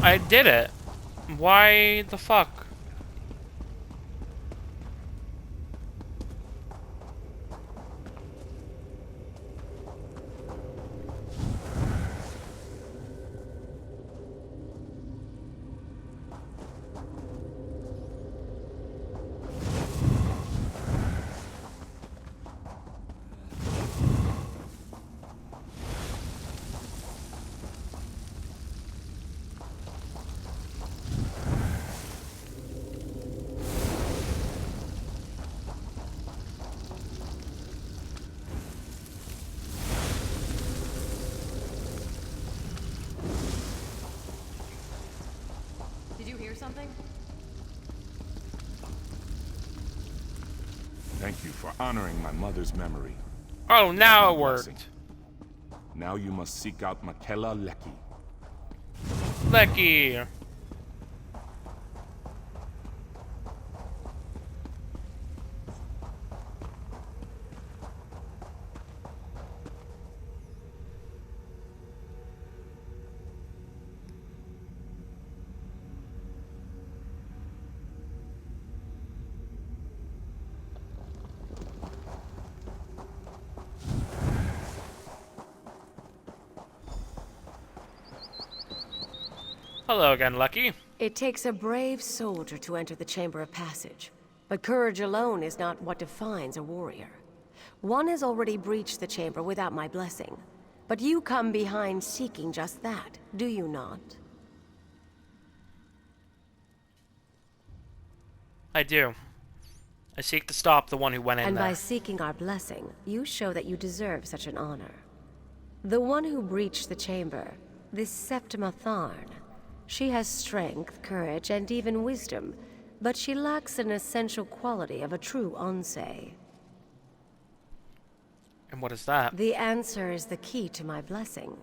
I did it. Why the fuck? Did you hear something? Thank you for honoring my mother's memory. Oh, now My it worked. blessing. Now you must seek out Makela Leki. Lecky. Hello again, Lucky. It takes a brave soldier to enter the Chamber of Passage, but courage alone is not what defines a warrior. One has already breached the chamber without my blessing, but you come behind seeking just that, do you not? I do. I seek to stop the one who went in And there. by seeking our blessing, you show that you deserve such an honor. The one who breached the chamber, this Septima Tharn, she has strength, courage, and even wisdom, but she lacks an essential quality of a true Onsei. And what is that? The answer is the key to my blessing.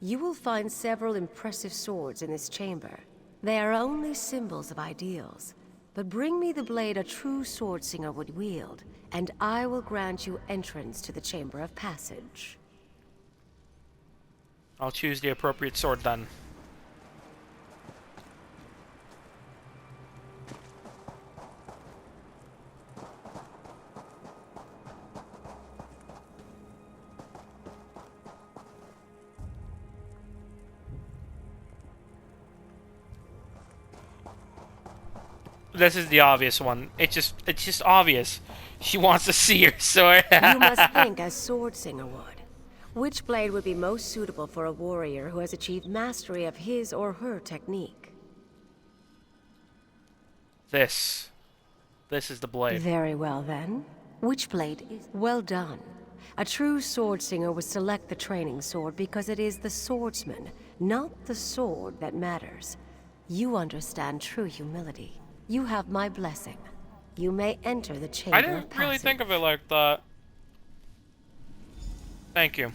You will find several impressive swords in this chamber. They are only symbols of ideals. But bring me the blade a true swordsinger would wield, and I will grant you entrance to the Chamber of Passage. I'll choose the appropriate sword then. This is the obvious one. It's just obvious. She wants to see her sword. You must think as Swordsinger would. Which blade would be most suitable for a warrior who has achieved mastery of his or her technique? This is the blade. Very well then. Which blade is... Well done. A true Swordsinger would select the training sword because it is the swordsman, not the sword, that matters. You understand true humility. You have my blessing. You may enter the Chamber I of didn't Passage. really think of it like that. Thank you.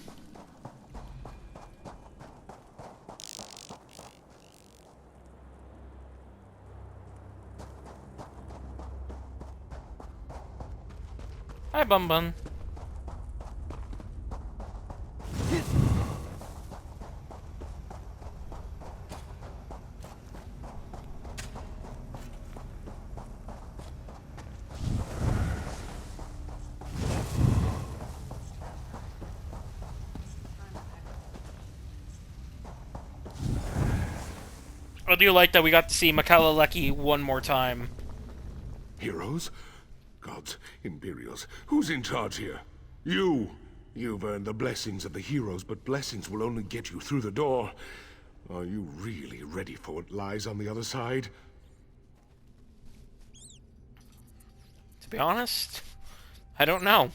Hi, Bum Bum. I do like that we got to see Makela Lecky one more time. Heroes? Gods, Imperials, who's in charge here? You! You've earned the blessings of the heroes, but blessings will only get you through the door. Are you really ready for what lies on the other side? To be honest, I don't know.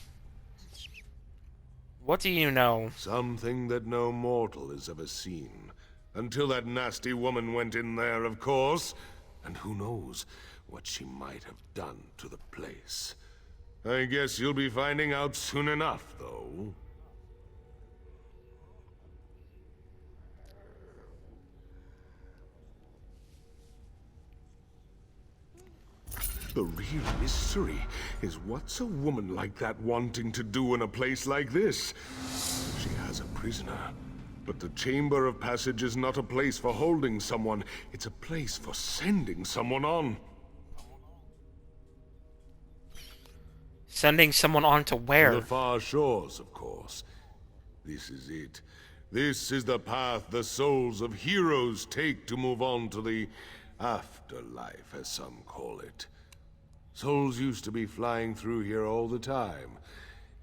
What do you know? Something that no mortal has ever seen. Until that nasty woman went in there, of course. And who knows what she might have done to the place. I guess you'll be finding out soon enough, though. The real mystery is what's a woman like that wanting to do in a place like this? She has a prisoner. But the Chamber of Passage is not a place for holding someone. It's a place for sending someone on. Sending someone on to where? To the far shores, of course. This is it. This is the path the souls of heroes take to move on to the afterlife, as some call it. Souls used to be flying through here all the time.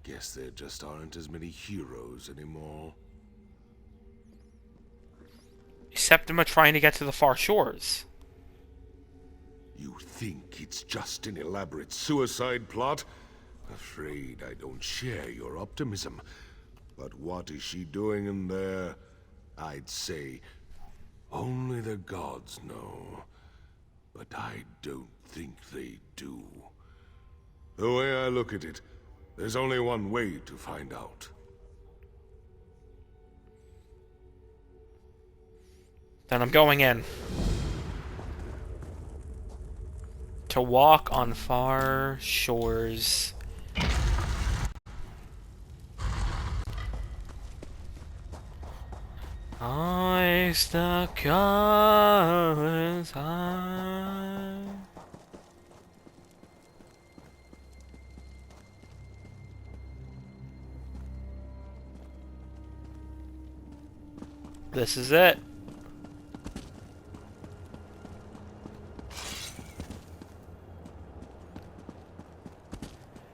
Guess there just aren't as many heroes anymore. Septima trying to get to the far shores. You think it's just an elaborate suicide plot? Afraid I don't share your optimism. But what is she doing in there? I'd say only the gods know. But I don't think they do. The way I look at it, there's only one way to find out. Then I'm going in. To walk on far shores. I stuck out high. This is it.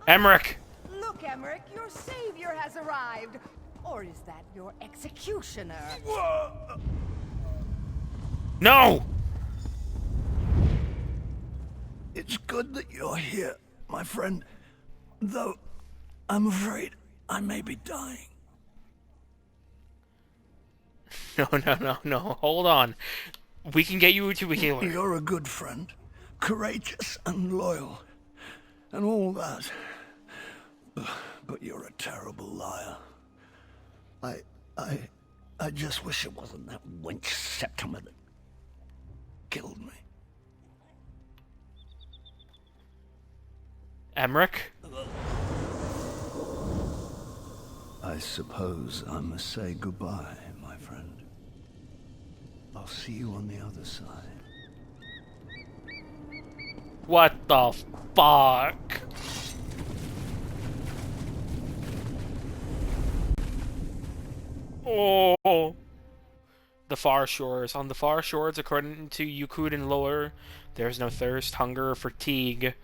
Emmerich! Look, Emmerich, your savior has arrived. Or is that your executioner? No! It's good that you're here, my friend. Though, I'm afraid I may be dying. No. Hold on. We can get you to a healer. You're a good friend. Courageous and loyal. And all that. But you're a terrible liar. I just wish it wasn't that wench Septima that killed me. Emmerich? I suppose I must say goodbye, my friend. I'll see you on the other side. What the fuck? Oh. The far shores. On the far shores, according to Yukuden lore, there's no thirst, hunger, or fatigue.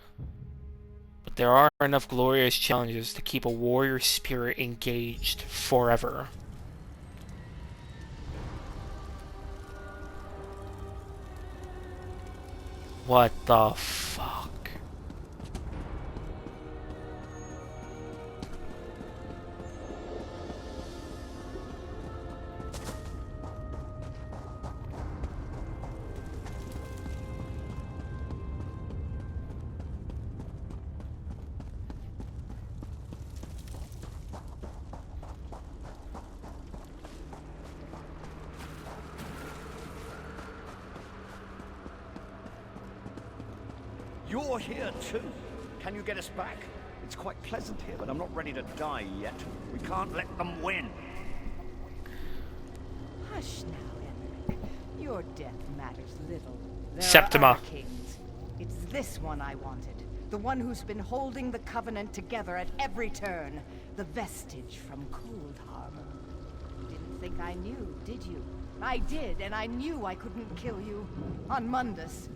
But there are enough glorious challenges to keep a warrior spirit engaged forever. What the fuck? You're here too. Can you get us back? It's quite pleasant here, but I'm not ready to die yet. We can't let them win. Hush now, Emmerich. Your death matters little. There Septima. are other kings. It's this one I wanted. The one who's been holding the Covenant together at every turn. The vestige from Cold Harbor. You didn't think I knew, did you? I did, and I knew I couldn't kill you. On Mundus.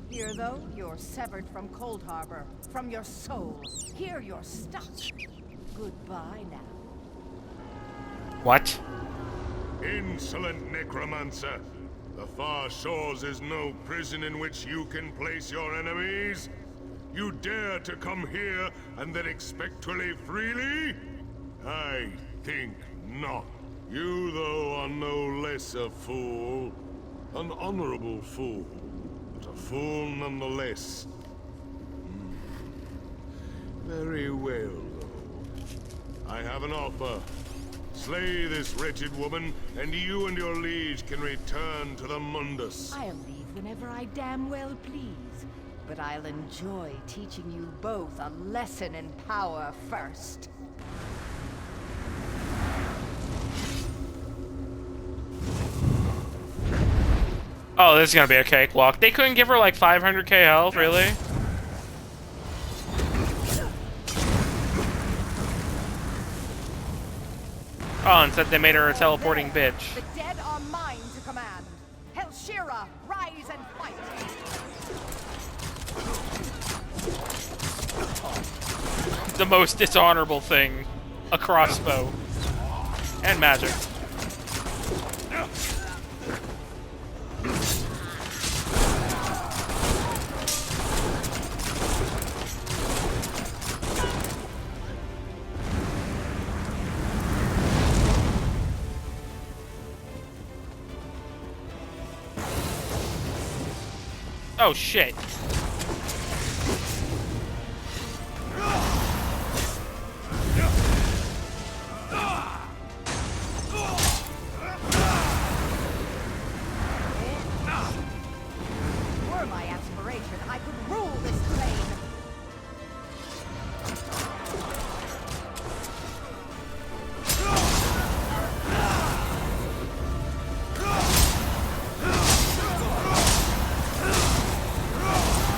Here, though, you're severed from Cold Harbor, from your soul. Here, you're stuck. Goodbye now. What? Insolent necromancer! The far shores is no prison in which you can place your enemies. You dare to come here and then expect to live freely? I think not. You, though, are no less a fool. An honorable fool. But a fool nonetheless. Very well, though. I have an offer. Slay this wretched woman, and you and your liege can return to the Mundus. I'll leave whenever I damn well please. But I'll enjoy teaching you both a lesson in power first. Oh, this is gonna be a cakewalk. They couldn't give her like 500k health, really? Oh, instead they made her a teleporting bitch. The dead are mine to command. Helshira, rise and fight. The most dishonorable thing. A crossbow. And magic. Oh shit.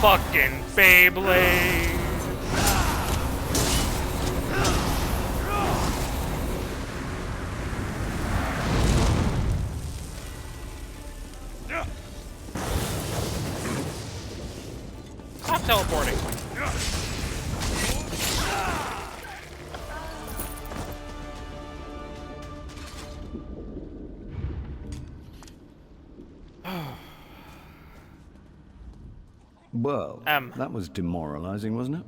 fucking Beyblade. Stop teleporting. Well, that was demoralizing, wasn't it?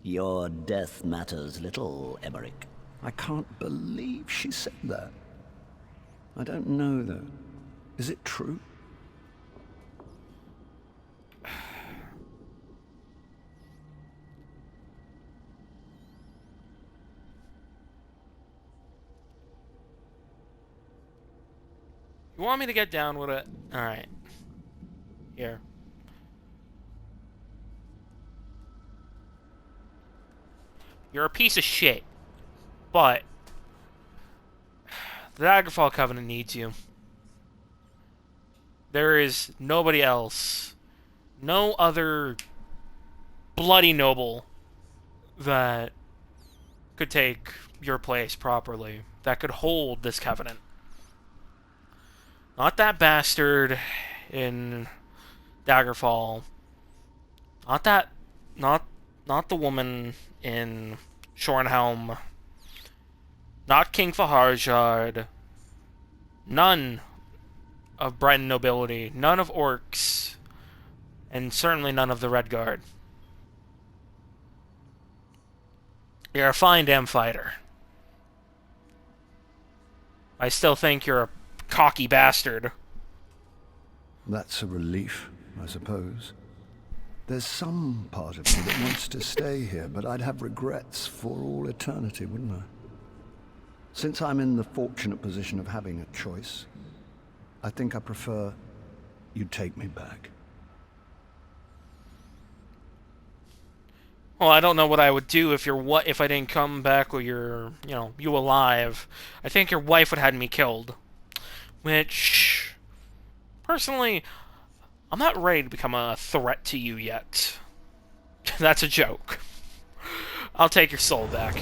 Your death matters little, Emmerich. I can't believe she said that. I don't know, though. Is it true? You want me to get down with it? Alright. Here. You're a piece of shit. But the Daggerfall Covenant needs you. There is nobody else. No other bloody noble that could take your place properly. That could hold this covenant. Not that bastard in Daggerfall. Not that... Not the woman in Shornhelm. Not King Faharjard. None of Breton nobility. None of orcs. And certainly none of the Red Guard. You're a fine damn fighter. I still think you're a cocky bastard. That's a relief, I suppose. There's some part of me that wants to stay here, but I'd have regrets for all eternity, wouldn't I? Since I'm in the fortunate position of having a choice, I think I prefer you take me back. Well, I don't know what I would do if if I didn't come back with you alive. I think your wife would have had me killed. Which, personally, I'm not ready to become a threat to you yet. That's a joke. I'll take your soul back.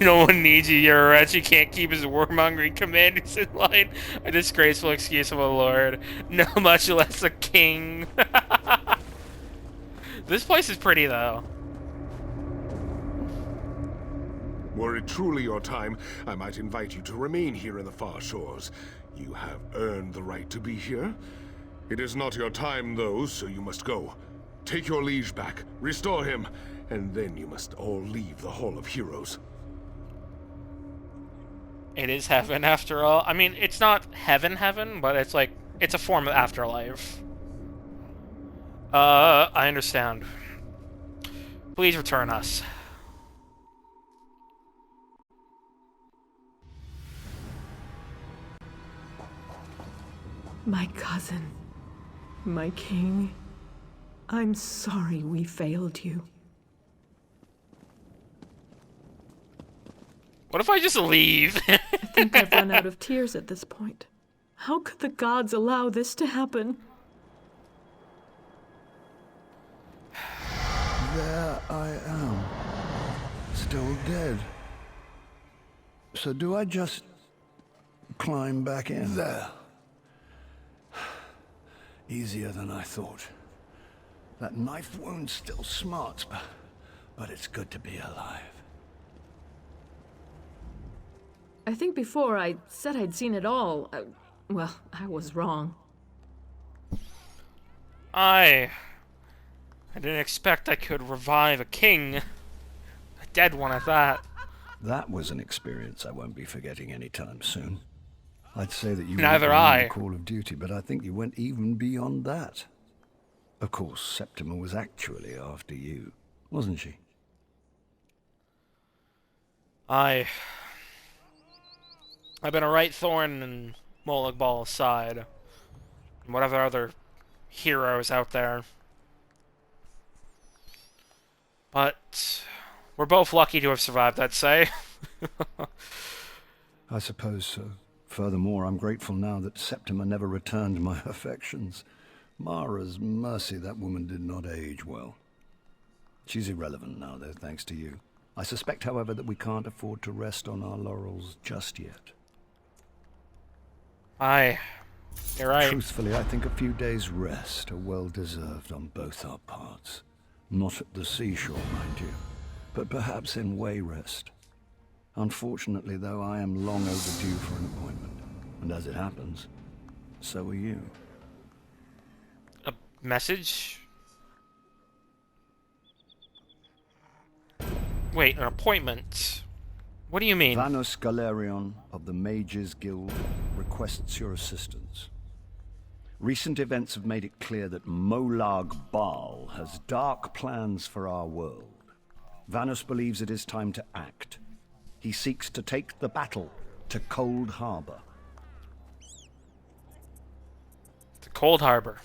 No one needs you, you're a wretch. You can't keep his warmongering commanders in line. A disgraceful excuse of a lord. No, much less a king. This place is pretty, though. Were it truly your time, I might invite you to remain here in the far shores. You have earned the right to be here. It is not your time, though, so you must go. Take your liege back, restore him, and then you must all leave the Hall of Heroes. It is heaven, after all. I mean, it's not heaven, but it's like, it's a form of afterlife. I understand. Please return us. My cousin, my king, I'm sorry we failed you. What if I just leave? I think I've run out of tears at this point. How could the gods allow this to happen? There I am, still dead. So do I just climb back in? There. Easier than I thought. That knife wound still smarts, but it's good to be alive. I think before I said I'd seen it all. Well, I was wrong. I didn't expect I could revive a king. A dead one at that. That was an experience I won't be forgetting anytime soon. I'd say that you Neither went beyond I. the call of duty, but I think you went even beyond that. Of course, Septima was actually after you, wasn't she? I've been a right thorn in Molag Bal's side. And whatever other heroes out there. But we're both lucky to have survived, I'd say. I suppose so. Furthermore, I'm grateful now that Septima never returned my affections. Mara's mercy, that woman did not age well. She's irrelevant now, though, thanks to you. I suspect, however, that we can't afford to rest on our laurels just yet. Aye. You're right. Truthfully, I think a few days' rest are well deserved on both our parts. Not at the seashore, mind you, but perhaps in way rest. Unfortunately, though, I am long overdue for an appointment. And as it happens, so are you. A message? Wait, an appointment? What do you mean? Vanos Galerion of the Mages Guild requests your assistance. Recent events have made it clear that Molag Bal has dark plans for our world. Vanos believes it is time to act. He seeks to take the battle to Cold Harbor. The Cold Harbor.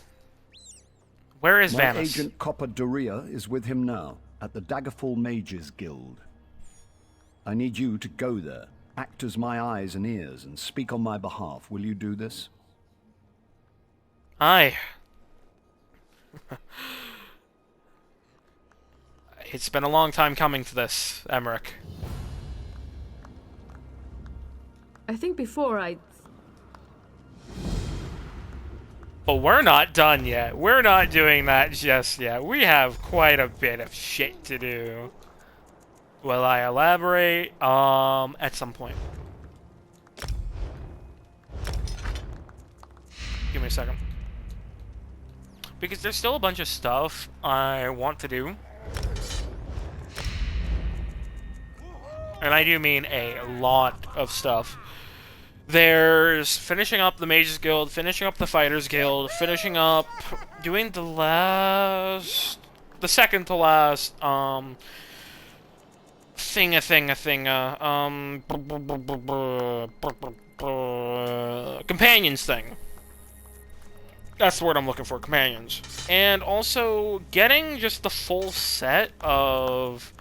Where is My Vanos? agent Copper Doria is with him now, at the Daggerfall Mages Guild. I need you to go there, act as my eyes and ears, and speak on my behalf. Will you do this? Aye. It's been a long time coming to this, Emmerich. I think before I... But we're not done yet. We're not doing that just yet. We have quite a bit of shit to do. Will I elaborate? At some point. Give me a second. Because there's still a bunch of stuff I want to do. And I do mean a lot of stuff. There's finishing up the Mages Guild, finishing up the Fighters Guild, finishing up, doing the second to last, companions thing. That's the word I'm looking for, companions. And also getting just the full set of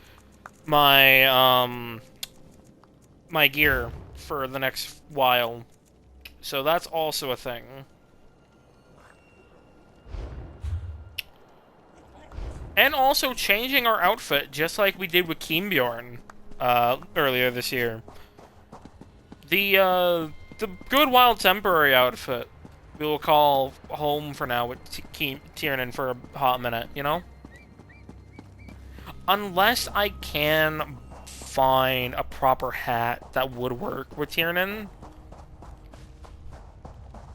my, my gear for the next while. So that's also a thing. And also changing our outfit, just like we did with Kimbjorn earlier this year. The Good Wild Temporary outfit we will call home for now with Tiernan for a hot minute, you know? Unless I can find a proper hat that would work with Tiernan.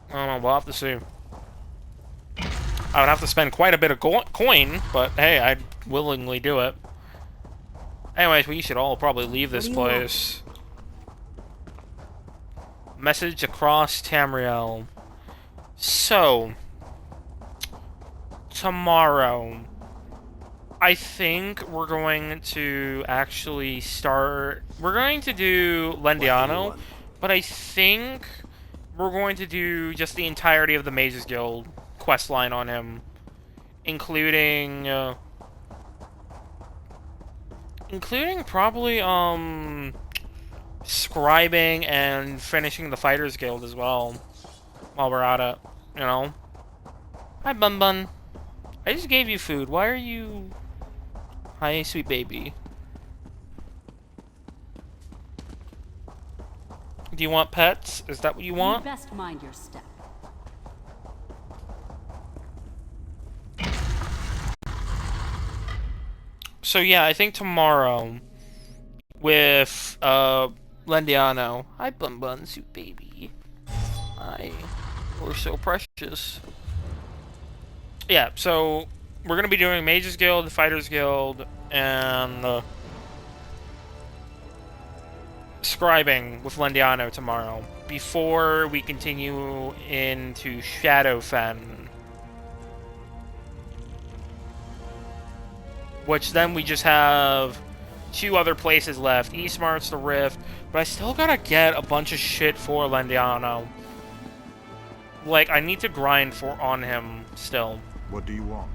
I don't know, we'll have to see. I would have to spend quite a bit of coin, but hey, I'd willingly do it. Anyways, we should all probably leave this place. Message across Tamriel. So, tomorrow, I think we're going to actually start... We're going to do Lendiano, but I think we're going to do just the entirety of the Mages Guild questline on him, including probably scribing and finishing the Fighters Guild as well while we're at it, you know. Hi, Bun Bun. I just gave you food. Why are you... Hi, sweet baby. Do you want pets? Is that what you want? You best mind your step. So yeah, I think tomorrow with Lendiano. Hi, Bun Bun, sweet baby. Hi. We're so precious. Yeah, so we're gonna be doing Mages Guild, Fighters Guild, and scribing with Lendiano tomorrow before we continue into Shadowfen, which then we just have 2 other places left, Eastmarch, the Rift, but I still gotta get a bunch of shit for Lendiano. Like, I need to grind on him still. What do you want?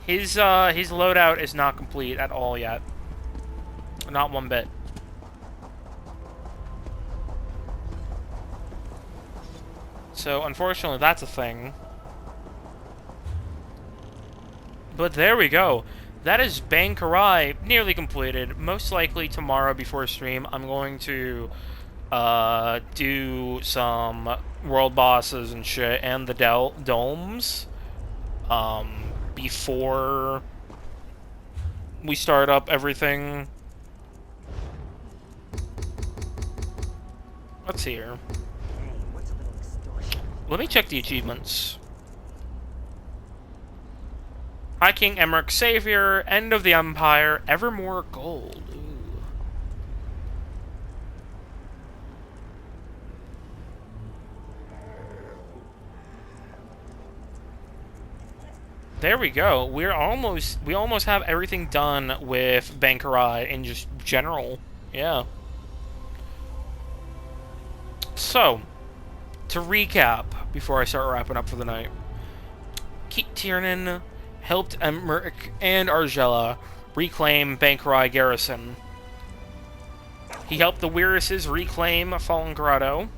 His loadout is not complete at all yet. Not one bit. So, unfortunately, that's a thing. But there we go. That is Bangkorai nearly completed. Most likely tomorrow before stream, I'm going to do some world bosses and shit, and the domes, before we start up everything. What's here? Let me check the achievements. High King Emmerich Savior, End of the Empire, Evermore Gold. Ooh. There we go. We almost have everything done with Bangkorai in just general. Yeah. So, to recap before I start wrapping up for the night. Tiernan helped Emmerich and Argella reclaim Bangkorai Garrison. He helped the Weiruses reclaim Fallen Grotto.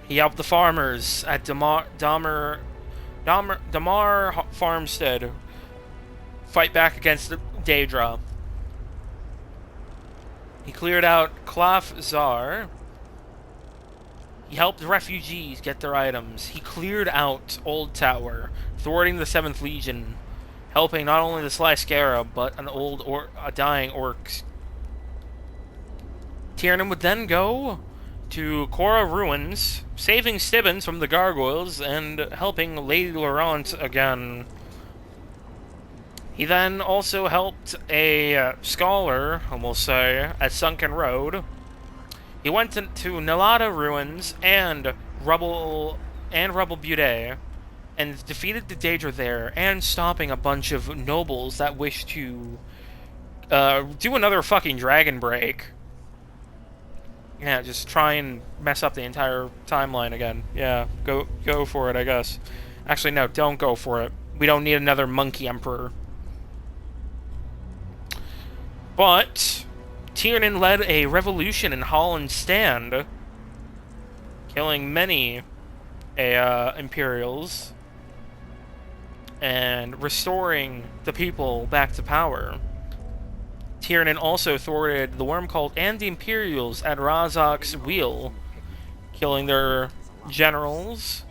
He helped the farmers at Damar Farmstead fight back against Daedra. He cleared out Klaf Zar. He helped refugees get their items. He cleared out Old Tower, thwarting the 7th Legion, helping not only the Sly Scarab, but a dying orc. Tiernan would then go to Korra Ruins, saving Stibbons from the gargoyles, and helping Lady Laurent again. He then also helped a scholar, we'll say, at Sunken Road. He went to Nalada Ruins and Rubble Butte, and defeated the Daedra there, and stopping a bunch of nobles that wish to do another fucking dragon break. Yeah, just try and mess up the entire timeline again. Yeah, go for it, I guess. Actually, no, don't go for it. We don't need another monkey emperor. But Tiernan led a revolution in Holland Stand, killing many Imperials, and restoring the people back to power. Tiernan also thwarted the Worm Cult and the Imperials at Razak's Wheel, killing their generals,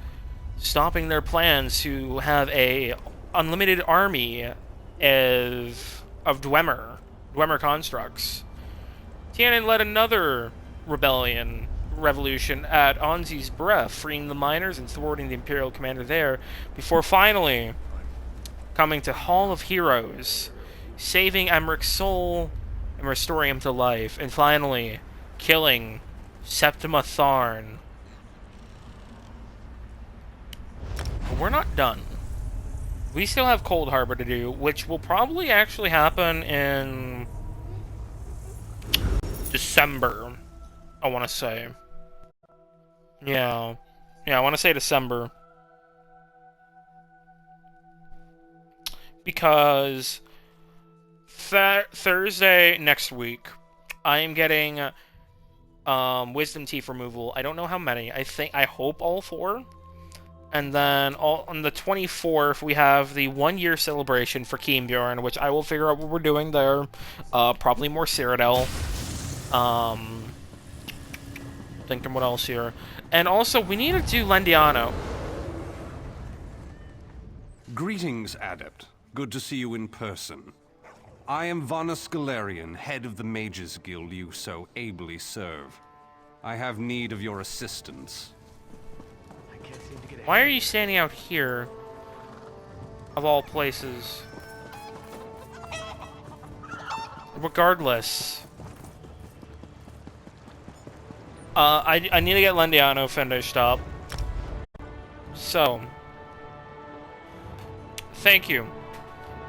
stopping their plans to have a unlimited army of Dwemer constructs. Tiernan led another revolution at Onzi's Breath, freeing the miners and thwarting the Imperial commander there, before finally coming to Hall of Heroes, saving Emmerich's soul and restoring him to life, and finally killing Septima Tharn. But we're not done. We still have Cold Harbor to do, which will probably actually happen in December, I want to say. Yeah, I want to say December. Because Thursday next week, I am getting wisdom teeth removal. I don't know how many. I hope all 4. And then on the 24th, we have the 1-year celebration for Keenbjorn, which I will figure out what we're doing there. Probably more Cyrodiil. Thinking what else here. And also, we need to do Lendiano. Greetings, Adept. Good to see you in person. I am Vana Scalarian, head of the Mages Guild you so ably serve. I have need of your assistance. Why are you standing out here, of all places? Regardless. I need to get Lendiano finished up. So, thank you.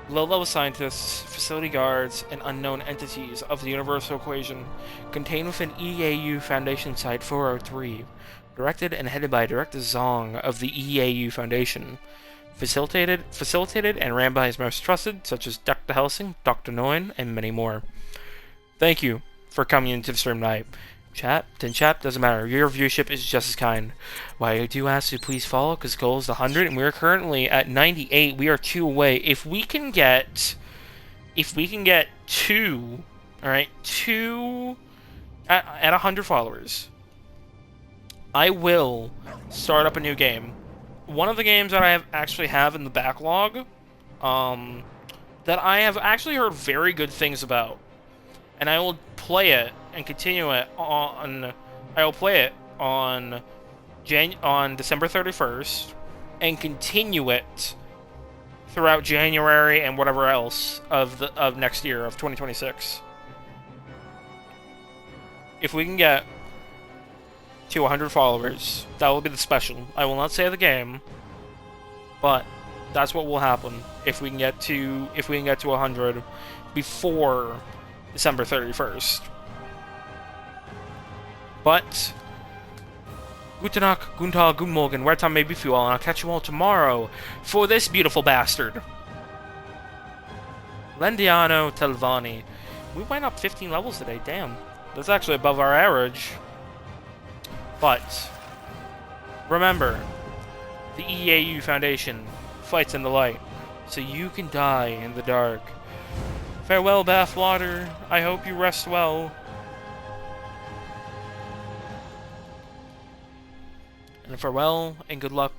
Low-level scientists, facility guards, and unknown entities of the Universal Equation, contained within EAU Foundation Site 403, directed and headed by Director Zong of the EAU Foundation, facilitated and ran by his most trusted, such as Dr. Helsing, Dr. Nguyen, and many more. Thank you for coming into the stream tonight. Chat? Then chat? Doesn't matter. Your viewership is just as kind. Why I do ask you please follow, because goal is 100, and we're currently at 98. We are 2 away. If we can get 2, alright, 2 at 100 followers, I will start up a new game. One of the games that I actually have in the backlog, that I have actually heard very good things about, and I will play it and continue it on. I will play it on December 31st, and continue it throughout January and whatever else of next year of 2026. If we can get to 100 followers, that will be the special. I will not say the game, but that's what will happen if we can get to 100 before December 31st. But Guten Tag, Guten Tag, Guten Morgen, where time may be for you all, and I'll catch you all tomorrow for this beautiful bastard, Lendiano Telvani. We went up 15 levels today, damn. That's actually above our average. But remember, the EAU Foundation fights in the light, so you can die in the dark. Farewell, Bathwater. I hope you rest well. And farewell and good luck